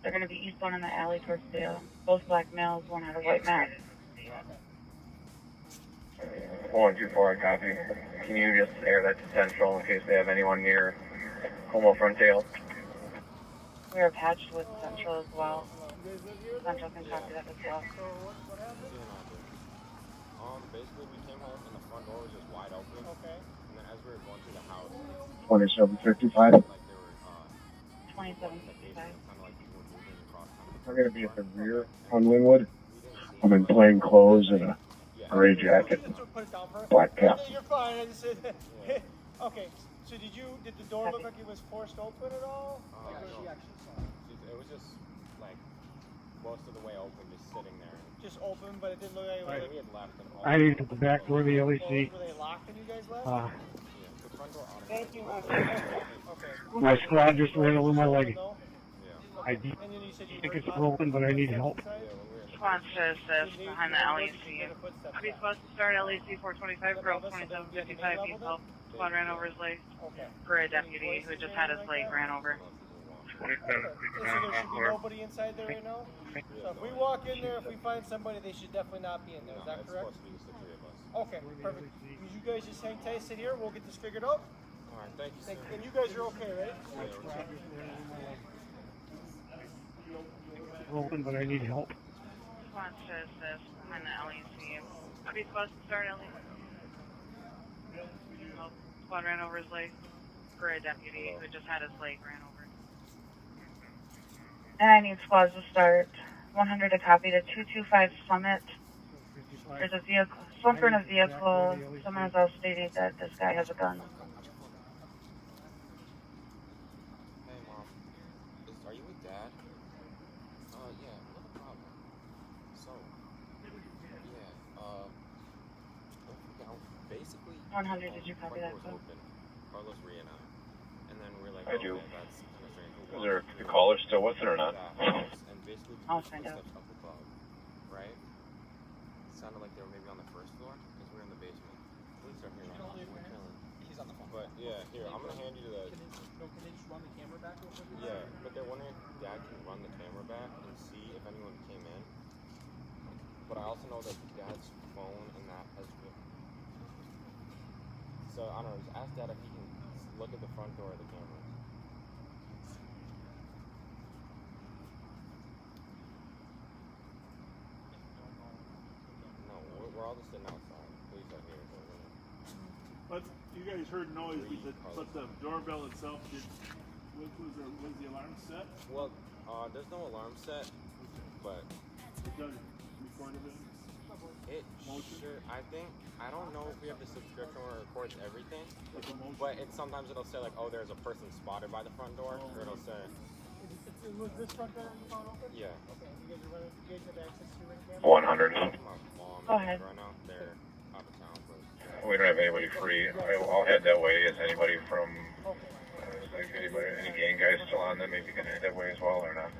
They're going to be eastbound in the alley towards the both black males. One had a white mask. 124, I copy. Can you just air that to Central in case they have anyone near Homo Frontail? We are patched with Central as well. Central can copy that as well. Basically, we came home and the front door was just wide open. Okay. And then as we were going through the house, 2755. 2755. I'm gonna be at the rear on Linwood. I'm in plain clothes and a gray jacket, black cap. You're fine. I just said, okay. So did the door look like it was forced open at all? Like, or she actually saw it? It was just like most of the way open, just sitting there. Just open, but it didn't look like it was. We had left and all. I need to go back door of the LEC. Were they locked when you guys left? The front door Okay. My squad just ran over my leg. I think it's broken, but I need help. Response to assist behind the LEC. I'll be supposed to start LEC 425, Grove 2755. He's help. Squad ran over his leg for a deputy who just had his leg ran over. So there should be nobody inside there right now? So if we walk in there, if we find somebody, they should definitely not be in there. Is that correct? Okay, perfect. You guys just hang tight, sit here, we'll get this figured out. Alright, thank you, sir. And you guys are okay, right? Broken, but I need help. Response to assist behind the LEC. I'll be supposed to start LEC. Squad ran over his leg for a deputy who just had his leg ran over. And I need squads to start. 100 to copy to 225 Summit. There's a vehicle, someone in a vehicle. Someone has all stated that this guy has a gun. Hey, Mom. Are you with Dad? Yeah, no problem. So, basically... 100, did you copy that? Carlos, Rhea, and I. And then we're like, I do. That's kind of strange. Is there the caller still with it or not? I'll find out. Right? It sounded like they were maybe on the first floor because we're in the basement. Police are here now. We're chilling. He's on the phone. But yeah, here, I'm gonna hand you the. Can they just run the camera back real quick? Yeah, but they're wondering if Dad can run the camera back and see if anyone came in. But I also know that Dad's phone and that has been. So I don't know, just ask Dad if he can look at the front door of the cameras. No, we're all just sitting outside. Police are here. But you guys heard noise, but the doorbell itself was the alarm set? Well, there's no alarm set, but it does record it. I don't know if we have the subscription where it records everything, but sometimes it'll say like, oh, there's a person spotted by the front door, or it'll say. Was this front door open? Yeah. Okay, you guys have access to your camera? 100. Go ahead. Right now, they're out of town. But... We don't have anybody free. I'll head that way. Is anybody from any gang guys still on them? Maybe you can head that way as well or not?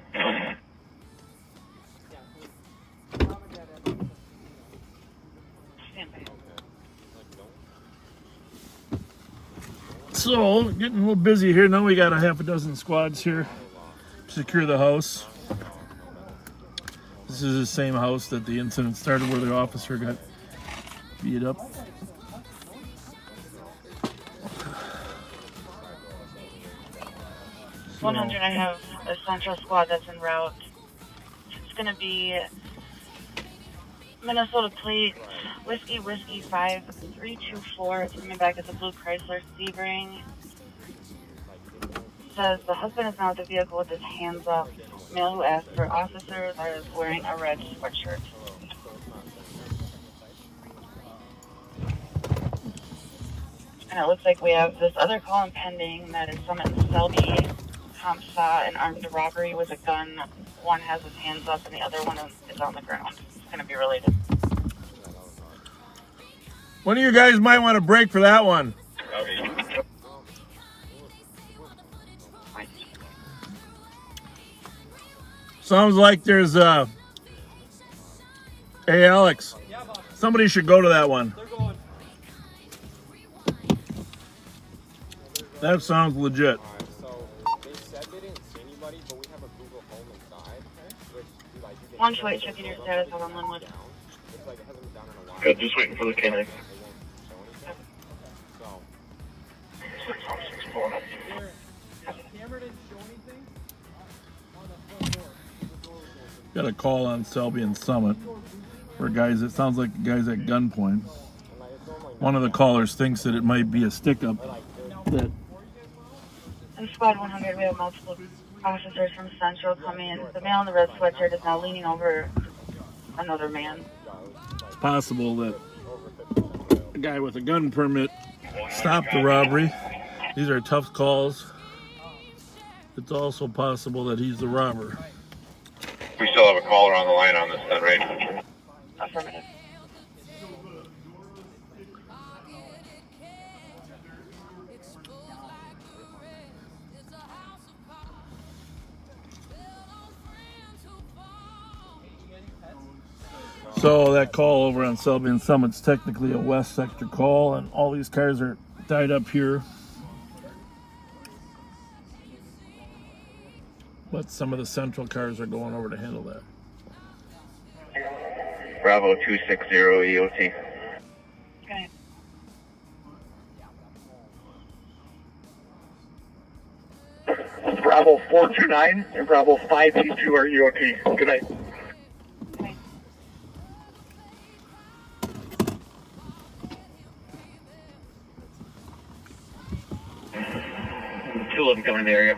So, getting a little busy here. Now we got a half a dozen squads here to secure the house. This is the same house that the incident started where the officer got beat up. So, 100, I have a central squad that's en route. It's going to be Minnesota plate, Whiskey 5324. It's coming back as a blue Chrysler Sebring. Says the husband is now at the vehicle with his hands up. Male who asked for officers is wearing a red sweatshirt. And it looks like we have this other call pending that is Summit and Selby. Cops saw an armed robbery with a gun. One has his hands up and the other one is on the ground. It's going to be related. One of you guys might want to break for that one. Sounds like there's hey Alex, somebody should go to that one. That sounds legit. So they said they didn't see anybody, but we have a Google Home inside, which like you can. One choice, checking your status on Linwood. It's like it hasn't been down in a while. Good, just waiting for the canine. Camera didn't show anything on the front door. The door was open. Got a call on Selby and Summit for guys. It sounds like guys at gunpoint. One of the callers thinks that it might be a stick-up. That In Squad 100, we have multiple officers from Central coming in. The male in the red sweatshirt is now leaning over another man. possible that a guy with a gun permit stopped the robbery. These are tough calls. It's also possible that he's the robber. We still have a caller on the line on this then, right? Affirmative. So that call over on Selby and Summit's technically a west sector call, and all these cars are tied up here. But some of the central cars are going over to handle that. Bravo 260 EOT. Okay. Bravo 429 and Bravo 522 are EOT. Good night. Two of them coming in the area.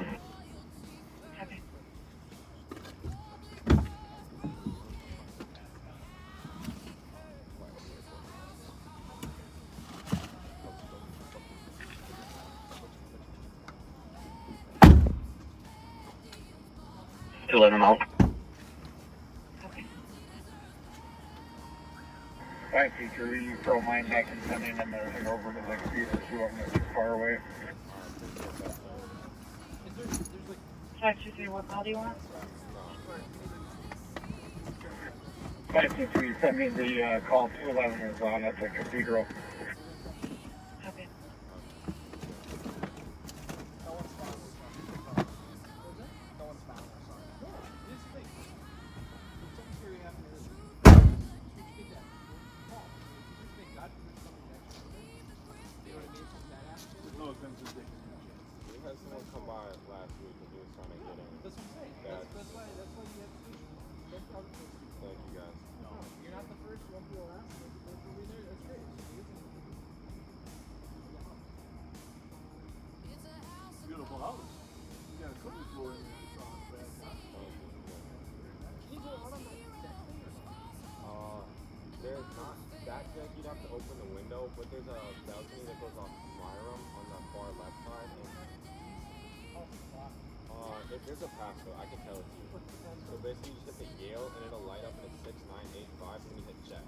To let them out. Alright, teacher, you throw mine back and come in and they're head over to the feet or two of them that are far away. 523, what call do you want? 523, send me the call 211 is on at the cathedral. Okay. We had someone come by last week and he was trying to get in. That's what I'm saying. That's why you have to. Thank you guys. No, you're not the first, you won't be the last. That's great. Beautiful house. You got a cooking floor in there. It's all bad. There's not that deck, you'd have to open the window, but there's a balcony that goes off my room on the far left side. If there's a passcode, I can tell it to you. So basically you just hit the Yale and it'll light up and it's 6985 and you hit check.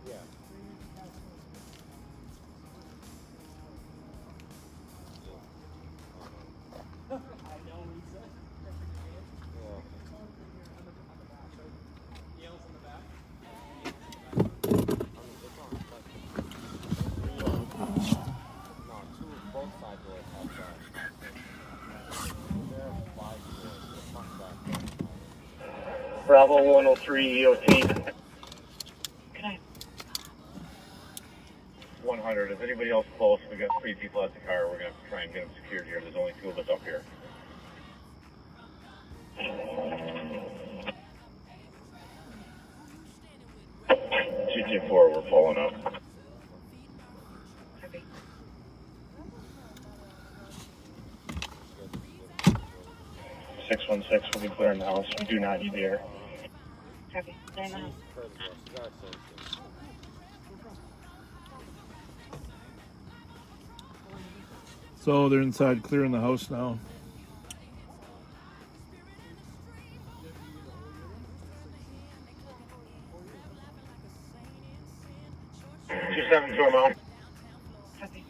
Yeah. I know, Lisa. Yeah. Yale's in the back. Both side doors outside. There are 5 doors. The front back. Bravo 103 EOT. Good night. 100. If anybody else close, we got 3 people at the car. We're going to try and get them secured here. There's only 2 of us up here. 224, we're pulling up. 616 will be clearing the house. We do not need the air. Copy. Stay in the house. So they're inside clearing the house now. Two 7 amount. Copy.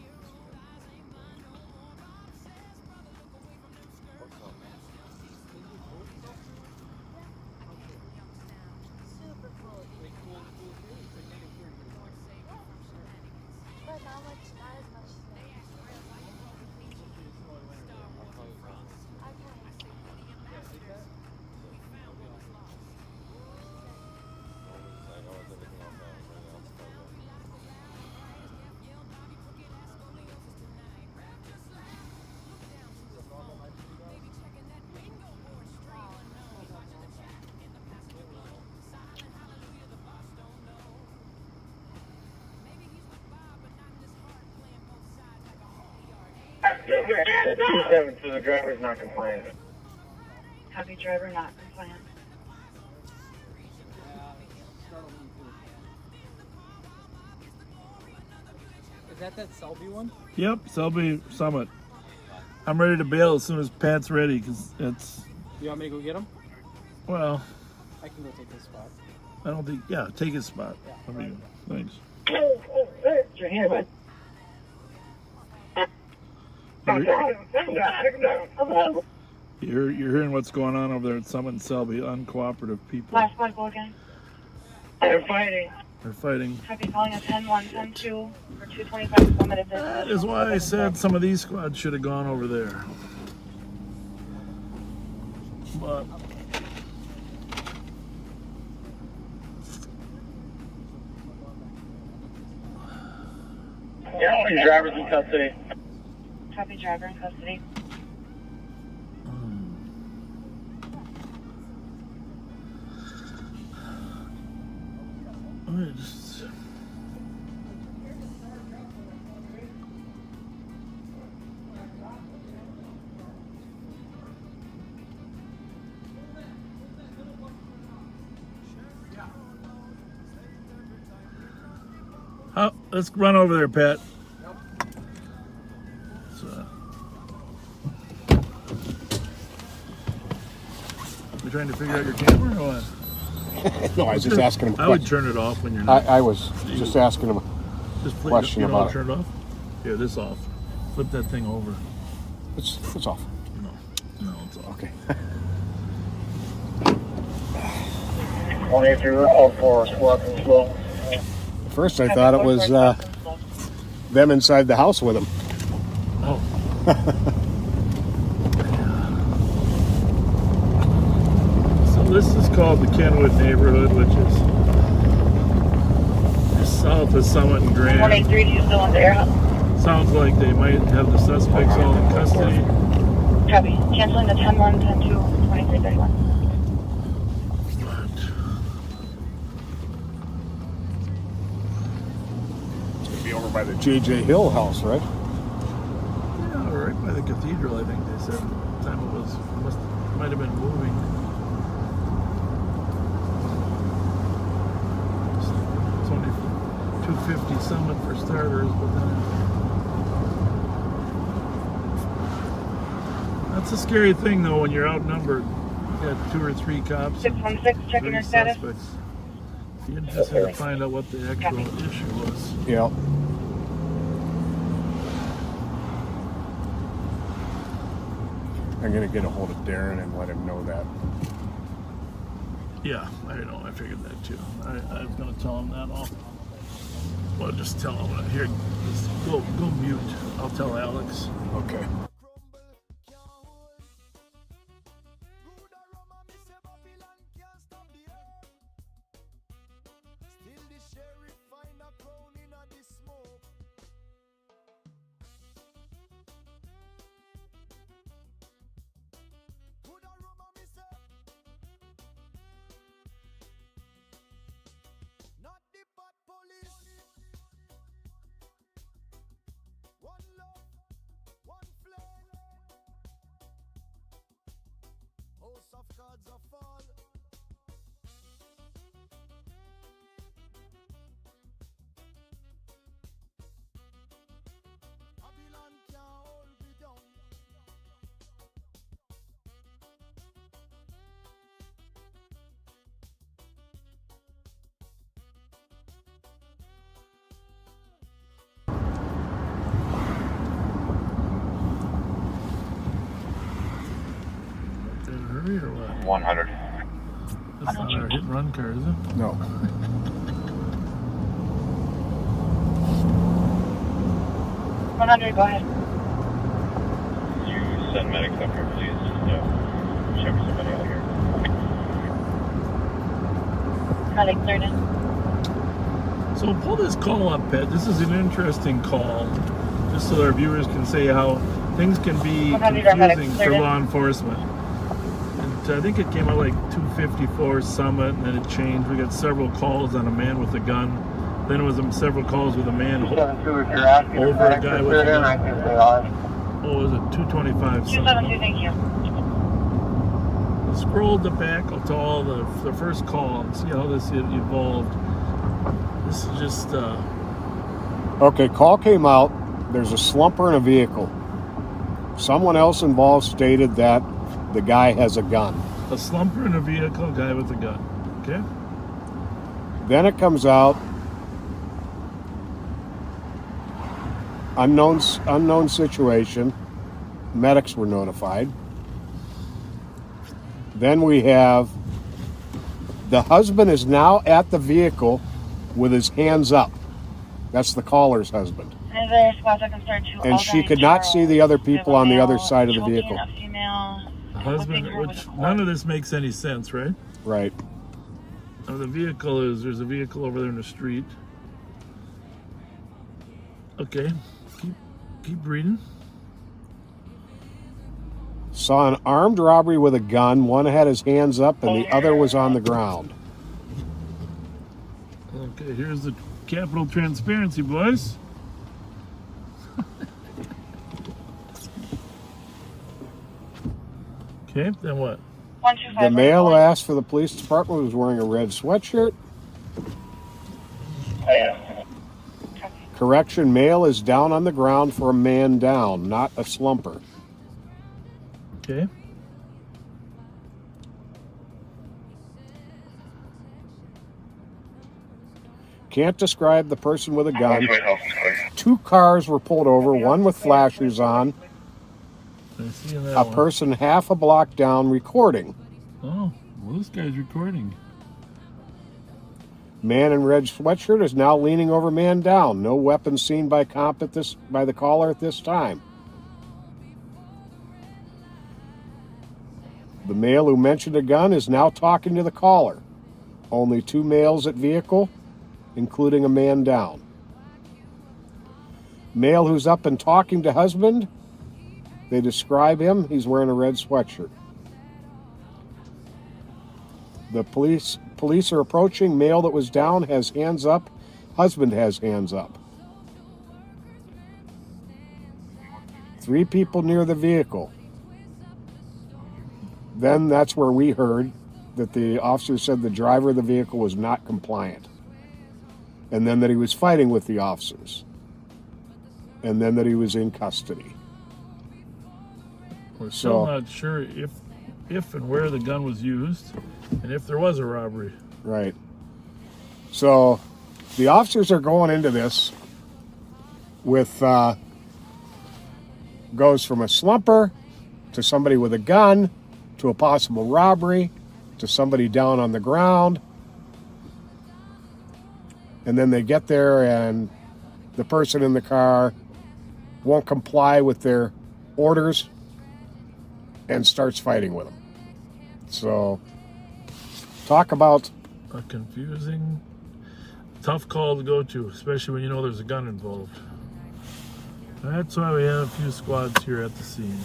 Two 7 to the driver's not compliant. Copy, driver not compliant. Is that Selby one? Yep, Selby Summit. I'm ready to bail as soon as Pat's ready, because it's, You want me to go get him? well, I can go take his spot. I don't think, yeah, take his spot. I mean, thanks. It's your hand, man. You're hearing what's going on over there at Summit and Selby, uncooperative people. Last one, go again. They're fighting. They're fighting. Copy, calling a 10-1, 10-2 for 225 limited That business. is why I said some of these squads should have gone over there. But Yeah, your driver's in custody. Copy, driver in custody. I just, oh, let's run over there, Pat. So, you trying to figure out your camera or what? No, I was just asking him a I would question. turn it off when you're not. I was just asking him a Just play, question you know how about to it. turn it off? Here, this off. Flip that thing over. It's off. No. No, it's all Okay. 23, we're called for squats and slow. At first I thought it was them inside the house with him. Oh. So this is called the Kenwood neighborhood, which is just south of Summit and Grand. 183, do you still want the air hub? Sounds like they might have the suspects all in custody. Copy. Canceling the 10-1, 10-2, 2331. It's going to be over by the J.J. Hill house, right? Yeah, right by the cathedral, I think they said. At the time it was, might have been moving. It's only 250 Summit for starters, but then that's a scary thing though when you're outnumbered. You got 2 or 3 cops. 616, checking your status. Suspects. Be interesting to find out what the actual issue was. Yeah. I'm going to get a hold of Darren and let him know that. Yeah, I know. I figured that too. I was going to tell him that. Well, just tell him here. Just go mute. I'll tell Alex. Okay. Hurry or what? 100. That's not our hit and run car, is it? No. Go ahead. You send medics up here, please. Check somebody out here. Medic cleared in. So pull this call up, Pet. This is an interesting call, just so our viewers can say how things can be confusing for law enforcement. And I think it came out like 254 Summit, and then it changed. We got several calls on a man with a gun. Then it was several calls with a man over a guy with a gun. Oh, was it 225 Summit? 272, thank you. Scroll the back to all the first call and see how this evolved. This is just Okay, call came out. There's a slumper in a vehicle. Someone else involved stated that the guy has a gun. a slumper in a vehicle, guy with a gun. Okay? Then it comes out unknown situation. Medics were notified. Then we have the husband is now at the vehicle with his hands up. That's the caller's husband. And she could not see the other people on the other side of the vehicle. Husband, which none of this makes any sense, right? Right. Now the vehicle is, there's a vehicle over there in the street. Okay, keep reading. Saw an armed robbery with a gun. One had his hands up and the other was on the ground. Okay, here's the Capital Transparency, boys. Okay, then what? The male who asked for the police department was wearing a red sweatshirt. Correction, male is down on the ground for a man down, not a slumper. Okay. Can't describe the person with a gun. 2 cars were pulled over, one with flashers on. I see that A one. person half a block down recording. Oh, well, this guy's recording. Man in red sweatshirt is now leaning over man down. No weapon seen by the caller at this time. The male who mentioned a gun is now talking to the caller. Only 2 males at vehicle, including a man down. Male who's up and talking to husband, they describe him. He's wearing a red sweatshirt. The police are approaching. Male that was down has hands up. Husband has hands up. 3 people near the vehicle. Then that's where we heard that the officer said the driver of the vehicle was not compliant. And then that he was fighting with the officers. And then that he was in custody. We're still not sure if and where the gun was used, and if there was a robbery. Right. So the officers are going into this with goes from a slumper to somebody with a gun to a possible robbery to somebody down on the ground. And then they get there and the person in the car won't comply with their orders and starts fighting with them. So talk about A confusing, tough call to go to, especially when you know there's a gun involved. That's why we have a few squads here at the scene.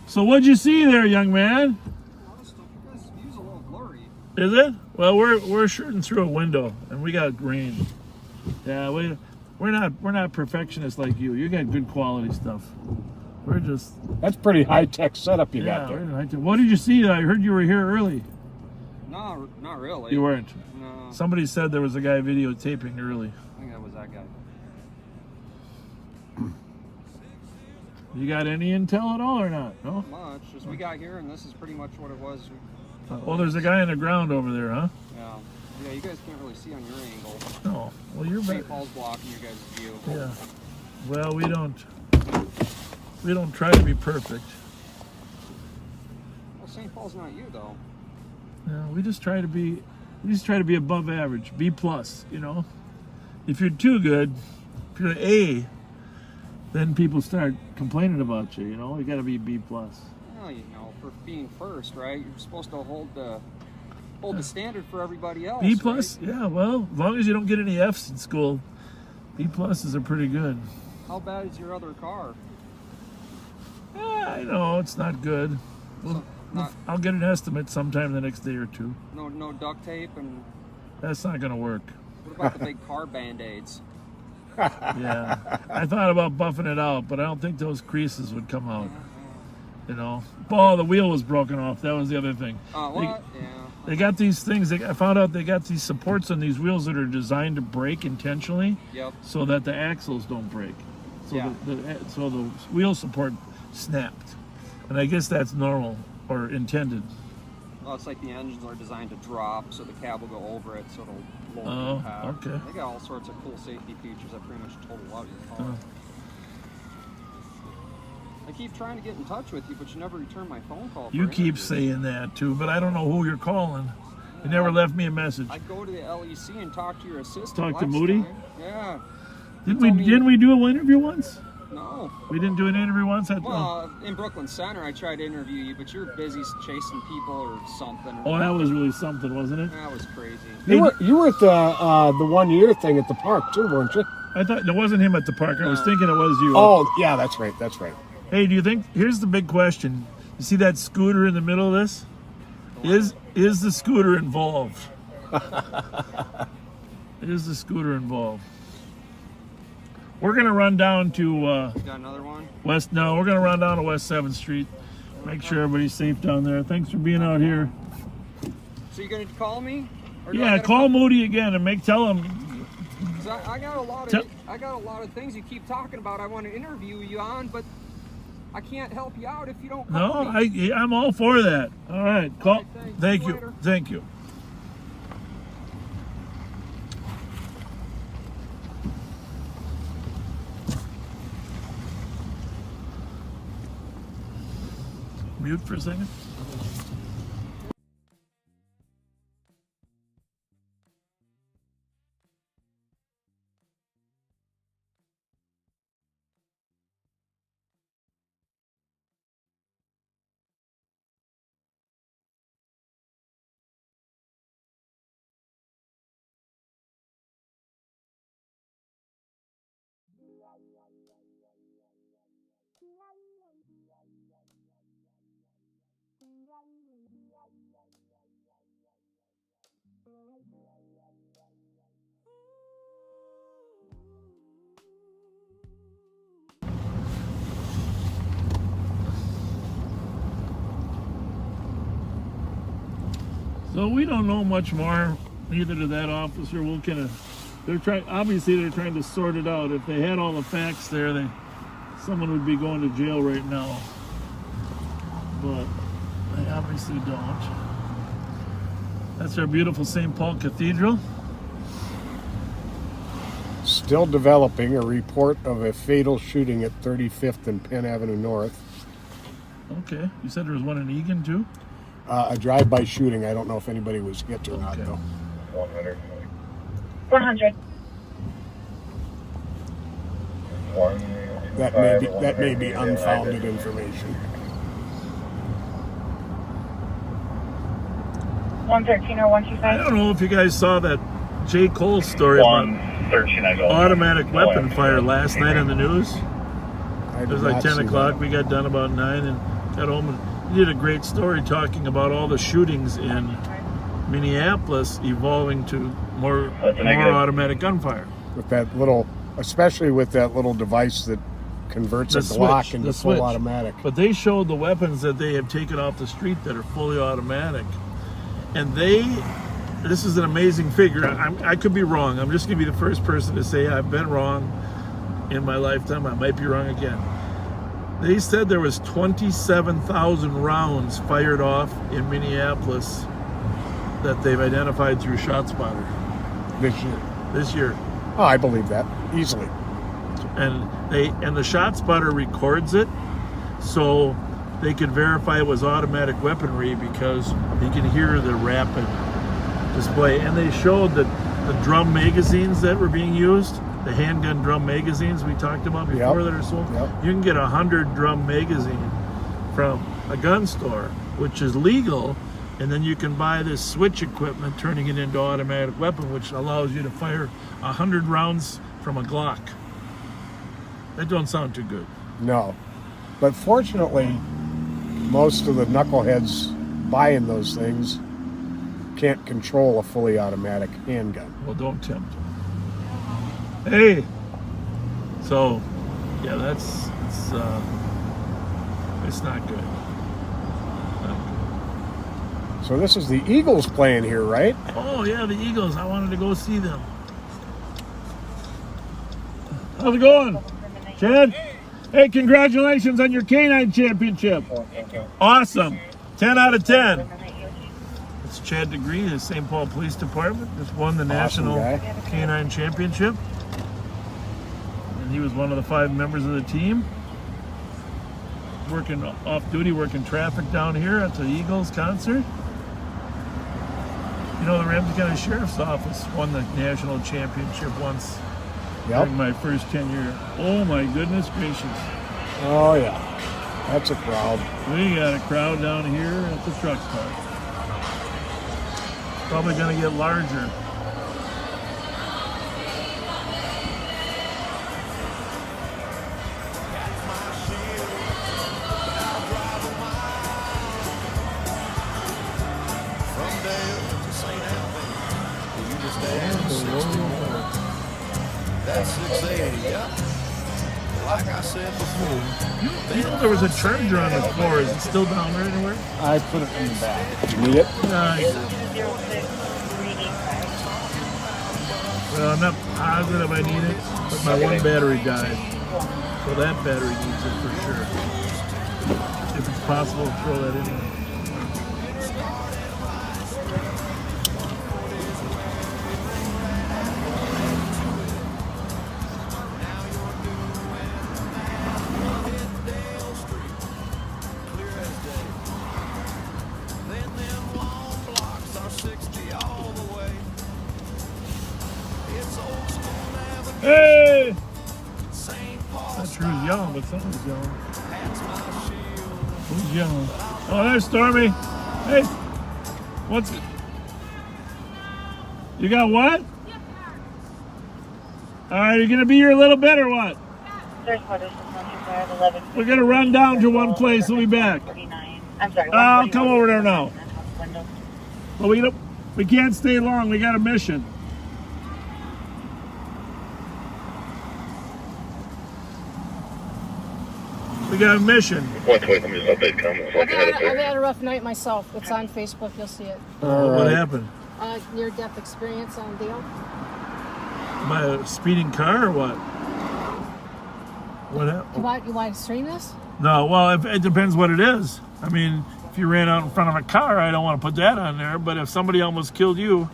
So what'd you see there, young man? Is it? Well, we're shooting through a window and we got rain. Yeah, we're not perfectionists like you. You got good quality stuff. We're just... That's pretty high-tech setup you got there. What did you see? I heard you were here early. No, not really. You weren't? No. Somebody said there was a guy videotaping early. I think that was that guy. You got any intel at all or not? No? Not much. Just we got here and this is pretty much what it was. Well, there's a guy on the ground over there, huh? Yeah. Yeah, you guys can't really see on your angle. No. Well, you're St. Paul's blocking your guys' view. Yeah. Well, we don't try to be perfect. Well, St. Paul's not you though. No, we just try to be above average, B plus, you know. If you're too good, if you're an A, then people start complaining about you, you know. You got to be B plus. Well, you know, for being first, right? You're supposed to hold the standard for everybody else. B plus, right? yeah. Well, as long as you don't get any F's in school, B pluses are pretty good. How bad is your other car? I know it's not good. I'll get an estimate sometime the next day or two. No duct tape and. That's not gonna work. What about the big car band-aids? Yeah, I thought about buffing it out, but I don't think those creases would come out. You know, the wheel was broken off. That was the other thing. What? Yeah. They got these things. I found out they got these supports on these wheels that are designed to break intentionally, so that the axles don't break. So so the wheel support snapped, and I guess that's normal or intended. Well, it's like the engines are designed to drop, so the cab will go over it, so it'll lower Oh, the impact. okay. They got all sorts of cool safety features that pretty much total out your car. I keep trying to get in touch with you, but you never return my phone call. You keep saying that too, but I don't know who you're calling. You never left me a message. I go to the LEC and talk to your assistant. Talk to last Moody? time. Yeah. Didn't we do an interview once? No. We didn't do an interview once? Well, in Brooklyn Center, I tried to interview you, but you're busy chasing people or something. Oh, that was really something, wasn't it? That was crazy. You were at the 1 year thing at the park too, weren't you? I thought it wasn't him at the park. I was thinking it was you. Oh, yeah, that's right. Hey, do you think, here's the big question. You see that scooter in the middle of this? Is the scooter involved? Is the scooter involved? We're going to run down to got another one? we're going to run down to West 7th Street. Make sure everybody's safe down there. Thanks for being out here. So you're going to call me? Or do I Yeah, gotta call Moody again and tell him. I got a lot of things you keep talking about I want to interview you on, but I can't help you out if you don't call No, me. I'm all for that. All right, call. Thank you. later. Thank you. mute for a second? So we don't know much more, neither to that officer. We'll kind of, obviously they're trying to sort it out. If they had all the facts there, someone would be going to jail right now. But they obviously don't. That's our beautiful St. Paul Cathedral. Still developing a report of a fatal shooting at 35th and Penn Avenue North. Okay, you said there was one in Egan too? A drive-by shooting. I don't know if anybody was hit or not, though. 100. 100. That may be unfounded information. 113 or 125? I don't know if you guys saw that J. Cole story about automatic weapon fire last night in the news. It was like 10 o'clock. We got done about 9 and got home and he did a great story talking about all the shootings in Minneapolis evolving to more automatic gunfire. With that little, especially with that little device that converts a Glock into full automatic. But they showed the weapons that they have taken off the street that are fully automatic. And this is an amazing figure. I could be wrong. I'm just going to be the first person to say I've been wrong in my lifetime. I might be wrong again. They said there was 27,000 rounds fired off in Minneapolis that they've identified through ShotSpotter. This year. Oh, I believe that easily. And the ShotSpotter records it, so they could verify it was automatic weaponry because you can hear the rapid display. And they showed that the drum magazines that were being used, the handgun drum magazines we talked about before that are sold, you can get 100 drum magazine from a gun store, which is legal, and then you can buy this switch equipment, turning it into automatic weapon, which allows you to fire 100 rounds from a Glock. That don't sound too good. No. But fortunately, most of the knuckleheads buying those things can't control a fully automatic handgun. Well, don't tempt them. Hey! So, yeah, it's not good. So this is the Eagles playing here, right? Oh, yeah, the Eagles. I wanted to go see them. How's it going, Chad? Hey, congratulations on your canine championship. Awesome. 10 out of 10. It's Chad DeGree, the St. Paul Police Department. Just won the National Canine Championship. And he was one of the 5 members of the team. Working off duty, working traffic down here at the Eagles concert. You know, the Ramsey County Sheriff's Office won the national championship once during my first tenure. Oh my goodness gracious. Oh yeah, that's a crowd. We got a crowd down here at the truck park. Probably gonna get larger. That's 680, yeah. Like I said before. You know there was a charger on the floor. Is it still down there anywhere? I put it in the back. Did you need it? Nice. Well, I'm not positive I need it, but my one battery died. So that battery needs it for sure. If it's possible to throw that in there. Hey! Not sure who's yelling, but someone's yelling. Who's yelling? Oh, there's Stormy. Hey, what's it? You got what? All right, you gonna be here a little bit or what? We're gonna run down to one place. We'll be back. I'm sorry. I'll come over there now. Well, we can't stay long. We got a mission. We got a mission. 120, let me just update comments. I've had a rough night myself. It's on Facebook. You'll see it. What happened? Near-death experience on Dale. My speeding car or what? What happened? You want to stream this? No, well, it depends what it is. I mean, if you ran out in front of a car, I don't want to put that on there. But if somebody almost killed you...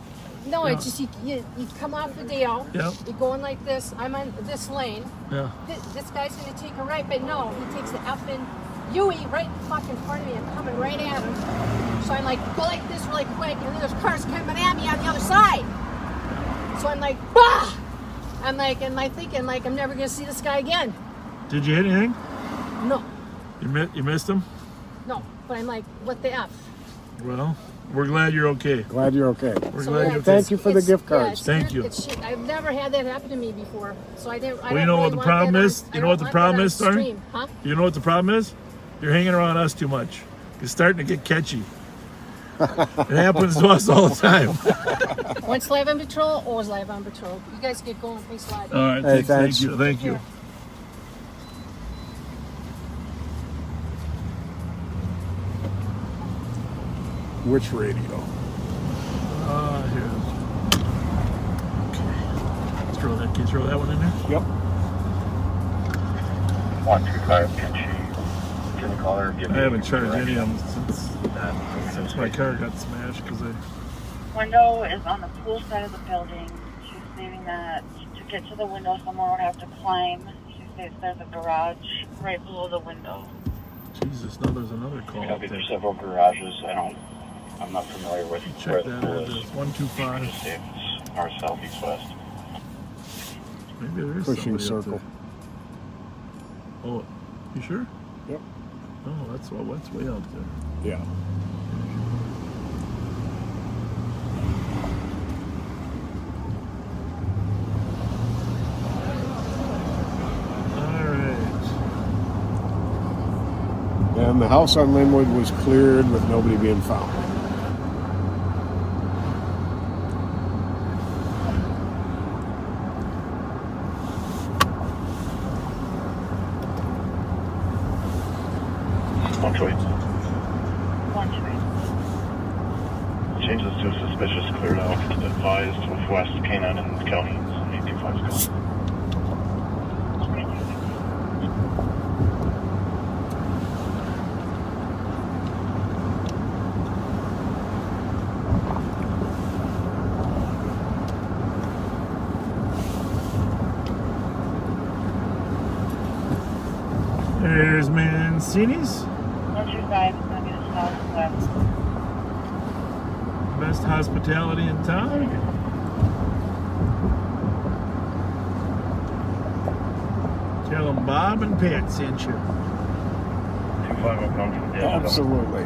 No, it's just you come off the Dale. Yep. You're going like this. I'm on this lane. Yeah. This guy's going to take a right, but no, he takes the effing Yui right fucking front of me. I'm coming right at him. So I'm like, go like this really quick, and then there's cars coming at me on the other side. So I'm like, bah! I'm like, am I thinking like I'm never going to see this guy again? Did you hit anything? No. You missed him? No, but I'm like, what the F? Well, we're glad you're okay. Glad you're okay. We're glad you're okay. Thank you for the gift cards. Thank you. I've never had that happen to me before, so I didn't. Well, you know what the problem is? You know what the problem is, Stormy? Huh? You know what the problem is? You're hanging around us too much. You're starting to get catchy. It happens to us all the time. Once live on patrol, always live on patrol. You guys get going. Please slide. All right. Hey, thank you. Thank you. Which radio? Here. Okay. Let's throw that. Can you throw that one in there? Yep. 125, can you call her? Give I me haven't charged direction. any of them since my car got smashed because I. Window is on the pool side of the building. She's stating that to get to the window, someone would have to climb. She states there's a garage right below the window. Jesus, now there's another call. Copy, there's several garages. I'm not familiar with where Check the that pool address. is. 125. It's north, south, east, west. Maybe there is Pushing somebody up circle. there. Oh, you sure? Yep. Oh, that's way out there. Yeah. And the house on Linwood was cleared with nobody being found. One choice. One choice. Change this to suspicious, cleared out, advised with West Canaan and County, 825's gone. There's Mancini's. 125 is going to be the southwest. Best hospitality in town. Tell them Bob and Pat sent you. 250 comes from the Absolutely.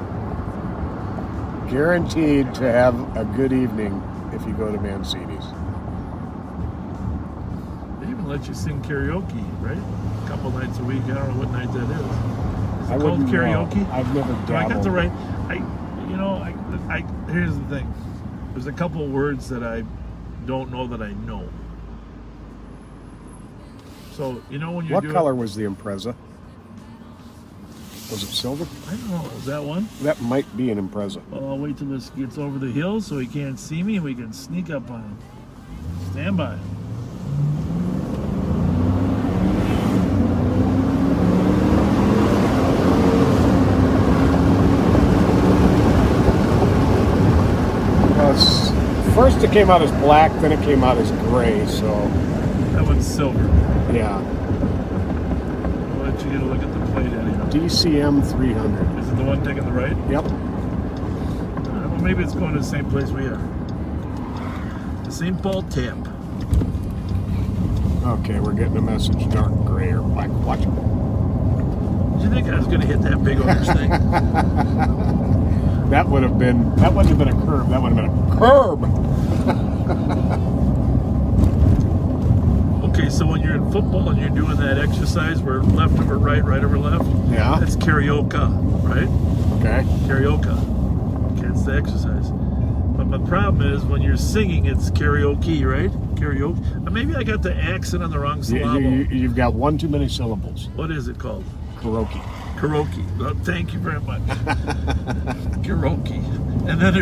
Guaranteed to have a good evening if you go to Mancini's. They even let you sing karaoke, right? A couple nights a week. I don't know what night that is. Is it called wouldn't know. karaoke? I've never No, I got dabbled. the right. Here's the thing. There's a couple words that I don't know that I know. So you know when you're What doing. color was the Impreza? Was it silver? I don't know. Is that one? That might be an Impreza. Well, I'll wait till this gets over the hill so he can't see me and we can sneak up on him. Stand by. First it came out as black, then it came out as gray, so... That one's silver. Yeah. I'll let you get a look at the plate anyhow. DCM 300. Is it the one taking the right? Yep. Well, maybe it's going to the same place we are. The St. Paul Tap. Okay, we're getting a message. Dark gray or black. Watch it. Did you think I was going to hit that big orange thing? That wouldn't have been a curb. That would have been a curb. Okay, so when you're in football and you're doing that exercise where left over right, right over left, Yeah. that's karaoke, right? Okay. Karaoke. Okay, it's the exercise. But the problem is when you're singing, it's karaoke, right? Karaoke. Maybe I got the accent on the wrong syllable. You've got one too many syllables. What is it called? Karaoke. Karaoke. Well, thank you very much. Karaoke. And then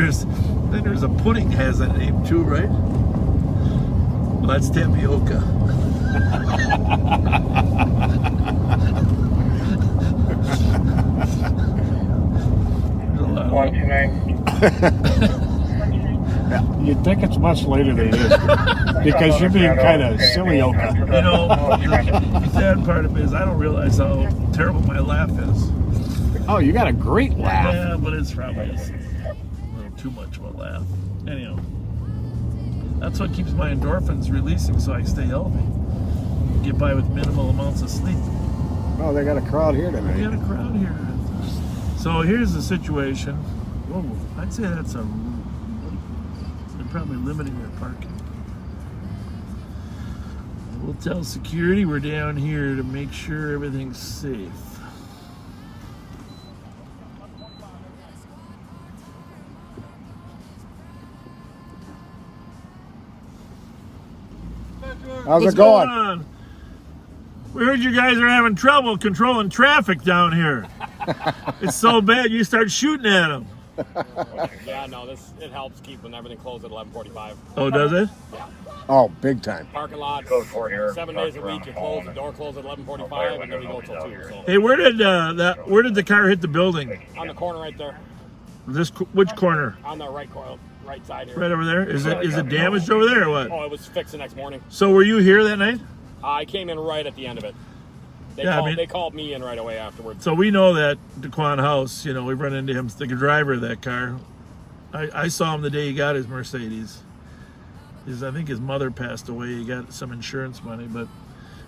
there's a pudding has that name too, right? Well, that's tapioca. Yeah, you'd think it's much later than it is because you're being kind of silly-oka. You know, the sad part of it is I don't realize how terrible my laugh is. Oh, you got a great laugh. Yeah, but it's probably just a little too much of a laugh. Anyhow, that's what keeps my endorphins releasing so I stay healthy. Get by with minimal amounts of sleep. Oh, they got a crowd here tonight. They got a crowd here. So here's the situation. Whoa, I'd say that's they're probably limiting their parking. We'll tell security we're down here to make sure everything's safe. How's What's it going? on? We heard you guys are having trouble controlling traffic down here. It's so bad you start shooting at them. Yeah, no, it helps keeping everything closed at 11:45. Oh, does it? Yeah. Oh, big time. Parking lot, 7 days a week. You close the door, close at 11:45, and then we go till 2. So. Hey, where did the car hit the building? On the corner right there. Which corner? On the right side here. Right over there. Is it damaged over there or what? Oh, it was fixed the next morning. So were you here that night? I came in right at the end of it. They called me in right away afterwards. So we know that DeQuan House, we've run into him, the driver of that car. I saw him the day he got his Mercedes. I think his mother passed away. He got some insurance money, but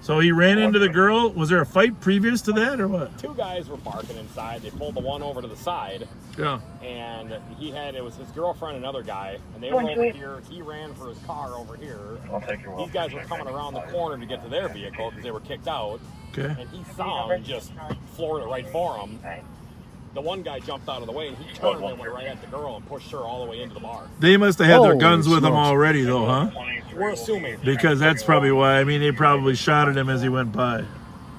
so he ran into the girl. Was there a fight previous to that or what? 2 guys were barking inside. They pulled the one over to the side. Yeah. And it was his girlfriend and another guy, and they were over here. He ran for his car over here. These guys were coming around the corner to get to their vehicle because they were kicked out. Okay. And he saw him and just floored it right for him. The one guy jumped out of the way, and he turned and went right at the girl and pushed her all the way into the bar. They must have had their guns with them already, though, huh? We're assuming. Because that's probably why. I mean, they probably shot at him as he went by.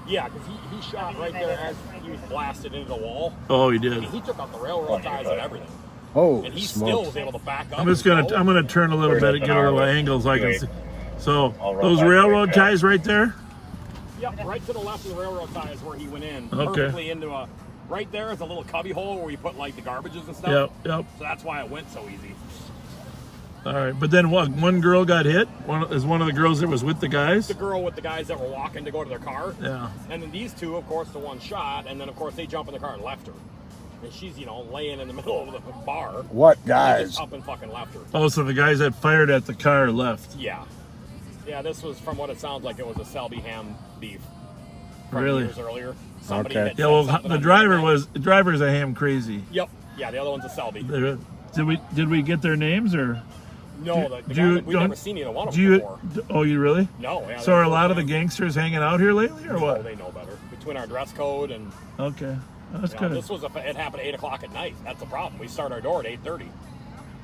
Yeah, because he shot right there as he was blasted into the wall. Oh, he did. And he took out the railroad ties and everything. Oh, and he still was able to back up. I'm gonna turn a little bit and get a little angle so I can see. So those railroad ties right there. Yep, right to the left of the railroad ties where he went in. Okay. Perfectly into a. Right there is a little cubby hole where you put like the garbages and stuff. Yep. So that's why it went so easy. All right, but then what? One girl got hit. One of the girls that was with the guys. The girl with the guys that were walking to go to their car. Yeah. And then these 2, of course, the one shot, and then of course they jump in the car and left her. And she's laying in the middle of the bar. What And they guys? just up and fucking left her. Oh, so the guys that fired at the car left. Yeah. Yeah, this was from what it sounds like. It was a Selby ham beef. From Really? Years earlier. Somebody Okay. had Yeah. Well, said something the on driver's a ham crazy. Yep. Yeah, the other one's a Selby. Did we get their names or? No, we've never seen either one of them before. Oh, you really? No. Yeah, So are a lot of the gangsters hanging out here lately, or what? Oh, they know better. Between our dress code and. Okay, that's You know, good. this was it happened at 8:00 at night. That's the problem. We start our door at 8:30.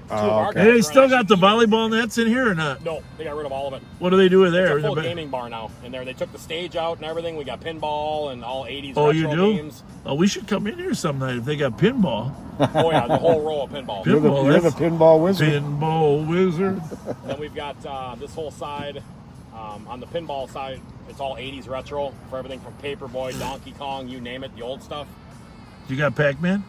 Hey, they still got the volleyball nets in here or not? No, they got rid of all of it. What do they do with there? It's a full gaming bar now in there. They took the stage out and everything. We got pinball and all 80s Oh, retro you do? games. Oh, we should come in here some night if they got pinball. Oh yeah, the whole row of pinball. You're the pinball wizard. Pinball wizard. Then we've got this whole side. On the pinball side, it's all 80s retro for everything from Paperboy, Donkey Kong, you name it, the old stuff. You got Pac-Man?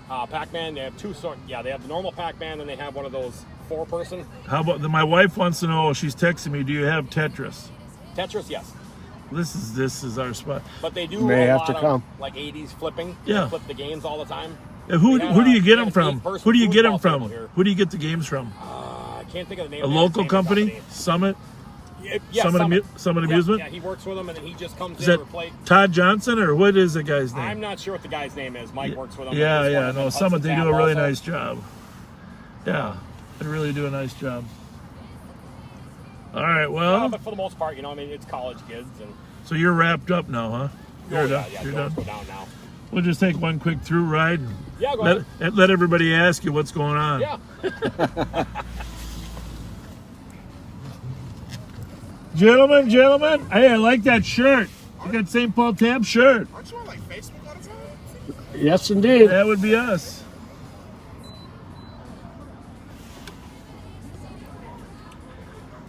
Pac-Man, they have 2 sorts. Yeah, they have the normal Pac-Man, and they have one of those 4-person. How about my wife wants to know? She's texting me. Do you have Tetris? Tetris, yes. This is our spot. But they do May a have lot to of come. like 80s flipping. Yeah. They flip the games all the time. Yeah, who do you get them from? Who do you get them from? Here. Who do you get the games from? I can't think of the name. A of the local name company? Summit? Summit Amusement? Yeah, he works with them, and then he just comes Is in that to replace. Todd Johnson, or what is the guy's name? I'm not sure what the guy's name is. Mike works with him. Yeah, no, Summit, they do a really also. nice job. Yeah, they really do a nice job. All right, well. But for the most part, it's college kids. And So you're wrapped up now, huh? You're done. Yeah, You're doors done. go down now. We'll just take one quick through ride. And Yeah, go ahead. let everybody ask you what's going on. Yeah. Gentlemen, hey, I like that shirt. You got St. Paul Tab shirt. Aren't you on like Facebook all the time? Yes, indeed. That would be us.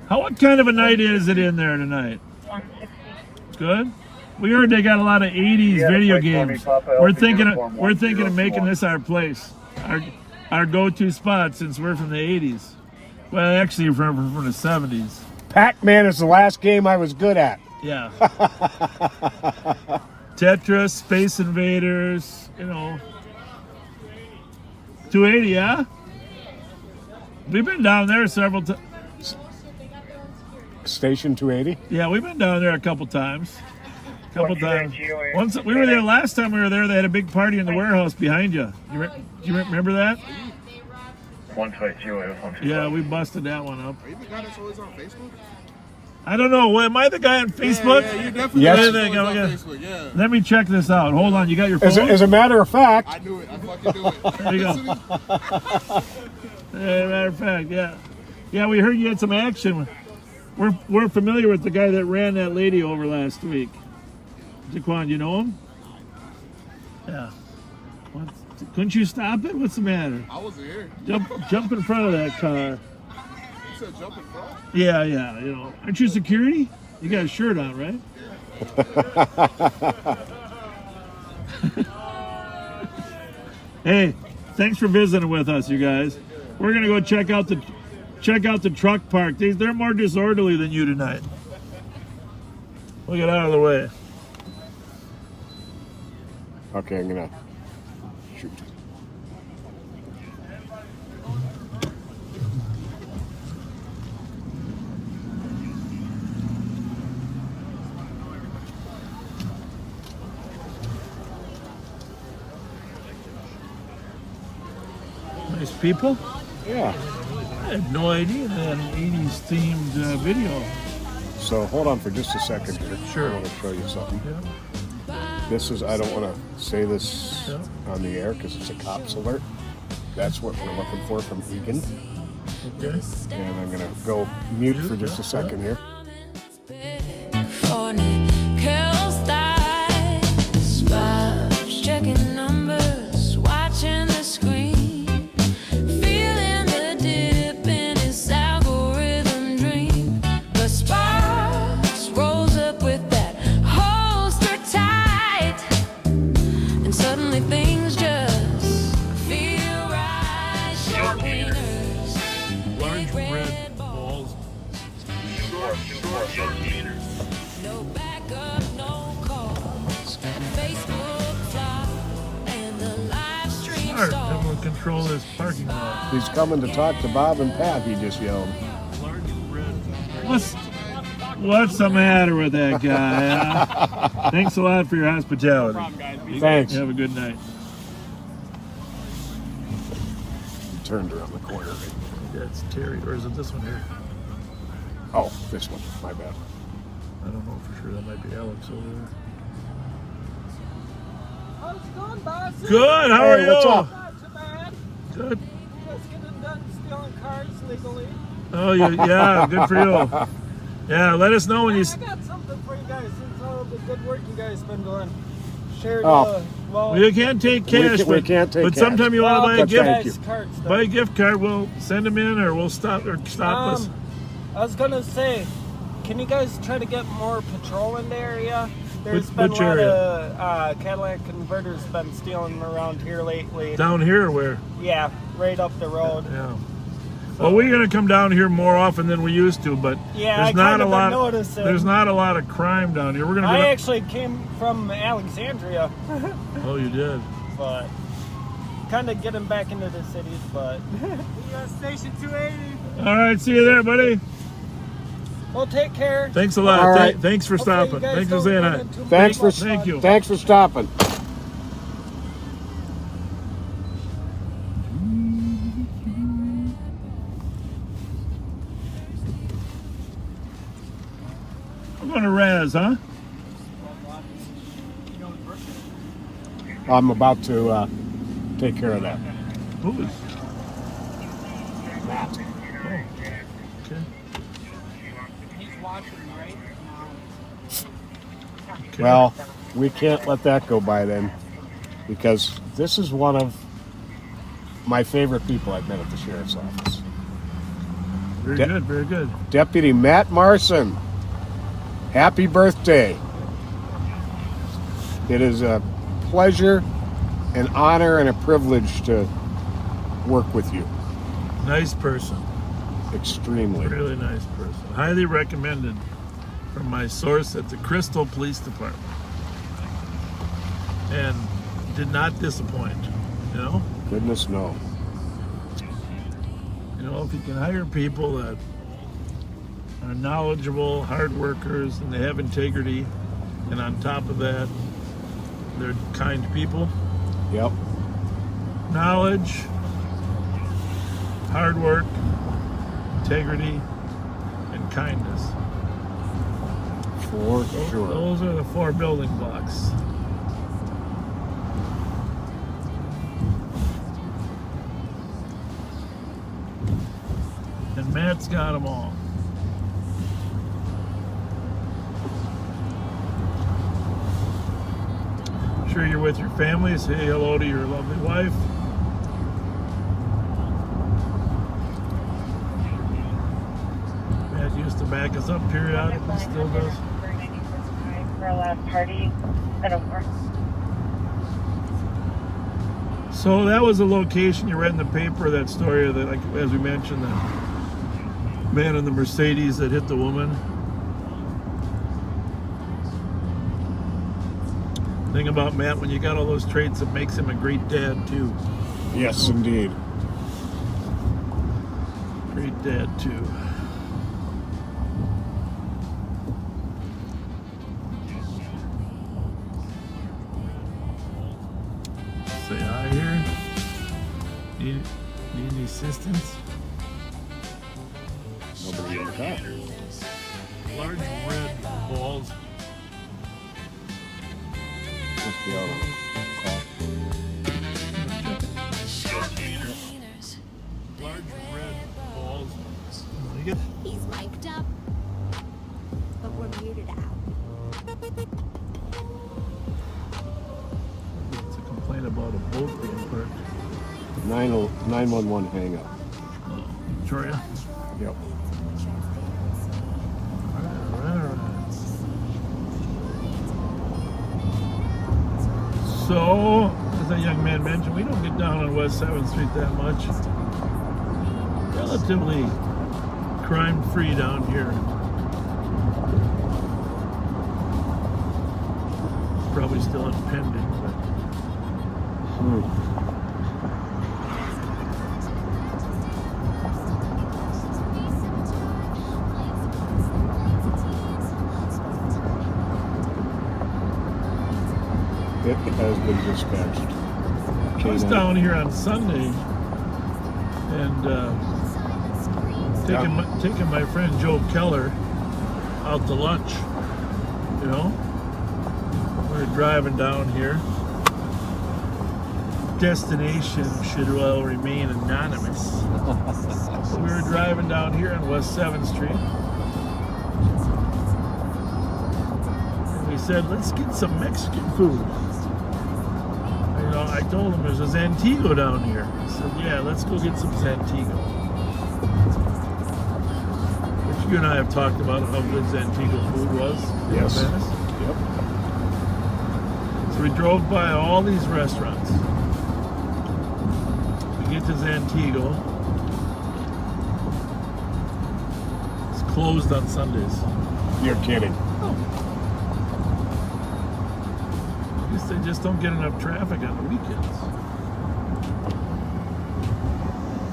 What kind of a night is it in there tonight? 160. Good. We heard they got a lot of 80s video games. We're thinking of making this our place, our go-to spot since we're from the 80s. Well, actually, we're from the 70s. Pac-Man is the last game I was good at. Yeah. Tetris, Space Invaders, 280, yeah? We've been down there several times. Station 280? Yeah, we've been down there a couple times. Once we were there last time we were there, they had a big party in the warehouse behind you. Do you remember that? 152. Yeah, we busted that one up. Are you the guy that's always on Facebook? I don't know. Am I the guy on Facebook? Yeah, you definitely Yes. on Facebook, yeah. Let me check this out. Hold on. You got your phone? As a matter of fact. I knew it. I fucking knew it. There you go. Matter of fact, yeah. Yeah, we heard you had some action. We're familiar with the guy that ran that lady over last week. Jaquan, you know him? Yeah. Couldn't you stop it? What's the matter? I wasn't here. Jump in front of that car. You said jump in front? Yeah. Aren't you security? You got a shirt on, right? Hey, thanks for visiting with us, you guys. We're gonna go check out the truck park. They're more disorderly than you tonight. We'll get out of the way. Okay, I'm gonna shoot. Nice people. Yeah. I had no idea they had an 80s themed video. So hold on for just a second here. Sure. I want to show you something. Yeah. This is, I don't want to say this on the air because it's a cops alert. That's what we're looking for from Egan. Okay. And I'm going to go mute for just a second here. Checking numbers, watching the screen, feeling the dip in his algorithm dream. The sparks rose up with that holster tight, and suddenly things just feel right. Sharp wieners, Large red balls. no backup, no calls. Facebook flop, and the live stream Smart. stalls. Then we'll control this parking lot. He's coming to talk to Bob and Pat, he just yelled. Large red. What's the matter with that guy? Huh? Thanks a lot for your hospitality. No problem, guys. Thanks. Have a good night. He turned around the corner. That's Terry, or is it this one here? Oh, this one. My bad. I don't know for sure. That might be Alex over there. How's it going, boss? Good. How are you? What's up? Not too bad. Good. You guys getting done stealing cars legally? Oh, yeah. Good for you. Yeah. Let us know when you. I got something for you guys since all the good work you guys been doing. Shared, Oh. Well, you can't take cash, we can't take but cash. sometime you want to buy a But thank gift. you. Buy a gift card. We'll send them in, or we'll stop us. I was gonna say, can you guys try to get more patrol in the area? There's been Which a lot area? of Cadillac converters been stealing around here lately. Down here, or where? Yeah, right up the road. Yeah. Well, we're gonna come down here more often than we used to, but Yeah, there's I not kinda a been lot. noticing. There's not a lot of crime down here. We're gonna. I Go actually came from Alexandria, Oh, you did. but kind of getting back into the cities, but. You got Station 280. All right. See you there, buddy. Well, take care. Thanks a lot. All right. Thanks for Hopefully you stopping. guys Thanks for don't saying run hi. into Thank you. Thanks for stopping. I'm going to Raz, huh? I'm about to take care of that. Who is? Matt. Okay. He's watching right now. Well, we can't let that go by then, because this is one of my favorite people I've met at the sheriff's office. Very good, very good. Deputy Matt Marson. Happy birthday. It is a pleasure, an honor, and a privilege to work with you. Nice person. Extremely. Really nice person. Highly recommended from my source at the Crystal Police Department. And did not disappoint, you know? Goodness no. You know, if you can hire people that are knowledgeable, hard workers, and they have integrity, and on top of that, they're kind people. Yep. Knowledge, hard work, integrity, and kindness. For sure. Those are the 4 building blocks. And Matt's got them all. Sure you're with your family. Say hello to your lovely wife. Matt used to back us up periodically, still does. For a last party at over. So that was the location you read in the paper, that story that, like, as we mentioned, the man in the Mercedes that hit the woman. Thing about Matt, when you got all those traits, it makes him a great dad too. Yes, indeed. Great dad too. Say hi here. Need any assistance? Nobody in the car. Large red balls. Must be out on a call. Large red balls. Like it? He's mic'd up, but we're muted out. It's a complaint about a boat being parked. 911 hang up. Victoria? Yep. So, as that young man mentioned, we don't get down on West 7th Street that much. Relatively crime-free down here. Probably still impending, but... It has been dispatched. I was down here on Sunday and taking my friend Joe Keller out to lunch. You know, we were driving down here. Destination should well remain anonymous. So we were driving down here on West 7th Street. And we said, let's get some Mexican food. You know, I told him there's a Zantigo down here. He said, yeah, let's go get some Zantigo. Which you and I have talked about how good Zantigo food was. Yes. Yep. So we drove by all these restaurants. We get to Zantigo. It's closed on Sundays. You're kidding. They just don't get enough traffic on the weekends.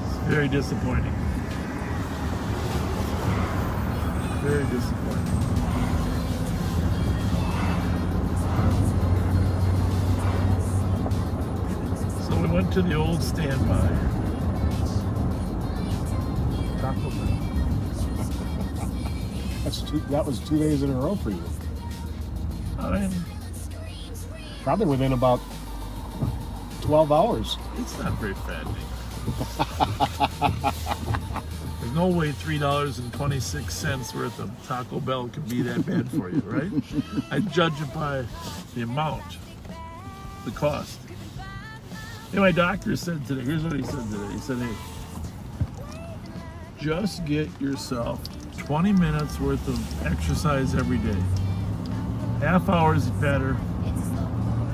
It's very disappointing. Very disappointing. So we went to the old standby. Taco Bell. That was 2 days in a row for you. I mean, probably within about 12 hours. It's not very fattening. There's no way $3.26 worth of Taco Bell can be that bad for you, right? I judge it by the amount, the cost. Hey, my doctor said today, here's what he said today. He said, hey, just get yourself 20 minutes worth of exercise every day. Half hour is better.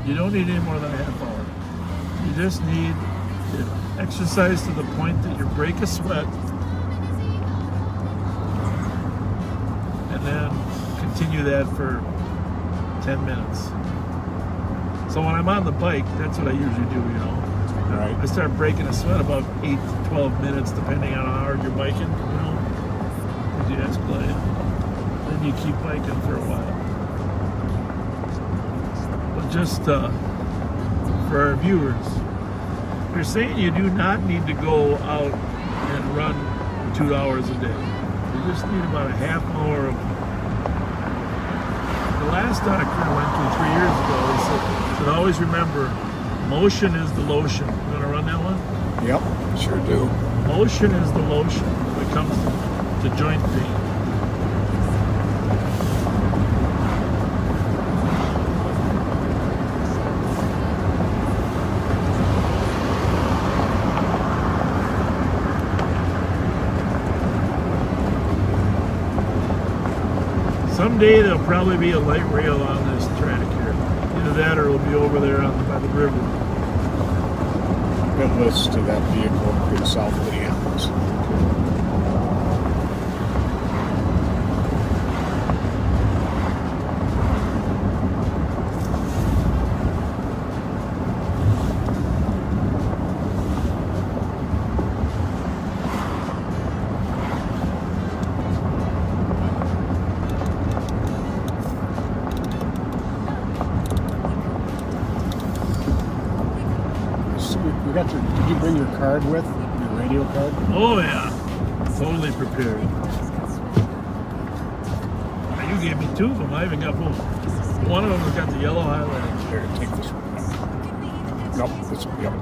You don't need any more than a half hour. You just need exercise to the point that you break a sweat, and then continue that for 10 minutes. So when I'm on the bike, that's what I usually do, you know. Right. I start breaking a sweat about 8 to 12 minutes, depending on how hard you're biking, you know, as you escalate. Then you keep biking for a while. But just for our viewers, you're saying you do not need to go out and run 2 hours a day. You just need about a half hour of... The last doctor I went to 3 years ago, he said always remember, motion is the lotion. You want to run that one? Yep, sure do. Motion is the lotion when it comes to joint pain. Someday there'll probably be a light rail on this track here. Either that or it'll be over there by the river. It lists to that vehicle in South Minneapolis. Did you bring your card with? Your radio card? Oh yeah. Totally prepared. You gave me 2 of them. I even got both. One of them has got the yellow highlight. Here, take this one. Nope, this one. Yep.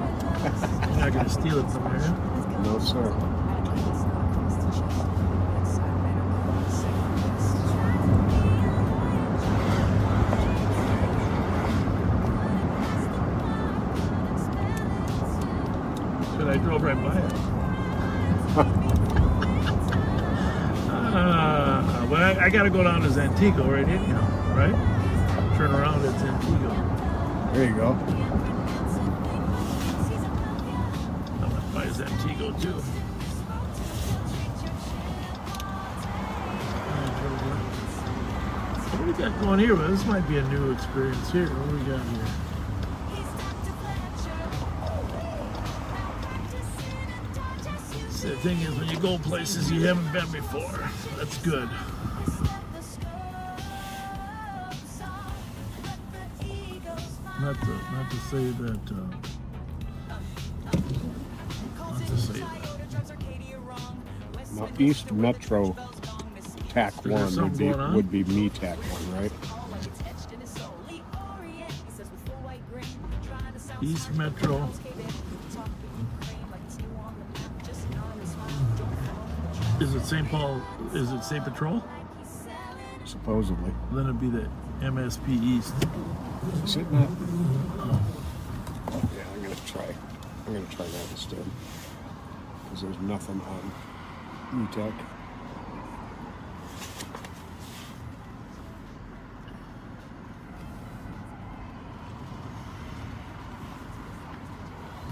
You're not going to steal it from here? No, sir. I drove right by it. But I got to go down to Zantigo right anyhow, right? Turn around at Zantigo. There you go. I'm going to buy Zantigo too. What do we got going here? Well, this might be a new experience here. What do we got here? The thing is, when you go places you haven't been before, that's good. Not to say that. Now, East Metro TAC 1 would be me TAC 1, right? East Metro. Is it St. Paul? Is it St. Patrol? Supposedly. Then it'd be the MSP East. Is it not? Oh. Yeah, I'm gonna try that instead. Because there's nothing on UTEC.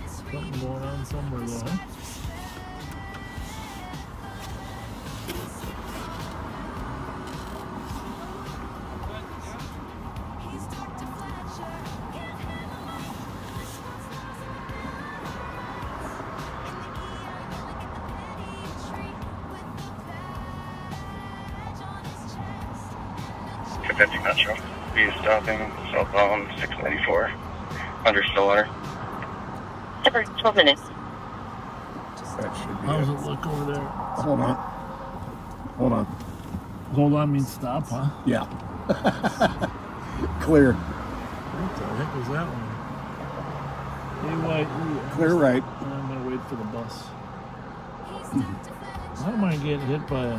Something going on somewhere though, huh? 250 Metro. Be stopping southbound 694. Under Stillwater. 12 minutes. That should be How's it. it look over there? Hold on. Hold on. Hold on means stop, huh? Yeah. Clear. What the heck was that one? Hey, White. Clear right. I'm going to wait for the bus. I don't mind getting hit by a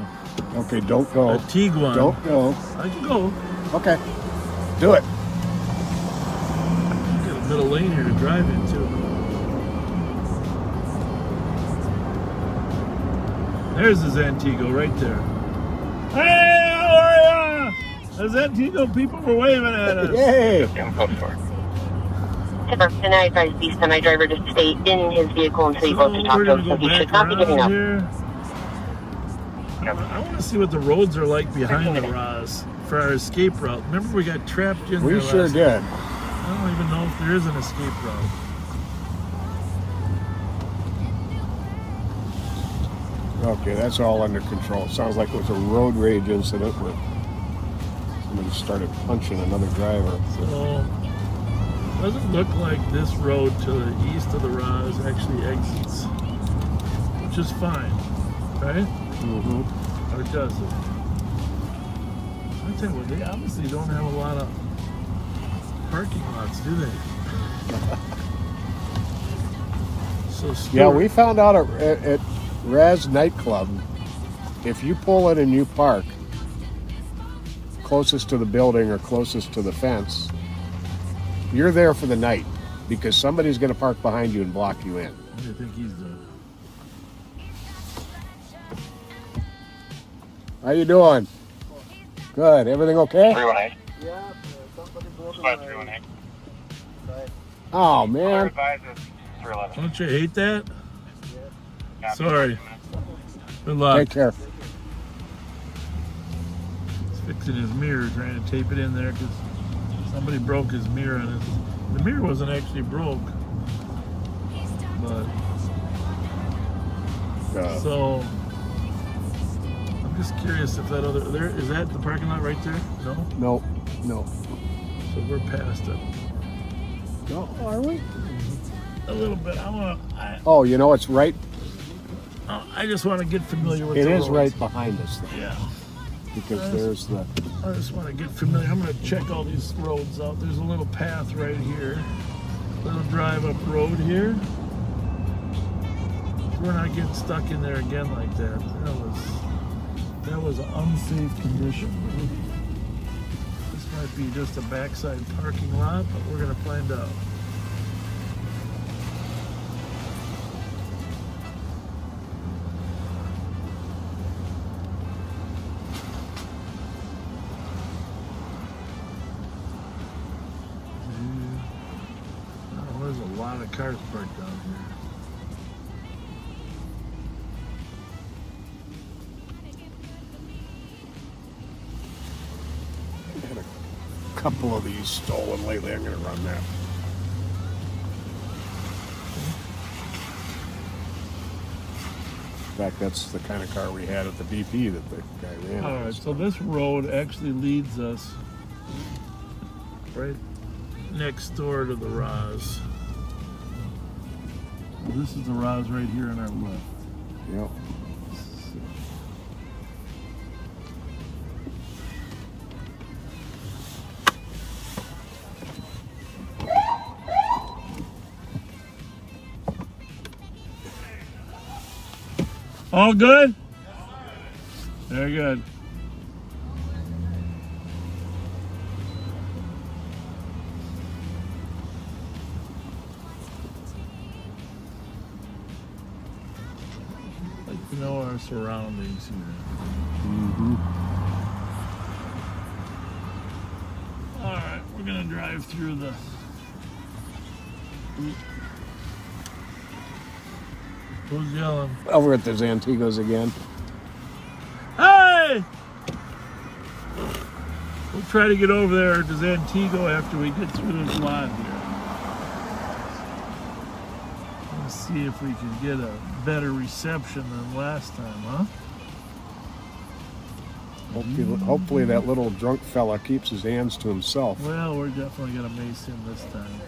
Okay, don't go. A Tiguan. Don't go. I can go. Okay. Do it. Get a middle lane here to drive into. There's the Zantigo right there. Hey, how are ya? The Zantigo people were waving at us. Yay! I'm close for it. And I advise the semi-driver to stay in his vehicle until you go to talk to him, so he should not be getting out. I want to see what the roads are like behind the Raz for our escape route. Remember we got trapped in there We sure last did. time. I don't even know if there is an escape route. Okay, that's all under control. Sounds like it was a road rage incident where somebody started punching another driver. So, doesn't look like this road to the east of the Raz actually exits, which is fine, right? Mm-hmm. Or does it? I tell you what, they obviously don't have a lot of parking lots, do they? So Yeah, we found out at Raz nightclub, if you pull in and you park closest to the building or closest to the fence, you're there for the night because somebody's going to park behind you and block you in. What do you think he's doing? How you doing? Good. Everything okay? 318. Yeah, somebody broke Squad 318. Oh, man. Don't you hate that? Sorry. Good luck. Take care. He's fixing his mirror, trying to tape it in there because somebody broke his mirror on his. The mirror wasn't actually broke, but so I'm just curious if that other there is that the parking lot right there? No. No. So we're past it. No, are we? A little bit. Oh, you know, it's right. I just want to get familiar with It the is roads. right behind us, though. Yeah. Because there's the. I just want to get familiar. I'm going to check all these roads out. There's a little path right here. Little drive up road here. We're not getting stuck in there again like that. That was an unsafe condition. This might be just a backside parking lot, but we're going to find out. There's a lot of cars parked down here. I had a couple of these stolen lately. I'm going to run that. In fact, that's the kind of car we had at the BP that the guy ran. All right, so this road actually leads us right next door to the Raz. This is the Raz right here on our left. Yep. All good? Very good. Like to know our surroundings here. Mm-hmm. All right, we're gonna drive through the. Who's yelling? Over at the Zantigos again. Hey! We'll try to get over there to Zantigo after we get through this lot here. Let's see if we can get a better reception than last time, huh? Hopefully that little drunk fella keeps his hands to himself. Well, we're definitely going to mace him this time.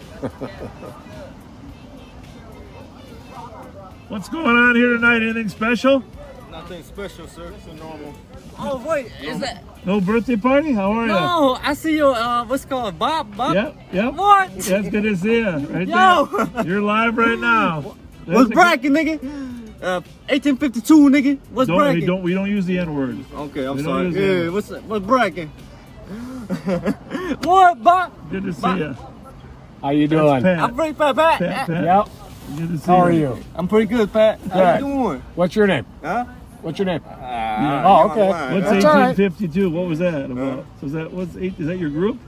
What's going on here tonight? Anything special? Nothing special, sir. It's a normal. Oh, wait. Is that... No birthday party? How are you? No, I see you, what's it called? Bob? Yep. What? That's good to see you. Right Yo. there. You're live right now. What's bracket, nigga? 1852, nigga. What's bracket? We don't use the N-word. Okay, I'm sorry. Yeah, what's bracket? What, Bob? Good to see you. How you doing? I'm pretty Pat. Pat. Yep. Good to see How are you? I'm pretty good, Pat. How you doing? What's your name? Huh? What's your name? Oh, okay. What's That's 1852? What was that about? So is that your group?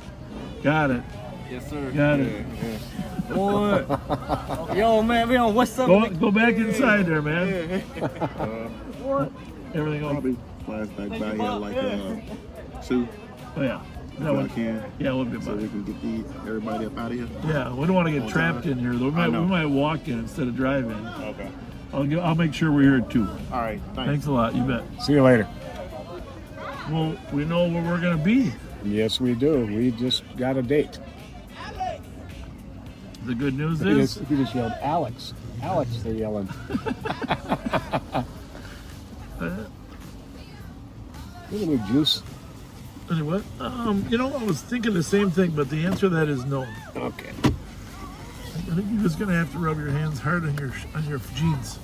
Got it. Yes, sir. Got it. What? Yo, man, we on what's up? Go back inside there, man. What? Everything Probably flies back by here like 2. Oh yeah. If I can. Yeah, we'll be so we can get everybody up out of here. Yeah, we don't want to get trapped in here though. We might walk in instead of drive in. Okay. I'll make sure we're here at 2. All right. Thanks a lot. You bet. See you later. Well, we know where we're gonna be. Yes, we do. We just got a date. The good news is he just yelled, Alex. Alex, they're yelling. Look at the juice. Anyway, I was thinking the same thing, but the answer to that is no. Okay. I think you're just gonna have to rub your hands hard on your jeans.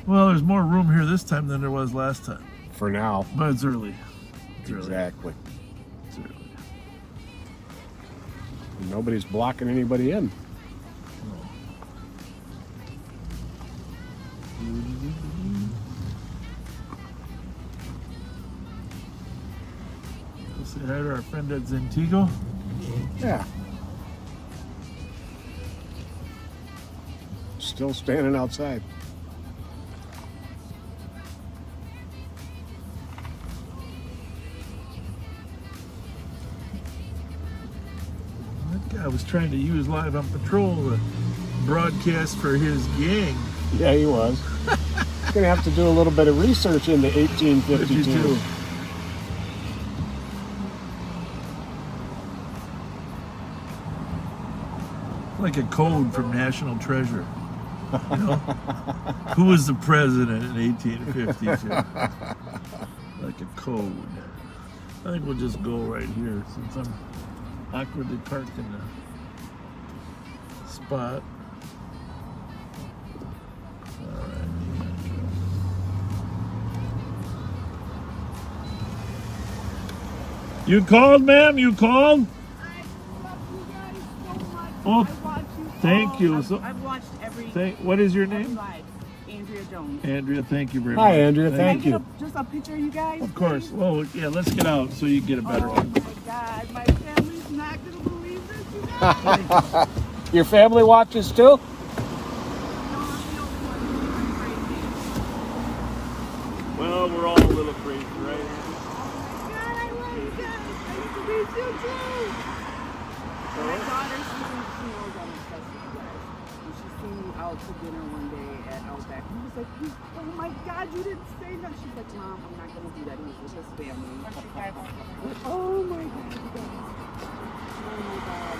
Well, there's more room here this time than there was last time. For now. But it's early. Exactly. It's early. Nobody's blocking anybody in. Say hi to our friend at Zentigo. Yeah. Still standing outside. That guy was trying to use Live on Patrol to broadcast for his gang. Yeah, he was. He's going to have to do a little bit of research into 1852. Like a code from National Treasure. You know? Who was the president in 1852? Like a code. I think we'll just go right here since I'm awkwardly parked in the spot. Alright. You called, ma'am? You called? Oh, thank you. I've watched every. What is your name? Andrea Jones. Andrea, thank you very much. Hi, Andrea. Thank you. Just a picture of you guys. Of course. Well, yeah, let's get out so you can get a better one. Oh my God, my family's not going to believe this, you guys. Your family watches too? Well, we're all a little crazy, right? Oh my God, I love you guys. Nice to meet you too. My daughter, she knows I'm obsessed with you guys. And she seen me out to dinner one day at Outback. He was like, oh my God, you didn't say that. She's like, Mom, I'm not going to do that. He was with his family. Oh my God, you guys. Oh my God.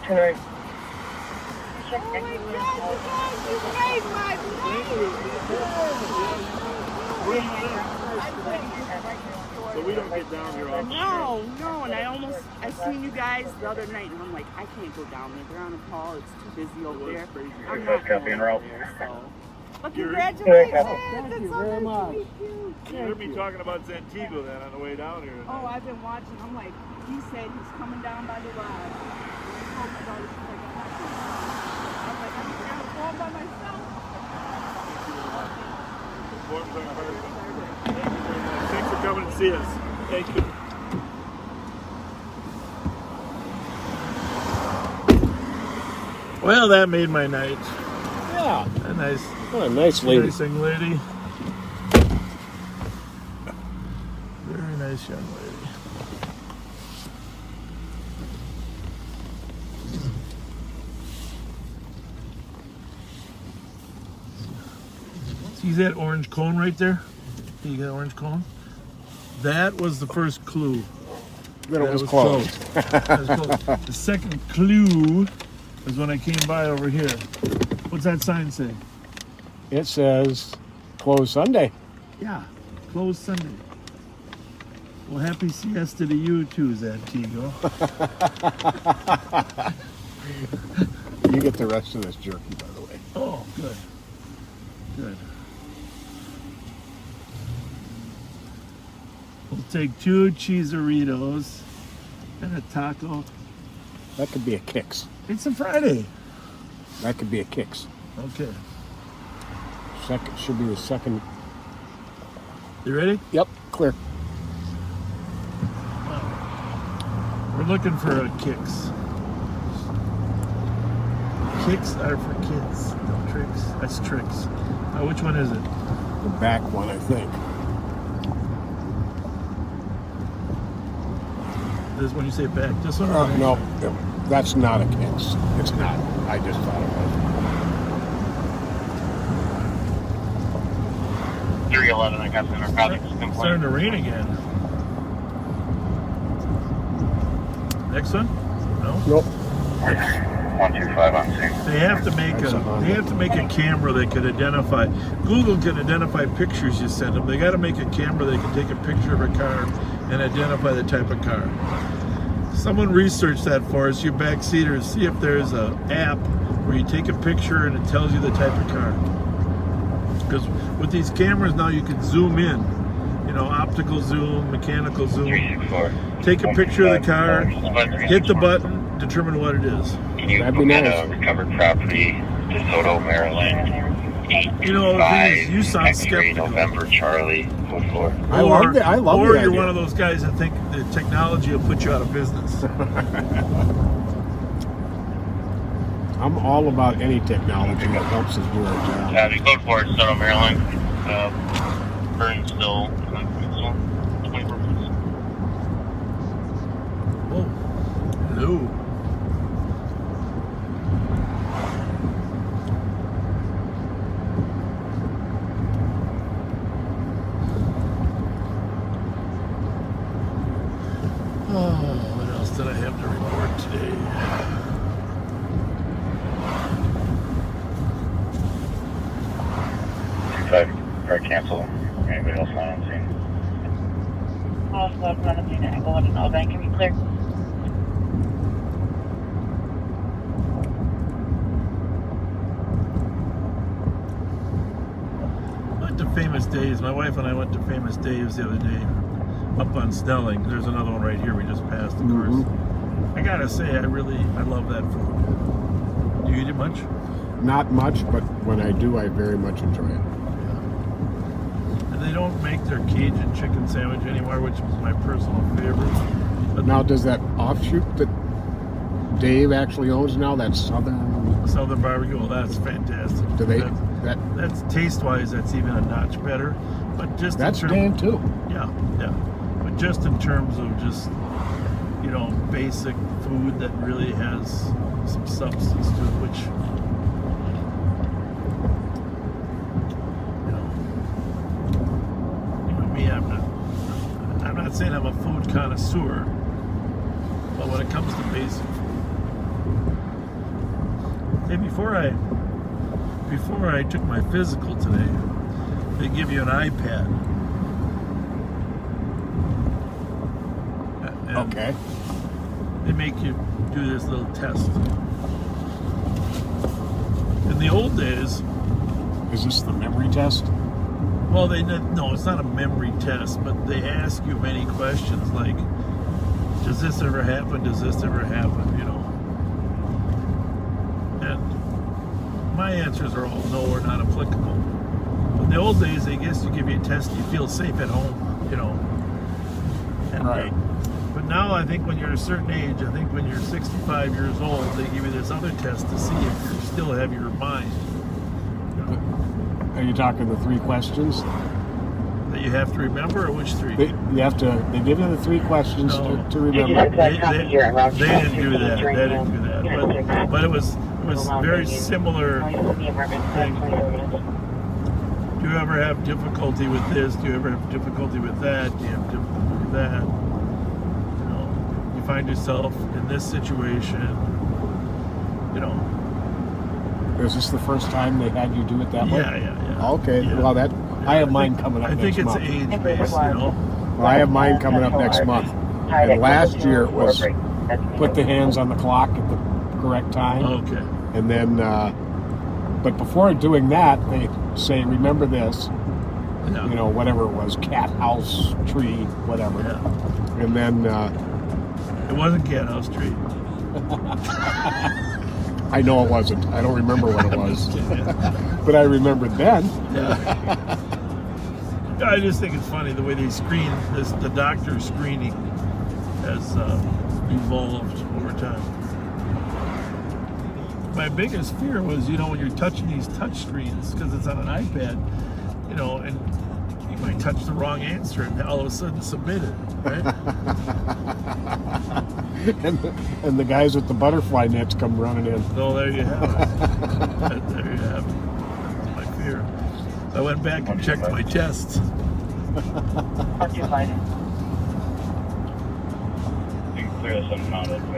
Turn right. Oh my God, you guys, you made my So we don't get down here often. No, and I seen you guys the other night, and I'm like, I can't go down there. They're on a call. It's too busy over there. I'm not going there, so. But congratulations. Thank you very much. You heard me talking about Zentigo then on the way down here. Oh, I've been watching. I'm like, he said he's coming down by the ride. And I told my daughter, she's like, I'm not going. I was like, I'm just going to fall by myself. Thank you very much. Thanks for coming to see us. Thank you. Well, that made my night. Yeah. What a nice lady. Nice young lady. Very nice young lady. See that orange cone right there? You got an orange cone? That was the first clue. That it was closed. That was closed. The second clue is when I came by over here. What's that sign say? It says closed Sunday. Yeah, closed Sunday. Well, happy siesta to you too, Thebo. You get the rest of this jerky, by the way. Oh, good. Good. We'll take 2 cheeseritos and a taco. That could be a Kix. It's a Friday. That could be a Kix. Okay. Second should be the second. You ready? Yep, clear. We're looking for a Kix. Kicks are for kids. No tricks. That's tricks. Which one is it? The back one, I think. This when you say back. This one? No, that's not a Kix. It's not. I just thought it was. 311, I got the narcotics It's complaint. starting to rain again. Next one? No. Nope. 125 on scene. They have to make a camera that could identify. Google can identify pictures you send them. They got to make a camera that can take a picture of a car and identify the type of car. Someone research that for us, you backseaters. See if there's an app where you take a picture and it tells you the type of car. Because with these cameras now, you can zoom in. You know, optical zoom, mechanical zoom. 364. Take a picture of the car, hit the button, determine what it is. Can you go get a recovered property, DeSoto, Maryland? You know, the thing is, you sound skeptical. November, Charlie, code 4. I love the Or idea. you're one of those guys that think the technology will put you out of business. I'm all about any technology that helps us do our job. Yeah, the code 4 is DeSoto, Maryland. Burn still. 24 minutes. Oh, hello. Oh, what else did I have to report today? Or cancel. Anybody else not on scene? Also, I'm not on scene. I go in all bank. Can we clear? Went to Famous Days. My wife and I went to Famous Days the other day up on Snelling. There's another one right here we just passed, of course. I gotta say, I love that food. Do you eat it much? Not much, but when I do, I very much enjoy it. And they don't make their Cajun chicken sandwich anymore, which is my personal favorite. But now, does that offshoot that Dave actually owns now, that Southern Barbecue, well, that's fantastic. Do they? That's taste-wise, that's even a notch better. But just that's Dave too. Yeah. But just in terms of just, you know, basic food that really has some substance to it, which, you know me, I'm not saying I'm a food connoisseur, but when it comes to basic food. Hey, before I took my physical today, they give you an iPad. Okay. They make you do this little test. In the old days... Is this the memory test? Well, no, it's not a memory test, but they ask you many questions like, does this ever happen? Does this ever happen? You know. And my answers are all no or not applicable. In the old days, I guess you give you a test, you feel safe at home, you know. And, right. But now I think when you're a certain age, I think when you're 65 years old, they give you this other test to see if you still have your mind. You know? Are you talking the 3 questions? That you have to remember, or which 3? They give you the 3 questions to remember. They didn't do that. But it was very similar thing. Do you ever have difficulty with this? Do you ever have difficulty with that? Do you have difficulty with that? You know, you find yourself in this situation, you know. Is this the first time they had you do it that way? Yeah. Okay, Yeah. well I have mine coming up I think next month. it's age-based, you know. Well, I have mine coming up next month. And last year it was put the hands on the clock at the correct time. Okay. And then, but before doing that, they say, remember this, you know, whatever it was, cat, house, tree, whatever. Yeah. And then... it wasn't cat, house, tree. I know it wasn't. I don't remember what it was. But I remembered then. Yeah. I just think it's funny the way they screen this. The doctor screening has evolved over time. My biggest fear was, you know, when you're touching these touch screens, because it's on an iPad, you know, and you might touch the wrong answer and all of a sudden submit it, right? and the guys with the butterfly nets come running in. Oh, there you have it. There you have it. That's my fear. I went back and checked my tests.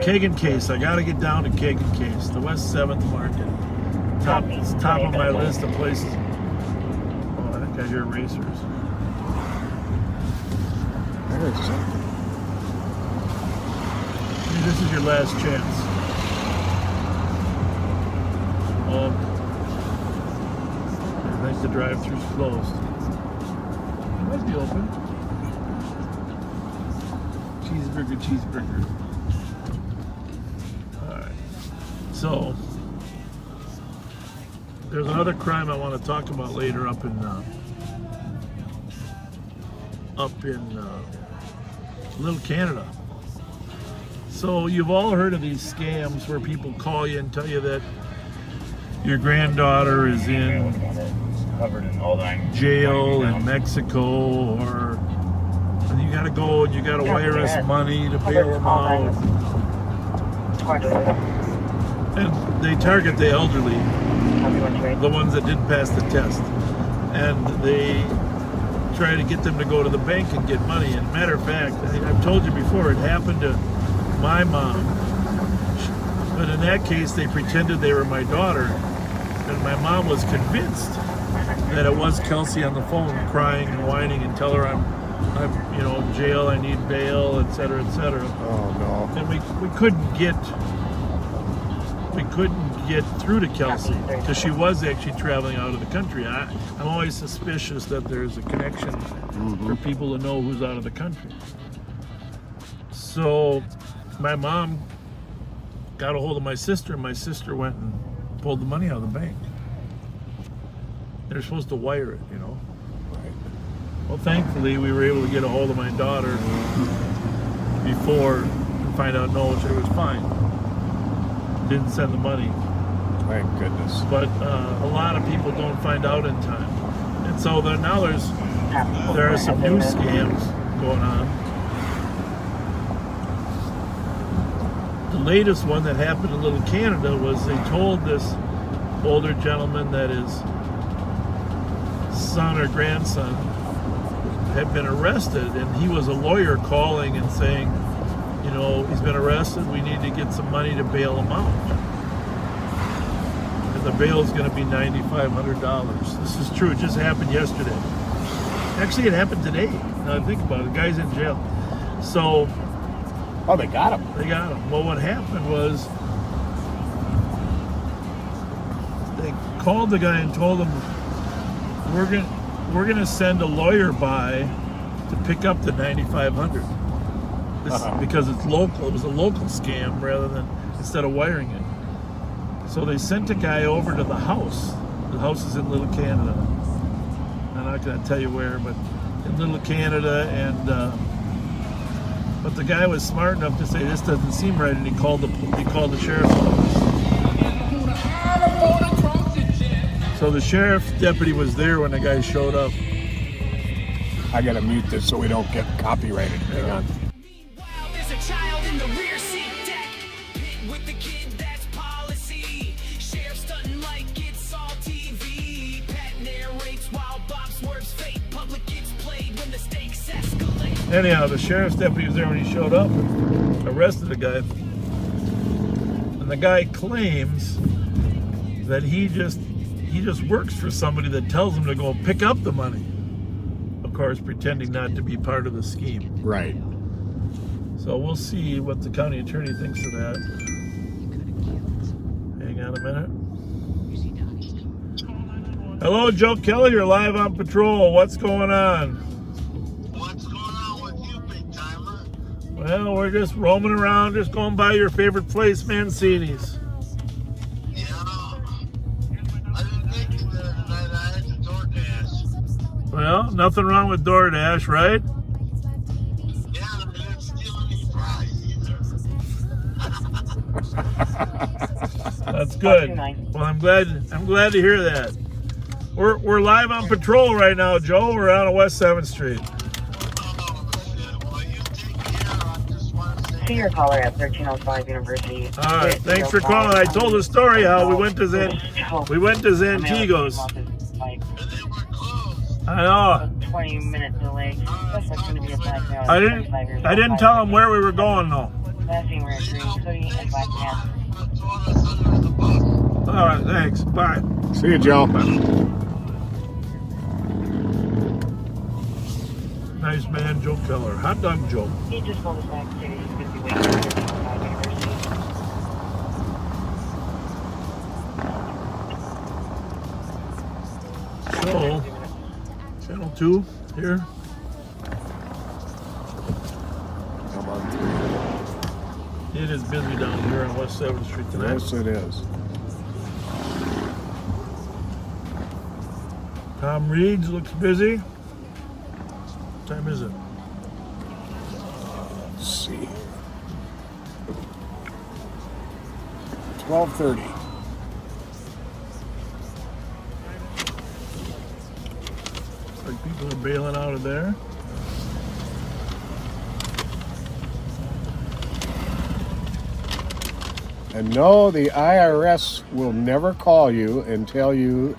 Kagan Case. I got to get down to Kagan Case. The West 7th Market. It's top of my list of places. Oh, I think I hear racers. There's something. This is your last chance. I think the drive-thru's closed. It might be open. Cheeseburger. Alright. So, there's another crime I want to talk about later up in Little Canada. So you've all heard of these scams where people call you and tell you that your granddaughter is in jail in Mexico, or and you gotta go and you gotta wire us money to bail them out. And they target the elderly, the ones that didn't pass the test, and they try to get them to go to the bank and get money. And matter of fact, I've told you before, it happened to my mom, but in that case they pretended they were my daughter, and my mom was convinced that it was Kelsey on the phone crying and whining and tell her I'm you know, in jail, I need bail, etc., etc. Oh no. And we couldn't get through to Kelsey because she was actually traveling out of the country. I'm always suspicious that there's a connection for people to know who's out of the country. So my mom got a hold of my sister, and my sister went and pulled the money out of the bank. They're supposed to wire it, you know. Right. Well, thankfully, we were able to get a hold of my daughter before and find out, no, it was fine. Didn't send the money. Thank goodness. But a lot of people don't find out in time. And so now there are some new scams going on. The latest one that happened in Little Canada was they told this older gentleman that his son or grandson had been arrested, and he was a lawyer calling and saying, you know, he's been arrested, we need to get some money to bail him out. And the bail is going to be $9,500. This is true, it just happened yesterday. Actually, it happened today. Now I think about it, the guy's in jail. So... oh, they got him. They got him. Well, what happened was they called the guy and told him, we're gonna send a lawyer by to pick up the $9,500. Because it's local. It was a local scam rather than instead of wiring it. So they sent a guy over to the house. The house is in Little Canada. I'm not gonna tell you where, but in Little Canada, and but the guy was smart enough to say this doesn't seem right, and he called the sheriff's office. So the sheriff deputy was there when the guy showed up. I gotta mute this so we don't get copyrighted. Hang on. There's a child in the rear seat deck, pit with the kid, that's policy. Sheriff stunting like it's all TV. Pat narrates while Bob Anyhow, the sheriff's deputy was there when he showed up and arrested the guy. And the guy claims that he just works for somebody that tells him to go pick up the money. Of course, pretending not to be part of the scheme. Right. So we'll see what the county attorney thinks of that. Hang on a minute. Hello, Joe Kelly. You're live on patrol. What's going on? What's going on with you, big timer? Well, we're just roaming around, just going by your favorite place, Mancini's. Yeah. I didn't make it there tonight. I had to DoorDash. Well, nothing wrong with DoorDash, right? Yeah, I didn't steal any fries either. That's good. Well, I'm glad to hear that. We're live on patrol right now, Joe. We're out on West 7th Street. See your caller at 1305 University. All right, thanks for calling. I told the story how we went to Zantigos. I know. 20-minute delay. That's like going to be a black man. I didn't tell them where we were going though. Flashing red green, hoodie, and black pants. All right, thanks. Bye. See you, Joe. Nice man, Joe Keller. Hot dog Joe. He just called us back to say he's going to be waiting at 1305 University. So, channel 2 here. Come on. It is busy down here on West 7th Street tonight. Yes, it is. Tom Reed's looks busy. What time is it? Let's see. 12:30. Like people are bailing out of there. And no, the IRS will never call you and tell you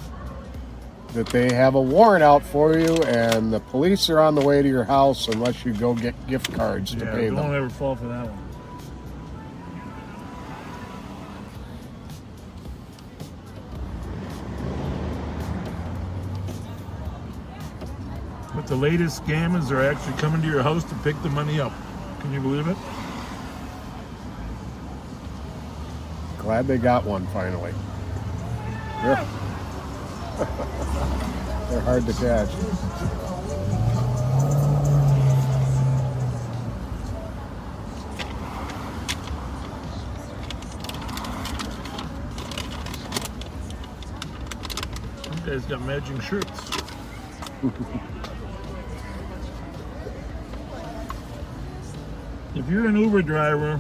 that they have a warrant out for you and the police are on the way to your house unless you go get gift cards to pay them. Don't ever fall for that one. But the latest scam is they're actually coming to your house to pick the money up. Can you believe it? Glad they got one finally. They're hard to catch. You guys got matching shirts. If you're an Uber driver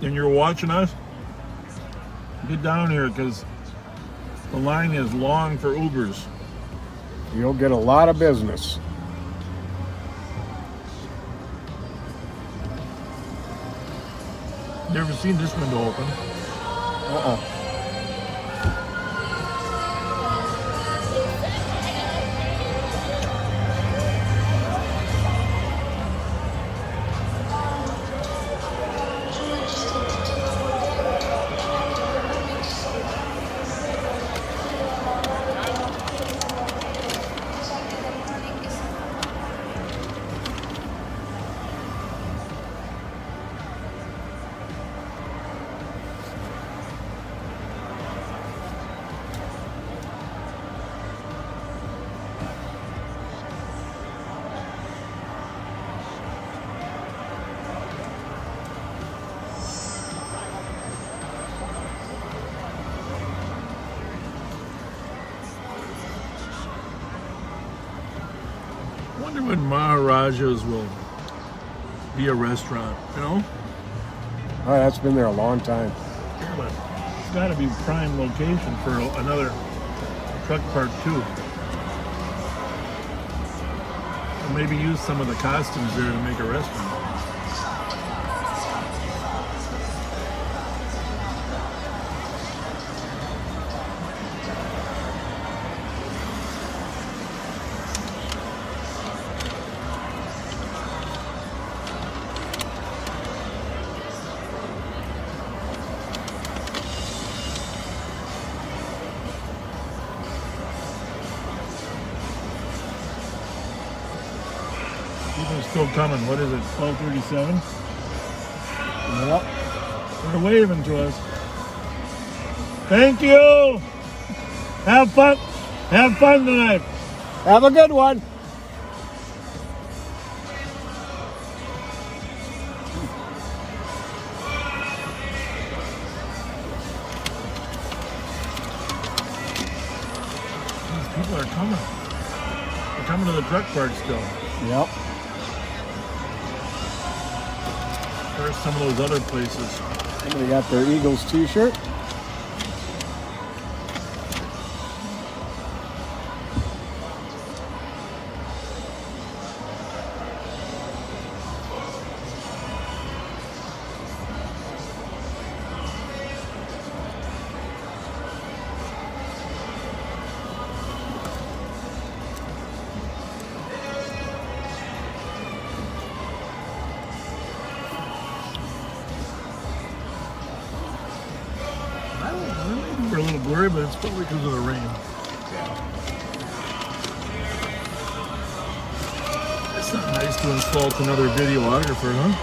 and you're watching us, get down here because the line is long for Ubers. You'll get a lot of business. You ever seen this window open? Uh-oh. I wonder when Maharaja's will be a restaurant, you know? Oh, that's been there a long time. Yeah, but it's got to be prime location for another truck park too. Or maybe use some of the costumes there to make a restaurant. People are still coming. What is it, 12:37? Yep. They're waving to us. Thank you. Have fun. Have fun tonight. Have a good one. These people are coming. They're coming to the truck park still. Yep. There's some of those other places. Somebody got their Eagles t-shirt. We're a little blurry, but it's probably because of the rain. It's not nice to insult another videographer, huh?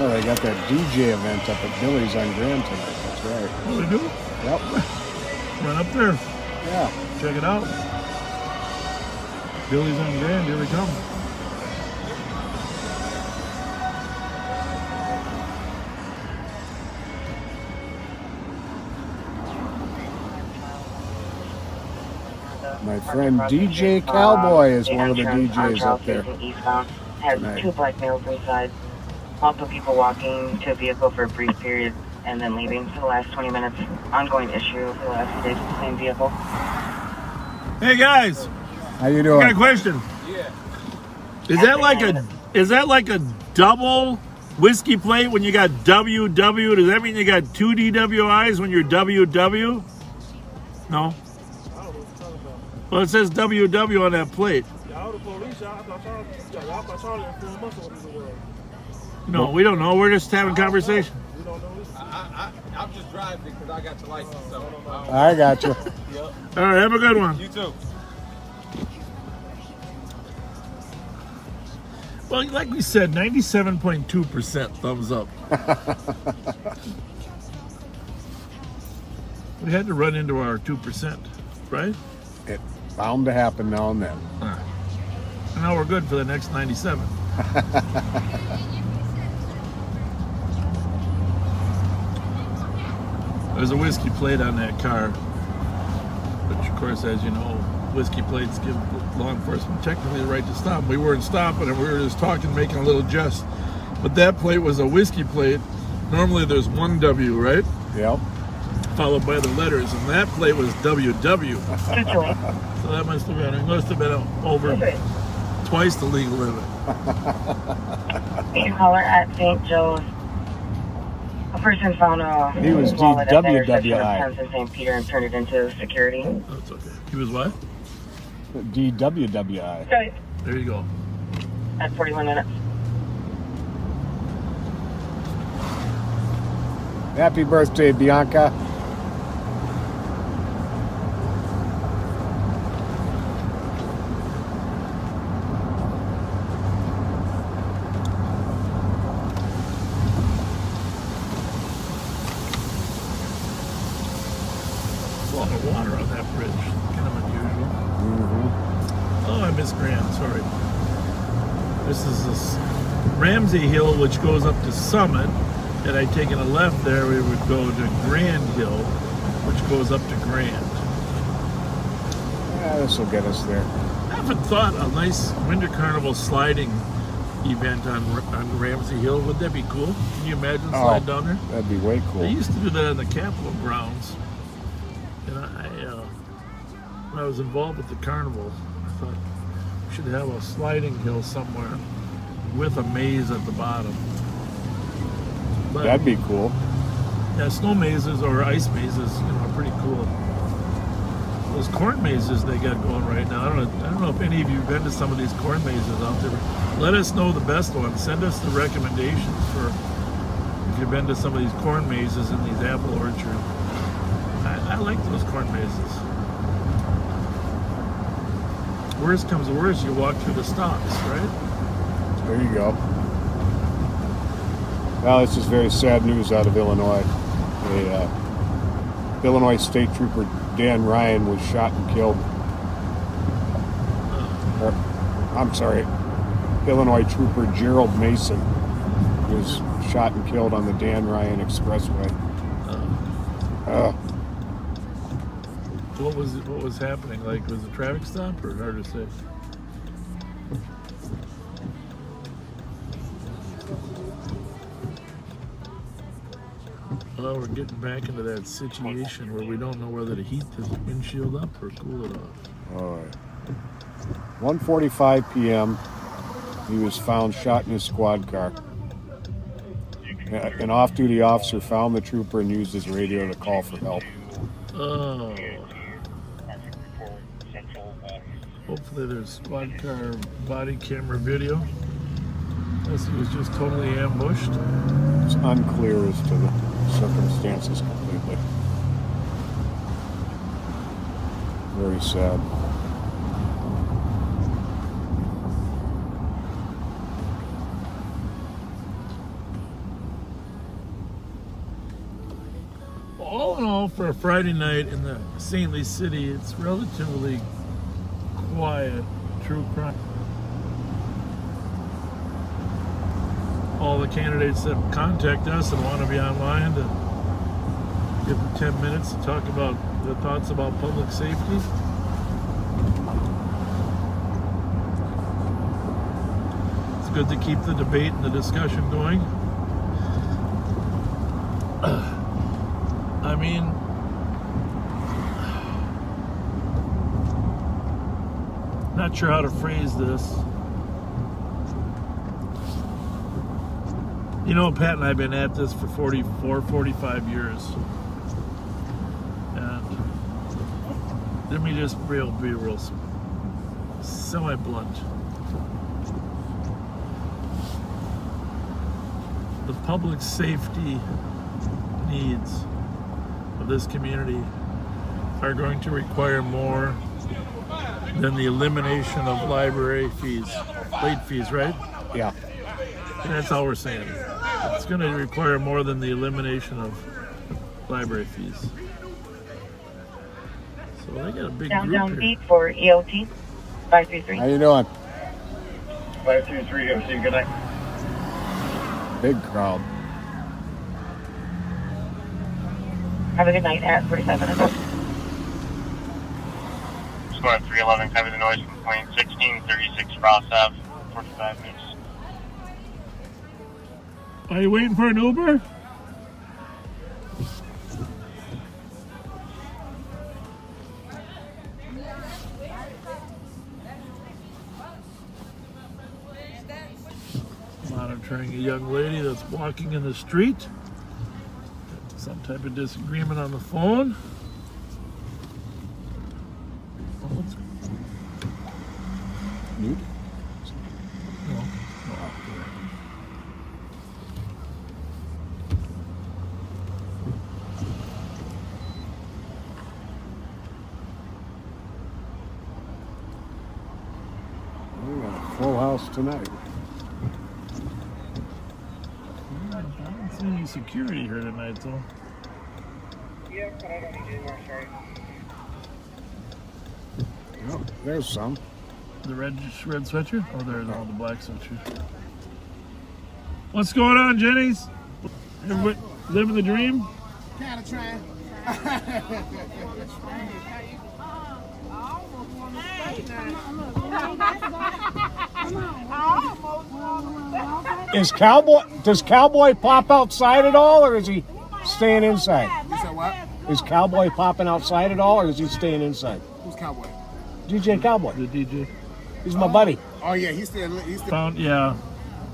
Oh, they got that DJ event up at Billy's on Grand tonight. That's right. Oh, they do? Yep. Run up there. Yeah. Check it out. Billy's on Grand. Here they come. My friend DJ Cowboy is one of the DJs up there. Eastbound has Tonight. 2 black males inside. Multiple people walking to a vehicle for a brief period and then leaving for the last 20 minutes. Ongoing issue for the last few days with the same vehicle. Hey guys, How you I doing? got a question. Yeah. Is that like a double whiskey plate when you got WW? Does that mean you got 2 DWIs when you're WW? No. Well, it says WW on that plate. No, we don't know. We're just having conversation. I'm just driving because I got the license. So I got you. Yep. All right, have a good one. You too. Well, like we said, 97.2% thumbs up. We had to run into our 2%, right? It bound to happen now and then. And now we're good for the next 97. There's a whiskey plate on that car, which of course, as you know, whiskey plates give law enforcement technically the right to stop. We weren't stopping and we were just talking, making a little jest. But that plate was a whiskey plate. Normally there's one W, right? Yep. Followed by the letters, and that plate was WW. So that must have been over twice the legal limit. Caller at St. Joe's. A person found a He was wallet at the intersection of DWI. 10th and St. Peter and turned it into security. That's okay. He was what? DWWI. Okay. There you go. At 41 minutes. Happy birthday, Bianca. A lot of water on that bridge. Kind of unusual. Oh, I missed Grand. Sorry. This is this Ramsey Hill, which goes up to Summit. Had I taken a left there, we would go to Grand Hill, which goes up to Grand. Yeah, this will get us there. I haven't thought a nice Winter Carnival sliding event on Ramsey Hill. Would that be cool? Can you imagine sliding down there? That'd be way cool. They used to do that in the Capitol grounds. And when I was involved with the carnival, I thought we should have a sliding hill somewhere with a maze at the bottom. But, That'd be cool. yeah, snow mazes or ice mazes, are pretty cool. Those corn mazes they got going right now. I don't know if any of you have been to some of these corn mazes out there. Let us know the best ones. Send us the recommendations for if you've been to some of these corn mazes in these apple orchards. I like those corn mazes. worst comes to worst, you walk through the stops, right? There you go. Well, this is very sad news out of Illinois. Illinois State Trooper Dan Ryan was shot and killed. I'm sorry, Illinois Trooper Gerald Mason was shot and killed on the Dan Ryan Expressway. What was happening? Like, was it a traffic stop or hard to say? Well, we're getting back into that situation where we don't know whether to heat the windshield up or cool it off. All right. 1:45 p.m. He was found shot in his squad car. An off-duty officer found the trooper and used his radio to call for help. Oh. Hopefully there's squad car body camera video. Unless he was just totally ambushed. It's unclear as to the circumstances completely. Very sad. All in all, for a Friday night in the saintly city, it's relatively quiet. True crime. All the candidates that contact us and want to be online to give them 10 minutes to talk about their thoughts about public safety. It's good to keep the debate and the discussion going. I mean, not sure how to phrase this. You know, Pat and I have been at this for 45 years. And let me just be real semi-blunt. The public safety needs of this community are going to require more than the elimination of library fees, late fees, right? Yeah. And that's all we're saying. It's going to require more than the elimination of library fees. So they got a big Downtown group here. beat for EOT 533. How you doing? 523, EOT, good night. Big crowd. Have a good night at 47 and Squad 311, cover the noise complaint, 1636 Ross Ave, 45 minutes. Are you waiting for an Uber? Monitoring a young lady that's walking in the street. Some type of disagreement on the phone. Nude? No. We got a full house tonight. I don't see any security here tonight, though. Yeah, but I don't need any more, sorry. Oh, there's some. The red sweatshirt? Oh, there's all the black sweatshirt. What's going on, Jenny's? Everybody living the dream? Kind of trying. Does Cowboy pop outside at all, or is he staying inside? You said what? Is Cowboy popping outside at all, or is he staying inside? Who's Cowboy? DJ Cowboy. The DJ. He's my buddy. Oh yeah, he's still. Found, yeah.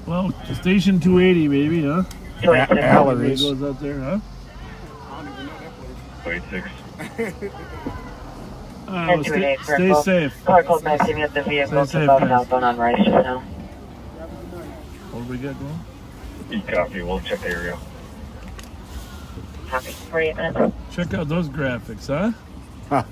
Well, station 280, baby, huh? Allery's. Goes out there, huh? I don't even know that place. 26. Well, stay safe. Car called back to me at the vehicle Stay safe, about an guys. outbound on Rice just now. What do we got going? E-copy, we'll check the area. Copy. 48 minutes. Check out those graphics, huh? Huh.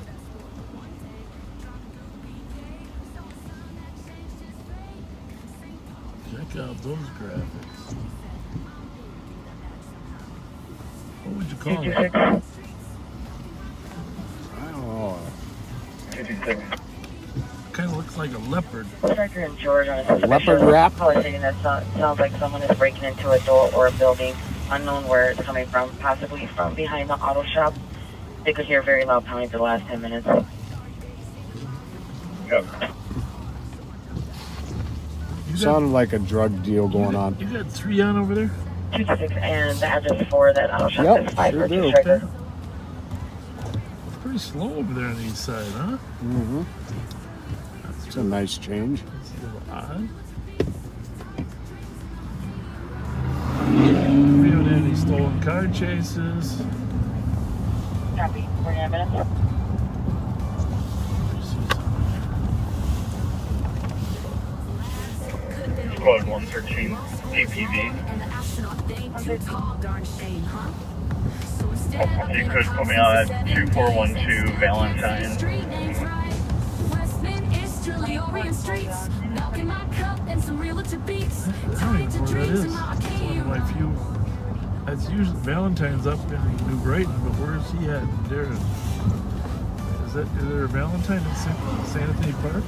out those graphics. What would you call it? I don't know. Kind of looks like a leopard. Striker and George on a Leopard wrap? caller stating that sounds like someone is breaking into a door or a building. Unknown where it's coming from, possibly from behind the auto shop. They could hear very loud pounding for the last 10 minutes. Yep. Sounded like a drug deal going on. You got 3 on over there? 226 and the address for that auto shop Yep, is 5 sure do. Striker. It's pretty slow over there on the east side, huh? Mm-hmm. It's a nice change. It's a little odd. We haven't had any stolen car chases. Copy. 49 minutes. Squad 113 APV. You could put me on at 2412 Valentine. I don't even know where that is. It's one of my few. That's usually Valentine's up in New Brighton, but where's he at? There. Is there a Valentine in St. Anthony Park?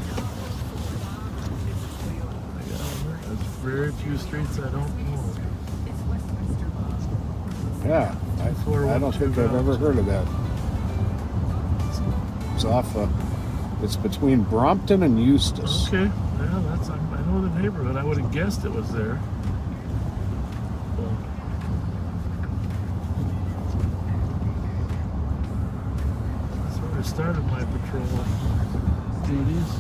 There's very few streets I don't know. Yeah, I don't think I've ever heard of that. It's off. It's between Brompton and Eustis. Okay, yeah, I know the neighborhood. I would have guessed it was there. That's where I started my patrol duties.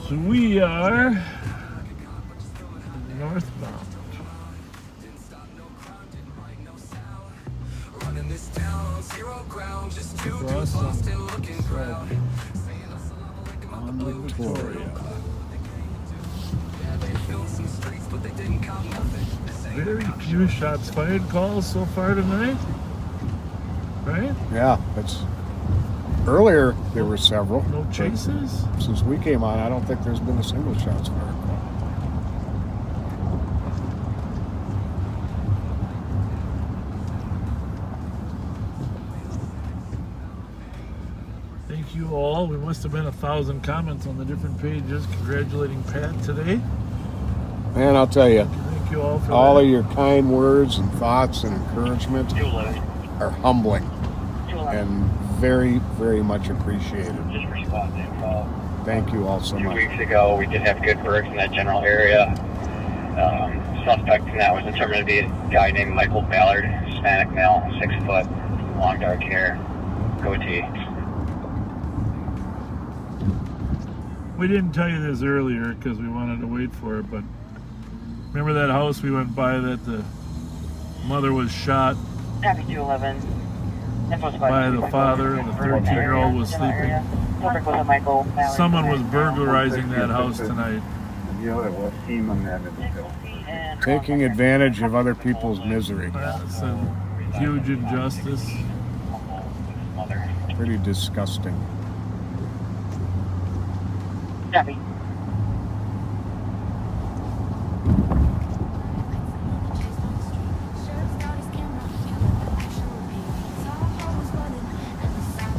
So we are northbound. On Victoria. Very few shots fired calls so far tonight, right? Yeah, earlier there were several. No chases? Since we came on, I don't think there's been a single shots fired. Thank you all. We must have been 1,000 comments on the different pages congratulating Pat today. Man, I'll tell you, Thank you all for all that. of your kind words and thoughts and encouragement are humbling and very, very much appreciated. Just responding. Thank you all so 2 much. weeks ago, we did have good works in that general area. Suspect in that was determined to be a guy named Michael Ballard, Hispanic male, 6 foot, long dark hair, goatee. We didn't tell you this earlier because we wanted to wait for it, but remember that house we went by that the mother was shot Copy 211. by the father and the 13-year-old was sleeping? Someone was burglarizing that house tonight. Taking advantage of other people's misery. That's a huge injustice. Pretty disgusting. Copy.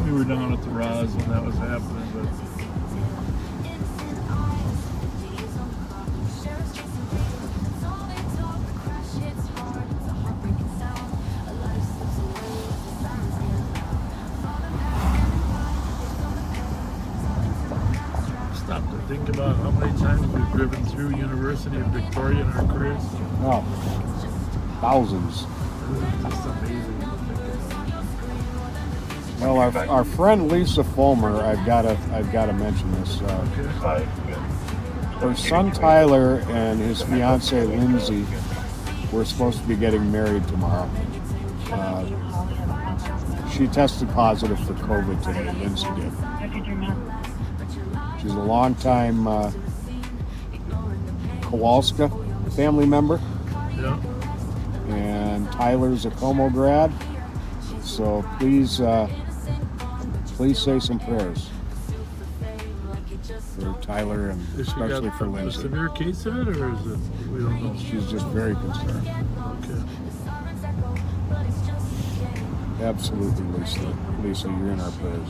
We were down at the Roz when that was happening, but stop to think about how many times we've driven through University of Victoria in our careers. Oh, thousands. It's just amazing. Well, our friend Lisa Fulmer, I've got to mention this. Her son Tyler and his fiancee Lindsay were supposed to be getting married tomorrow. She tested positive for COVID today. Lindsay did. She's a long-time Kowalska family member. Yeah. And Tyler's a Como grad. So please say some prayers for Tyler and Has she especially got for a Lindsay. severe case of it, or is it? We don't know. She's just very concerned. Okay. Absolutely, Lisa. Lisa, you're in our prayers.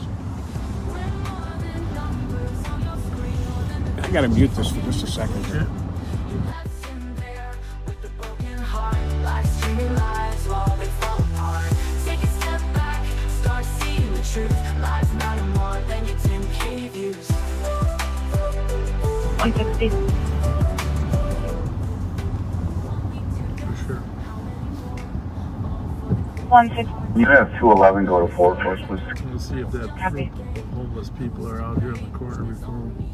I gotta mute this for just a second here. For sure. 160. You have 211 go to 4 for us, please. We'll see if that Copy. troop of homeless people are out here in the corner before we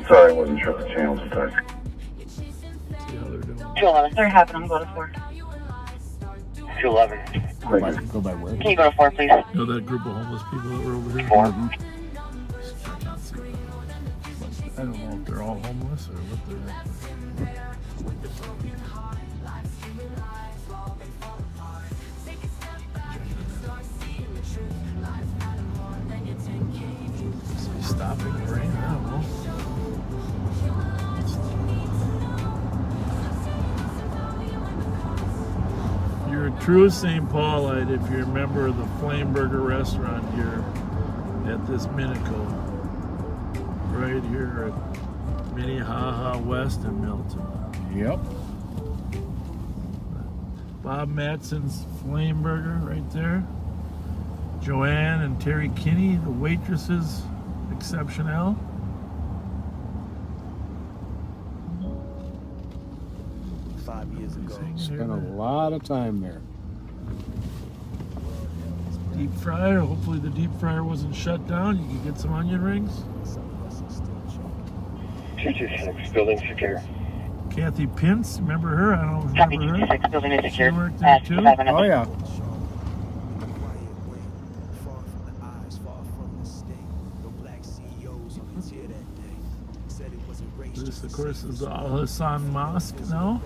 Sorry, I wasn't sure if the channels were tight. see how they're doing. 211. They're happening. Go to 4. 211. Go by where? Can you go to 4, please? You know that group of homeless people that were over here? 4. Just check out, see what- I don't know if they're all homeless or what they're. Stopping the rain, I don't know. You're a true St. Paulite if you're a member of the Flame Burger restaurant here at this Minico. Right here at Minnehaha West in Milton. Yep. Bob Matson's Flame Burger right there. Joanne and Terry Kinney, the waitresses exceptional. Spent a lot of time there. Deep fryer. Hopefully the deep fryer wasn't shut down. You could get some onion rings. 226, building secure. Kathy Pintz, remember her? I don't Copy, remember her. 226, building is secure. She worked there too. 500. Oh yeah. This, of course, is Al Hassan Mosque now.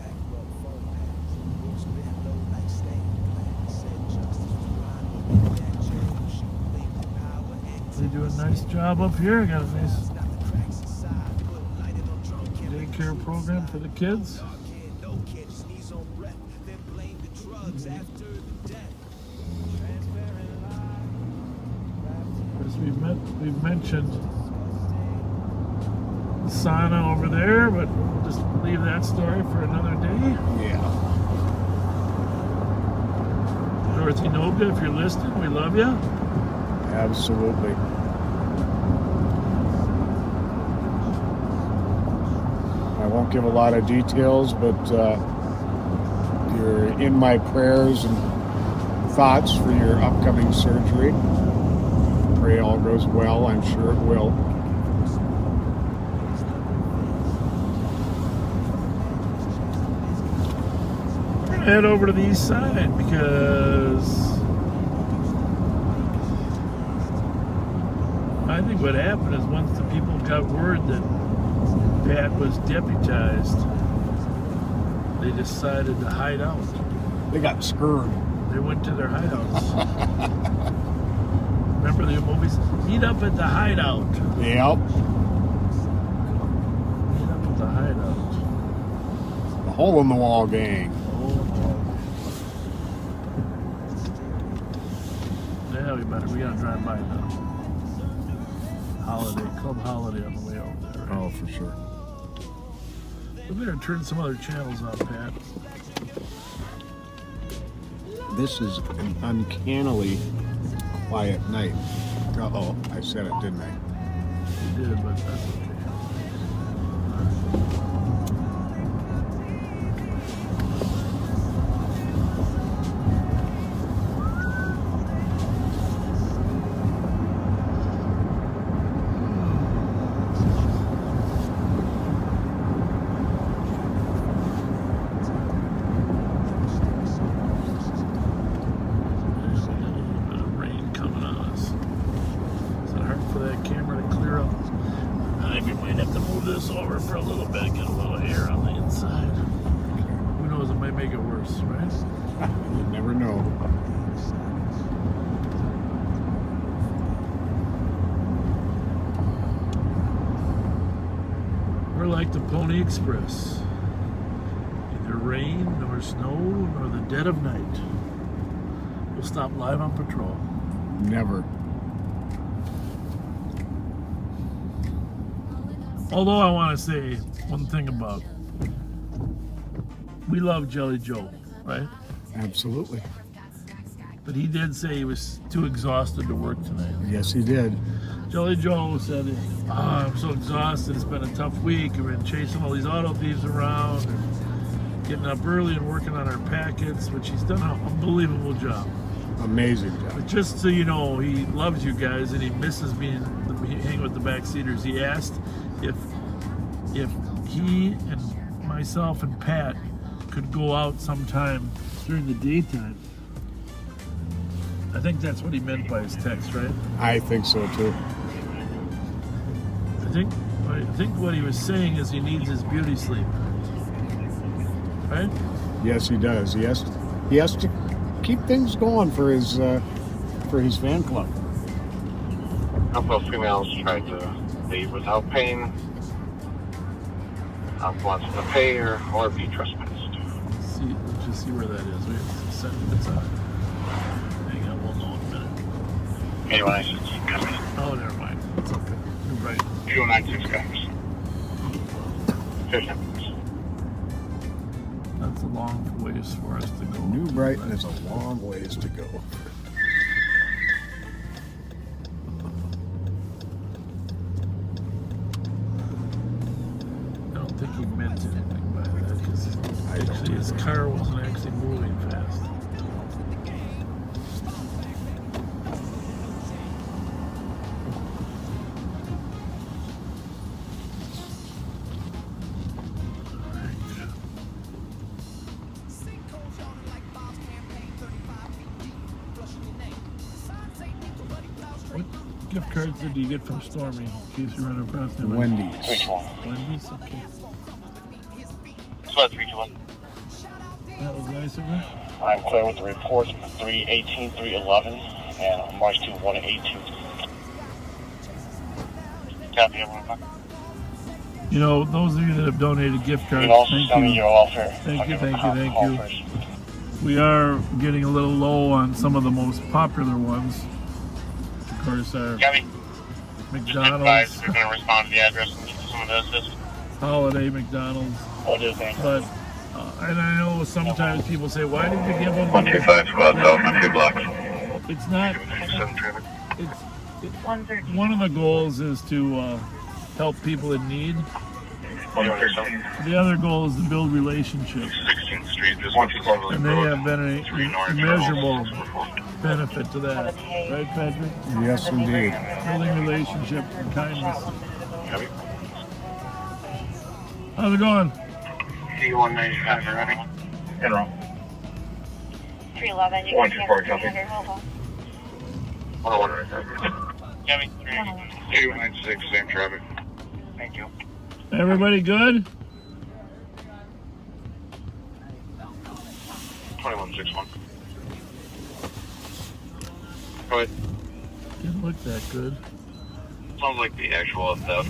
They do a nice job up here. Got a nice daycare program for the kids. As we've mentioned the sauna over there, but we'll just leave that story for another day. Yeah. Dorothy Nobda, if you're listening, we love you. Absolutely. I won't give a lot of details, but you're in my prayers and thoughts for your upcoming surgery. Pray all goes well. I'm sure it will. We're gonna head over to the east side because I think what happened is once the people got word that Pat was deputized, they decided to hide out. They got screwed. They went to their hideouts. Remember the movies? Meet up at the hideout. Yep. Meet up at the hideout. The hole in the wall gang. Yeah, we gotta drive by now. Club Holiday on the way over there, right? Oh, for sure. We better turn some other channels on, Pat. This is an uncannily quiet night. Uh-oh, I said it, didn't I? You did, but that's okay. Camera to clear up. I think we might have to move move this over for a little bit, get a little air on the inside. Who knows, it might make it worse, right? You never know. We're like the Pony Express. Neither rain, nor snow, nor the dead of night. We'll stop live on patrol. Never. Although I want to say one thing about, we love Jelly Joe, right? Absolutely. But he did say he was too exhausted to work tonight. Yes, he did. Jelly Joe said, I'm so exhausted, it's been a tough week. We've been chasing all these auto thieves around and getting up early and working on our packets, which he's done an unbelievable job. Amazing job. But just so you know, he loves you guys and he misses hanging with the backseaters. He asked if he and myself and Pat could go out sometime during the daytime. I think that's what he meant by his text, right? I think so too. I think what he was saying is he needs his beauty sleep, right? Yes, he does. He has to keep things going for his fan club. A couple of females tried to leave without paying. Wants to pay or be trespassed. Let's just see where that is. We have to send it on. Hang on, we'll know in a minute. Anyone I should keep coming. Oh, never mind. It's okay. You're right. 296 guys. 15 minutes. That's a long ways for us to go. New Brighton is a long ways to go. I don't think he meant anything by that because actually his car wasn't actually moving fast. What gift cards did you get from Stormy? In case you run across them. Wendy's. Wendy's? Okay. Spot 321. That was nice of her. I'm clear with the report 318, 311, and March 2, 182. Copy, everyone. You know, those of you that have donated gift cards, thank you. Thank you. We are getting a little low on some of the most popular ones. Of course, our McDonald's. We're going to respond to the address and get some of those. Holiday McDonald's. But, and I know sometimes people say, why did you give them 125 squad south, 2 blocks. It's not, one of the goals is to help people in need. The other goal is to build relationships. 16th Street, just and they have been an immeasurable benefit to that. Right, Patrick? Yes, indeed. Building relationships and kindness. How's it going? C195 running. In row. 311, you 124, copy. 101 right there. Kevin, 296, same traffic. Thank you. Everybody good? 2161. Go ahead. Didn't look that good. Sounds like the actual theft.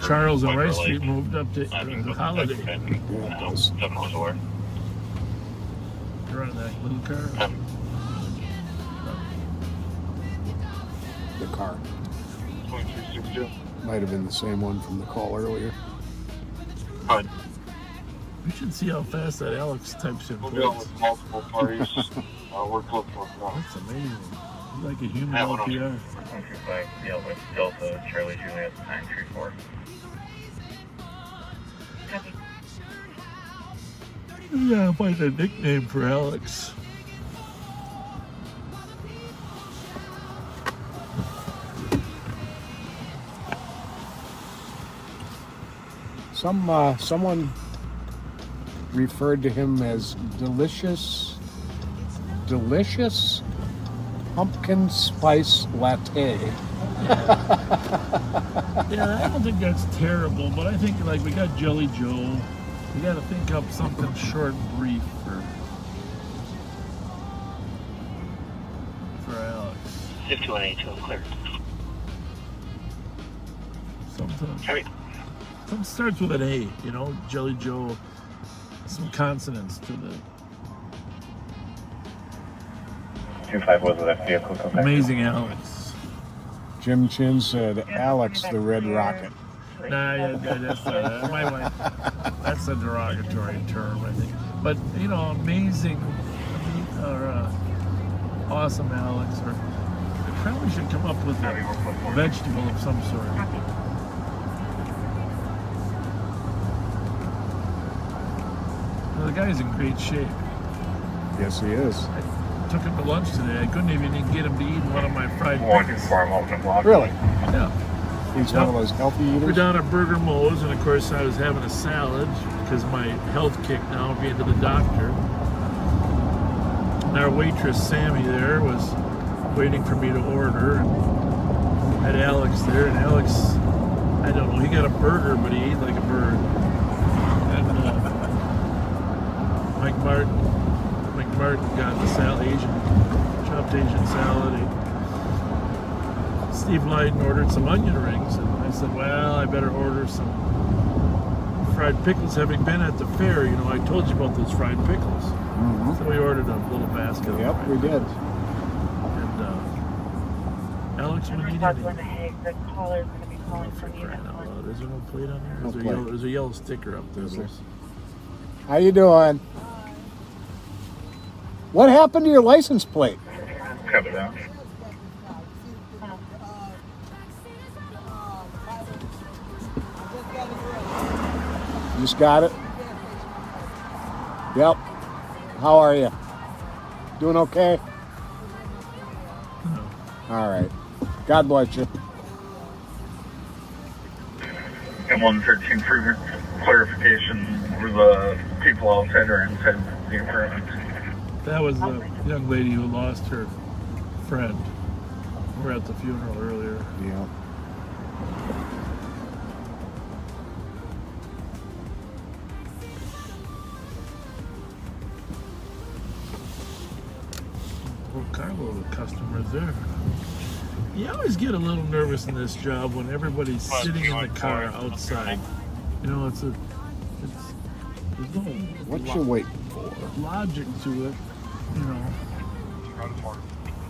Charles and Rice Street moved up to Holiday. 7 hours away. You're running that little car? The car. 2362. Might have been the same one from the call earlier. Fine. We should see how fast that Alex types in. We'll deal with multiple parties. We're close to one. That's amazing. He's like a human LPR. 125, deal with Delta, Charlie Juliet, 934. We gotta find a nickname for Alex. Someone referred to him as delicious pumpkin spice latte. Yeah, I don't think that's terrible, but I think like we got Jelly Joe. We got to think up something short, and brief for Alex. 5182, clear. Something starts with an A, you know, Jelly Joe. Some consonants to the 25 was that vehicle. Amazing Alex. Jim Chin said, Alex the Red Rocket. Nah, yeah, that's a derogatory term, I think. But, you know, amazing or awesome Alex. Or they probably should come up with a vegetable of some sort. Well, the guy's in great shape. Yes, he is. I took him to lunch today. I couldn't even get him to eat one of my fried pickles. Really? Yeah. He's one of those healthy eaters? We're down at Burger Mo's, and of course I was having a salad because my health kicked now being to the doctor. And our waitress, Sammy, there was waiting for me to order. And had Alex there, and Alex, I don't know, he got a burger, but he ate like a bird. And Mike Martin got the salad, chopped Asian salad. Steve Lyden ordered some onion rings, and I said, well, I better order some fried pickles. Having been at the fair, you know, I told you about those fried pickles. Mm-hmm. So we ordered a little basket. Yep, we did. And Alex, when he did the caller's going to be calling from you. Is there no plate on there? No plate. There's a yellow sticker up there. How you doing? What happened to your license plate? Cut it out. You just got it? Yep. How are you? Doing okay? All right. God bless you. And 113 for clarification, were the people outside or inside the apartment? That was the young lady who lost her friend. We were at the funeral earlier. Yeah. Whole carload of customers there. You always get a little nervous in this job when everybody's sitting in the car outside. You know, there's no What you waiting for? logic to it. You know,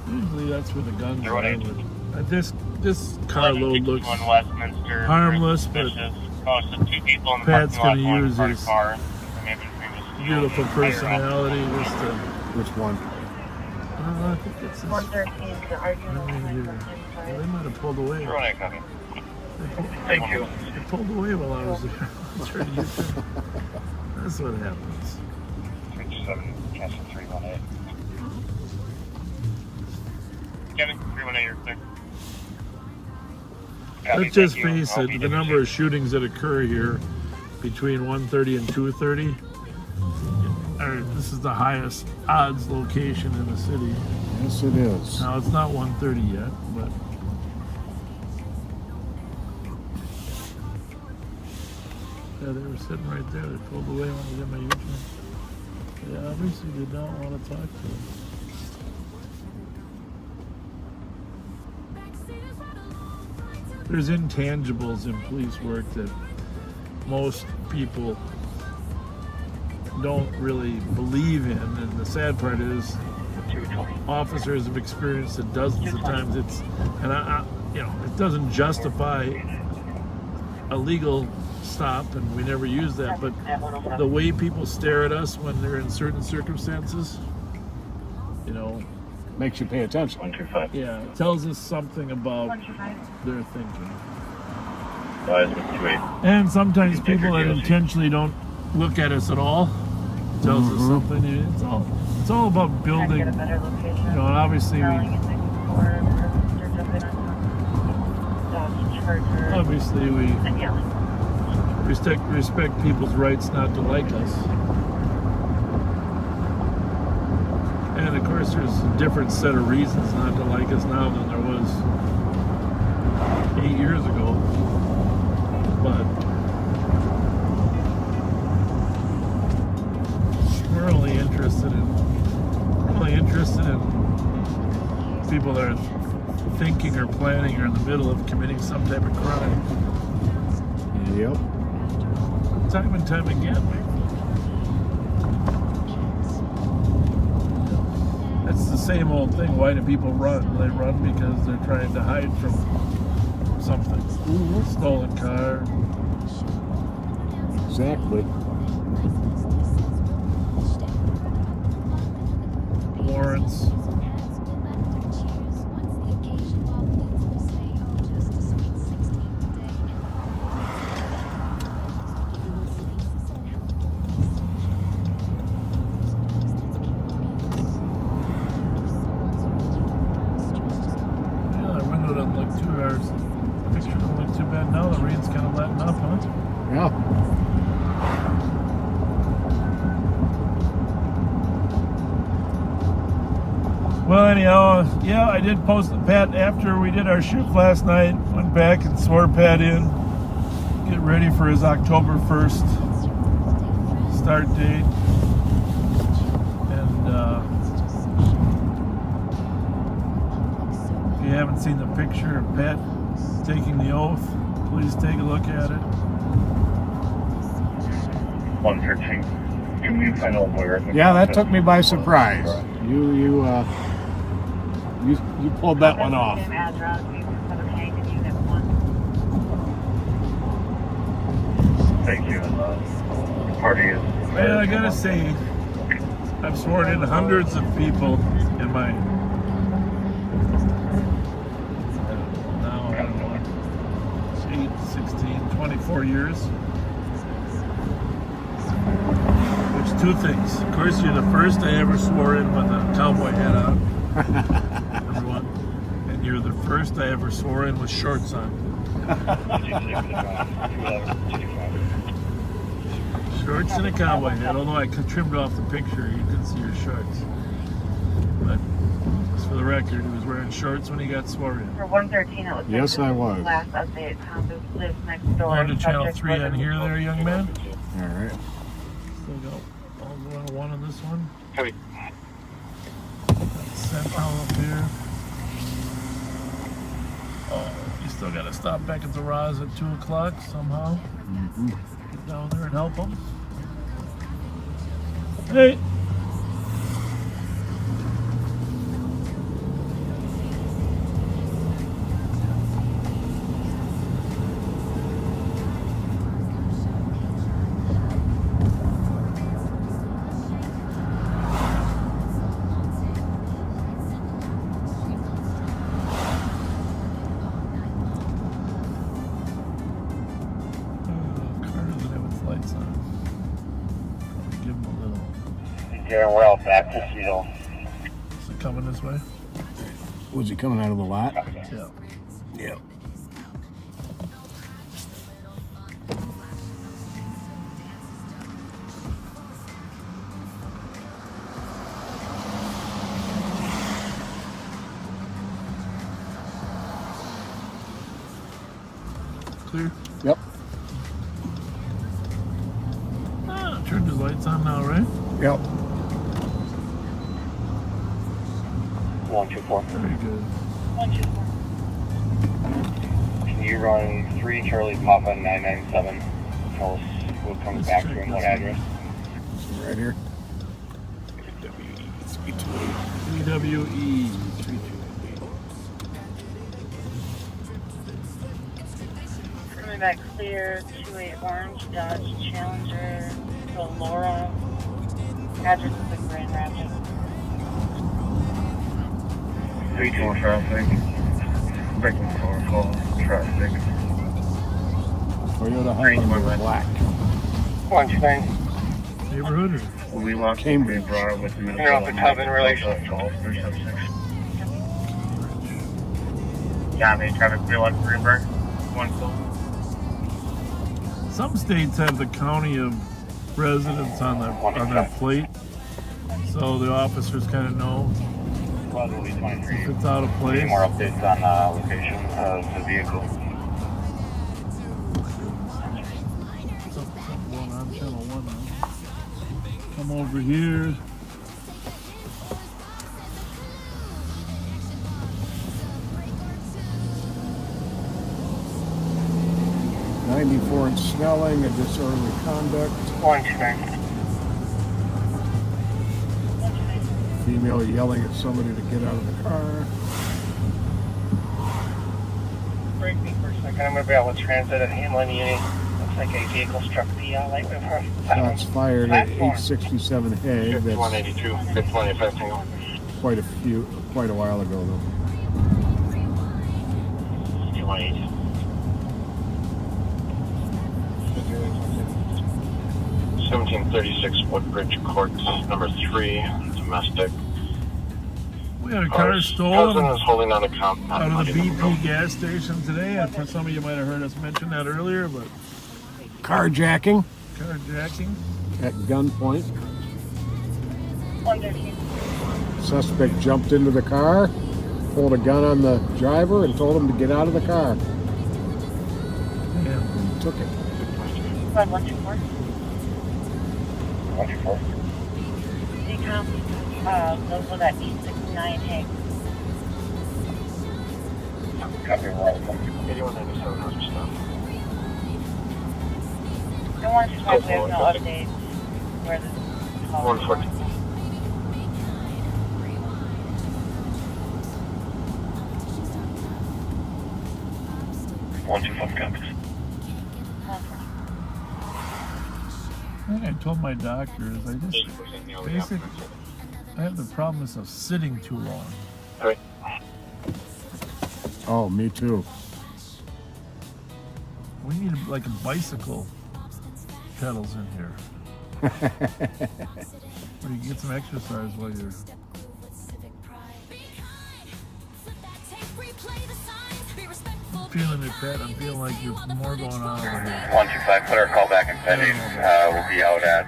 usually that's where the guns are. This carload looks harmless, but Pat's going to use his beautiful personality just to. Which one? I think it's this. 113 to argue. Well, they might have pulled away. Thank you. They pulled away while I was there. That's what happens. 37, cancel 318. Kevin, 318, you're clear. Let's just face it, the number of shootings that occur here between 1:30 and 2:30, this is the highest odds location in the city. Yes, it is. Now, it's not 1:30 yet, but yeah, they were sitting right there. They pulled away when I did my U-turn. They obviously did not want to talk to him. There's intangibles in police work that most people don't really believe in, and the sad part is officers have experienced it dozens of times. It doesn't justify a legal stop, and we never use that, but the way people stare at us when they're in certain circumstances, you know, makes you pay attention. 125. yeah, it tells us something about their thinking. And sometimes people that intentionally don't look at us at all tells us something. It's all about building. You know, and obviously we respect people's rights not to like us. And of course, there's a different set of reasons not to like us now than there was 8 years ago. people that are thinking or planning or in the middle of committing some type of crime. Yep. Time and time again. It's the same old thing. Why do people run? They run because they're trying to hide from something. Stolen car. Exactly. Warrants. Yeah. Well, anyhow, yeah, I did post Pat after we did our shift last night. Went back and swore Pat in. Get ready for his October 1st start date. And if you haven't seen the picture of Pat taking the oath, please take a look at it. 113. Can we find out where? Yeah, that took me by surprise. You pulled that one off. Thank you. Party is. Well, I gotta say, I've sworn in hundreds of people in my. Now, I don't know, 8, 16, 24 years. Which, two things. Of course, you're the first I ever swore in with a cowboy hat on. Number one. And you're the first I ever swore in with shorts on. Shorts and a cowboy hat. Although I trimmed off the picture, you can see your shorts. But just for the record, he was wearing shorts when he got sworn in. For 113, it was yes, I was. Last update, Tom lives next door. On to channel 3 on here there, young man. All right. Still got all going to 1 on this one. Heavy. Sept up here. Oh, you still got to stop back at the Roz at 2 o'clock somehow. Get down there and help them. Hey! We're out back to Seattle. Is it coming this way? Was he coming out of the lot? Yeah. Yeah. Clear? Yep. Ah, turned his lights on now, right? Yep. 124. Very good. 124. Can you run 3 Charlie Papa 997? Tell us who comes back to and what address? Right here. EWE 328. Coming back clear, 28 Orange, Dodge Challenger, to Laura. Address is in Grand Rapids. 3-4 traffic. Breaking protocol. Traffic. Toyota Highlander black. 129. Neighborhood or? We lost Cambridge. Broad with the You're off the Coven relation. Yeah, main traffic 31 Greenberg. 1 close. Some states have the county of residents on their plate, so the officers kind of know if it's out of place. Any more updates on location of the vehicle? Something going on channel 1 now. Come over here. 94 in Snelling, a disorderly conduct. 129. Female yelling at somebody to get out of the car. Break me for a second. I'm going to be out with transit at Hamlin Uni. Looks like a vehicle struck the light river. Shots fired at 867 Hay. That's 182. 525 Tango. quite a while ago though. 218. $1736 Woodbridge Court, number 3, domestic. We had a car stolen Cousin is holding on a out of the BP gas station today. And for some of you might have heard us mention that earlier, but Carjacking carjacking. at gunpoint. 113. Suspect jumped into the car, pulled a gun on the driver, and told him to get out of the car. Yeah. And took it. 124. 124. Decom, those were that 869 Hay. Copy, we're all 8197 has your stuff. I want to know if there's no update where the call 140. I think I told my doctors I just basically I have the problem of sitting too long. Alright. Oh, me too. We need like a bicycle pedals in here. Where you can get some exercise while you're feeling it, Pat. I'm feeling like there's more going on over here. 125, put our call back in pending. We'll be out at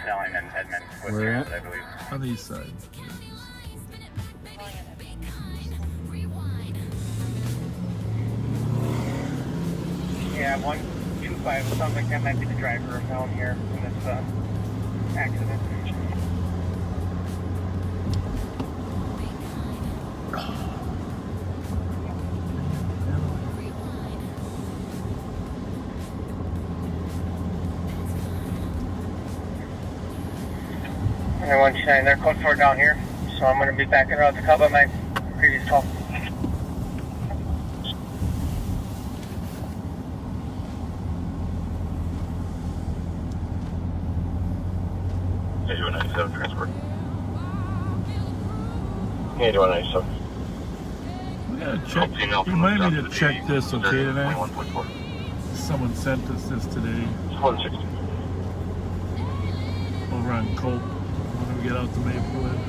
Snelling and Edmond with Where transit, at? I believe. On the east side. Yeah, 125. It sounds like that might be the driver down here in this accident. And 129, they're code 4 down here, so I'm going to be backing around to cover my previous call. Transport. 8197. We gotta check. Remind me to check this, okay, tonight? Someone sent us this today. 160. Over on Cope. When we get out to Maplewood.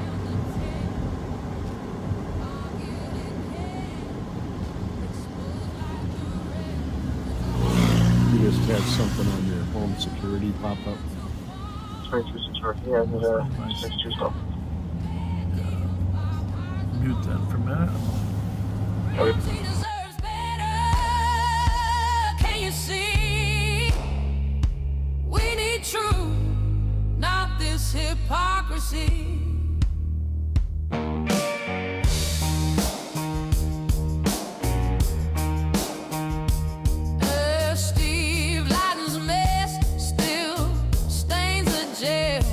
You just had something on your home security pop up. 2264. Yeah, and 62 stuff. Mute that for a minute. Can you see? We need truth, not this hypocrisy. Steve Ladden's mess still stains the jail.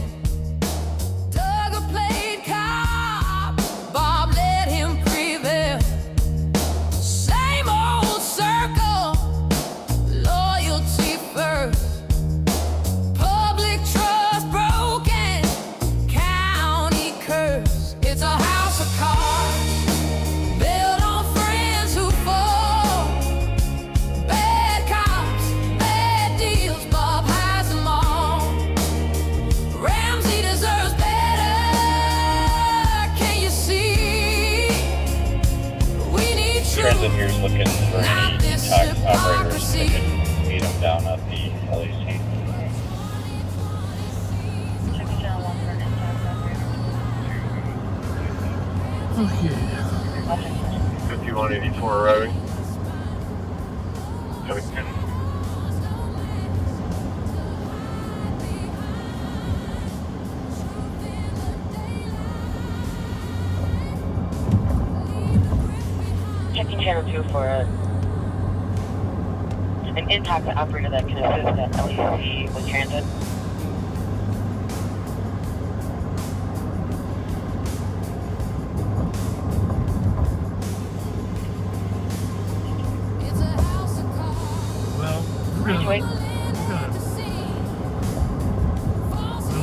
Doug played cop, Bob let him prevail. Same old circle, loyalty first. Public trust broken, county curse. It's a house of cards, built on friends who fall. Bad cops, bad deals, Bob has them all. Ramsey deserves better, can you see? We need Transit truth, here's looking for not any this tax operators that hypocrisy. can meet them down at the LAC. Checking channel 1 for an impact operator. Okay. 5184 arriving. Coming in. Checking channel 2 for an in-pocket operator that can assist at LEC with transit. Well, we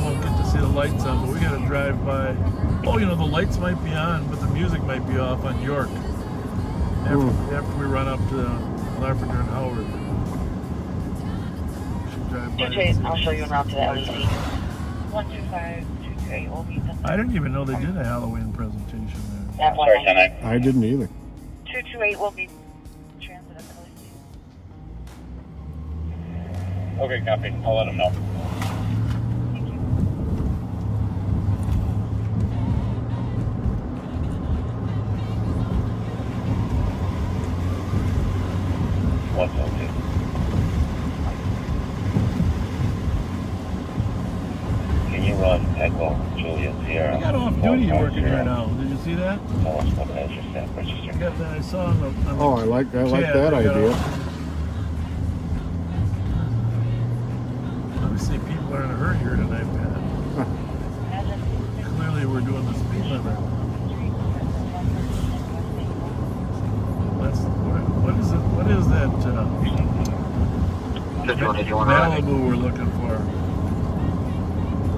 won't get to see the lights on, but we gotta drive by. Oh, you know, the lights might be on, but the music might be off on York. After we run up to Larpenteur and Howard. We should drive by. I'll show you en route to the LEC. 125-228 will be the... I didn't even know they did a Halloween presentation there. At 190. I didn't either. 228 will be transit at the LEC. Okay, copy. I'll let them know. What's okay? Can you run Echo Juliet Sierra? I got off duty working right now. Did you see that? Tell us what measure staff register. I got that. I saw on the Oh, I like that chat, idea. Obviously, people are in a hurry here tonight, Pat. Clearly, we're doing the speed limit. That's what is it? What is that? Malibu we're looking for.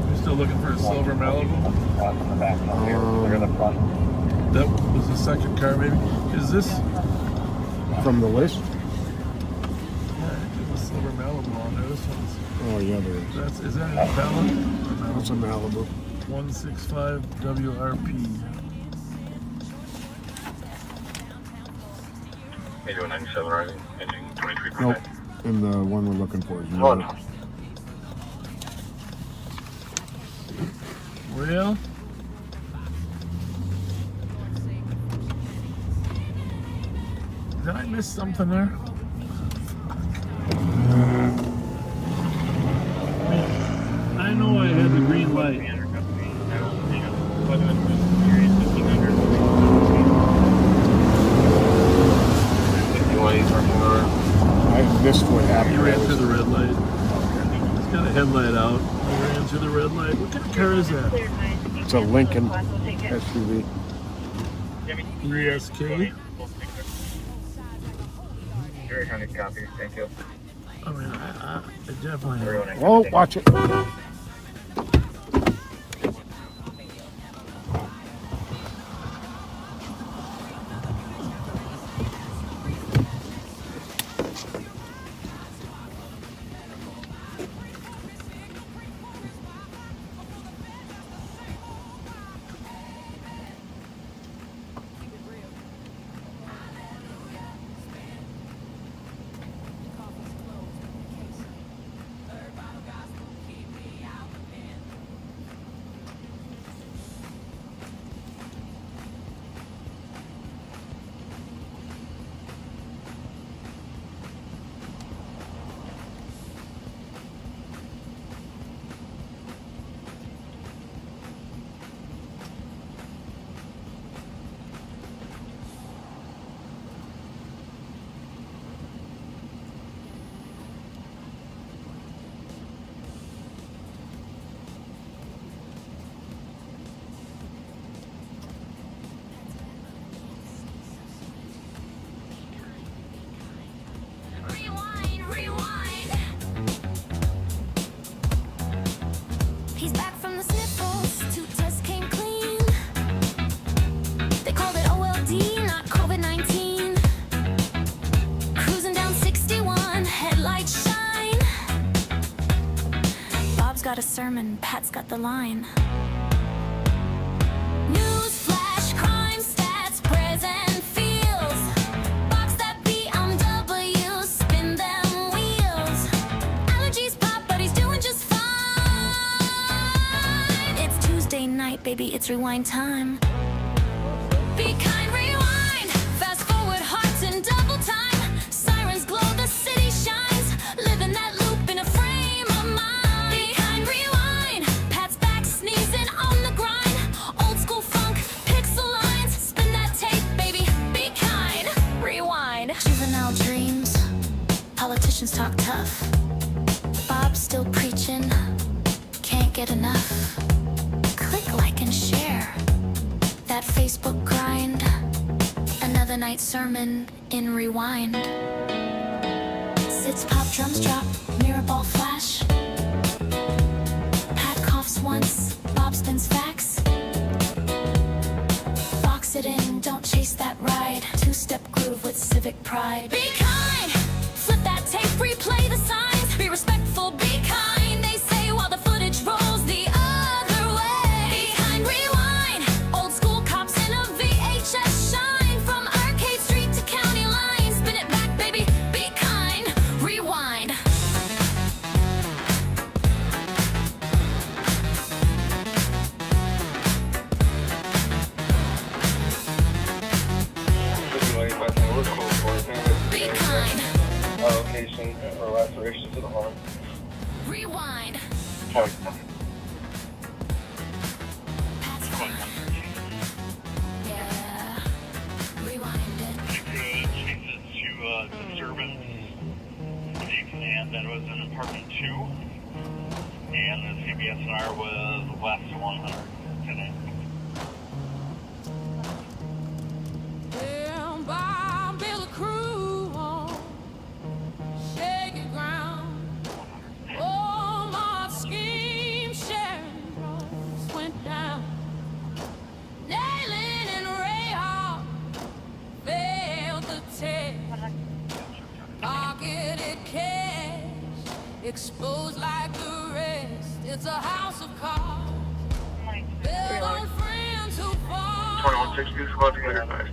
We're still looking for a silver Malibu. That was the second car, maybe. Is this from the list? Yeah, there's a silver Malibu on there. This one's. Oh yeah, there is. Is that a Malibu? That's a Malibu. 165 WRP. 8197 rising, engine 23 per Nope. minute. And the one we're looking for is Oh, not. no. Well, did I miss something there? I know I had the green light. I missed what happened. You ran through the red light. It's got a headlight out. You ran through the red light. What kind of car is that? It's a Lincoln SUV. 3SK. Very kind of copy. Thank you. I mean, I definitely. Oh, watch it. He's back from the sniffles, two tests came clean. They called it OLD, not COVID-19. Cruising down 61, headlights shine. Bob's got a sermon, Pat's got the line. News flash, crime stats, present feels. Box that BMW, spin them wheels. Allergies pop, but he's doing just fine. It's Tuesday night, baby, it's rewind time. Be kind, rewind. Fast forward, hearts in double time. Sirens glow, the city shines. Living that loop in a frame of mind. Be kind, rewind. Pat's back, sneezing on the grind. Old school funk, pixel lines. Spin that tape, baby. Be kind, rewind. Juvenile dreams. Politicians politicians talk tough. Bob's still preaching, can't get enough. Click, like, and share. That Facebook grind. Another night sermon in rewind. Sits pop, drums drop, mirror ball flash. Pat coughs once, Bob spins facts. Box it in, don't chase that ride. Two-step groove with civic pride. Be kind, flip that tape, replay the signs. Be respectful, be kind, they say while the footage rolls the other way. Be kind, rewind, old school cops in a VHS shine. From Arcade Street to county line, spin it back, baby, be kind, rewind. Be kind. Allocation or laceration to the horn. Rewind. Yeah. Rewind it. Chases to disturbance. And that was in apartment 2. And the CBSNR was less than 100 today. Well, Bob built a crew on shaky ground. Oh, my scheme sharing drones went down. Nailing and Ray Hall failed the test. Pocketed cash, exposed like the rest. It's a house of cards. Built on friends who fall. 2160 squad together, guys.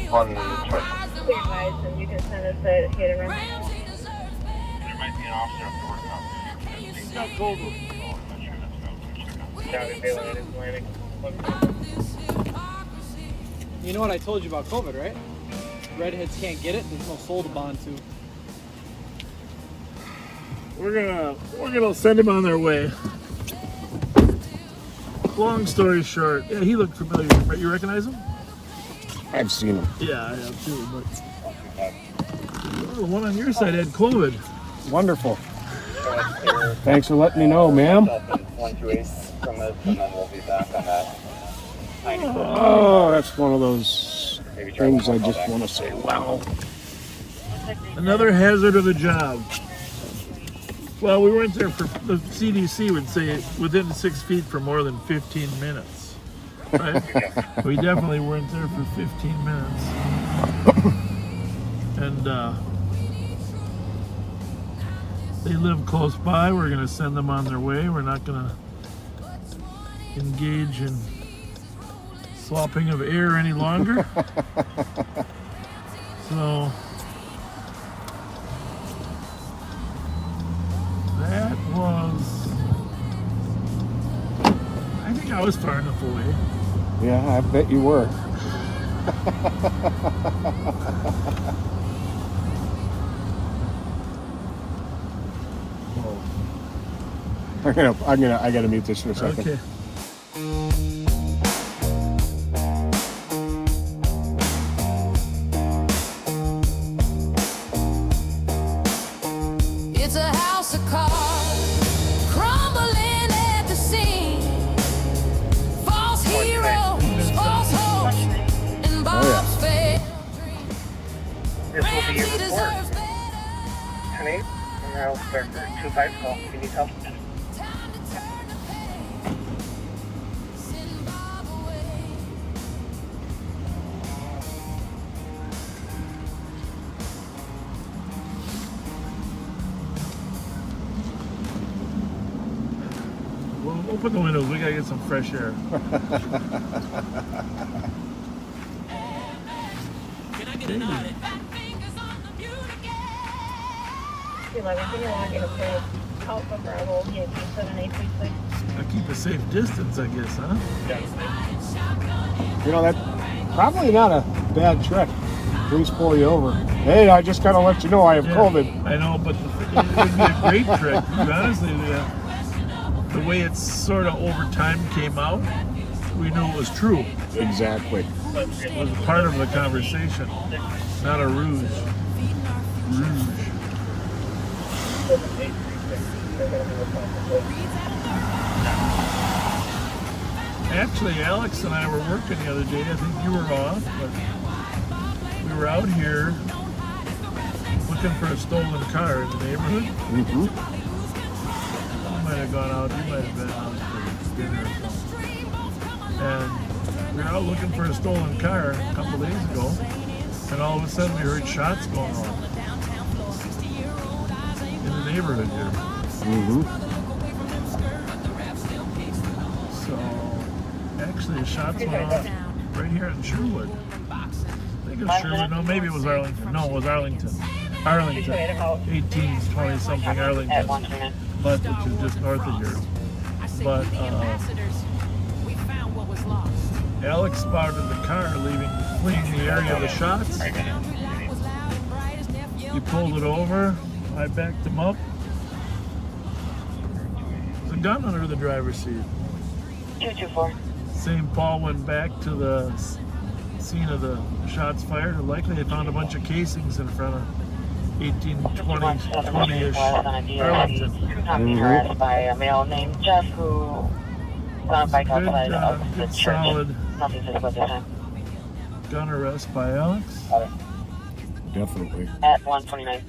One advice, and you can send us a hit and run. There might be an officer up north now. It's not cold. County Baylor is landing. You know what I told you about COVID, right? Redheads can't get it. There's no soul to bond to. We're gonna send him on their way. Long story short, yeah, he looked familiar. You recognize him? I've seen him. Yeah, I have too. But the one on your side had COVID. Wonderful. Thanks for letting me know, ma'am. 128 from this, and then we'll be back on that. Oh, that's one of those things I just want to say, wow. Another hazard of the job. Well, we weren't there for, the CDC would say within 6 feet for more than 15 minutes. Right? We definitely weren't there for 15 minutes. And they live close by. We're going to send them on their way. We're not going to engage in swapping of air any longer. So that was, I think I was far enough away. Yeah, I bet you were. I gotta mute this for a second. Okay. It's a house of cards, crumbling at the seams. False heroes, false hopes, and Bob's failed dreams. This will be your Ramsey report. deserves better. 10-8, and I'll start for 2-5 call. If you need help. Well, open the windows. We gotta get some fresh air. Can I get an audit? 11, can you log in a place? Alpha Bravo, Yankee 7836. I keep a safe distance, I guess, huh? You know, that's probably not a bad trick. Please pull you over. Hey, I just gotta let you know I have COVID. I know, but it would be a great trick. Honestly, the way it sort of over time came out, we knew it was true. Exactly. It was part of the conversation, not a ruse. Actually, Alex and I were working the other day. I think you were off, but we were out here looking for a stolen car in the neighborhood. Mm-hmm. I might have gone out. You might have been out for dinner or something. And we were out looking for a stolen car a couple days ago, and all of a sudden we heard shots going off in the neighborhood here. Mm-hmm. So, actually, the shots went off right here in Sherwood. I think it was Sherwood. No, maybe it was Arlington. No, it was Arlington. Arlington. 18s, 20-something Arlington. But which is just north of here. But Alex spotted the car fleeing the area of the shots. He pulled it over. I backed him up. There's a gun under the driver's seat. 224. St. Paul went back to the scene of the shots fired, and likely they found a bunch of casings in front of 20-ish Arlington. Harassed by a male named Jeff who got a bike outside of the Good church. solid Nothing physical at this time. gun arrest by Alex. Definitely. At 129.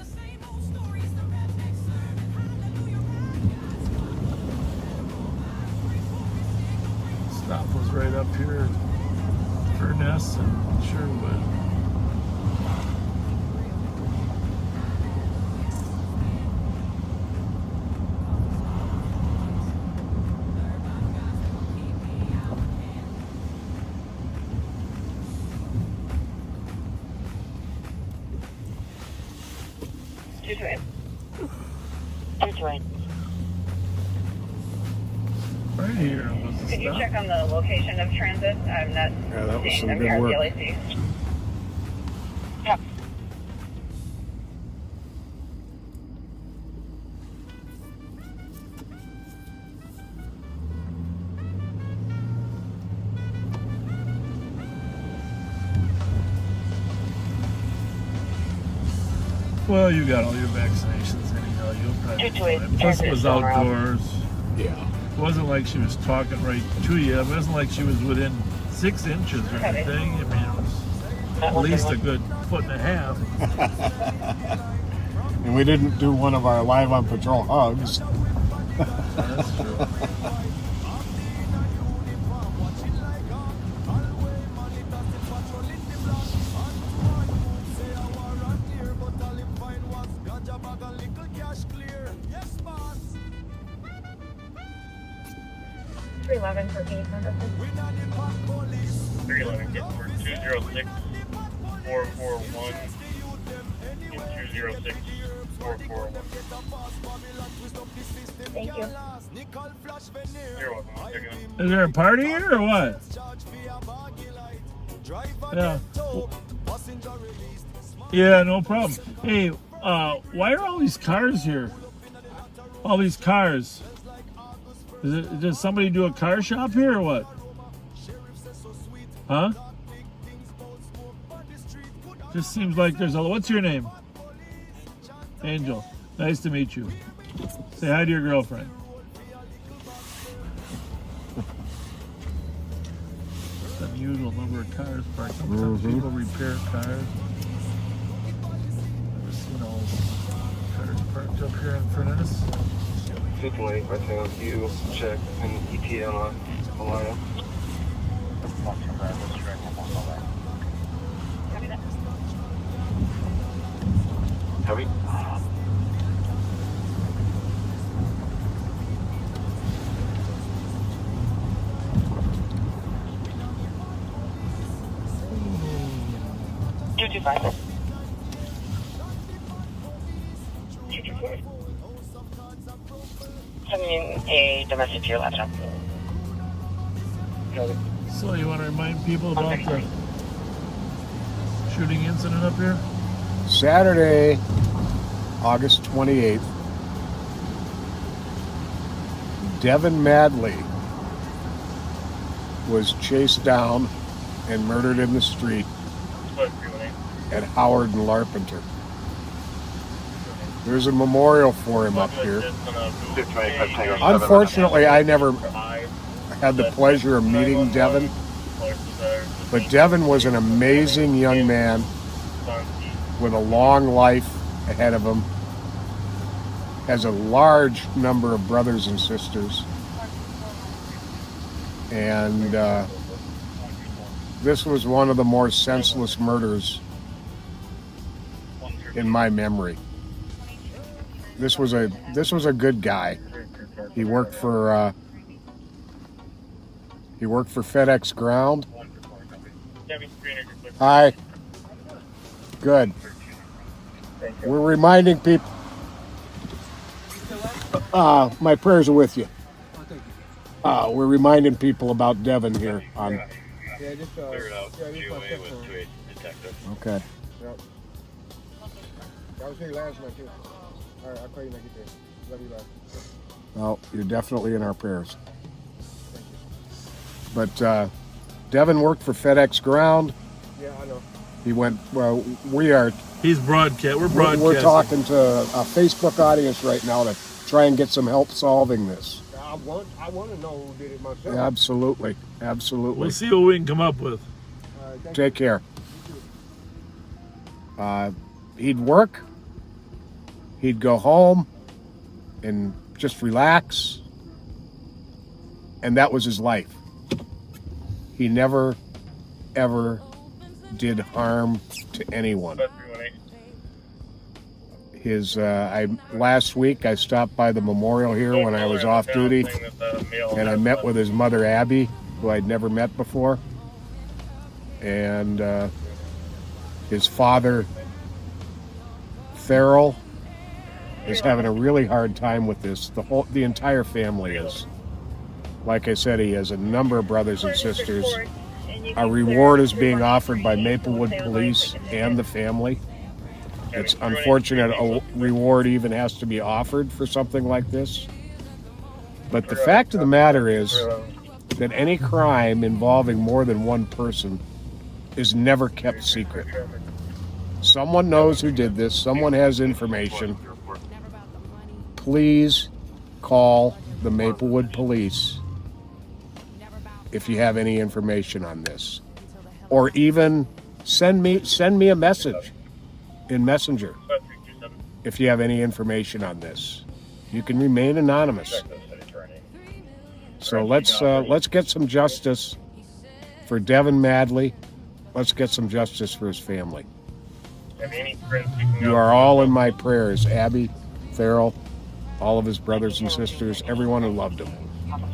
Stop was right up here, Furness and Sherwood. Right here was the Could you stop. check on the location of transit? I'm not Yeah, that was seeing some them good here at work. the LAC. Yep. Well, you got all your vaccinations anyhow. You'll probably be fine. Plus it was outdoors. Yeah. It wasn't like she was talking right to you. It wasn't like she was within 6 inches or anything. I mean, it was at least a good foot and a half. And we didn't do one of our live on patrol hugs. That's true. For 311, get for 206 441 and 206 441. Thank you. You're welcome. I'll check it out. Is there a party here or what? Yeah. Yeah, no problem. Hey, why are all these cars here? All these cars. Does somebody do a car shop here or what? Huh? Just seems like there's a... What's your name? Angel. Nice to meet you. Say hi to your girlfriend. It's an unusual number of cars parked. Sometimes people repair cars. Never seen all cars parked up here in Furness. 228, right there. You check an ETA on Alana. Heavy. Sending in a domestic to your laptop. So you want to remind people about the shooting incident up here? Saturday, August 28th, Devin Madley was chased down and murdered in the street at Howard and Larpenteur. There's a memorial for him up here. Unfortunately, I never had the pleasure of meeting Devin, but Devin was an amazing young man with a long life ahead of him, has a large number of brothers and sisters, and this was one of the more senseless murders in my memory. This was a good guy. He worked for FedEx Ground. Hi. Good. We're reminding people. My prayers are with you. We're reminding people about Devin here on. Yeah, just clear it out. GOA with 2 detective. Okay. Yep. I was here last night too. All right, I'll call you when I get there. Love you, bye. Well, you're definitely in our prayers. But Devin worked for FedEx Ground. Yeah, I know. He went. Well, we are. He's broadcast. We're broadcasting. We're talking to a Facebook audience right now to try and get some help solving this. I want to know who did it myself. Absolutely, absolutely. We'll see what we can come up with. Take care. He'd work. He'd go home and just relax. And that was his life. He never, ever did harm to anyone. Last week I stopped by the memorial here when I was off duty, and I met with his mother Abby, who I'd never met before, and his father Farrell is having a really hard time with this. The entire family is. Like I said, he has a number of brothers and sisters. A reward is being offered by Maplewood Police and the family. It's unfortunate a reward even has to be offered for something like this. But the fact of the matter is that any crime involving more than one person is never kept secret. Someone knows who did this. Someone has information. Please call the Maplewood Police if you have any information on this. Or even send me a message in Messenger if you have any information on this. You can remain anonymous. So let's get some justice for Devin Madley. Let's get some justice for his family. You are all in my prayers, Abby, Farrell, all of his brothers and sisters, everyone who loved him.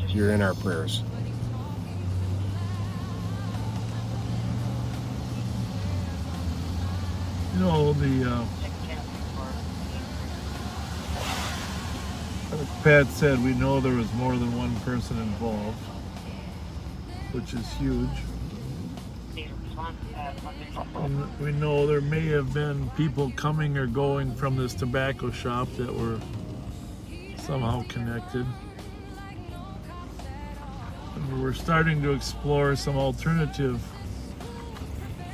You're in our prayers. You know, like Pat said, we know there was more than one person involved, which is huge. And we know there may have been people coming or going from this tobacco shop that were somehow connected. And we're starting to explore some alternative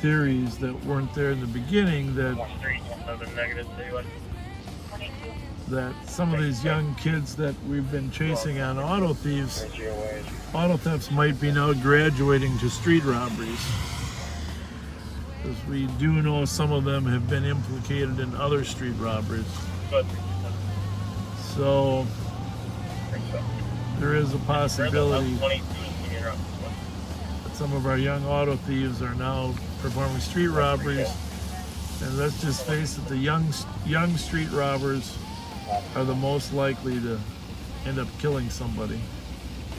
theories that weren't there in the beginning, that some of these young kids that we've been chasing on auto thefts might be now graduating to street robberies. Because we do know some of them have been implicated in other street robberies. So there is a possibility that some of our young auto thieves are now performing street robberies. And let's just face it, the young street robbers are the most likely to end up killing somebody.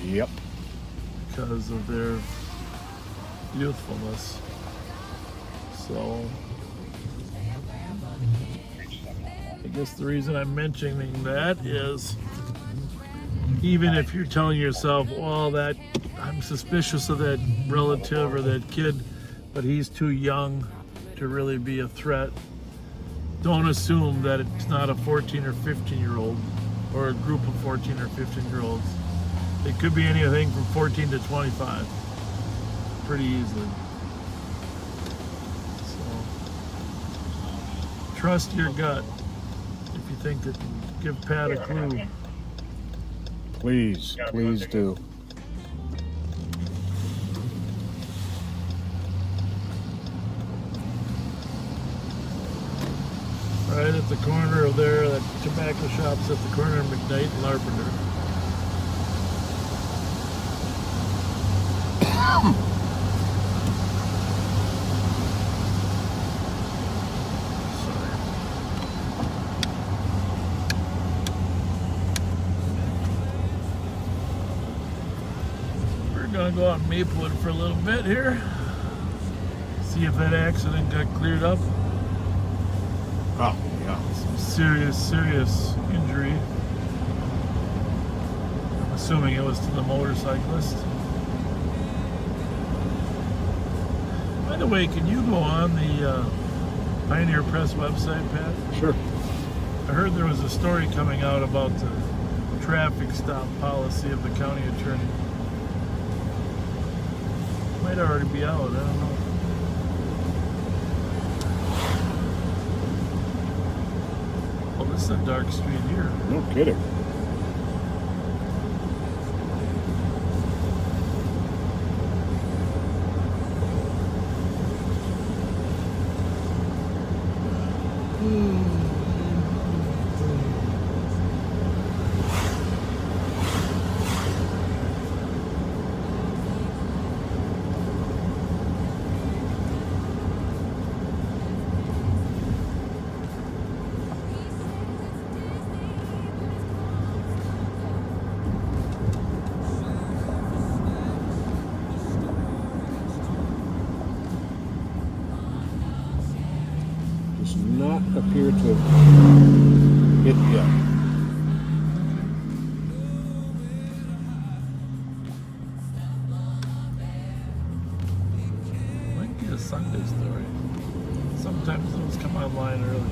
Yep. Because of their youthfulness. So I guess the reason I'm mentioning that is, even if you're telling yourself, well, that I'm suspicious of that relative or that kid, but he's too young to really be a threat, don't assume that it's not a 14 or 15-year-old or a group of 14 or 15-year-olds. It could be anything from 14 to 25 pretty easily. So trust your gut. If you think it can give Pat a clue. Please, please do. Right at the corner of there, that tobacco shop's at the corner of McKnight and Larpenter. We're gonna go out in Maplewood for a little bit here. See if that accident got cleared up. Oh, yeah. Some serious injury. I'm assuming it was to the motorcyclist. By the way, can you go on the Pioneer Press website, Pat? Sure. I heard there was a story coming out about the traffic stop policy of the county attorney. Might already be out, I don't know. Oh, this is a dark street here. No kidding. Does not appear to have hit yet. Might be a Sunday story. Sometimes those come online early.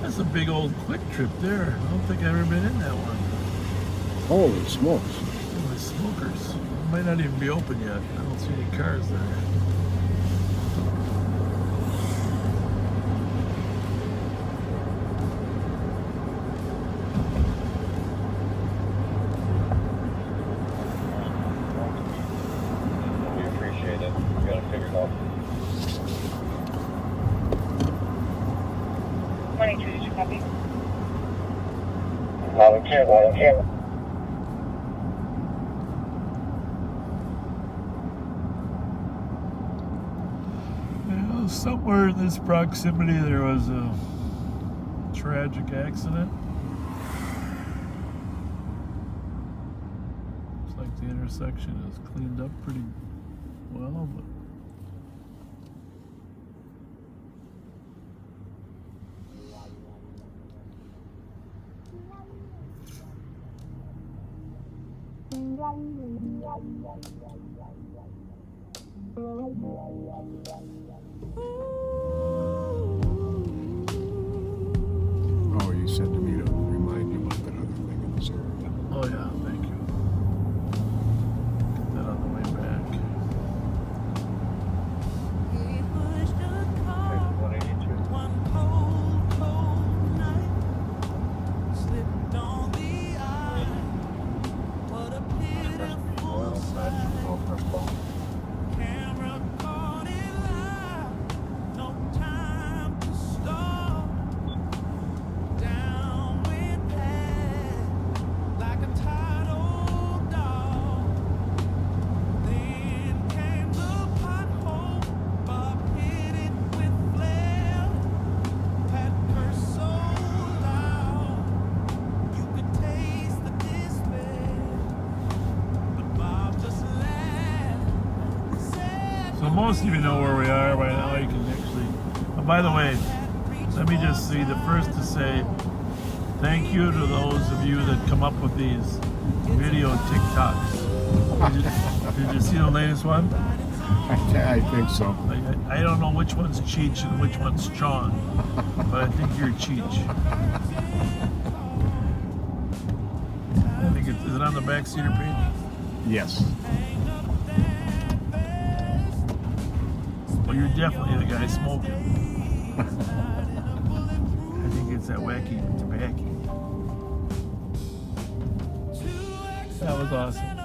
That's a big old Quick Trip there. I don't think I've ever been in that one. Holy smokes. Holy smokers. It might not even be open yet. I don't see any cars there. We appreciate it. We got it figured out. 22, did you copy? Volunteer. Well, somewhere in this proximity there was a tragic accident. Looks like the intersection is cleaned up pretty well, but Oh, you said to me to remind you about that other thing in this area. oh yeah, thank you. Get that on the way back. So most of you know where we are by now. You can actually. Oh, by the way, let me just be the first to say thank you to those of you that come up with these video TikToks. Did you see the latest one? I think so. I don't know which one's Cheech and which one's Chong, but I think you're Cheech. I think is it on the back seater page? Yes. Well, you're definitely the guy smoking. I think it's that wacky tobacco. That was awesome.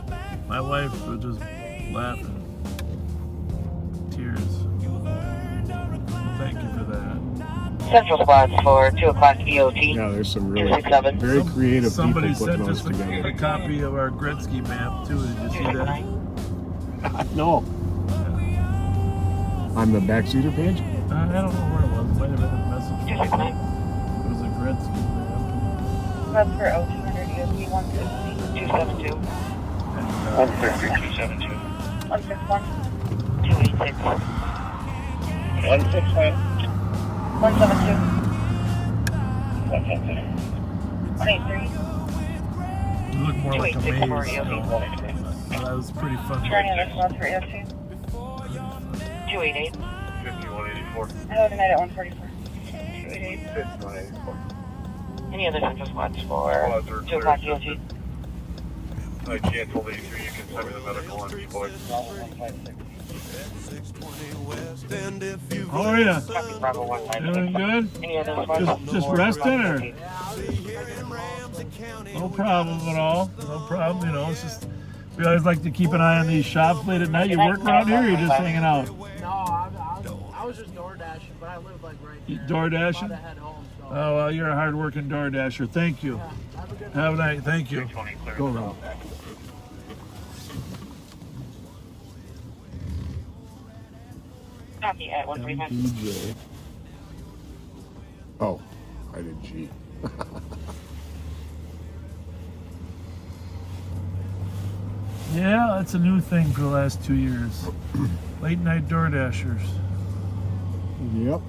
My wife was just laughing. Tears. Thank you for that. Central spots for 2 o'clock DOT. Yeah, there's some really 267. very creative Somebody people putting sent those us together. a copy of our Gretzky map too. Did you see that? No. On the backseater page? I don't know where it was. It might have been a message. It was a Gretzky map. That's for 0200 DOT 160 272. 160 272. 161 286. 161. 172. 172. 183. You look more like a maze. 286 for That was pretty funny. Is there any other spots for EOT? 288. 5184. I have tonight at 144. 288. 5184. Any other central spots for 2 o'clock DOT? I can't hold 83. You can send me the medical on boy. How are you? Doing good? Just resting or? No problem at all. No problem. You know, it's just we always like to keep an eye on these shops late at night. You work around here or you just hanging out? No, I was just door dashing, but I live like right You there. door dashing? I'm about to head home, so. Oh, well, you're a hard-working door dasher. Thank you. Have a night. Thank you. Go around. Copy at 135. DJ. Oh, I did G. Yeah, that's a new thing for the last 2 years. Late night door dashers. Yep.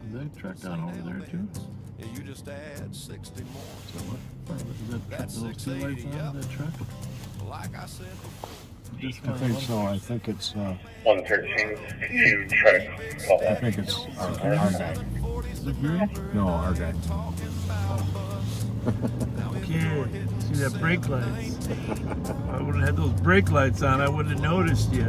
Is that truck on over there too? You just add 60 more. So what? Is that those two lights on that truck? Like I said I think so. I think it's 113. If you try to call I that. think it's our guy. Is it Burrill? No, our guy. Okay. See that brake lights? If I would have had those brake lights on, I wouldn't have noticed you.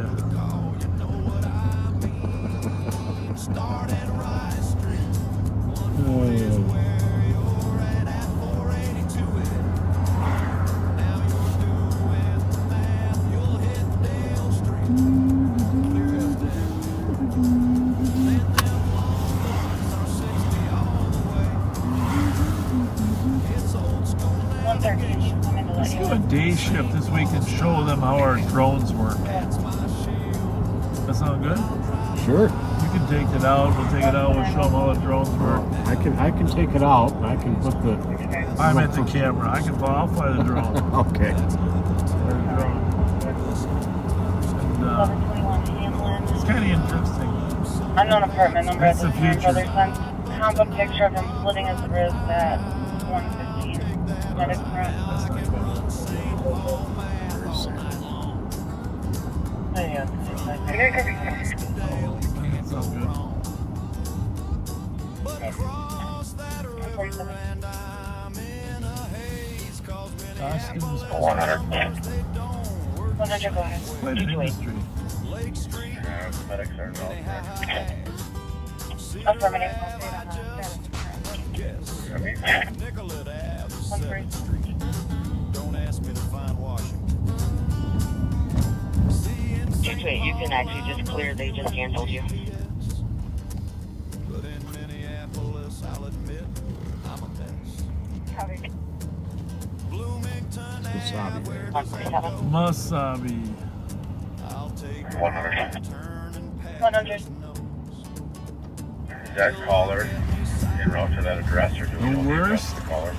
Let's do a day shift this week and show them how our drones work. That sound good? Sure. You can take it out. We'll take it out. We'll show them how the drones work. I can take it out. I can put the. I'm at the camera. I'll fly the drone. Okay. Fly the drone. And, it's kind of interesting. Unknown apartment number at That's the the Warren future. Brothers sent comp a picture of him splitting his wrist at 115. Medic front. Yeah. That sounds good. Costumes. 100. Go ahead. Quite an industry. Medics are involved. Affirmative. don't ask me to find Washington. Wait, you can actually just clear. They just canceled you. But in Minneapolis, I'll admit, I'm a mess. Bloomington, Masabi. I'll take 100. 100. That caller en route to that address or do we The know worst? the caller?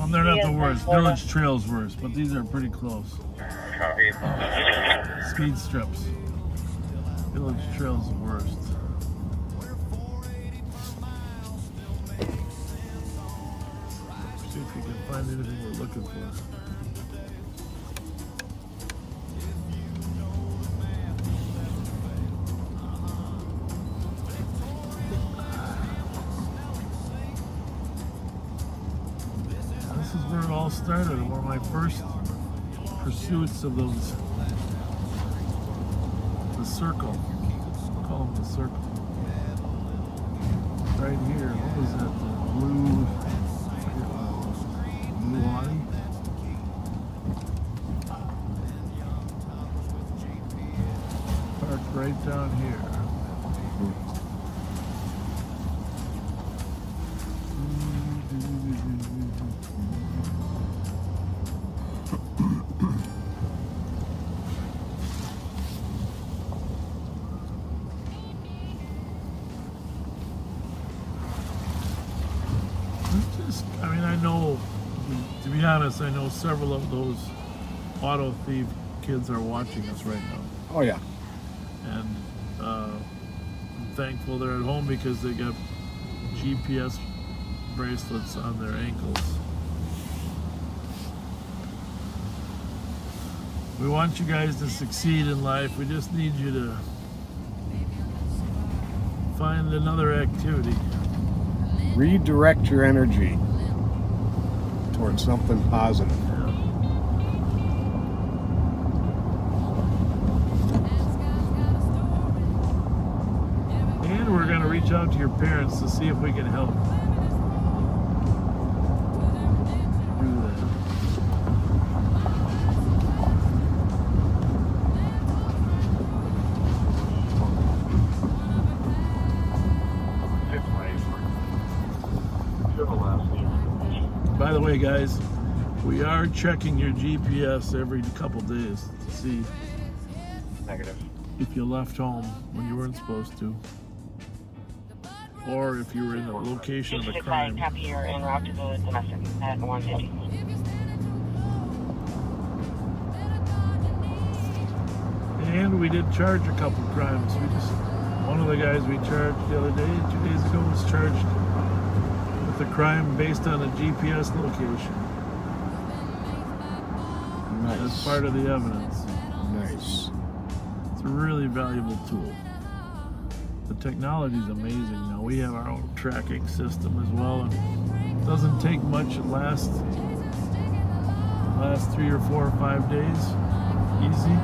They're not the worst. Village Trail's worse, but these are pretty close. Copy. Speed strips. Village Trail's the worst. find anything we're looking for. This is where it all started. One of my first pursuits of those. The circle. Call them the circle. Right here. What was that? The blue. Blue Audi? Parked right down here. To be honest, I know several of those auto thief kids are watching us right now. Oh yeah. And I'm thankful they're at home because they got GPS bracelets on their ankles. We want you guys to succeed in life. We just need you to find another activity. Redirect your energy towards something positive. And we're going to reach out to your parents to see if we can help. Do that. By the way, guys, we are checking your GPS every couple days to see if you left home when you weren't supposed to, or if you were in the location of a crime. Copy, you're en route to the domestic at 150. And we did charge a couple crimes. One of the guys we charged the other day, 2 days ago, was charged with a crime based on a GPS location. Nice. That's part of the evidence. Nice. It's a really valuable tool. The technology is amazing now. We have our own tracking system as well, and it doesn't take much. It lasts 3 or 4 or 5 days. Easy.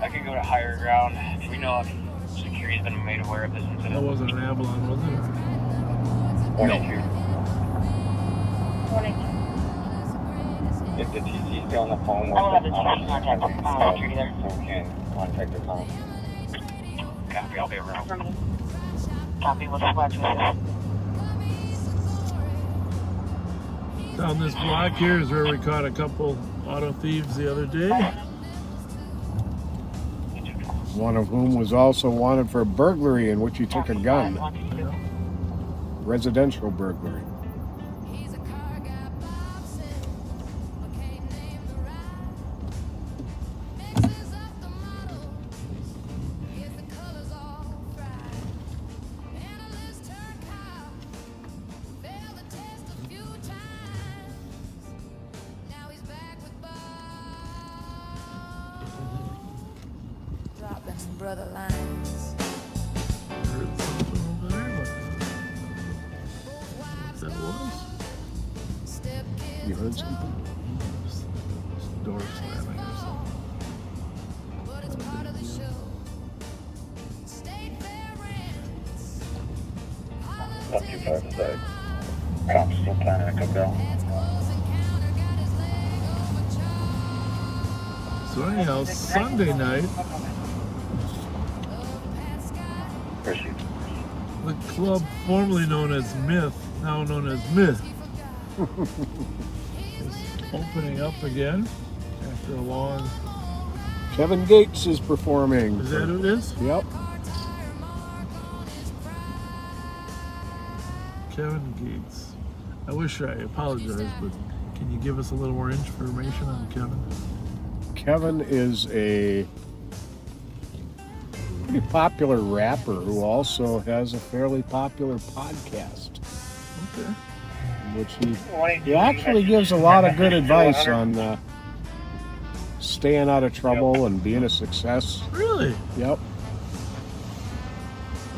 I could go to higher ground. Do we know if security's been made aware of this incident? That wasn't an Avalon, was it? 22. If the TC is still on the phone with I will have the TC contact security there. So we can contact the phone. Copy, I'll be around. Copy, we'll dispatch with this. Down this block here is where we caught a couple auto thieves the other day. One of whom was also wanted for burglary in which he took a gun. Residential burglary. Brother lines. Heard something over there. What that was? You heard something? Door slamming or something. Up 25 aside. Cops still planning a cookout. So anyhow, Sunday night, the club formerly known as Myth, now known as Myth, is opening up again after a long... Kevin Gates is performing. Is that who it is? Yep. Kevin Gates. I wish I apologize, but can you give us a little more information on Kevin? Kevin is a pretty popular rapper who also has a fairly popular podcast. Okay. Which he actually gives a lot of good advice on staying out of trouble and being a success. Really? Yep.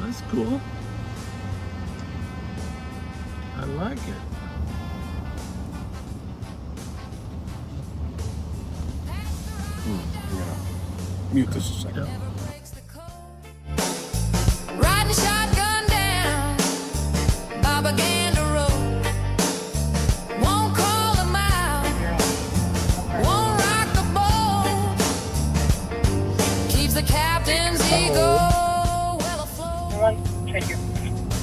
That's cool. I like it. I'm gonna mute this a second. Riding shotgun down Propaganda Road. Won't call him out. Won't rock the boat. Keeps the captain's ego well afloat.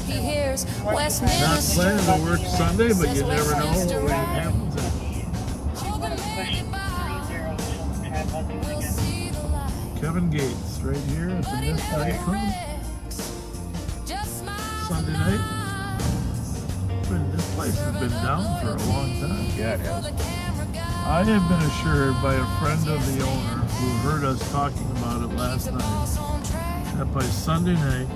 He hears Not Westminster. planning to work Sunday, but you never know what happens. Kevin Gates, right here at the Midnight Club. Sunday night. This place has been down for a long time. Yeah, it has. I have been assured by a friend of the owner who heard us talking about it last night that by Sunday night,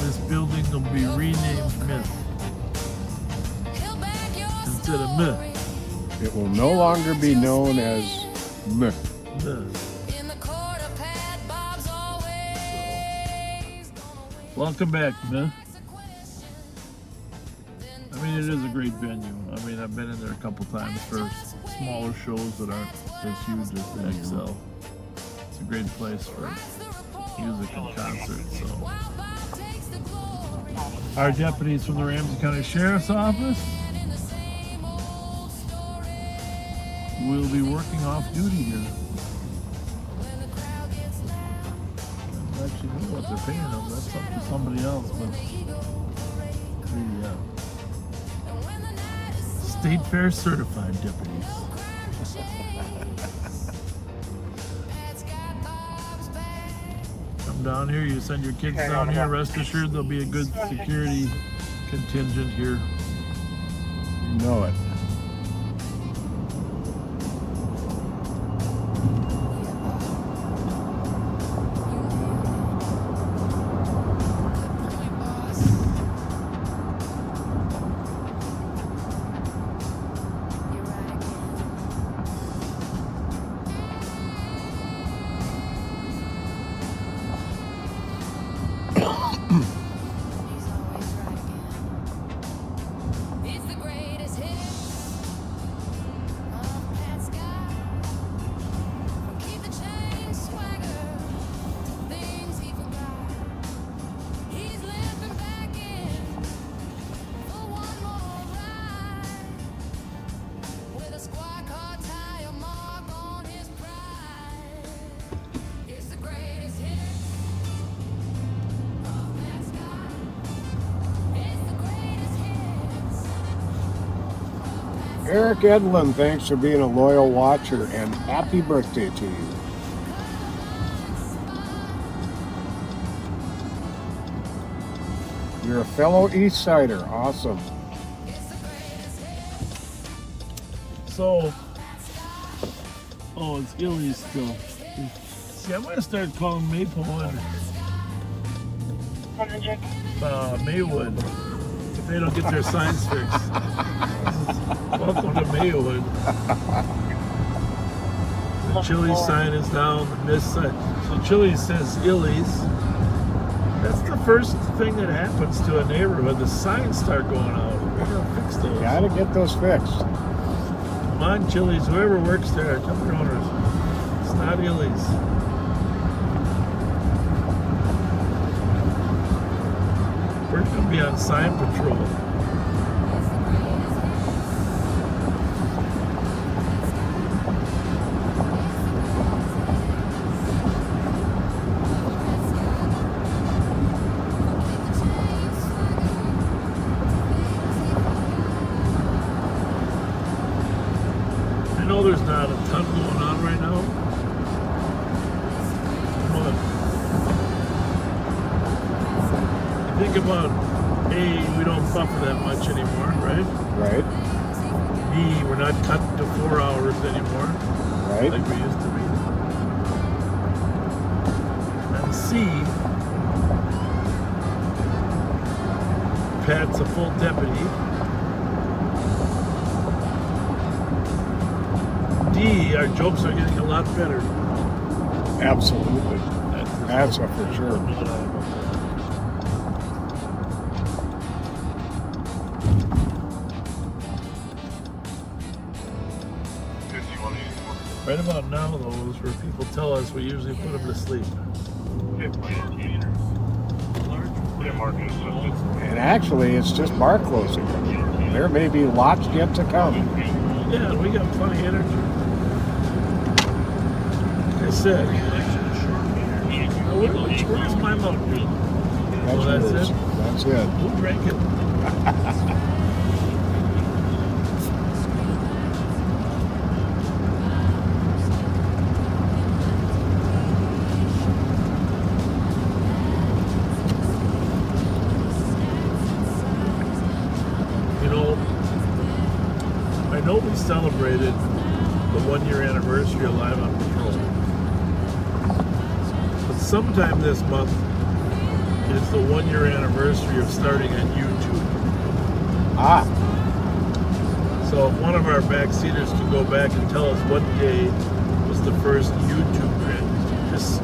this building will be renamed Myth instead of Myth. It will no longer be known as Myth. Welcome back, Myth. I mean, it is a great venue. I mean, I've been in there a couple times for smaller shows that aren't as huge as the XL. It's a great place for music and concerts. So, our deputies from the Ramsey County Sheriff's Office will be working off duty here. I don't actually know what they're paying them. That's up to somebody else, but the State Fair certified deputies. Come down here, you send your kids down here, rest assured there'll be a good security contingent here. You know it. Eric Edlin, thanks for being a loyal watcher and happy birthday to you. You're a fellow East Sider. Awesome. So, it's Illy's still. See, I'm going to start calling Maplewood Maywood if they don't get their signs fixed. Welcome to Maywood. The Chili sign is down, the Miss sign. So Chili says Illy's. That's the first thing that happens to a neighborhood. The signs start going out. We're going to fix those. Gotta get those fixed. Come on, Chili's, whoever works there, tell your owners. It's not Illy's. We're going to be on sign patrol. I know there's not a ton going on right now, but think about A, we don't buffer that much anymore, right? Right. B, we're not cut to 4 hours anymore, Right. like we used to be. And C, Pat's a full deputy. D, our jokes are getting a lot better. Absolutely. That's a for sure. Right about now, though, is where people tell us we usually put them to sleep. And actually, it's just bar closing. There may be lots yet to come. Yeah, we got plenty of energy. Like I said, where's my Mountain Dew? That's it? That's it. Who drank it? I know we celebrated the 1 year anniversary of Live on Patrol. But sometime this month is the 1 year anniversary of starting on YouTube. Ah. So if one of our backseaters could go back and tell us what day was the first YouTube grid, just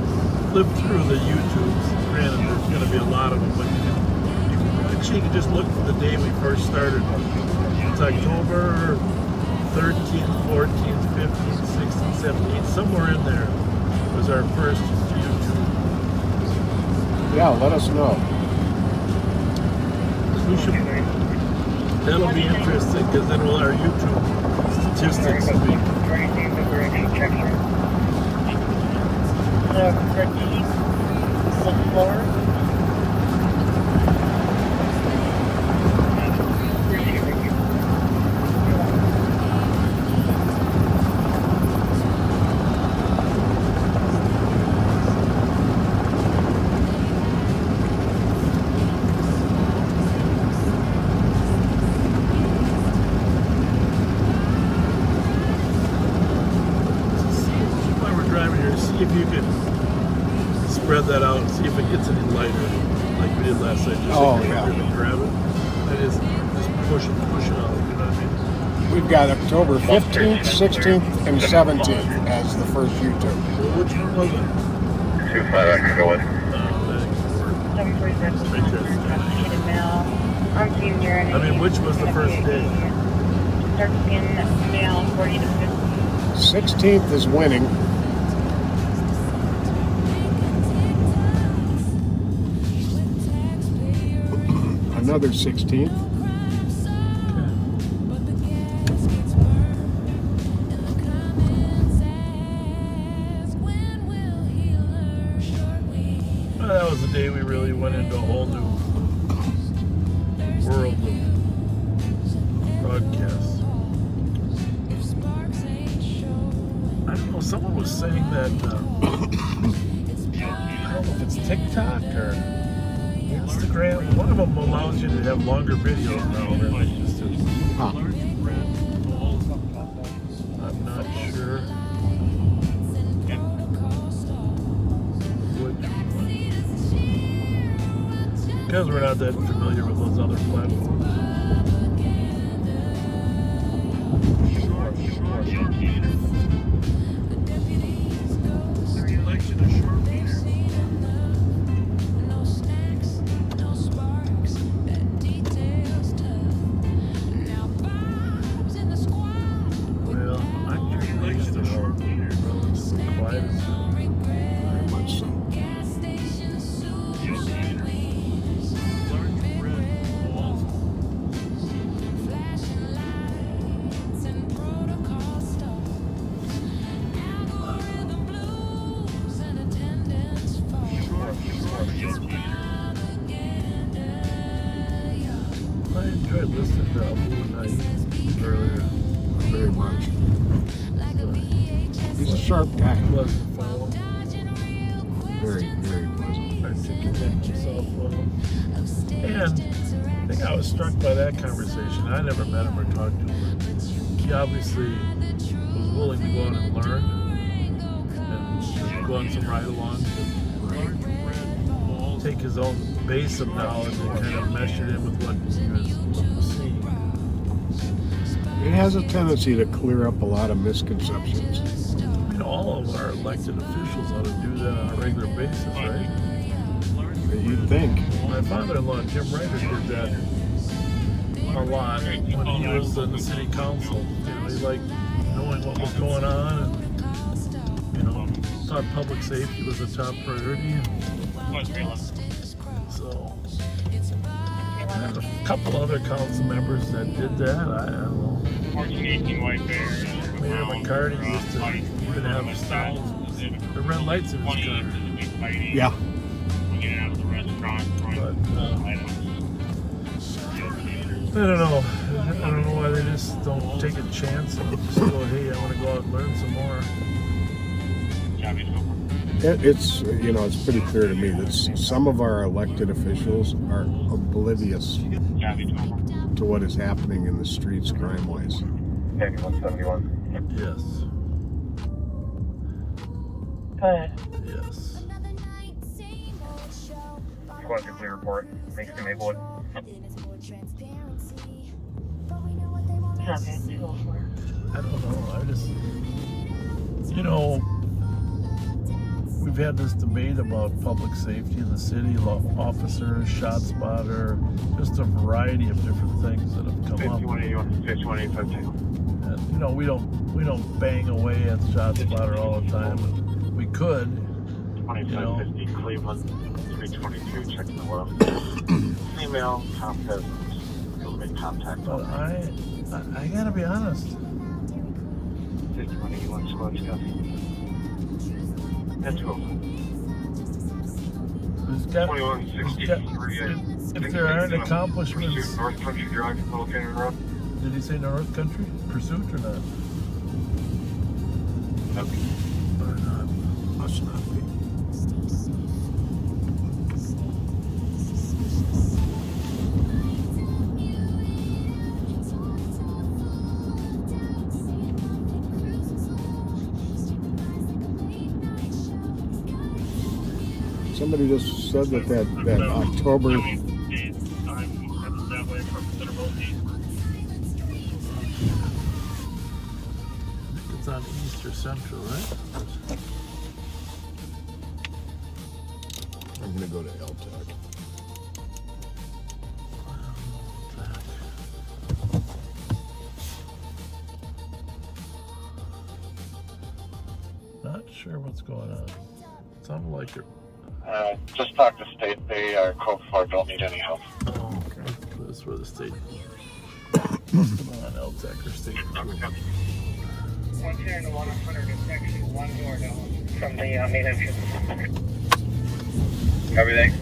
flip through the YouTubes. Granted, there's going to be a lot of them, but you can just look for the day we first started. It's October 13th, 14th, 15th, 16th, 17th, somewhere in there was our first YouTube. Yeah, let us know. We should. That'll be interesting because then our YouTube statistics will be. The floor. If you could spread that out and see if it gets any lighter, like we did last night. Just grab it. That is, just push it out. You know what I mean? We've got October 15th, 16th, and 17th as the first YouTube. Well, which one was it? 2-5, I can go with. I mean, which was the first day? Starts in male 40 to 50. 16th is winning. Another 16th. Well, that was the day we really went into a whole new world of broadcasts. I don't know, someone was saying that, I don't know if it's TikTok or Instagram, one of them allows you to have longer videos now than they used to. Huh. I'm not sure which one. Because we're not that familiar with those other platforms. I enjoyed listening to Blue Night earlier. Very much. He's a sharp guy. Pleasant fellow. Very, very pleasant. Articulate himself well. And think I was struck by that conversation. I never met him or talked to him, but he obviously was willing to go out and learn and go on some ride-alongs and take his own base of knowledge and kind of mesh it in with what he was seeing. It has a tendency to clear up a lot of misconceptions. I mean, all of our elected officials ought to do that on a regular basis, right? You'd think. My father-in-law, Jim Ryder, did that a lot when he was in the city council. You know, he liked knowing what was going on, and you know, thought public safety was a top priority. And so, and a couple other council members that did that. I don't know. 1418 White Bears. Mayor McCarty used to even have the red lights in his car. Yeah. But, I don't know. I don't know why they just don't take a chance and just go, hey, I want to go out and learn some more. It's, you know, it's pretty clear to me that some of our elected officials are oblivious to what is happening in the streets crime-wise. 171. Yes. Go ahead. Yes. Squad complete report. Thanks to Maplewood. Okay, 204. I don't know. I just, you know, we've had this debate about public safety in the city, law officers, shot spotter, just a variety of different things that have come up. 5181, 5152. And, you know, we don't bang away at shot spotter all the time. We could, you know. 2550 Cleveland, 322, check the left. Female, top pheasant, you'll make contact. But I gotta be honest. 5181 squad copy. That's cool. If there aren't accomplishments. North Country Drive, Little Canyon Road. Did he say North Country Pursuit or not? Okay. Or not? Must not be. Somebody just said that October. It's on East or Central, right? I'm gonna go to LTAC. Not sure what's going on. Something like it. Just talk to state. They are code 4, don't need any help. Oh, okay. That's where the state. Must have been on LTAC or state. 110 to 100 is section 1 door down from the main entrance. Everything.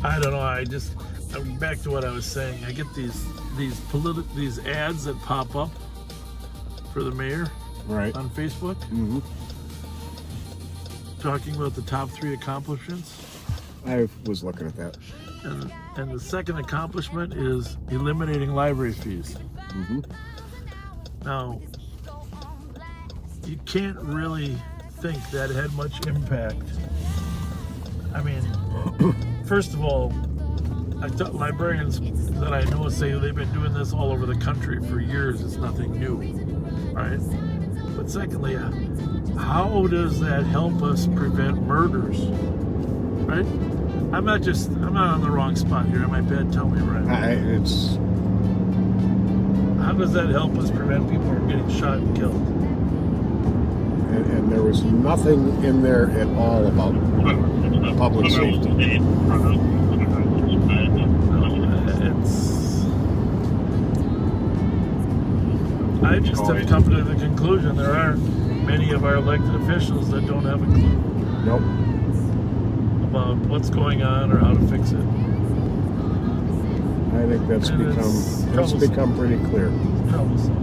I don't know. I'm back to what I was saying. I get these ads that pop up for the mayor, right, on Facebook, talking about the top 3 accomplishments. I was looking at that. And the second accomplishment is eliminating library fees. Now, you can't really think that had much impact. I mean, first of all, librarians that I know say they've been doing this all over the country for years. It's nothing new, right? But secondly, how does that help us prevent murders, right? I'm not on the wrong spot here. Am I bad? Tell me right. How does that help us prevent people from getting shot and killed? And there was nothing in there at all about public safety. I just have come to the conclusion there are many of our elected officials that don't have a clue. Nope. About what's going on or how to fix it. I think that's become pretty clear. It's troublesome.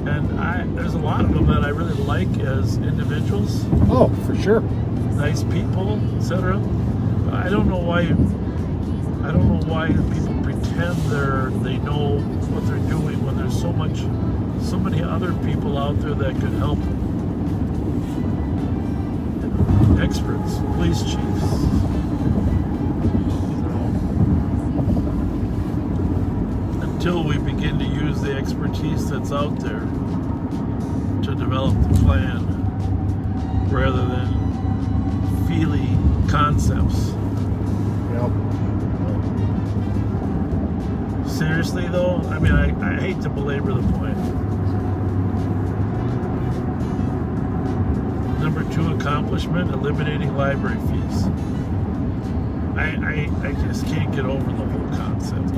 And there's a lot of them that I really like as individuals. Oh, for sure. Nice people, etc. I don't know why people pretend they know what they're doing when there's so many other people out there that could help them. Experts, police chiefs. Until we begin to use the expertise that's out there to develop the plan rather than feely concepts. Yep. Seriously though, I mean, I hate to belabor the point. Number 2 accomplishment, eliminating library fees. I just can't get over the whole concept.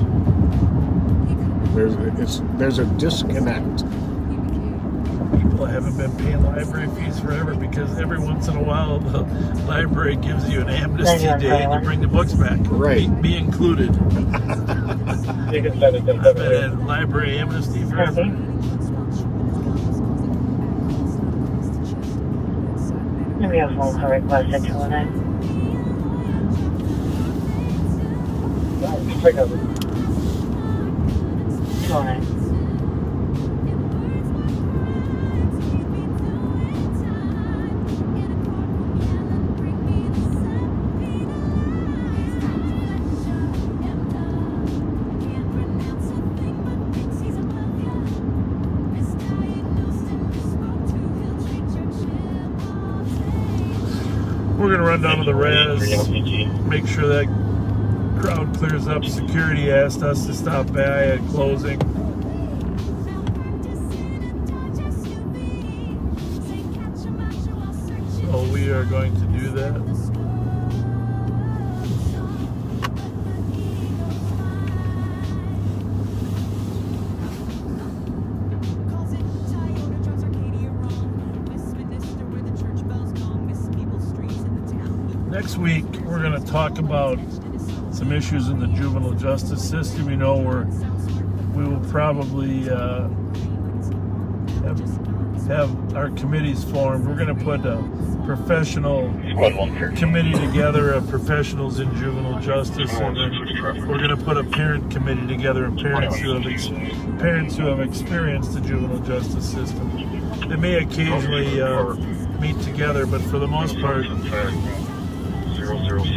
There's a disconnect. People haven't been paying library fees forever because every once in a while the library gives you an amnesty day and you bring the books back. Right. Be included. You can send it to I've been at library amnesty forever. We have phone call request at 209. Pick up. 209. We're going to run down to the res, make sure that crowd clears up. Security asked us to stop by at closing. So we are going to do that. Next week, we're going to talk about some issues in the juvenile justice system. You know, we will probably have our committees formed. We're going to put a professional committee together of professionals in juvenile justice, and then we're going to put a parent committee together of parents who have experienced the juvenile justice system. They may occasionally meet together, but for the most part,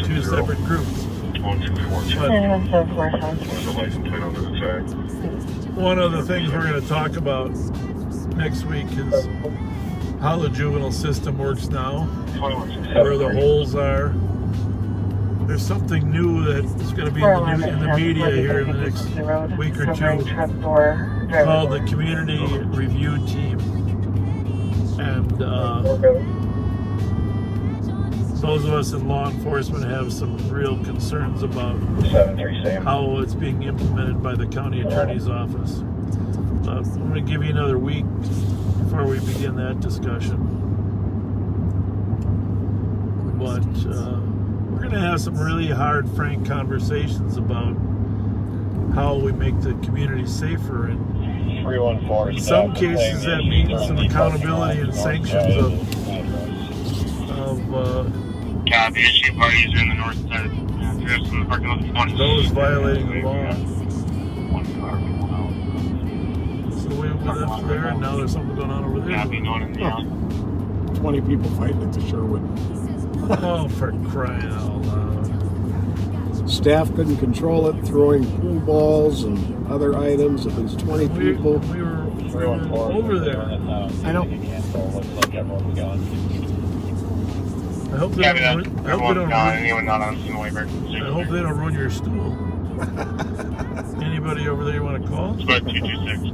2 separate groups. But one of the things we're going to talk about next week is how the juvenile system works now, where the holes are. There's something new that's going to be in the media here in the next week or 2 called the Community Review Team. And those of us in law enforcement have some real concerns about how it's being implemented by the county attorney's office. I'm going to give you another week before we begin that discussion. But we're going to have some really hard, frank conversations about how we make the community safer. And in some cases, that means some accountability and sanctions of the issue parties are in the north side. There's some parking lot of 20. Those violating the law. So we went up there, and now there's something going on over there. 20 people fighting at the Sherwood. Oh, for crying out loud. Staff couldn't control it, throwing pool balls and other items. At least 20 people. We were over there. I know. I hope they don't ruin your stool. Anybody over there you want to call? It's about 226.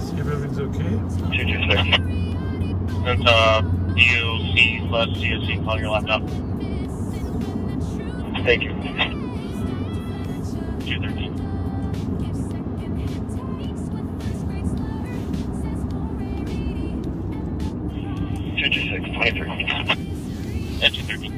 See if everything's okay. 226. That's DOC/CSC. Call your laptop. Thank you. 213. That's 213.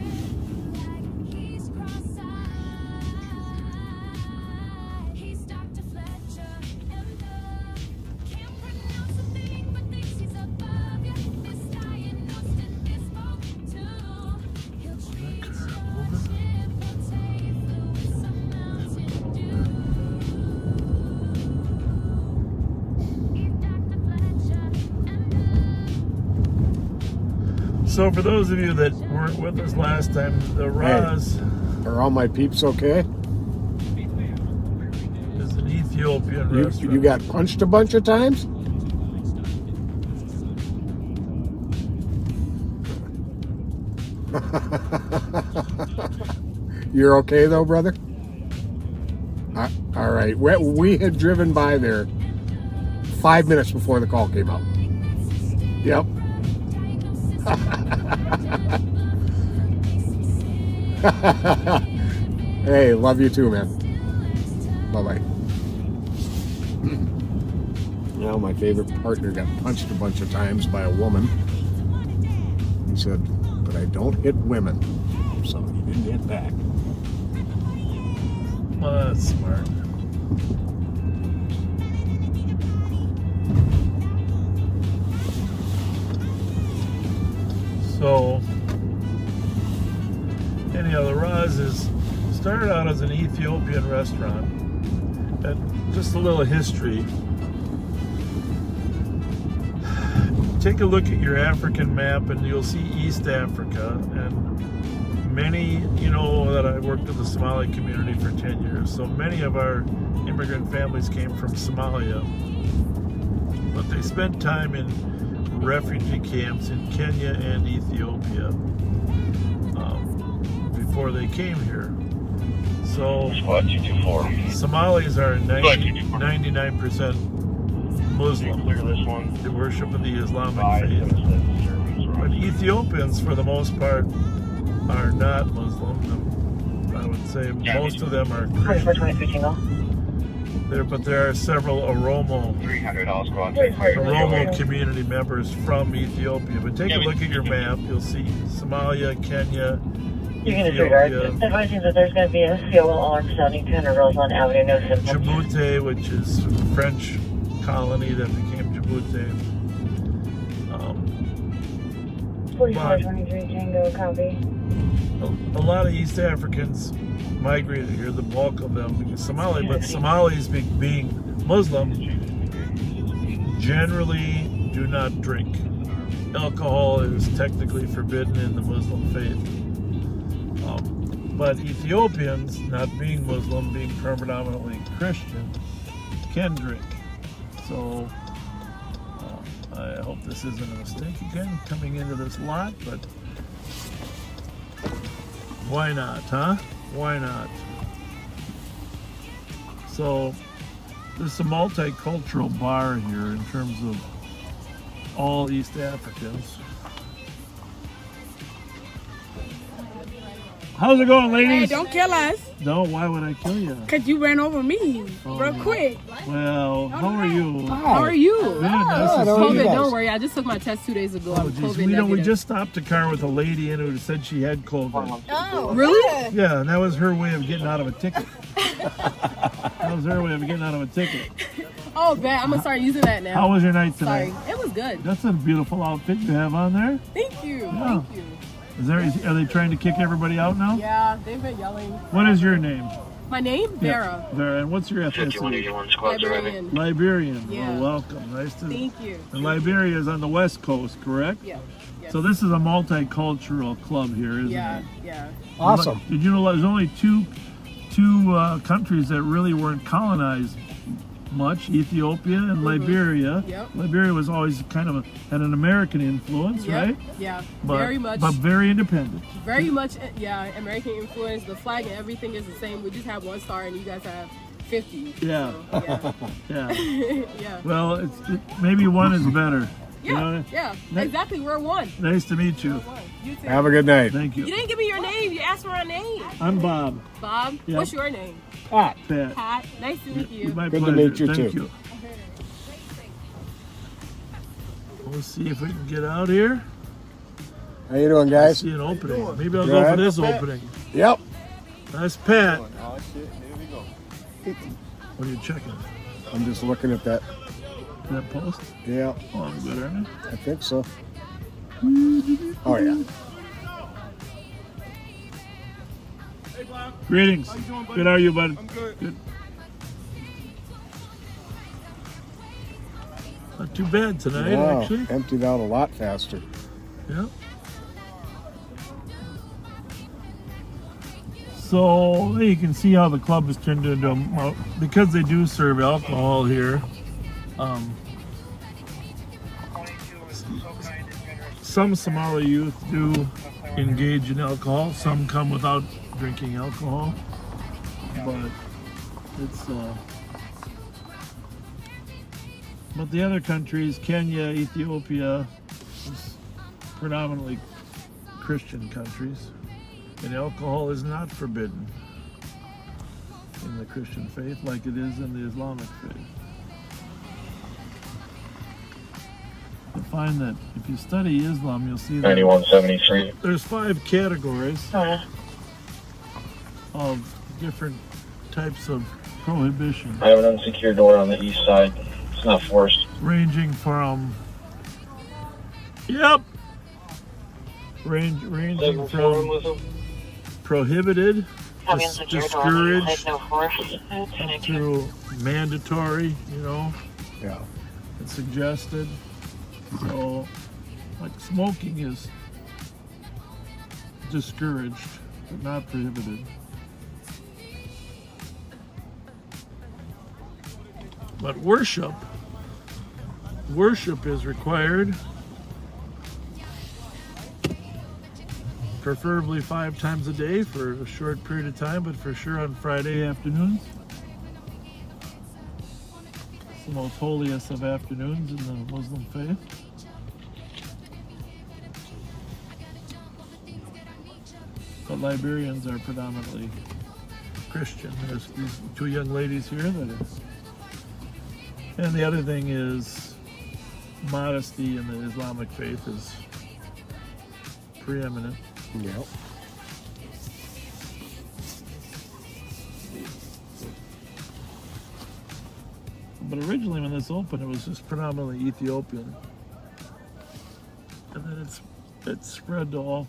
So for those of you that weren't with us last time, the Roz Are all my peeps okay? is an Ethiopian restaurant. You got punched a bunch of times? You're okay though, brother? All right. We had driven by there 5 minutes before the call came out. Yep. Hey, love you too, man. Bye-bye. Now my favorite partner got punched a bunch of times by a woman. He said, but I don't hit women. So he didn't hit back. Well, that's smart. So, anyhow, the Roz started out as an Ethiopian restaurant. And just a little history. Take a look at your African map and you'll see East Africa. And many, you know that I worked with the Somali community for 10 years. So many of our immigrant families came from Somalia. But they spent time in refugee camps in Kenya and Ethiopia before they came here. So Somalis are 99% Muslim. They worship in the Islamic faith. But Ethiopians, for the most part, are not Muslim. I would say most of them are Christian. But there are several Oromo community members from Ethiopia. But take a look at your map. You'll see Somalia, Kenya, You can disregard. Advising that there's going to be a COL alarm sounding 200 Roseland Avenue, no symptoms. Djibouti, which is a French colony that became Djibouti. 4423 Tango, copy. A lot of East Africans migrated here, the bulk of them, because Somalis being Muslim generally do not drink. Alcohol is technically forbidden in the Muslim faith. But Ethiopians, not being Muslim, being predominantly Christian, can drink. So I hope this isn't a mistake again coming into this lot, but why not, huh? Why not? So there's a multicultural bar here in terms of all East Africans. How's it going, ladies? Hey, don't kill us. No, why would I kill you? Because you ran over me real quick. Well, how are you? How are you? COVID, don't worry. I just took my test 2 days ago. I'm COVID negative. We just stopped a car with a lady in who said she had COVID. Oh, really? Yeah, and that was her way of getting out of a ticket. That was her way of getting out of a ticket. Oh, bad. I'm going to start using that now. How was your night tonight? Sorry. It was good. That's a beautiful outfit you have on there. Thank you. Yeah. Thank you. Are they trying to kick everybody out now? Yeah, they've been yelling. What is your name? My name? Vera. Yeah. Vera. And what's your ethnicity? Liberian. Liberian. Yeah. Well, welcome. Nice to. Thank you. And Liberia is on the West Coast, correct? Yeah. Yes. So this is a multicultural club here, isn't it? Yeah. Awesome. Did you know there's only two countries that really weren't colonized much, Ethiopia and Liberia. Yep. Liberia was always had an American influence, right? Yeah, but, very much. But very independent. Very much, yeah, American influence. The flag and everything is the same. We just have 1 star and you guys have 50. Yeah. So, yeah. Yeah. Well, maybe one is better. Yeah, You know? yeah, exactly. We're one. Nice to meet you. You too. Have a good night. Thank you. You didn't give me your name. You asked for my name. I'm Bob. Bob? Yep. What's your name? Pat. Pat. Nice to meet you. My Good pleasure. to meet you, Thank too. you. We'll see if we can get out here. How you doing, I guys? see an opening. Maybe I'll Go go ahead. for this opening. Yep. That's Pat. Oh shit, here we go. What are you checking? I'm just looking at that. That post? Yeah. Oh, I'm good, aren't I think so. Oh, yeah. I? Greetings. How you doing, buddy? Good, how are you, bud? I'm good. Good. Not too bad tonight, Wow, actually. emptied out a lot faster. Yeah. So you can see how the club has turned into because they do serve alcohol here. Some Somali youth do engage in alcohol. Some come without drinking alcohol, but it's. But the other countries, Kenya, Ethiopia, is predominantly Christian countries, and alcohol is not forbidden in the Christian faith like it is in the Islamic faith. You'll find that if you study Islam, you'll see that 9173. there's 5 categories of different types of prohibition. I have an unsecured door on the east side. It's not forced. Ranging from ranging from prohibited, discouraged, up to mandatory, Yeah. and suggested. So, like smoking is discouraged, but not prohibited. But worship is required, preferably 5 times a day for a short period of time, but for sure on Friday afternoons. It's the most holiest of afternoons in the Muslim faith. But Liberians are predominantly Christian. There's these 2 young ladies here that are. And the other thing is modesty in the Islamic faith is preeminent. Yep. But originally when this opened, it was just predominantly Ethiopian. And then it's spread to all.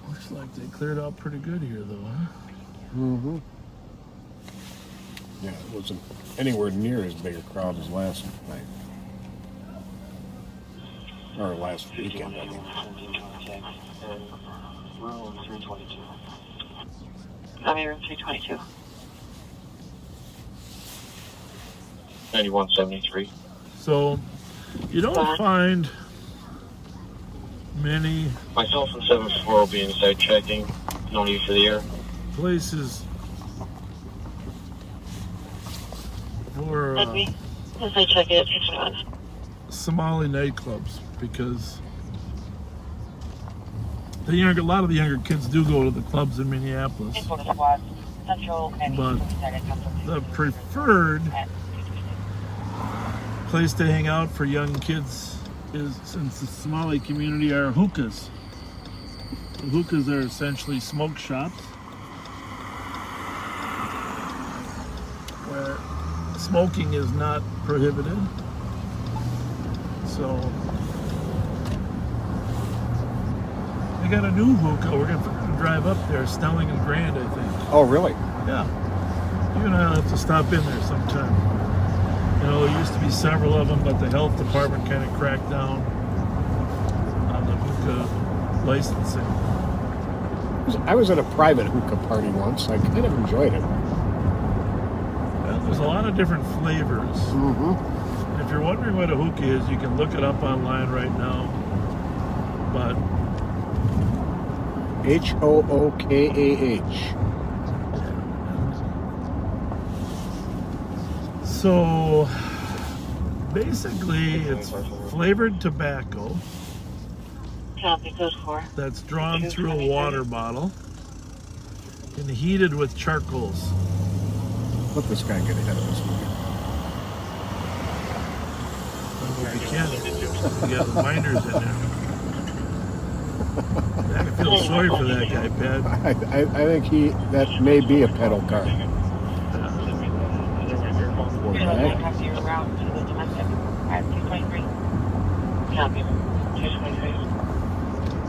Looks like they cleared out pretty good here, though, huh? Mm-hmm. Yeah, it wasn't anywhere near as big a crowd as last night. Or last weekend, I think. Room 322. I'm in room 322. 9173. So, you don't find many Myself and 74 will be inside checking. No need for the air. places for As I check it, it's on. Somali nightclubs, because a lot of the younger kids do go to the clubs in Minneapolis. But the preferred place to hang out for young kids is, since the Somali community, are hookahs. The hookahs are essentially smoke shops where smoking is not prohibited. So they got a new hookah. We're gonna drive up there, Snelling and Grand, I think. Oh, really? Yeah. You and I'll have to stop in there sometime. There used to be several of them, but the health department kind of cracked down on the hookah licensing. I was at a private hookah party once. I kind of enjoyed it. Well, there's a lot of different flavors. Mm-hmm. And if you're wondering what a hookah is, you can look it up online right now. But Hookah. So basically, it's flavored tobacco that's drawn through a water bottle and heated with charcoals. Let this guy get ahead of us. You can. You got reminders in there. I feel sorry for that guy, Pat. I think that may be a pedal car.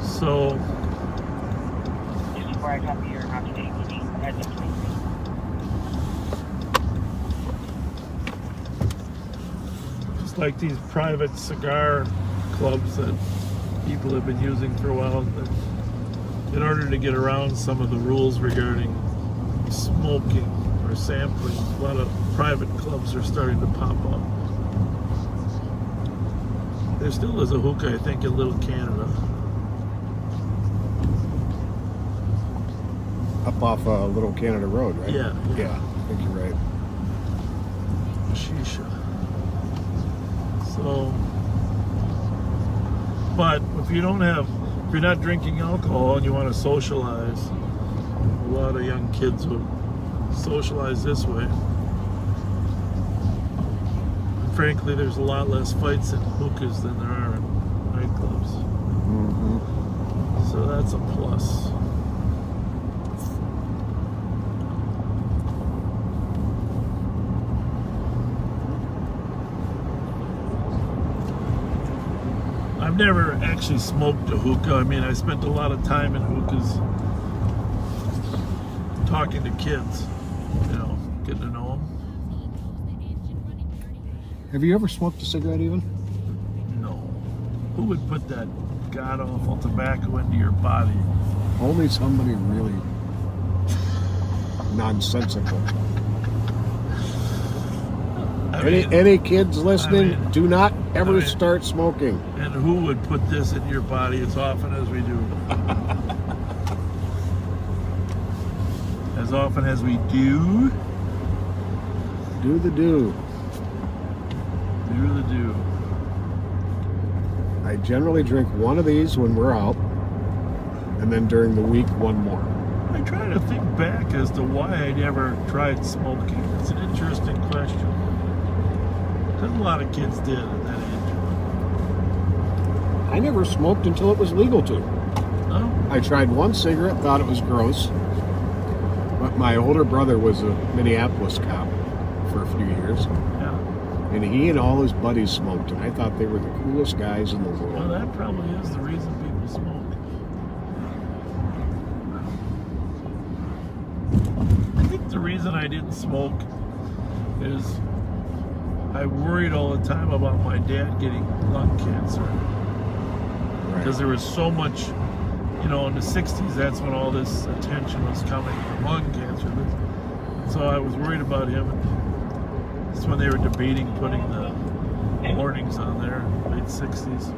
So, It's like these private cigar clubs that people have been using for a while. In order to get around some of the rules regarding smoking or sampling, a lot of private clubs are starting to pop up. There still is a hookah, I think, in Little Canada. Up off Little Canada Road, right? Yeah. Yeah, I think you're right. Shisha. So, but if you're not drinking alcohol and you want to socialize, a lot of young kids would socialize this way. And frankly, there's a lot less fights in hookahs than there are in nightclubs. Mm-hmm. So that's a plus. I've never actually smoked a hookah. I mean, I spent a lot of time in hookahs talking to kids, getting to know them. Have you ever smoked a cigarette even? No. Who would put that god-awful tobacco into your body? Only somebody really nonsensical. Any kids listening, do not ever start smoking. And who would put this in your body as often as we do? As often as we do? Do the do. Do the do. I generally drink one of these when we're out, and then during the week, one more. I try to think back as to why I never tried smoking. It's an interesting question. Because a lot of kids did at that age. I never smoked until it was legal to. Oh. I tried one cigarette, thought it was gross. But my older brother was a Minneapolis cop for a few years. Yeah. And he and all his buddies smoked, and I thought they were the coolest guys in the world. Well, that probably is the reason people smoke. I think the reason I didn't smoke is I worried all the time about my dad getting lung cancer. Because there was so much, in the 60s, that's when all this attention was coming for lung cancer. So I was worried about him. That's when they were debating putting the warnings on there, late 60s.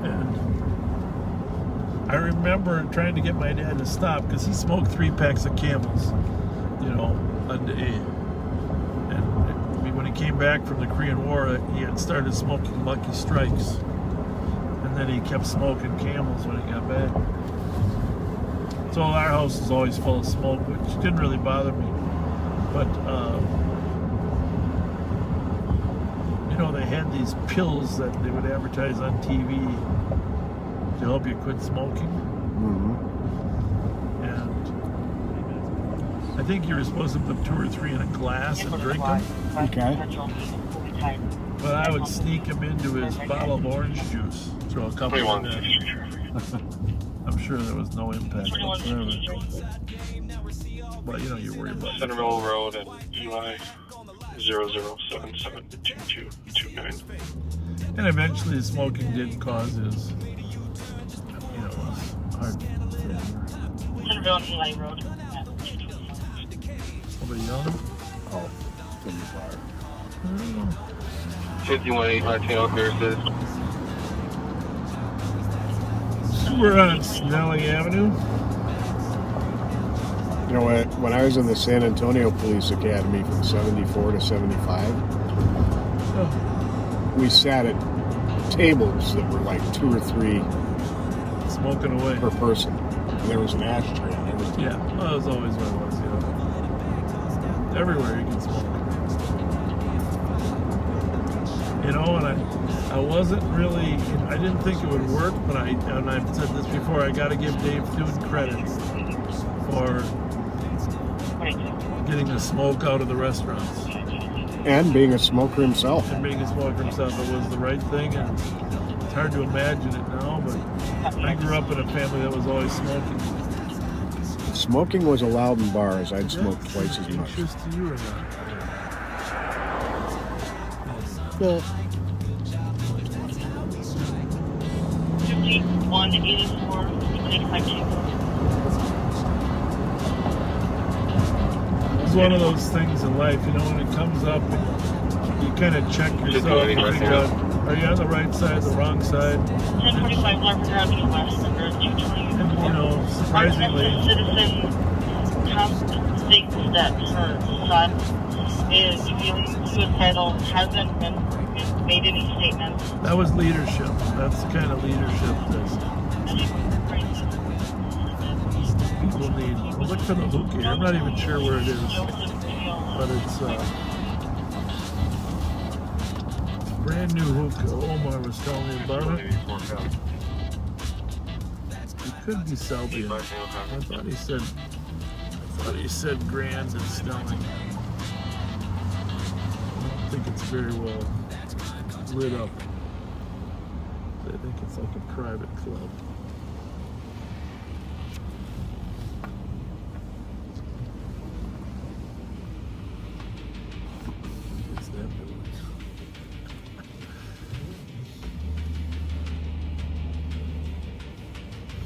And I remember trying to get my dad to stop because he smoked 3 packs of Camels, a day. And when he came back from the Korean War, he had started smoking Lucky Strikes. And then he kept smoking Camels when he got back. So our house was always full of smoke, which didn't really bother me. But, they had these pills that they would advertise on TV to help you quit smoking. Mm-hmm. And I think you were supposed to put 2 or 3 in a glass and drink them. Okay. But I would sneak him into his bottle of orange juice, throw a couple in there. I'm sure there was no impact whatsoever. But you worry about it. Centerville Road and Eli 00772229. And eventually the smoking did cause his, heart failure. Centerville and Eli Road. Somebody young? Oh, from the fire. 518 Latino Nurses. So we're on Snelling Avenue. You know what? When I was in the San Antonio Police Academy from 74 to 75, we sat at tables that were like 2 or 3 smoking away per person. And there was an ashtray and everything. Yeah, well, that was always what it was, Everywhere you can smoke. And I wasn't really, I didn't think it would work, but and I've said this before, I got to give Dave Thune credit for getting the smoke out of the restaurants. And being a smoker himself. And being a smoker himself, it was the right thing, and it's hard to imagine it now, but I grew up in a family that was always smoking. If smoking was allowed in bars, I'd smoke twice as much. Interest to you or not? Phil. 5184, 852. It's one of those things in life, you know, when it comes up, you kind of check yourself and figure out, are you on the right side, the wrong side? 1045 Larford Avenue West, number 220. And, you know, surprisingly, Our citizen states that her son is feeling suicidal, hasn't made any statements. that was leadership. That's the kind of leadership that people need. Well, look for the hookah here. I'm not even sure where it is, but it's brand new hookah. Omar was telling me about it. It could be Selby. I thought he said Grand and Snelling. I don't think it's very well lit up. I think it's like a private club. What's that doing?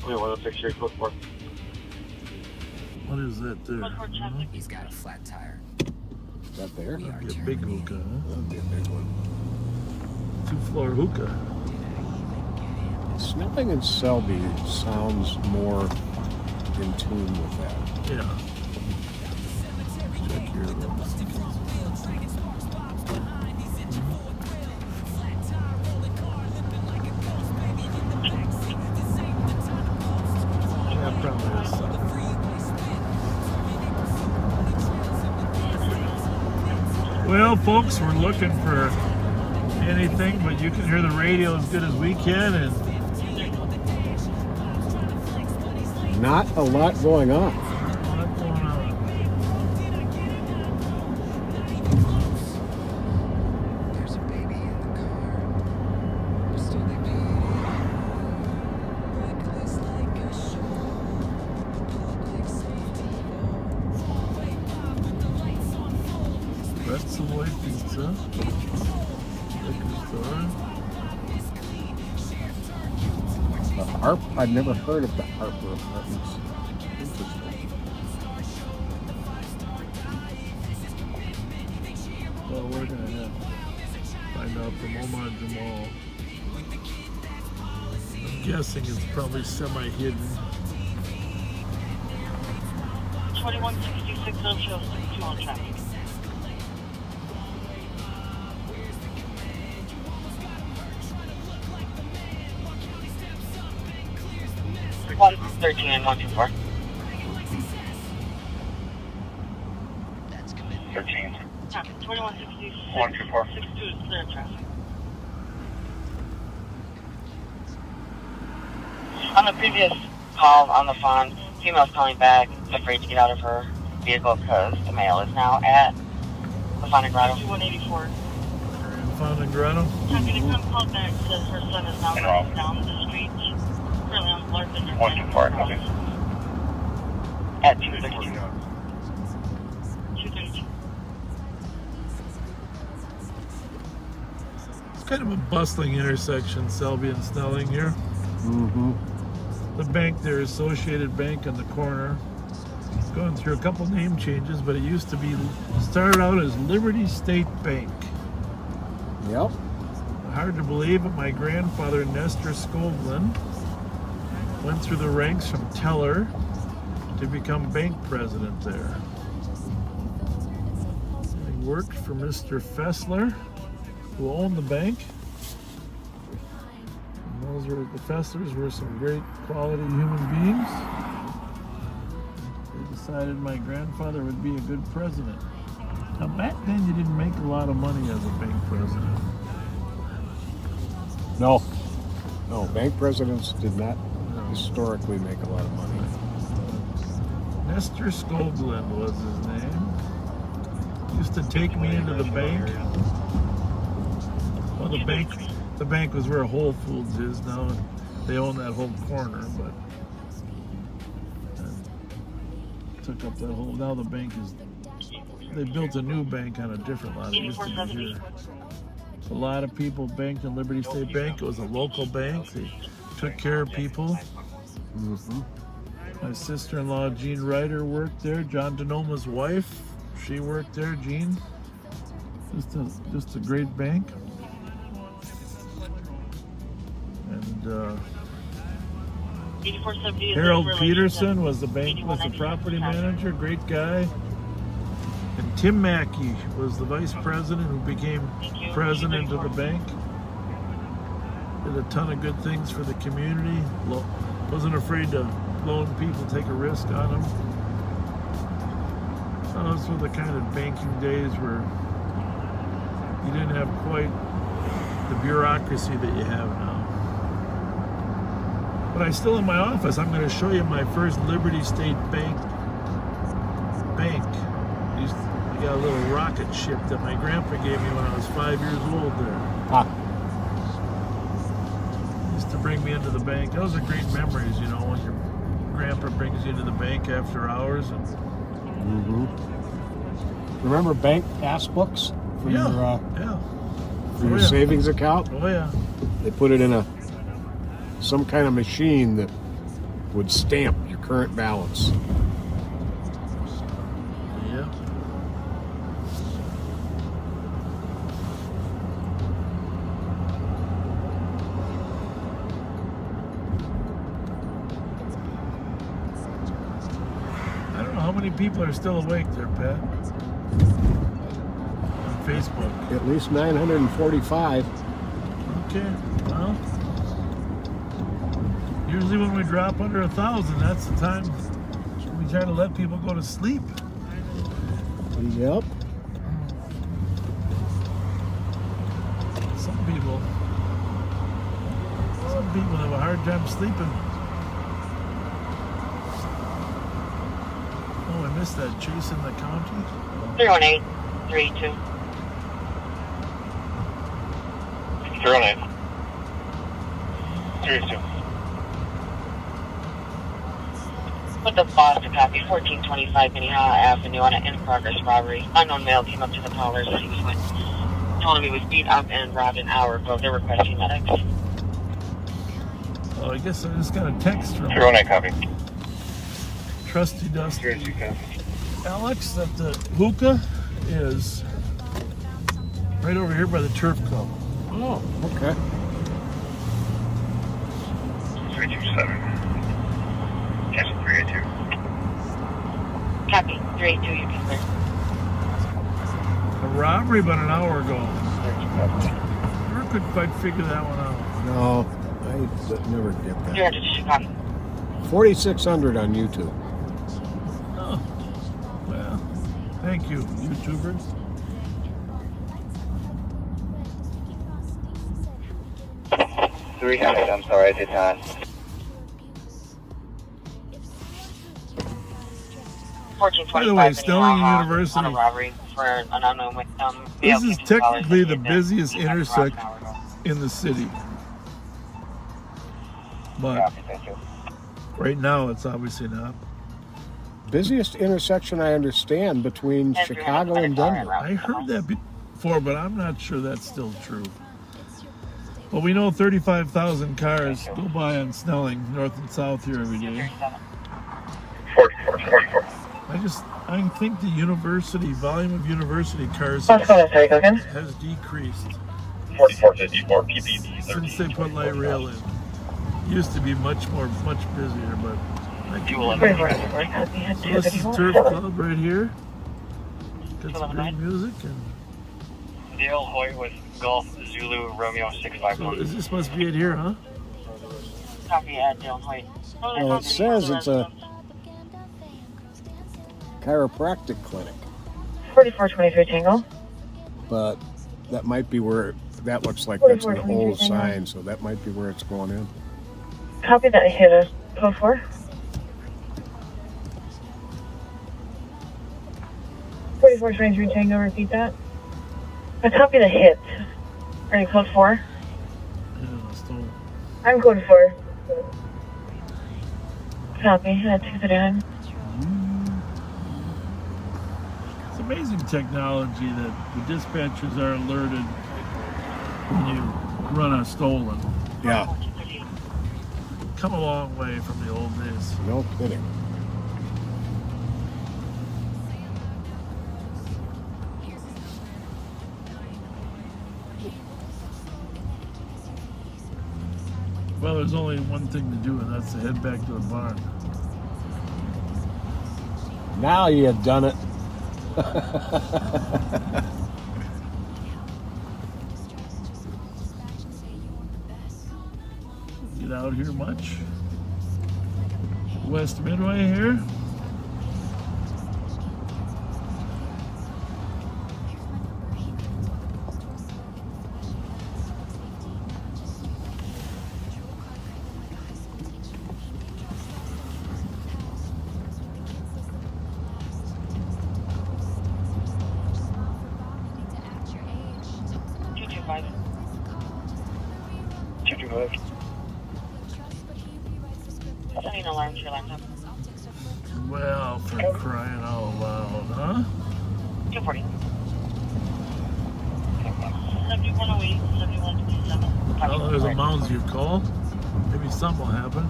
Wait, 106 here, code 4. What is that there? He's got a flat tire. Is that there? That'd be a big hookah, huh? That'd be a big one. 2-floor hookah. Snelling and Selby sounds more in tune with that. Yeah. Check here. Yeah, probably is something. Well, folks, we're looking for anything, but you can hear the radio as good as we can, and not a lot going on. There's a baby in the car. Still they be reckless like a show. Public safety. That's the way pizza. Liquor store. The Harp? I've never heard of the Harper Apartments. Interesting. Well, we're gonna have to find out from Omar Jamal. I'm guessing it's probably semi-hidden. 2166 shows 2 on traffic. One 13 and 124. 13. 2166. 124. 62 is clear traffic. On the previous call on the phone, female's calling back, afraid to get out of her vehicle because the male is now at the Fontainebleau. 184. Fontainebleau? Talking to come call back, says her son is now running down the street. Currently on Larkin. 124, copy. At 232. 232. It's kind of a bustling intersection, Selby and Snelling here. Mm-hmm. The bank there, Associated Bank on the corner. It's going through a couple name changes, but it used to be, started out as Liberty State Bank. Yep. Hard to believe, but my grandfather, Nestor Skovlin, went through the ranks from teller to become bank president there. He worked for Mr. Fessler, who owned the bank. And those were, the Fesslers were some great quality human beings. They decided my grandfather would be a good president. Now back then you didn't make a lot of money as a bank president. No, bank presidents did not historically make a lot of money. Nestor Skovlin was his name. Used to take me into the bank. Well, the bank was where Whole Foods is now. They own that whole corner, but took up that whole. Now the bank is. They built a new bank on a different lot. It used to be here. A lot of people banked in Liberty State Bank. It was a local bank. They took care of people. My sister-in-law, Jean Ryder, worked there. John Denoma's wife, she worked there. Jean, just a great bank. And Harold Peterson was the property manager. Great guy. And Tim Mackey was the vice president who became president of the bank. Did a ton of good things for the community. Wasn't afraid to loan people, take a risk on them. Those were the kind of banking days where you didn't have quite the bureaucracy that you have now. But I still in my office, I'm going to show you my first Liberty State Bank. I got a little rocket ship that my grandpa gave me when I was 5 years old there. Used to bring me into the bank. Those are great memories, you know, when your grandpa brings you into the bank after hours. And Remember bank passbooks for your your savings account? Oh yeah. They put it in some kind of machine that would stamp your current balance. Yeah. I don't know how many people are still awake there, Pat. On Facebook. At least 945. Okay, well, usually when we drop under 1,000, that's the time we try to let people go to sleep. Yep. Some people have a hard time sleeping. Oh, I missed that. Chasing the county. 31832. 318. 32. Put the Foster copy, 1425 Minnehaha Avenue on an in-progress robbery. Unknown male came up to the callers as he was told him he was beat up and robbed an hour ago. They're requesting medics. Oh, I guess I just got a text from 319 copy. Trusty Dusty. Alex, that the hookah is right over here by the turf club. Oh, okay. 327. Cancel 382. Copy, 382, you can clear. A robbery about an hour ago. Never could quite figure that one out. No, I never get that. You're to Chicago. 4,600 on YouTube. Oh, well, thank you, YouTubers. I'm sorry, I did not. By the way, Snelling University. On a robbery for an unknown This is technically the busiest intersection in the city. But right now, it's obviously not. Busiest intersection I understand between Chicago and Denver. I heard that before, but I'm not sure that's still true. But we know 35,000 cars go by on Snelling, north and south here every day. 44. I think the volume of university cars has decreased 4454 PPD. since they put light rail in. Used to be much busier, but so this is Turf Club right here. Got some great music and Dale Hoyt with Golf Zulu Romeo 651. so this must be it here, huh? Copy at Dale Hoyt. Well, it says it's a chiropractic clinic. 4423 Tango. But that might be where that looks like that's an old sign, so that might be where it's going in. Copy that. Hit a code 4. 4423 Tango. Repeat that. I copy the hit. Are you code 4? I'm code 4. Copy. That's 239. It's amazing technology that the dispatchers are alerted when you run a stolen. Yeah. Come a long way from the old days. No kidding. Well, there's only one thing to do, and that's to head back to the barn. Now you had done it. Get out here much? West Midway here? Setting alarm to your laptop. Well, for crying out loud, huh? 240. 7108, 7127. Well, there's a Mounds you call. Maybe something will happen.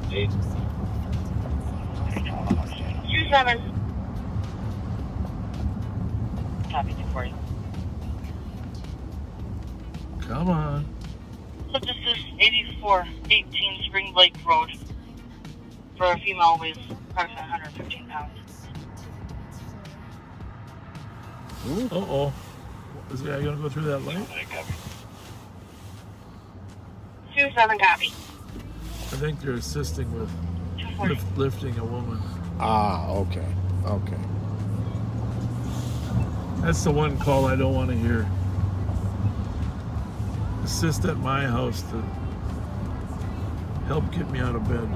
27. Copy, 240. Come on. So this is 8418 Spring Lake Road for a female weighs approximately 115 pounds. Uh-oh. Is the guy going to go through that light? 27 copy. I think they're assisting with lifting a woman. Ah, okay. Okay. That's the one call I don't want to hear. Assist at my house to help get me out of bed.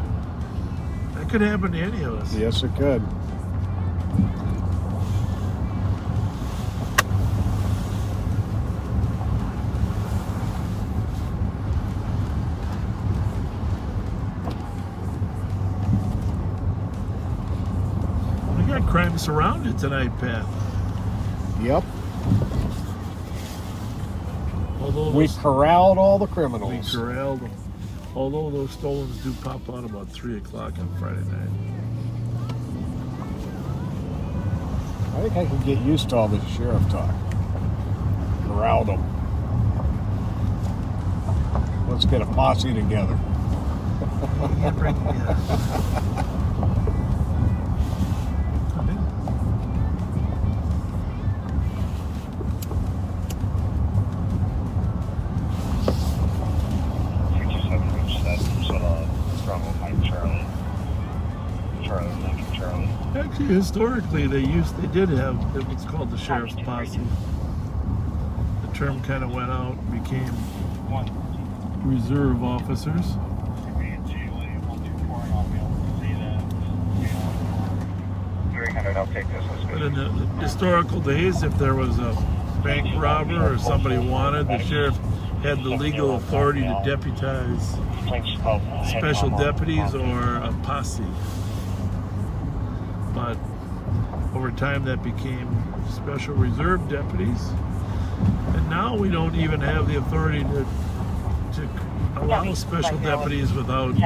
That could happen to any of us. Yes, it could. We got crime surrounded tonight, Pat. Yep. Although We corralled all the we criminals. corralled them. Although those stolens do pop out about 3 o'clock on Friday night. I think I could get used to all this sheriff talk. Corralled them. Let's get a posse together. Actually, historically, they did have what's called the sheriff's posse. The term kind of went out and became reserve officers. But in the historical days, if there was a bank robber or somebody wanted, the sheriff had the legal authority to deputize special deputies or a posse. But over time that became special reserve deputies. And now we don't even have the authority to allow special deputies without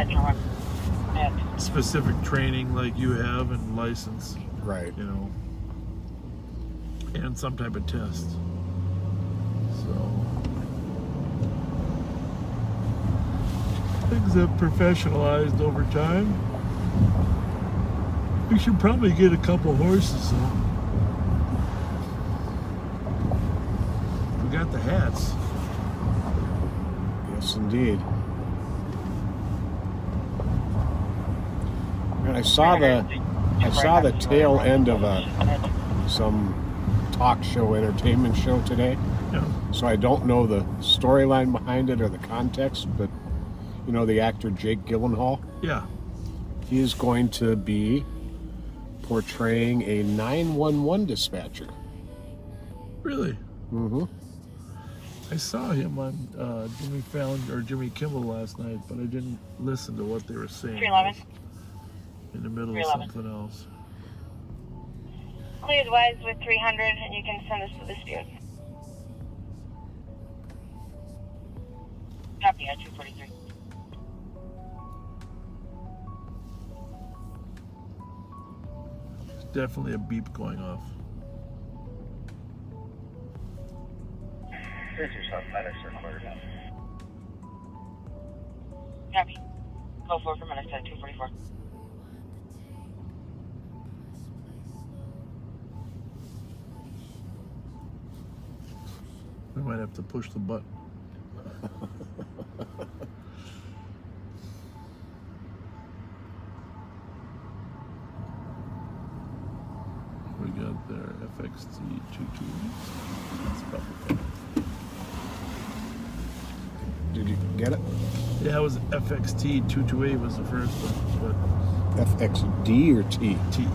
specific training like you have and license. Right. You know. And some type of test. So things have professionalized over time. We should probably get a couple horses though. We got the hats. Yes, indeed. And I saw the tail end of some talk show, entertainment show today. Yeah. So I don't know the storyline behind it or the context, but you know the actor Jake Gyllenhaal? Yeah. He is going to be portraying a 911 dispatcher. Really? Mm-hmm. I saw him on Jimmy Fallon or Jimmy Kimmel last night, but I didn't listen to what they were saying. 311. In the middle of 311. something else. Cleared wise with 300, and you can send us the dispute. Copy at 243. There's definitely a beep going off. Here's your South medics are cleared now. Copy. Call 4 for minutes at 244. We might have to push the button. We got there FXT 22. That's probably fine. Did you get it? Yeah, it was FXT 228 was the first one, FXD or T? T.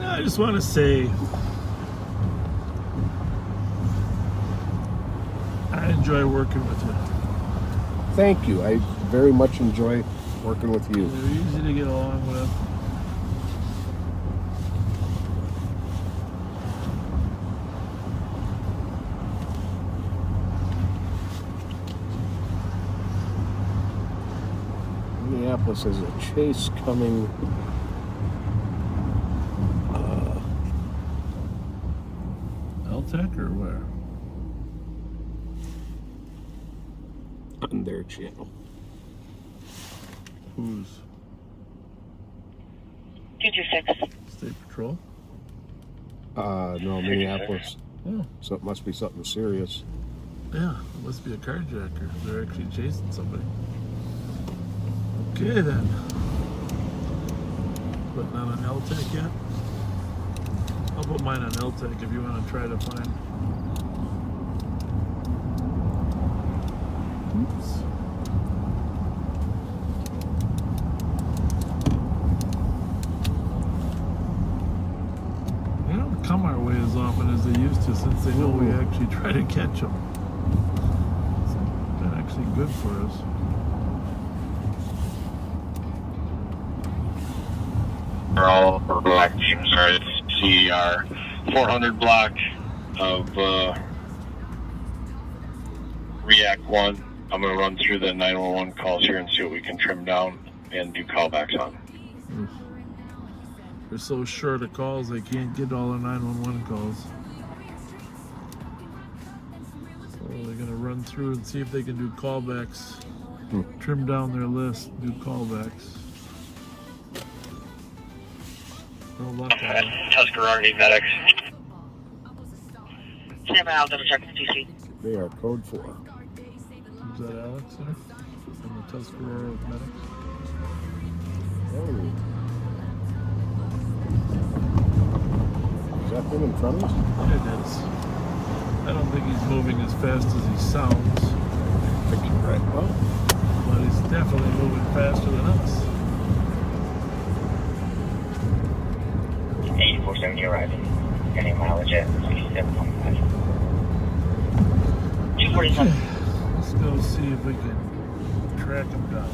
I just want to say I enjoy working with you. Thank you. I very much enjoy working with you. They're easy to get along with. Minneapolis has a chase coming. LTEC or where? On their channel. Who's? 226. State Patrol? No, Minneapolis. Oh. So it must be something serious. Yeah, it must be a carjacker. They're actually chasing somebody. Okay then. But not on LTEC yet? I'll put mine on LTEC if you want to try to find. Oops. They don't come our way as often as they used to since they know we actually try to catch them. It's been actually good for us. They're all black teams, right? CER 400 block of React 1. I'm going to run through the 911 calls here and see what we can trim down and do callbacks on. They're so short of calls, they can't get all the 911 calls. So they're going to run through and see if they can do callbacks. Trim down their list, do callbacks. No luck on it. Tuscarora need medics. Stand by, I'll double check with TC. They are code 4. Is that Alex there? From the Tuscarora medics? Oh. Is that him in front of us? Yeah, it is. I don't think he's moving as fast as he sounds. I think you're right. Well, but he's definitely moving faster than us. 8470 arriving. Getting mileage at 67.5. 247. Let's go see if we can track him down.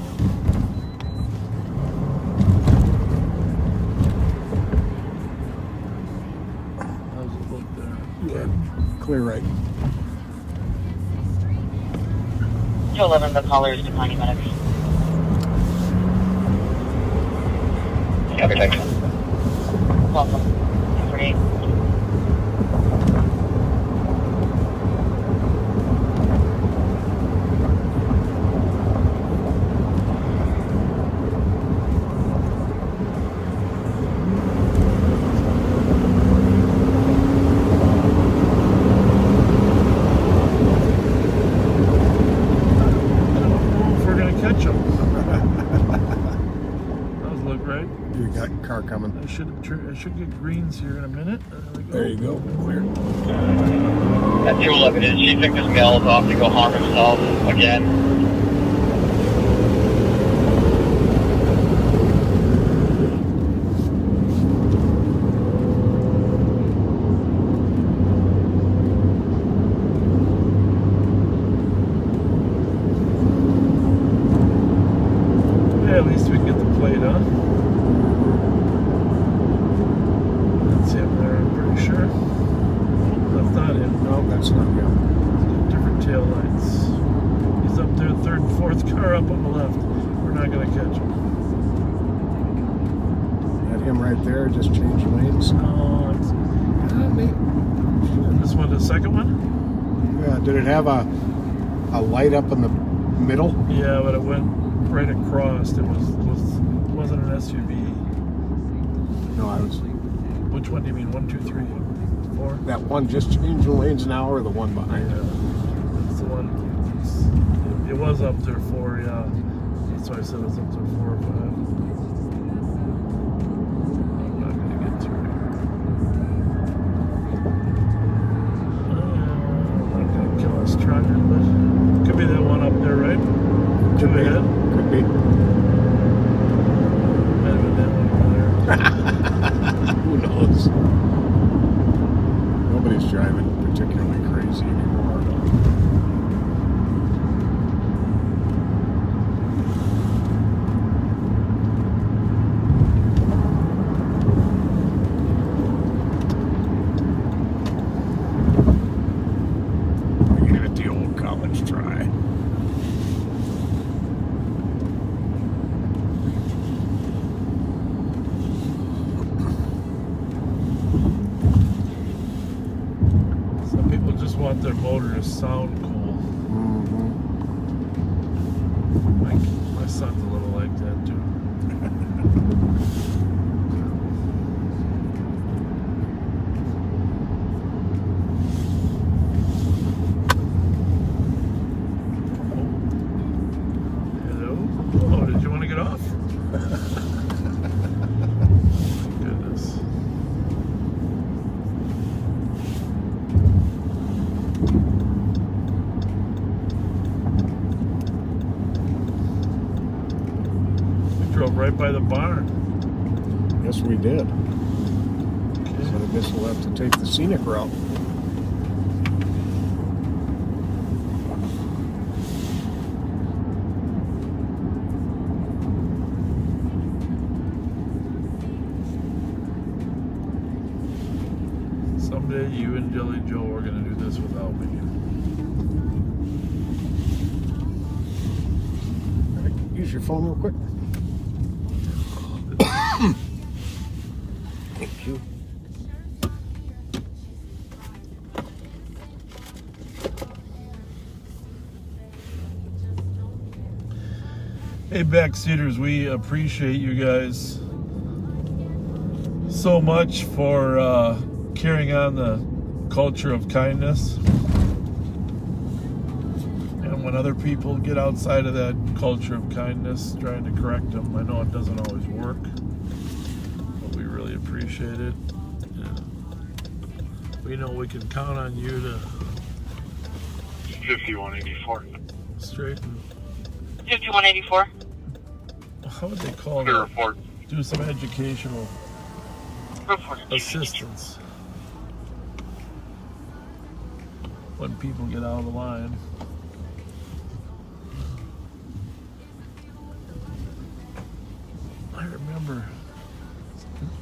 How's it look there? yeah, clear right. 211, the caller is declining medics. Copy, thanks. Welcome. 248. If we're gonna catch him. Those look right. You got a car coming. I I should get greens here in a minute. There you go. Clear. That 211 is, she think this male is off to go harm himself again. Yeah, at least we can get the plate on. That's him there, I'm pretty sure. That's not him. No, that's not him. Different tail lights. He's up there, third and fourth car up on the left. We're not going to catch him. Had him right there, just change lanes. No, it's... This one, the second one? Yeah, did it have a light up in the middle? Yeah, but it went right across. It wasn't an SUV. No, I was... Which one do you mean? 1, 2, 3, 4? That one just changing lanes now, or the one behind it? That's the one. It was up there 4, yeah. That's why I said it was up there 4 or 5. I'm not going to get through here. I'm not going to kill this trucker, but could be that one up there, right? Could be. Ahead? Could be. Might have been that one over there. Who knows? Nobody's driving particularly crazy anymore. We give it the old college try. Some people just want their motor to sound cool. My son's a little like that too. Hello? Oh, did you want to get off? Goodness. Drove right by the barn. Yes, we did. So I guess we'll have to take the scenic route. Someday you and Jelly Joe are going to do this without me. Use your phone real quick. Thank you. Hey, backseaters, we appreciate you guys so much for carrying on the culture of kindness. And when other people get outside of that culture of kindness, trying to correct them, I know it doesn't always work, but we really appreciate it. And we know we can count on you to 5184. straighten. 5184. How would they call that? Do some educational assistance when people get out of line. I remember,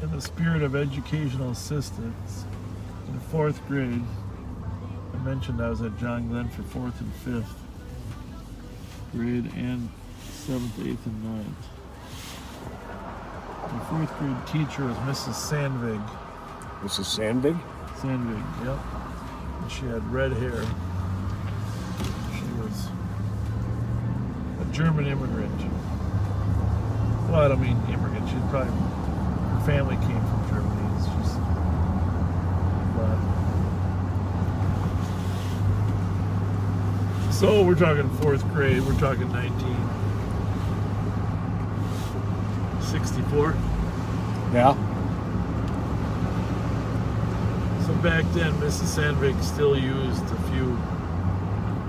in the spirit of educational assistance, in 4th grade, I mentioned I was at John Glenn for 4th and 5th grade and 7th, 8th, and 9th. My 4th grade teacher was Mrs. Sandvig. Mrs. Sandvig? Sandvig, yep. And she had red hair. She was a German immigrant. Well, I don't mean immigrant. She'd probably, her family came from Germany. It's just, but. So we're talking 4th grade. We're talking 1964. Yeah. back then, Mrs. Sandvik still used a few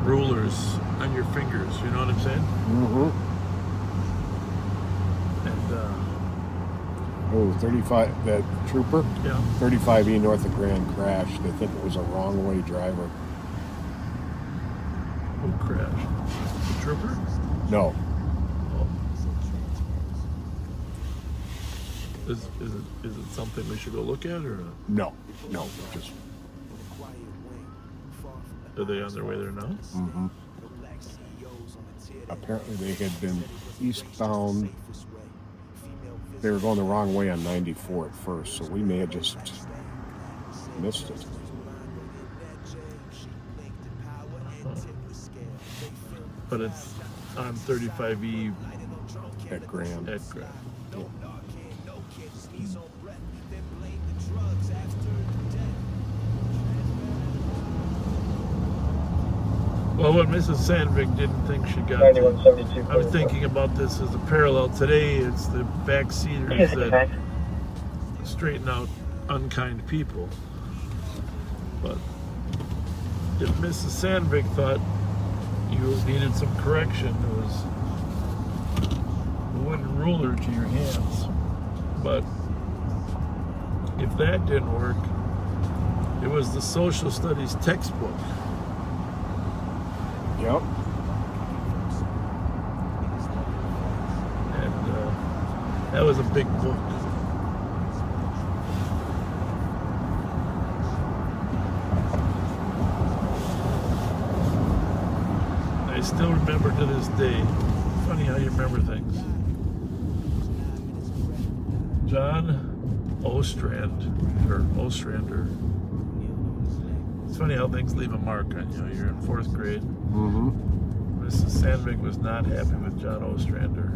rulers on your fingers. You know what I'm saying? Mm-hmm. And 35, that trooper? Yeah. 35E north of Grand crashed. They think it was a wrong-way driver. who crashed? The trooper? No. Is it something we should go look at, or No, just. Are they on their way there now? Mm-hmm. Apparently they had been eastbound. They were going the wrong way on 94 at first, so we may have just missed it. But it's on 35E at Grand. At Grand. Yeah. Well, what Mrs. Sandvik didn't think she got. I'm thinking about this as a parallel. Today, it's the backseaters that straighten out unkind people. But if Mrs. Sandvik thought you needed some correction, it was a wooden ruler to your hands. But if that didn't work, it was the social studies textbook. Yep. And that was a big book. I still remember to this day. Funny how you remember things. John Ostrander. It's funny how things leave a mark on you. You're in 4th grade. Mm-hmm. Mrs. Sandvik was not happy with John Ostrander.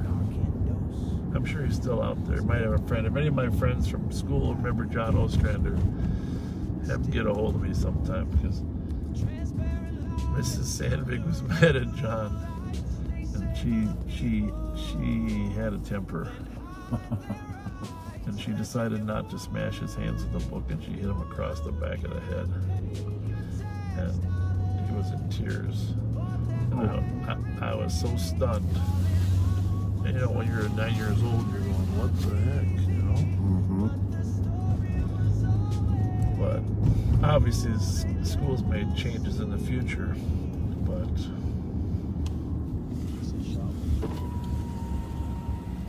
I'm sure he's still out there. Might have a friend. If any of my friends from school remember John Ostrander, have to get a hold of me sometime, because Mrs. Sandvik was mad at John, and she had a temper. And she decided not to smash his hands with the book, and she hit him across the back of the head. And he was in tears. And I was so stunned. And, when you're 9 years old, you're going, what the heck, Mm-hmm. But obviously, the school's made changes in the future. But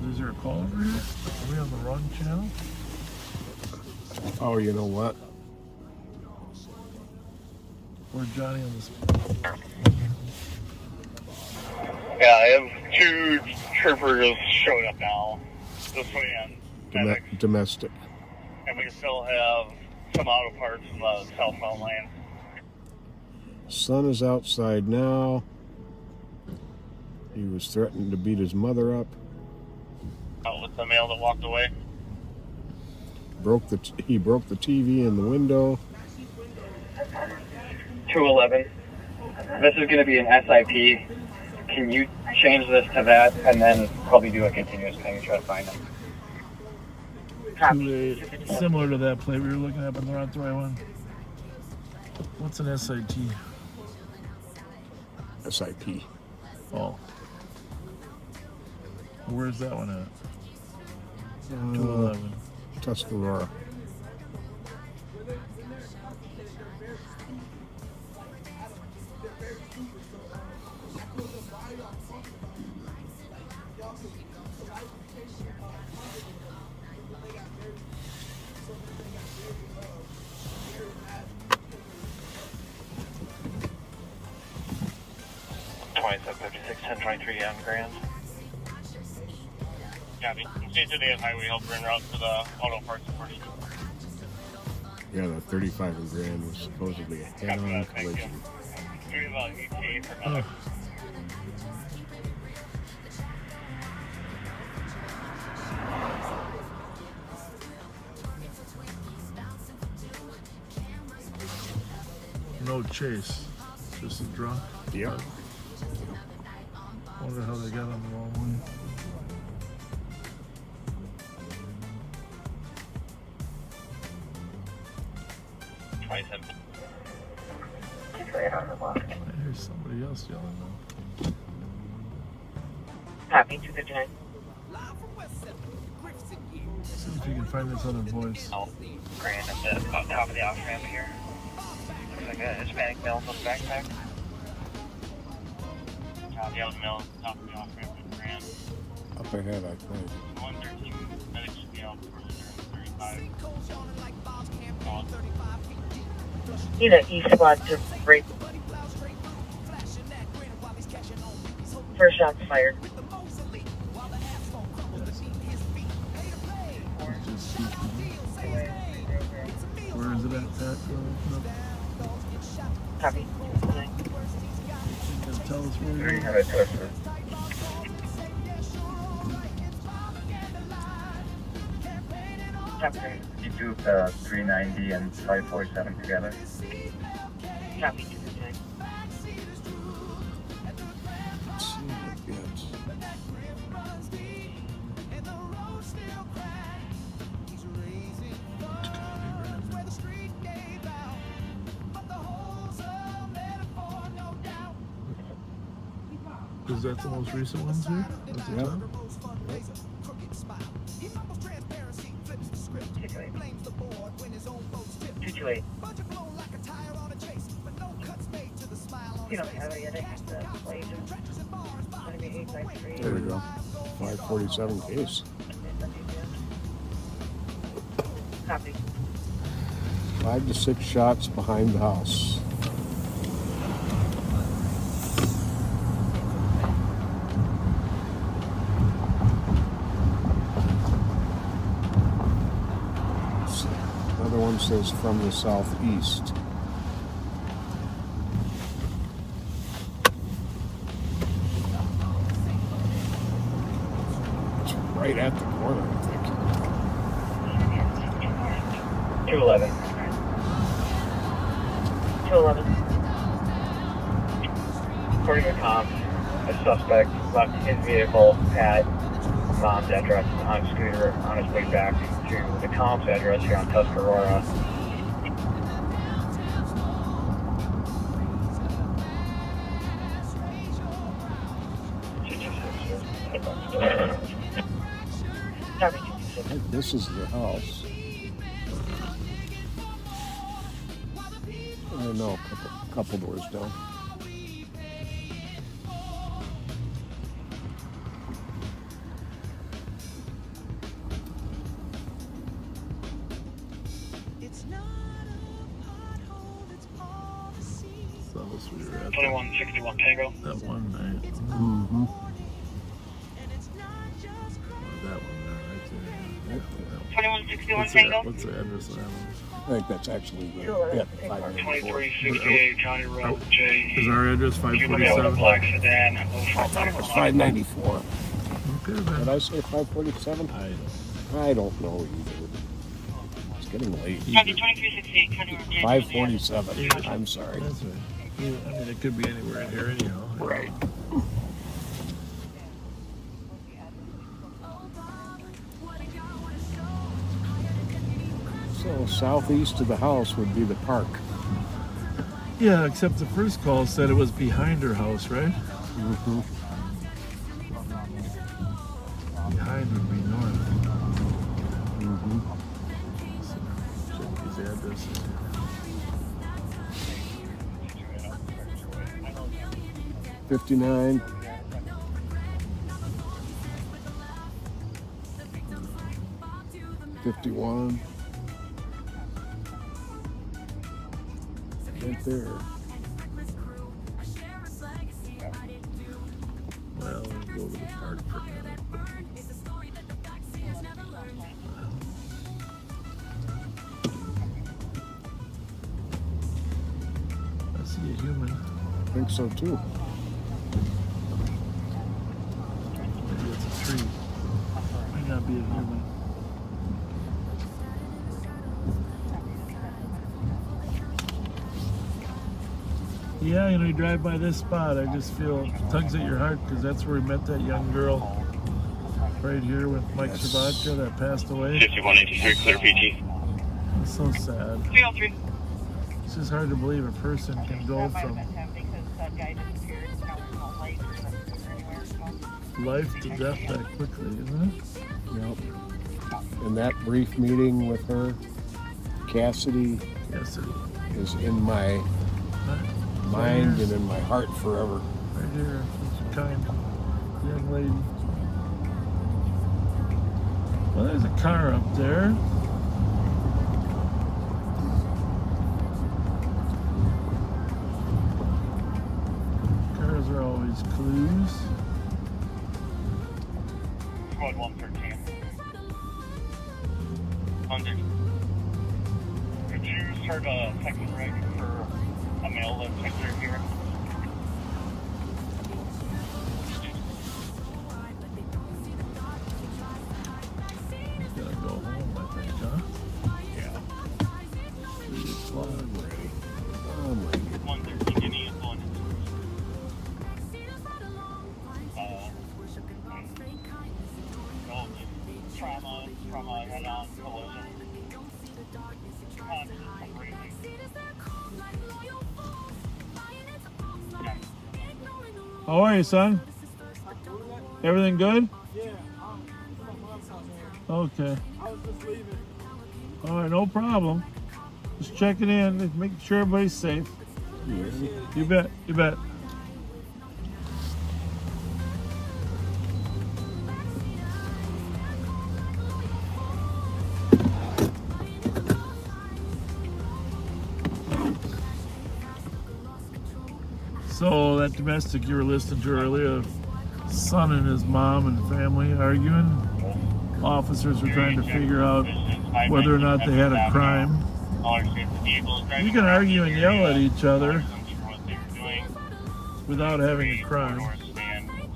is there a call over here? Are we on the wrong channel? Oh, you know what? Where's Johnny on this? Yeah, I have 2 troopers showed up now. This way and Domestic. and we still have some auto parts in the southbound lane. Son is outside now. He was threatening to beat his mother up. Out with the male that walked away. He broke the TV in the window. 211. This is going to be an SIP. Can you change this to that and then probably do a continuous ping and try to find him? Similar to that plate we were looking at, but not the right one. What's an SIT? SIP. Oh. Where's that one at? 211. Tuscarora. On Grand. Yeah, the state today is highway help en route to the auto parts authority. Yeah, the 35 in Grand was supposedly a head-on collision. Do we have ETA for another? No chase, just a drunk. Yep. Wonder how they got on the wrong one. 27. There's somebody else yelling now. Copy, 259. See if you can find this other voice. Grand up the about top of the off ramp here. Looks like a Hispanic male with a backpack. Top yellow mill, top of the off ramp in Grand. Up ahead, I think. 113, medics should be out for 35. Need an east squad to break. First shot's fired. Where is it at, Pat? Copy. Tell us where There you you have it, Twister. You do 390 and 547 together. Copy, 259. Let's see what it gets. Is that the most recent ones here? That's the Yep. top? 228. You don't have it yet. I have to play it. Gonna be 8x3. There we go. 547 case. Copy. 5 to 6 shots behind the house. Another one says from the southeast. It's right at the corner, I think. 211. 211. According to comms, a suspect left his vehicle at mom's address on a scooter on his way back to the comms address here on Tuscarora. Copy, I think this is the house. I don't know, couple doors down. South we were at. 2161 Tango. That one night. Mm-hmm. That one there, right there. 2161 What's Tango. what's the address of that one? I think that's actually the 2368 County Road J. Is our address Cuban 547? black sedan. I thought it was 594. Okay, Did then. I say 547? I don't know either. It's getting late. Copy, 2368 County Road J. 547. I'm sorry. That's right. Yeah, I mean, it could be anywhere in here anyhow. Right. So southeast of the house would be the park. Yeah, except the first call said it was behind her house, right? Mm-hmm. Behind would be north. Mm-hmm. Check these addresses. 59. $51. Right there. Well, we'll go to the park for a minute. I see a human. I think so too. Maybe it's a tree. Might not be a human. Yeah, you know, you drive by this spot, I just feel tugs at your heart because that's where we met that young girl right here with Mike Shabatka that passed away. 5183 clear PG. It's so sad. 303. It's just hard to believe a person can go from life to death that quickly, isn't it? Yep. And that brief meeting with her, Cassidy, is in my mind and in my heart forever. Right here, such a kind young lady. Well, there's a car up there. Cars are always clues. Squad 113. Under. Could you start a second rig for a male that's right here? Gotta go home, I think, huh? Yeah. I'm ready. I'm ready. 113, give me a phone. Trauma, head-on collision. How are you, son? Everything good? Yeah, Okay. I was just leaving. All right, no problem. Just checking in, making sure everybody's safe. You bet, you bet. So that domestic you were listening to earlier, son and his mom and family arguing. Officers were trying to figure out whether or not they had a crime. You can argue and yell at each other without having a crime.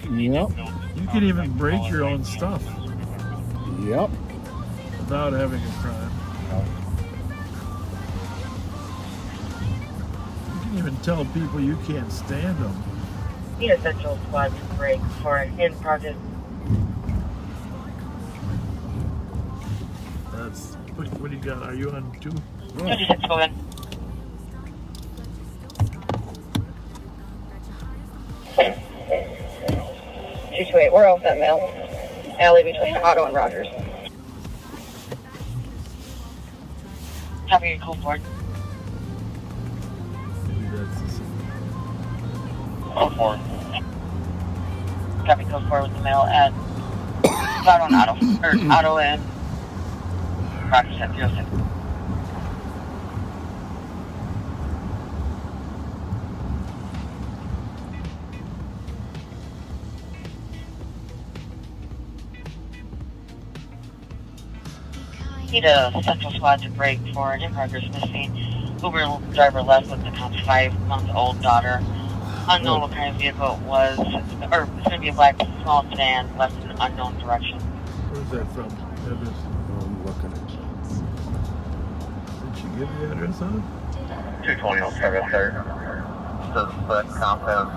Yep. You can even break your own stuff. Yep. Without having a crime. You can even tell people you can't stand them. The essential squad to break for an in-progress. That's what do you got? Are you on 2? Go in. We're off that mail. Alley between Otto and Rogers. Copy your code board. Maybe that's the same. Code 4. Copy code 4 with the mail at Otto and Otto. Or Otto and Rogers at 06. Need a central squad to break for an in-progress missing Uber driver left with the 5-month-old daughter. Unknown what kind of vehicle it was, or it's going to be a black small sedan left in an unknown direction. Where's that from? Address? I'm looking at Did she give the address on? 220 on service there. Does that comp have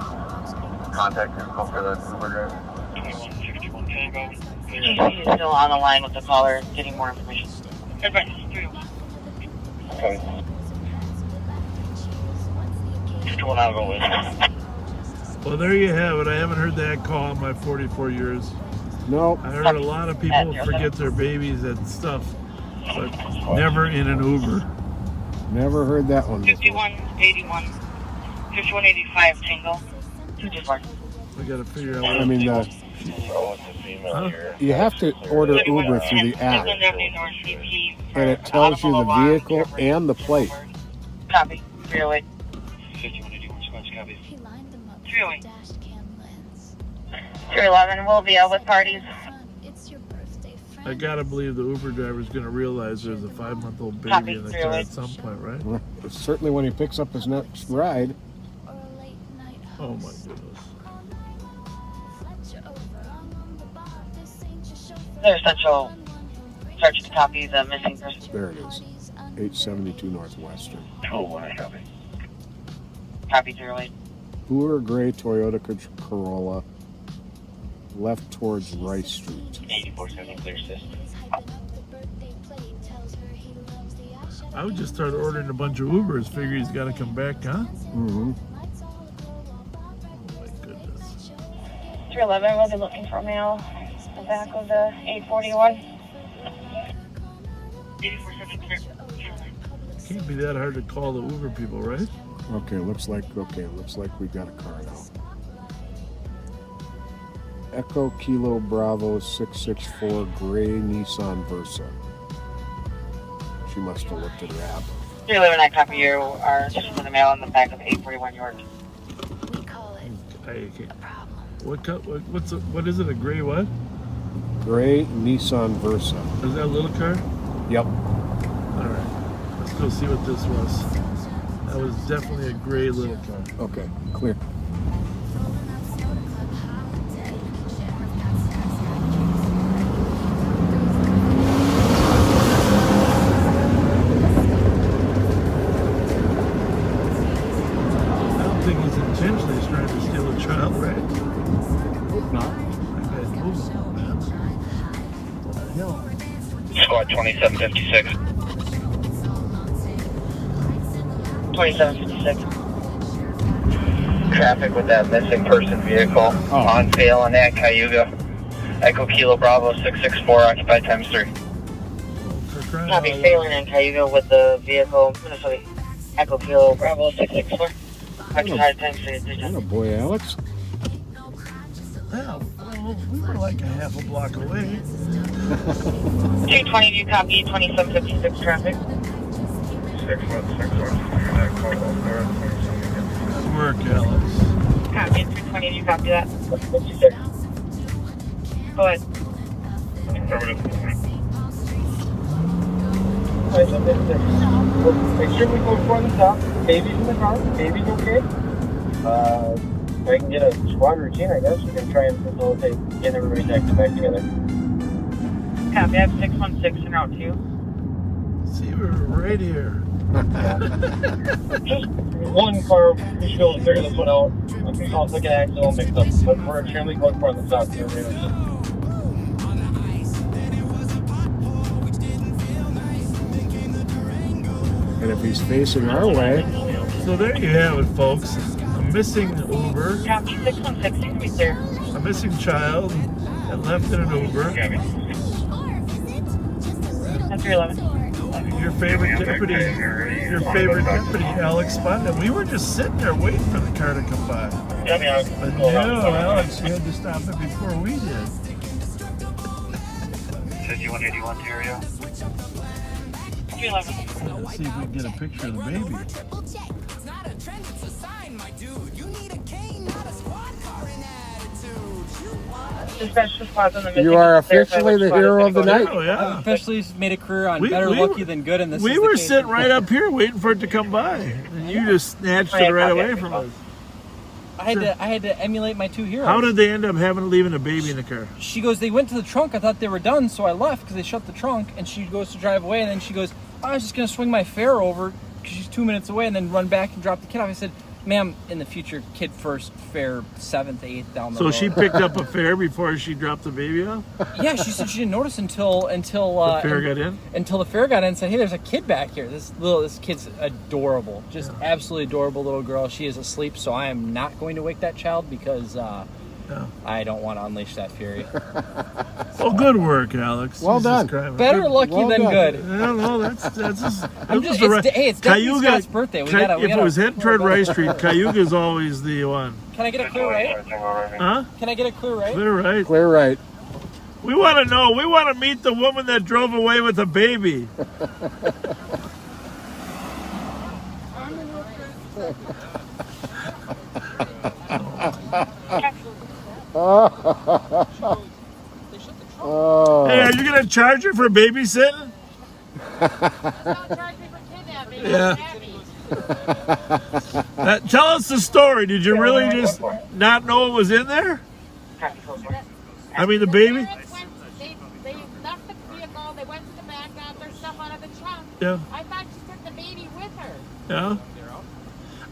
contact info for the Uber driver? 2161 Tango. GC is still on the line with the caller, getting more information. Everybody, Okay. 221 I'll go with. Well, there you have it. I haven't heard that call in my 44 years. No. I heard a lot of people forget their babies and stuff, but never in an Uber. Never heard that one before. 5181, 5185 Tango, 224. We got to figure out. I mean, you have to order Uber through the app, and it tells you the vehicle and the plate. Copy, 308. 5181 squads, copy. 308. 311 will be out with parties. I gotta believe the Uber driver's gonna realize there's a 5-month-old baby in the car at some point, right? Well, certainly when he picks up his next ride. Oh my goodness. There's central search to copy the missing person. There it is. 872 Northwestern. Oh, I copy. Copy 308. Bluer gray Toyota Corolla, left towards Rice Street. 8470 clear system. I would just start ordering a bunch of Ubers. Figure he's got to come back, huh? Mm-hmm. 311 will be looking for a male in the back of the 841. Can't be that hard to call the Uber people, right? Okay, looks like we got a car now. Echo Kilo Bravo 664 gray Nissan Versa. She must have looked at her app. 311, I copy you. Are just for the male in the back of 841 York. What is it? A gray what? Gray Nissan Versa. Is that a little car? Yep. All right. Let's go see what this was. That was definitely a gray little car. Okay, clear. I don't think he's intentionally trying to steal a child, right? Hope not. Squad 2756. 2756. Traffic with that missing person vehicle on fail on that Cayuga. Echo Kilo Bravo 664 occupied times 3. Copy, failing in Cayuga with the vehicle, Minnesota Echo Kilo Bravo 664. Occupied times 3. Oh boy, Alex. Yeah, well, we were like a half a block away. 220, do you copy 2756 traffic? 616. Good work, Alex. Copy, 220, do you copy that? Go ahead. Extremely close for the top. Baby's in the car. Baby's okay. If I can get a squad routine, I guess we can try and facilitate getting everybody connected back together. Copy, I have 616 en route 2. See, we're right here. Just one car, we should be able to figure this one out. I think I'll take an accident mixed up, but we're extremely close for the top. And if he's facing our way. So there you have it, folks. A missing Uber. Copy, 616, be there. A missing child that left in an Uber. That's 311. Your favorite deputy, Alex Spondon. We were just sitting there waiting for the car to come by. But no, Alex, you had to stop it before we did. Said you 181 area. 311. Let's see if we can get a picture of the baby. You are officially the hero of the night. Oh, yeah. I've officially made a career on better lucky than good, and this we is the were case. sitting right up here waiting for it to come by, and you just snatched it right away from us. I had to emulate my two heroes. How did they end up leaving a baby in the car? She goes, they went to the trunk. I thought they were done, so I left because they shut the trunk. And she goes to drive away, and then she goes, I was just going to swing my fare over because she's 2 minutes away, and then run back and drop the kid off. I said, ma'am, in the future, kid first, fare 7th, 8th down the road. So she picked up a fare before she dropped the baby off? Yeah, she said she didn't notice until the fare got in? Until the fare got in and said, hey, there's a kid back here. This kid's adorable. Just absolutely adorable little girl. She is asleep, so I am not going to wake that child because I don't want to unleash that fury. Well, good work, Alex. Well done. Better lucky than good. No, that's just. It's definitely Scott's birthday. If it was heading toward Rice Street, Cayuga's always the one. Can I get a clear right? Huh? Can I get a clear right? Clear right. Clear right. We want to know. We want to meet the woman that drove away with the baby. Hey, are you gonna charge her for babysitting? Yeah. Tell us the story. Did you really just not know it was in there? I mean, the baby? They left the vehicle, they went to the back, got their stuff out of the trunk. Yeah. I thought she took the baby with her. Yeah.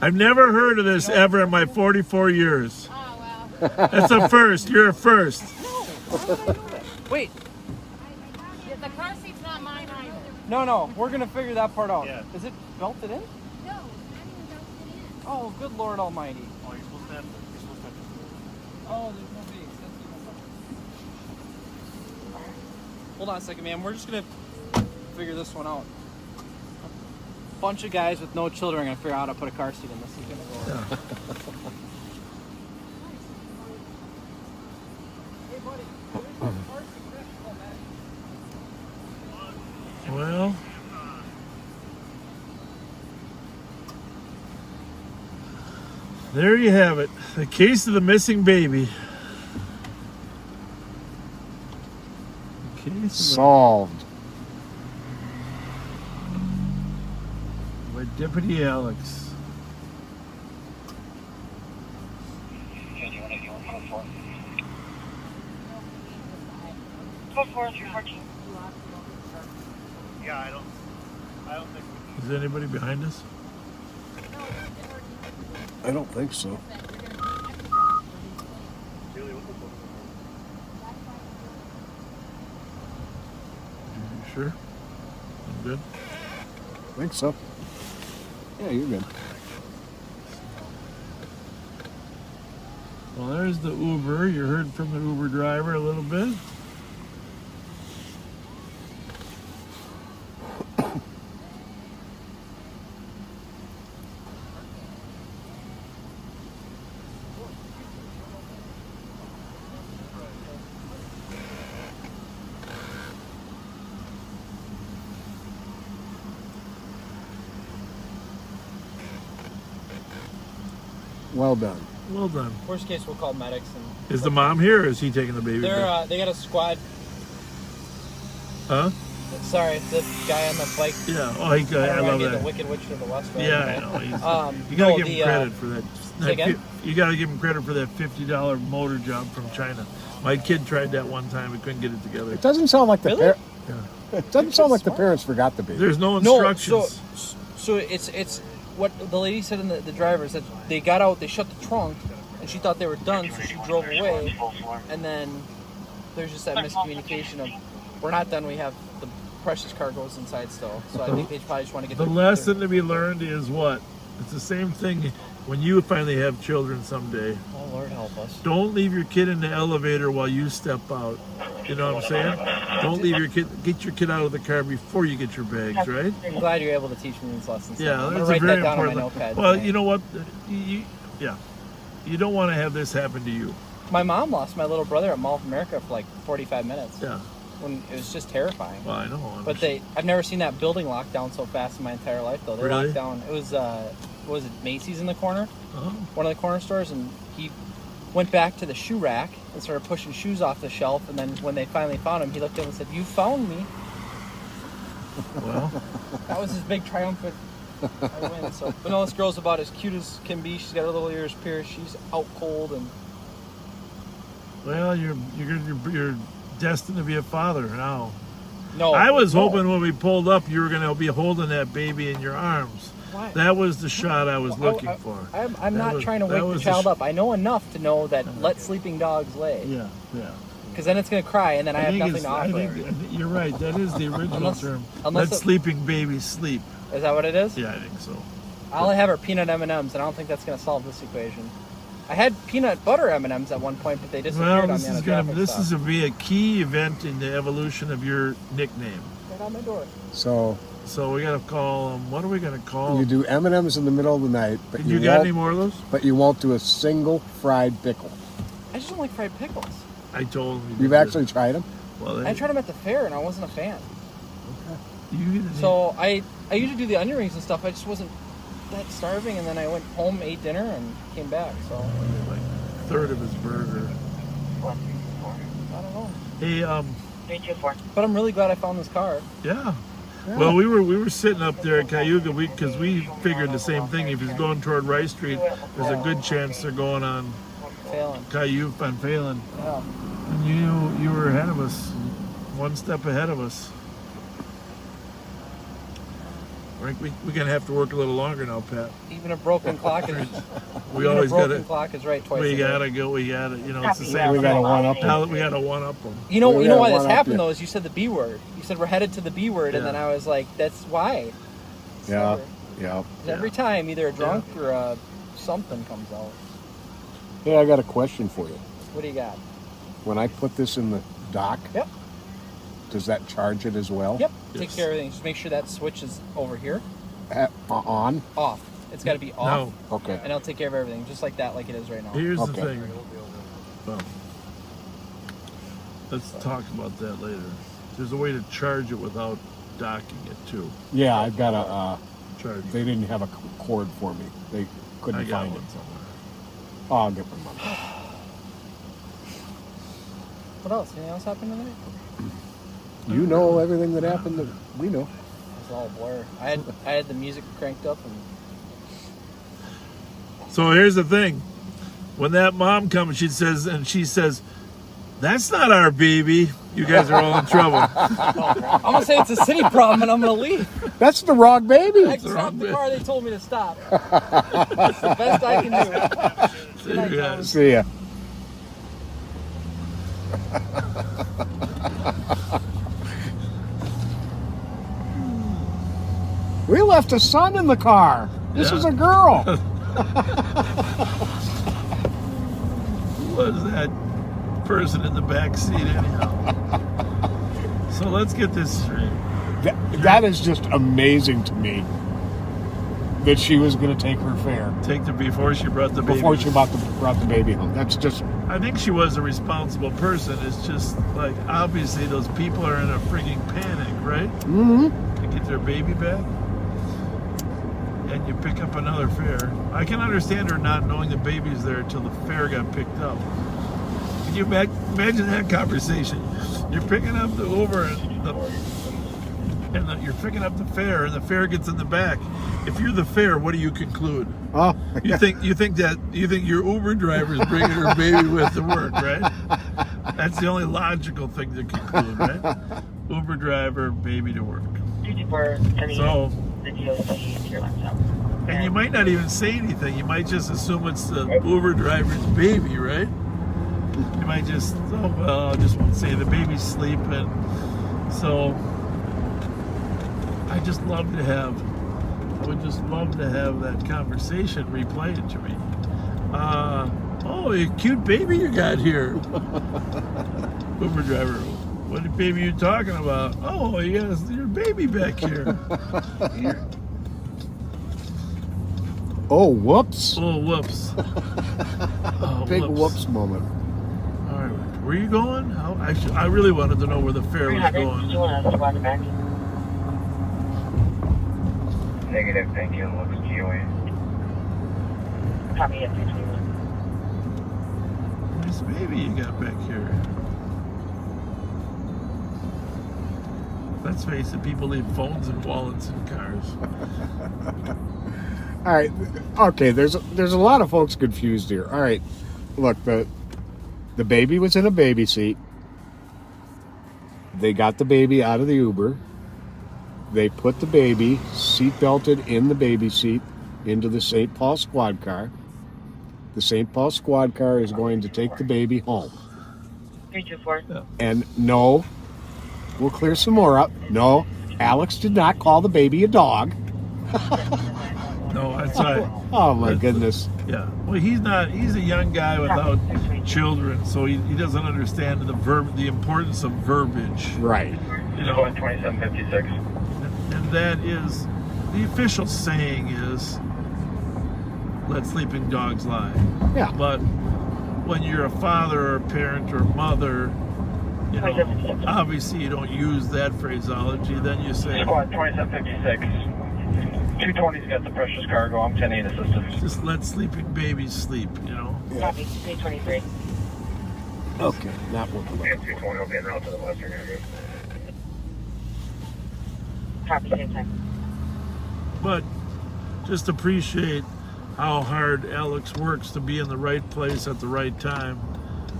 I've never heard of this ever in my 44 years. Oh, well. That's a first. You're a first. Wait. The car seat's not mine either. No, we're gonna figure that part out. Yeah. Is it belted in? No, not even belted in. Oh, good Lord Almighty. Oh, you're supposed to have Oh, there's no base. That's even Hold on a second, man. We're just gonna figure this one out. A bunch of guys with no children are gonna figure out how to put a car seat in. This is gonna go. Yeah. Hey, buddy. Well, there you have it. The case of the missing baby. The case of Solved. by Deputy Alex. Yeah, I don't think Is anybody behind us? I don't think so. You sure? I'm good. I think so. Yeah, you're good. Well, there's the Uber. You heard from the Uber driver a little bit. Well done. Well done. Worst case, we'll call medics. And Is the mom here, or is he taking the baby? they're they got a squad. Huh? Sorry, the guy on the bike. Yeah. Oh, I I love get that. The Wicked Witch of the West. Right? Yeah, I know. You no, gotta give him credit for that. Say again? You gotta give him credit for that $50 motor job from China. My kid tried that one time. We couldn't get it together. It doesn't sound like the Really? It doesn't sound like the parents forgot the baby. There's no instructions. So it's what the lady said in the driver is that they got out, they shut the trunk, and she thought they were done, so she drove away. And then there's just that miscommunication of we're not done. We have the precious cargoes inside still. So I think they probably just want to get The lesson to be learned is what? It's the same thing when you finally have children someday. Oh, Lord help us. Don't leave your kid in the elevator while you step out. You know what I'm saying? Don't leave your kid. Get your kid out of the car before you get your bags, right? I'm glad you're able to teach me these lessons. Yeah, I'm that's gonna write a very that down on my important. notepad. Well, tonight. you know what? You don't want to have this happen to you. My mom lost my little brother at Mall of America for like 45 minutes. Yeah. When it was just terrifying. Well, I know. But I've never seen that building locked down so fast in my entire life, though. They Really? locked down. It was, what was it, Macy's in the corner? Oh. One of the corner stores, and he went back to the shoe rack and started pushing shoes off the shelf. And then when they finally found him, he looked at him and said, "You found me." Well, that was his big triumphant. I win. So, but no, this girl's about as cute as can be. She's got her little ears pierced. She's out cold, and well, you're destined to be a father now. No, I was no. hoping when we pulled up, you were going to be holding that baby in your arms. Why? That was the shot I was looking for. I'm not trying to wake the child up. I know enough to know that let sleeping dogs lay. Yeah. Because then it's going to cry, and then I have nothing to offer. I think you're right. That is the original term. unless Let sleeping babies sleep. Is that what it is? Yeah, I think so. I'll have her peanut M&Ms, and I don't think that's going to solve this equation. I had peanut butter M&Ms at one point, but they disappeared on me on a traffic this stop. is going to be a key event in the evolution of your nickname. Right on my door. So we got to call them. What are we going to call them? you do M&Ms in the middle of the night, but You got any more of those? But you won't do a single fried pickle. I just don't like fried pickles. I told him. You've actually tried them? Well, I tried them at the fair, and I wasn't a fan. Okay. So I usually do the onion rings and stuff. I just wasn't that starving, and then I went home, ate dinner, and came back. So like a third of his burger. I don't know. Hey, 324. But I'm really glad I found this car. Yeah. Well, we were sitting up there at Cayuga because we figured the same thing. If he's going toward Rice Street, there's a good chance they're going on Cayuga on Phelan. Yeah. And you were ahead of us, one step ahead of us. We're gonna have to work a little longer now, Pat. Even a broken clock is We Even always a broken gotta. clock is right twice. We a day. gotta go. We gotta. You know, it's the same. We gotta one up them. We gotta one up them. You know Yeah, why this one up happened you. though is you said the B word. You said we're headed to the B word, and Yeah. then I was like, that's why. Yeah. Yeah. 'Cause every time either a drunk or something comes out. Hey, I got a question for you. What do you got? When I put this in the dock, Yep. does that charge it as well? Yep. Take care of everything. Just make sure that switch is over here. On? Off. It's got to be off. No. Okay. And I'll take care of everything just like that, like it is right now. Here's Okay. the thing. Well, let's talk about that later. There's a way to charge it without docking it too. Yeah, I've got a. Charge. They didn't have a cord for me. They couldn't I got find one it. somewhere. Oh, I'll get my money. What else? Anything else happened tonight? You know everything that happened that we know. It was all a blur. I had the music cranked up and So here's the thing. When that mom comes, she says, "That's not our baby." You guys are all in trouble. I'm gonna say it's a city problem and I'm gonna leave. That's the wrong baby. I stopped the car. They told me to stop. That's the best I can do. See you guys. See ya. We left a son in the car. This is a girl. Who was that person in the back seat anyhow? So let's get this straight. That is just amazing to me that she was going to take her fare Before she brought the baby. before she brought the baby home. That's just I think she was a responsible person. It's just like obviously those people are in a freaking panic, right? mm-hmm. To get their baby back, and you pick up another fare. I can understand her not knowing the baby's there until the fare got picked up. Can you imagine that conversation? You're picking up the Uber and you're picking up the fare, and the fare gets in the back. If you're the fare, what do you conclude? Oh, you think your Uber driver is bringing her baby with to work, right? That's the only logical thing to conclude, right? Uber driver, baby to work. So, and you might not even say anything. You might just assume it's the Uber driver's baby, right? You might just, I just won't say the baby's sleeping. So, I would just love to have that conversation replayed to me. Oh, a cute baby you got here. Uber driver, what baby are you talking about? Oh, you got your baby back here. Oh, whoops. Oh, whoops. Big whoops moment. All right, where are you going? I really wanted to know where the fare was going. Do you want us to walk it back? Negative, thank you. Looks GOA. Copy it, 321. Nice baby you got back here. Let's face it, people leave phones and wallets in cars. All right. Okay, there's a lot of folks confused here. All right. Look, the baby was in a baby seat. They got the baby out of the Uber. They put the baby seat belted in the baby seat into the St. Paul squad car. The St. Paul squad car is going to take the baby home. 324. Yeah. And no, we'll clear some more up. No, Alex did not call the baby a dog. No, that's right. Oh my goodness. Yeah. Well, he's a young guy without children, so he doesn't understand the importance of verbiage. Right. You know, 2756. and that is, the official saying is, let sleeping dogs lie. Yeah. But when you're a father or a parent or mother, you know, obviously you don't use that phraseology. Then you say, Squad 2756. 220's got the precious cargo. I'm 10-8 assistant. just let sleeping babies sleep, you know. Copy, 323. Okay, not what Yeah, 220 will be en route to the western area. Copy, same time. But just appreciate how hard Alex works to be in the right place at the right time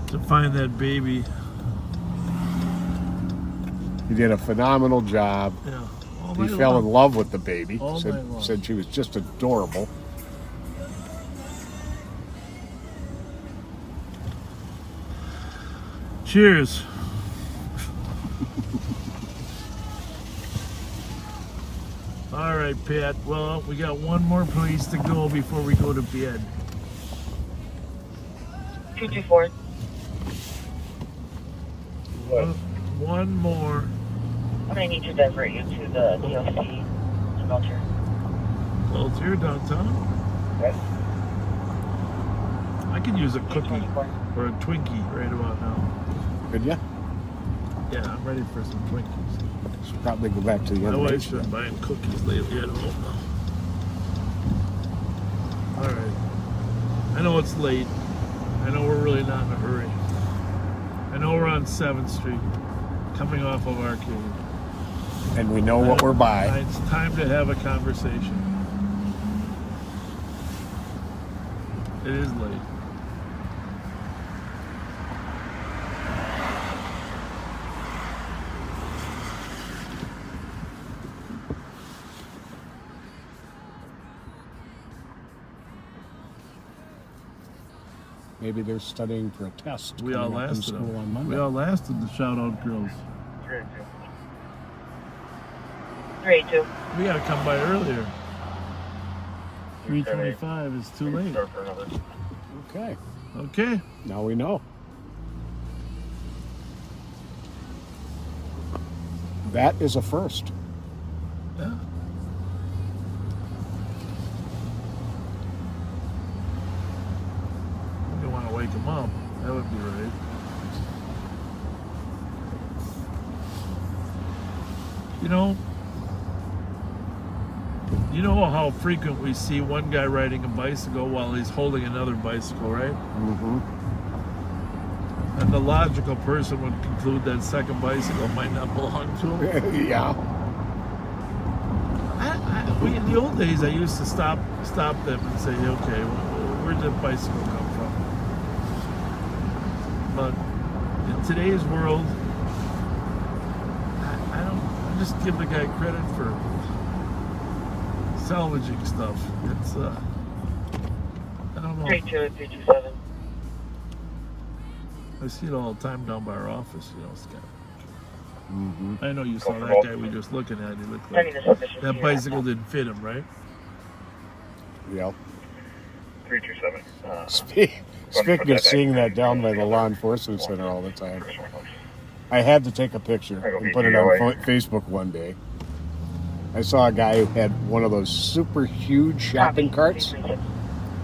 to find that baby. He did a phenomenal job. Yeah. All He night fell long. in love with the baby. All night long. Said she was just adorable. Cheers. All right, Pat. Well, we got one more place to go before we go to bed. 224. One more. I'm gonna need to divert you to the DOC in Belcher. Belcher downtown. Yes. I could use a cookie or a Twinkie right about now. Could ya? Yeah, I'm ready for some Twinkies. Should probably go back to the My other wife's base been then. buying cookies lately at home now. All right. I know it's late. I know we're really not in a hurry. I know we're on 7th Street, coming off of Arcade. And we know what we're by. It's time to have a conversation. It is late. Maybe they're studying for a test. We coming all up in lasted school on them. Monday. We all lasted the shout out girls. 382. We gotta come by earlier. 3:25 is too late. Okay. Okay. Now we know. That is a first. Yeah. We don't want to wake them up. That would be right. You know how frequent we see one guy riding a bicycle while he's holding another bicycle, right? Mm-hmm. And the logical person would conclude that second bicycle might not belong to him. Yeah. In the old days, I used to stop them and say, okay, where did the bicycle come from? But in today's world, I just give the guy credit for salvaging stuff. It's I don't know. 327. I see it all the time down by our office, Scott. Mm-hmm. I know you saw that guy we just looking at. He looked like that bicycle didn't fit him, right? Yep. 327. Speaking of seeing that down by the law enforcement center all the time, I had to take a picture and put it on Facebook one day. I saw a guy who had one of those super huge shopping carts.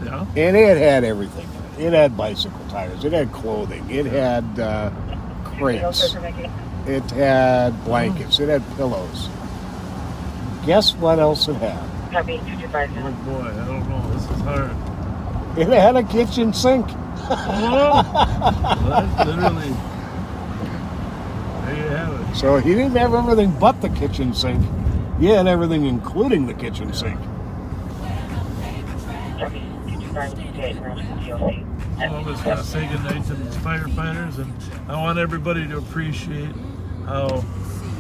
Yeah. And it had everything. It had bicycle tires. It had clothing. It had crates. It had blankets. It had pillows. Guess what else it had? Oh boy, I don't know. This is hard. It had a kitchen sink. That's literally. There you have it. So he didn't have everything but the kitchen sink. He had everything including the kitchen sink. I'm just going to say goodnight to the firefighters, and I want everybody to appreciate how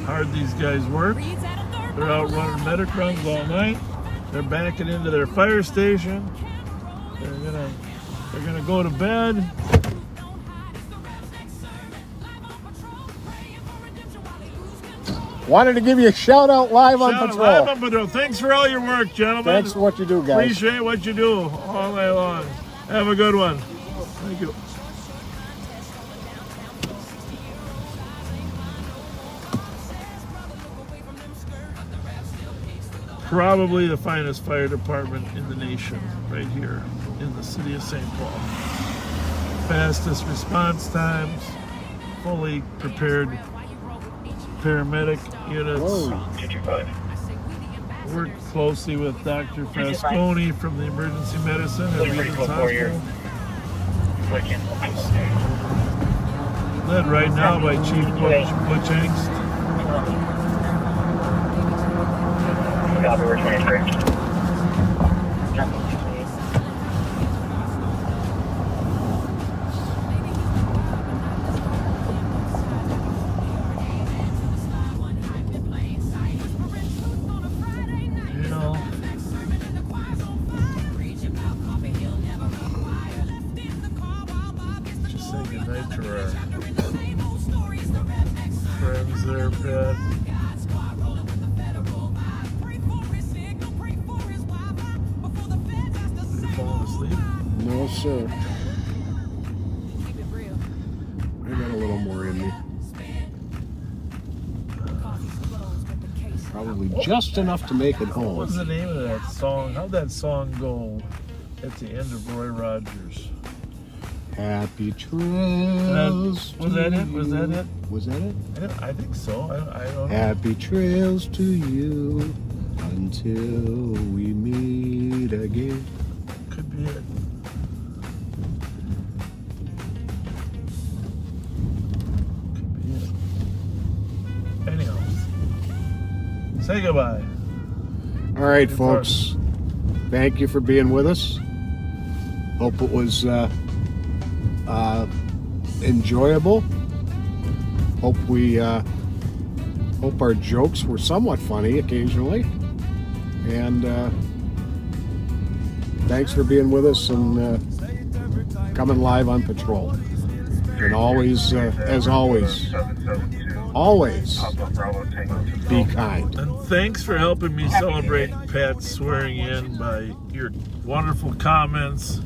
hard these guys work. They're out running medic runs all night. They're backing into their fire station. They're gonna go to bed. Wanted to give you a shout out live on Live patrol. on patrol. Thanks for all your work, gentlemen. Thanks for what you do, guys. Appreciate what you do all day long. Have a good one. Thank you. Probably the finest fire department in the nation, right here in the city of St. Paul. Fastest response times, fully prepared paramedic units. 225. Work closely with Dr. Frasconi from the emergency medicine at Regents Hospital. Led right now by Chief Butch Angst. Copy, we're 23. Just say goodnight to our friends there, Pat. Are you falling asleep? No, sir. I got a little more in me. Probably just enough to make it home. What was the name of that song? How'd that song go at the end of Roy Rogers? Happy trails. Was that it? Was that it? Was that it? I think so. I don't know. Happy trails to you until we meet again. Could be it. Anyhow, say goodbye. All right, folks. Thank you for being with us. Hope it was enjoyable. Hope our jokes were somewhat funny occasionally. And thanks for being with us and coming live on patrol. And always, as always, be kind. And thanks for helping me celebrate Pat's swearing in by your wonderful comments.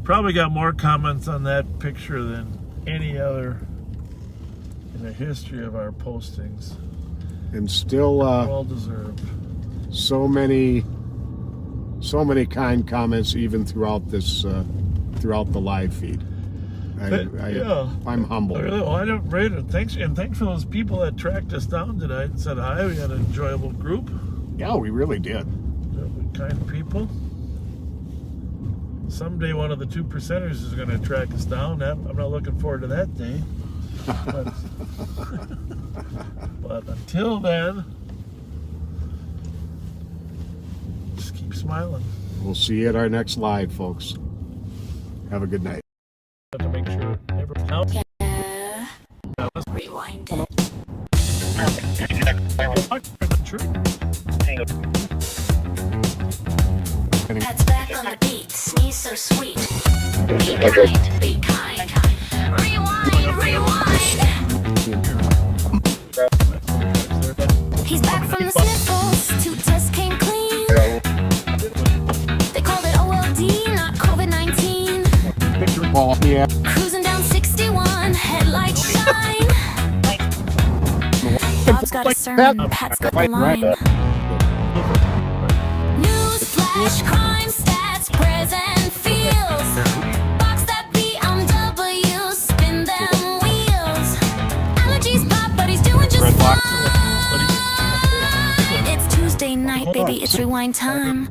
Probably got more comments on that picture than any other in the history of our postings. And still well deserved. So many kind comments even throughout this throughout the live feed. I'm humbled. Well, I don't rate it. Thanks for those people that tracked us down tonight and said hi. We had an enjoyable group. Yeah, we really did. Kind people. Someday one of the 2%ers is going to track us down. I'm not looking forward to that day. But until then, just keep smiling. We'll see you at our next live, folks. Have a good night. To make sure everyone else. Rewind That's back on the beat. Sneeze so sweet. Be kind, be kind. Rewind. He's back from the sniffles. 2 tests came clean. They called it OLD, not COVID-19. Yeah. Cruising down 61, headlights shine. Bob's got a sermon, Pat's got the line. Newsflash, crime stats, present feels. Box that BMW, spin them wheels. Allergies pop, but he's doing just fine. It's Tuesday night, baby, it's rewind time.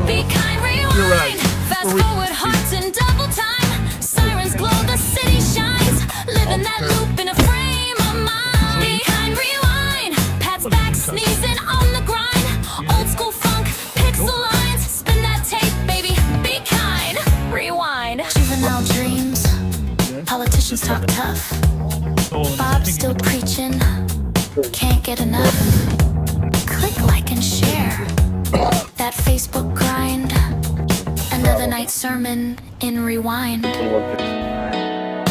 Be kind, rewind. Fast forward, hearts in double time. Sirens glow, the city shines. Living that loop in a frame of mind. Be kind, rewind. Pat's back, sneezing on the grind. Old school funk, pixel lines. Spin that tape, baby. Be kind, rewind. Juvenile dreams. Politicians talk tough. Bob's still preaching. Can't get enough. Click, like, and share. That Facebook grind. Another night sermon in rewind.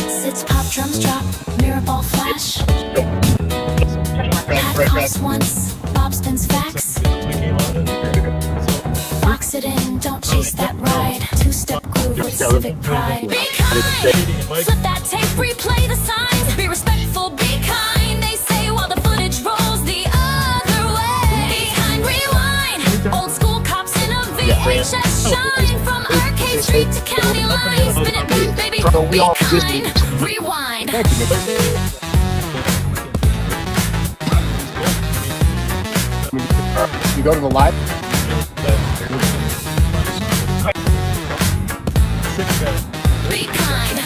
Sits pop, drums drop, mirror ball flash. Pat coughs once, Bob spins facts. Box it in, don't chase that ride. 2-step groove with civic pride. Be kind, flip that tape, replay the signs. Be respectful, be kind. They say while the footage rolls the other way. Be kind, rewind. Old school cops in a VHS shine. From Arcade Street to County Line. Spin it back, baby. Be kind, rewind. You go to the live? Be kind.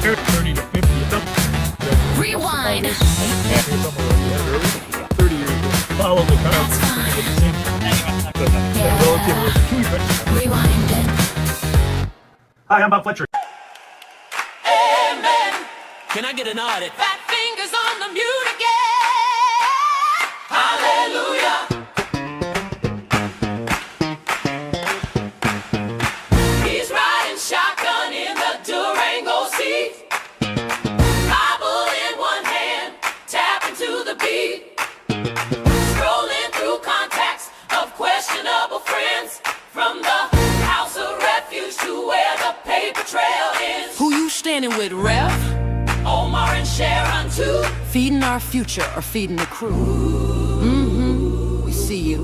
30 to 50. Rewind. 30 years. Follow the car. Rewind it. Hi, I'm Bob Fletcher. Amen. Can I get an audit? Fat fingers on the mute again. Hallelujah. He's riding shotgun in the Durango seat. Bible in trail ends. Who you standing with, Rev? Omar and Sharon too. Feeding our future or feeding the crew? We see you.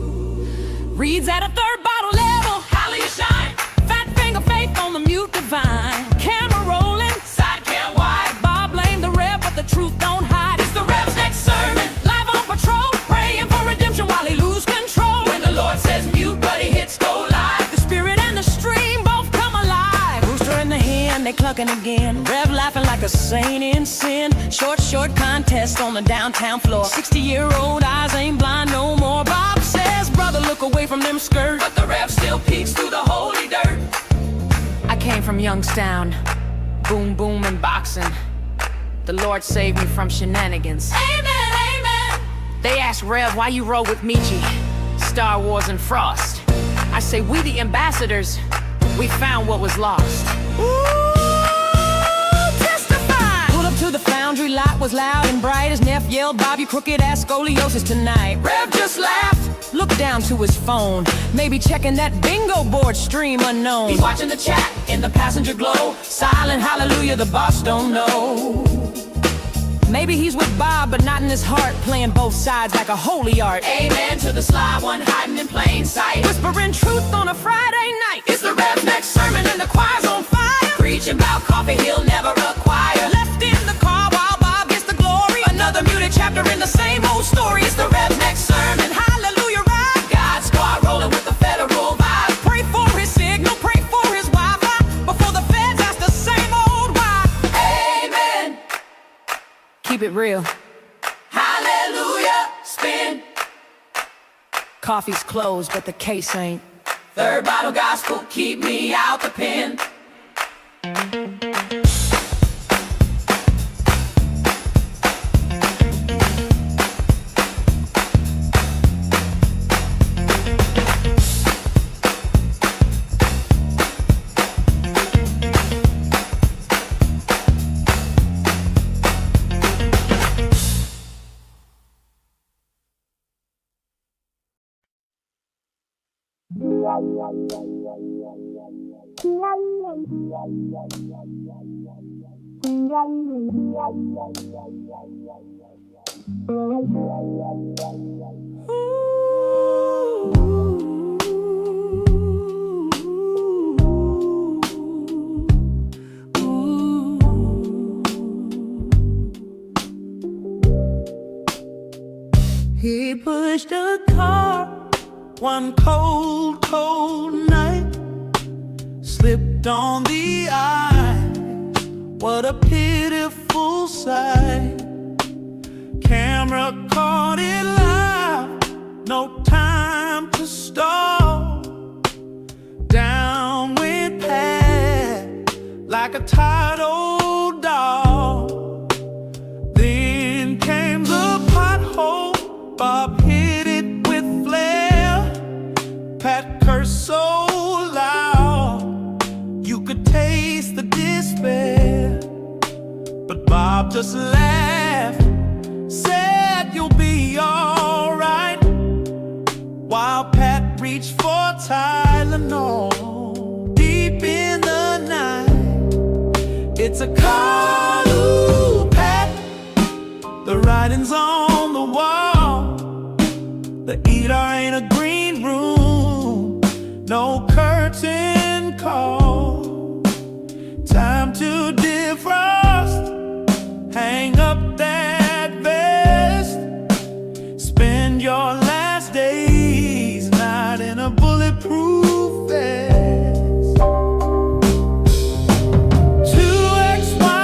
Reed's at a third bottle level. Holly you shine. Fat finger faith on the mute divine. Camera rolling. Side cam wide. Bob blame the Rev, but the truth don't hide. It's the Rev's next sermon. Live on patrol, praying for redemption while he lose control. When the Lord says mute, but he hits go live. The spirit and the stream both come alive. Rooster in the hen, they clucking again. Rev laughing like a saint in sin. Short contest on the downtown floor. 60-year-old eyes ain't blind no more. Bob says, brother, look away from them skirts. But the Rev still peeks through the holy dirt. I came from Youngstown, boom boom and boxing. The Lord saved me from shenanigans. Amen, amen. They asked Rev why you roll with Michi, Star Wars and Frost. I say we the ambassadors, we found what was lost. Testify! Pull up to the foundry, lot was loud and bright as Neff yelled, Bob, you crooked ass scoliosis tonight. Rev just laughed, looked down to his phone, maybe checking that bingo board stream unknown. He's watching the chat in the passenger glow. Silent hallelujah, the boss don't know. Maybe he's with Bob, but not in his heart, playing both sides like a holy art. Amen to the sly one hiding in plain sight. Whispering truth on a Friday night. It's the Rev's next sermon and the choir's on fire. Preaching about coffee he'll never acquire. Left in the car while Bob gets the glory. Another muted chapter in the same old story. It's the Rev's next sermon. Hallelujah, right? God's squad rolling with the federal vibe. Pray for his signal, pray for his Wi-Fi. Before the feds ask the same old why. Amen. Keep it real. Hallelujah. Spin. Coffee's closed, but the case ain't. Third bottle gospel, keep me out the pen. He pushed a car one cold night, slipped on the ice. What a pitiful sight. Camera caught it live, no time to stall. Down went Pat like a tired old dog. Then came the pothole, Bob hit it with flair. Pat cursed so loud, you could taste the despair. But Bob just laughed, said you'll be alright, while Pat reached for Tylenol. Deep in the night, it's a call, ooh, Pat. The writing's on the wall. The ER ain't a green room, no curtain call. Time to defrost, hang up that vest. Spend your last days not in a bulletproof vest. 2XY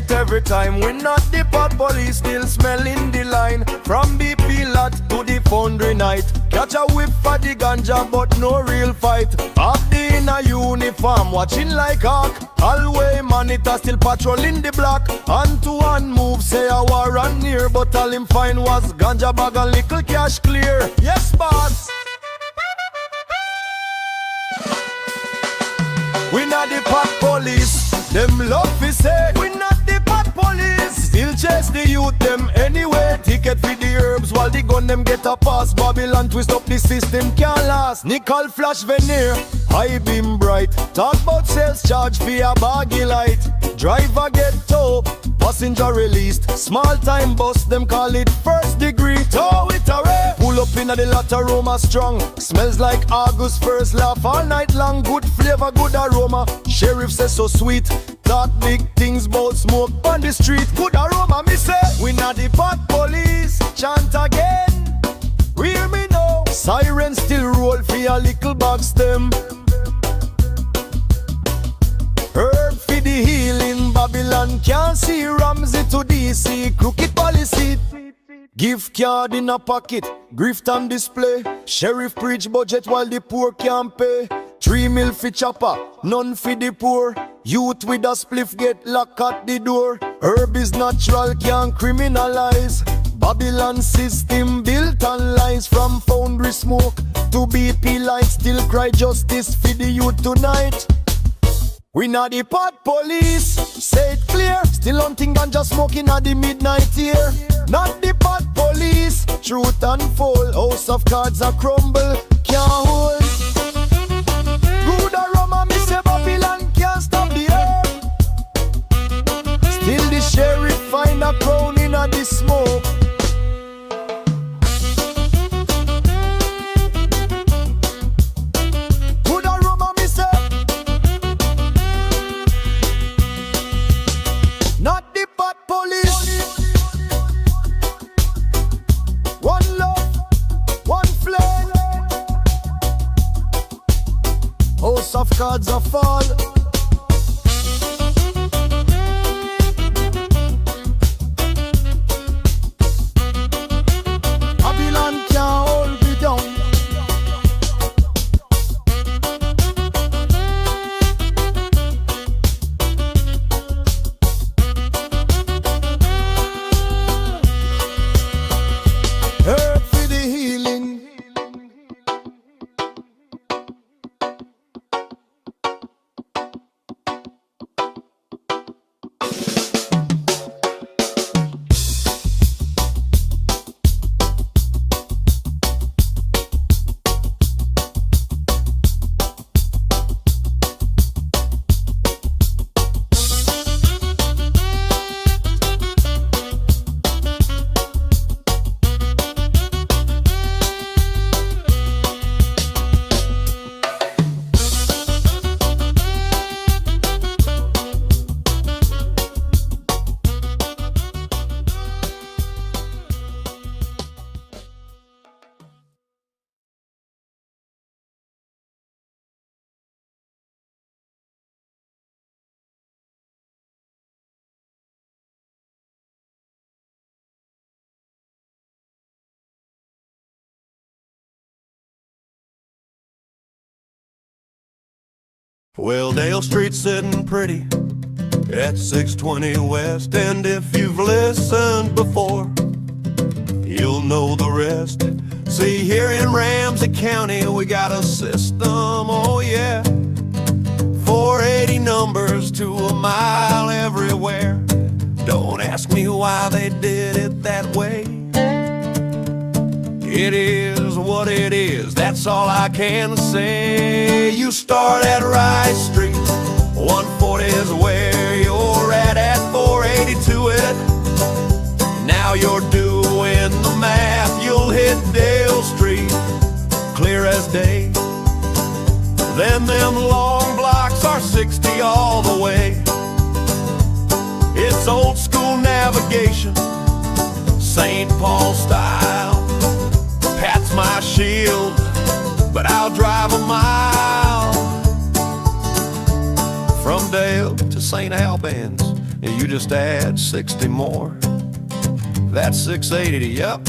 it every time. We not the pot police, still smelling the line. From BP lot to the foundry night. Catch a whip for the ganja, but no real fight. Up the in a uniform, watching like hawk. Hallway monitor still patrolling the block. Hand to hand move, say a war on near. But all him find was ganja bag and little cash clear. Yes, boss. We not the pot police, them love we say. We not the pot police, still chase the youth them anyway. Ticket for the herbs while the gun them get a pass. Babylon twist up the system can't last. Nickel flash veneer, high beam bright. Talk about sales charge for a baggy light. Driver get tow, passenger released. Small time bus, them call it first degree. Tow it away. Pull up in the lot aroma strong. Smells like August first, laugh all night long. Good flavor, good aroma. Sheriff says so sweet. Talk big things about smoke on the street. Good aroma, me say. We not the pot police. Chant again. Hear me now. Sirens still roll for a little bag stem. Herb for the healing. Babylon can't see Ramsey to DC. Crooked policy. Gift card in a pocket, grift on display. Sheriff preach budget while the poor can't pay. 3 mil for chopper, none for the poor. Youth with a spliff get locked at the door. Herb is natural, can't criminalize. Babylon system built on lies. From foundry smoke to BP light. Still cry justice for the youth tonight. We not the pot police, say it clear. Still hunting ganja smoking at the midnight here. Not the pot police, truth unfold. House of cards a crumble, can't hold. Good aroma, me say Babylon can't stop the herb. Still the sheriff find a crown in a the smoke. Good aroma, me say. Not the pot police. One love, one flame. House of cards are fall. Babylon can't hold me down. Herb for the healing. Well, Dale Street's sitting pretty at 620 West, and if you've listened before, you'll know the rest. See, here in Ramsey County, we got a system, oh yeah, 480 numbers to a mile everywhere. Don't ask me why they did it that way. It is what it is, that's all I can say. You start at Rice Street, 140 is where you're at 482 it. Now you're doing the math, you'll hit Dale Street, clear as day. Then them long blocks are 60 all the way. It's old school navigation, St. Paul style. Pat's my shield, but I'll drive a mile from Dale to St. Albans You just add 60 more. That's 680, yep,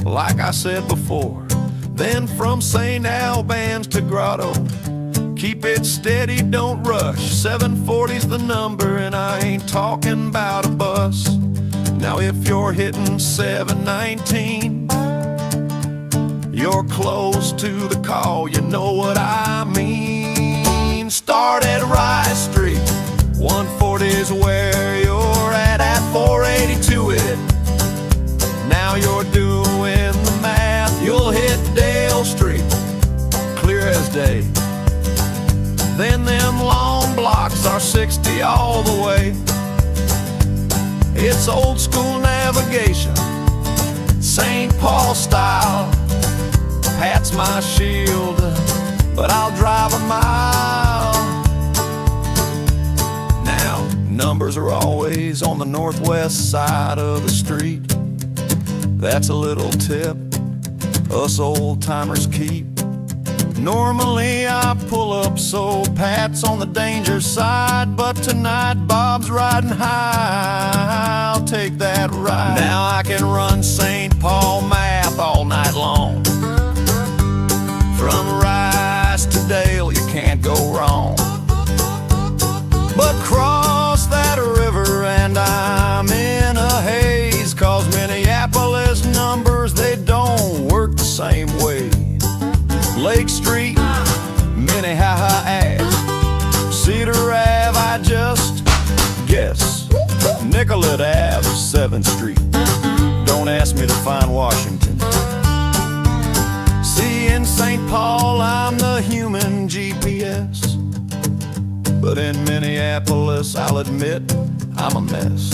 like I said before. Then from St. Albans to Grotto, keep it steady, don't rush. 740's the number, and I ain't talking about a bus. Now if you're hitting 719, you're close to the call, you know what I mean. Start at Rice Street, 140's where you're at 482 it. Now you're doing the math, you'll hit Dale Street, clear as day. Then them long blocks are 60 all the way. It's old school navigation, St. Paul style. Pat's my shield, but I'll drive a mile. Now, numbers are always on the northwest side of the street. That's a little tip us old timers keep. Normally I pull up so Pat's on the danger side, but tonight Bob's riding high, I'll take that ride. Now I can run St. Paul math all night long. From Rice to Dale you can't go wrong. But cross that river and I'm in a haze, 'cause Minneapolis numbers, they don't work the same way. Lake Street, Minnehaha Ave, Cedar Ave, I just guess. Nicollet Ave, 7th Street. Don't ask me to find Washington. See, in St. Paul, I'm the human GPS. But in Minneapolis, I'll admit, I'm a mess.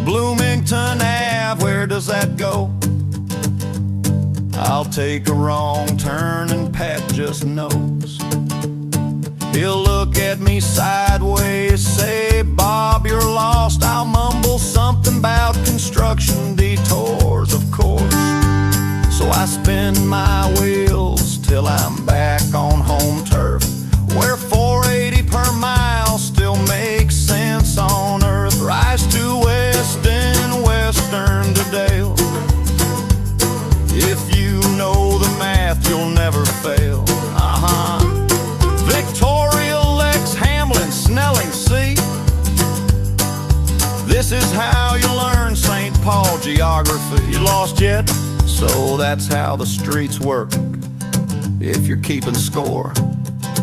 Bloomington Ave, where does that go? I'll take a wrong turn and Pat just knows. He'll look at me sideways, say, Bob, you're lost. I'll mumble something about construction detours, of course. So I spin my wheels till I'm back on home turf, where 480 per mile still makes sense on earth. Rise to Weston, Western to Dale. If you know the math, you'll never fail. Victoria, Lex, Hamlin, Snelling, see? This is how you learn St. Paul geography. You lost yet? So that's how the streets work. If you're keeping score,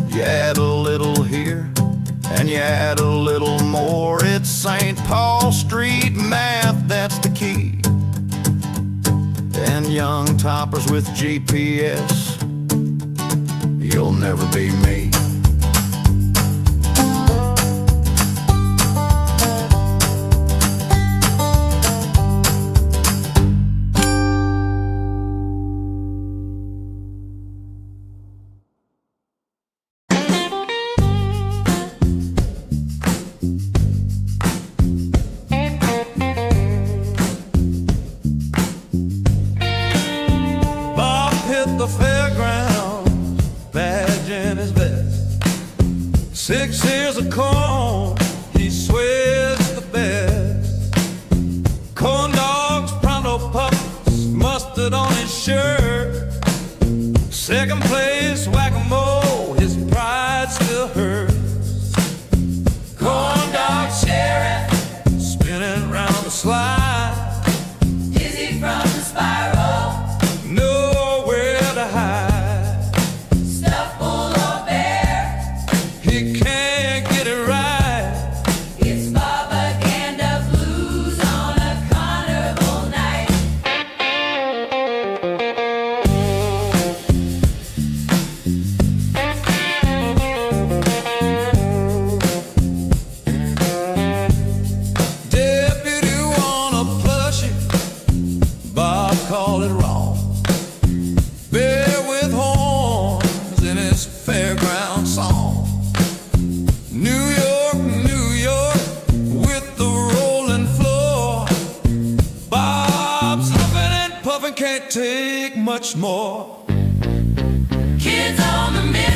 you add a little here and you add a little more. It's St. Paul Street math, that's the key. And young toppers with GPS, you'll never be me. The fairground, badge in his vest, 6 ears of corn, he swears the best. Corn dogs, pronto pups, mustard on his shirt. Second place, whack-a-mole, his pride still hurts. Corn dog sheriff, spinning round the slide, dizzy from the spiral. Stuff full of air, he can't get it right. it's propaganda blues on a carnival night. Deputy wanna plushie, Bob called it wrong. Bear with horns in his fairground song. New York, New York, with the rolling floor. Bob's huffing and puffing, can't take much more. Kids on the middle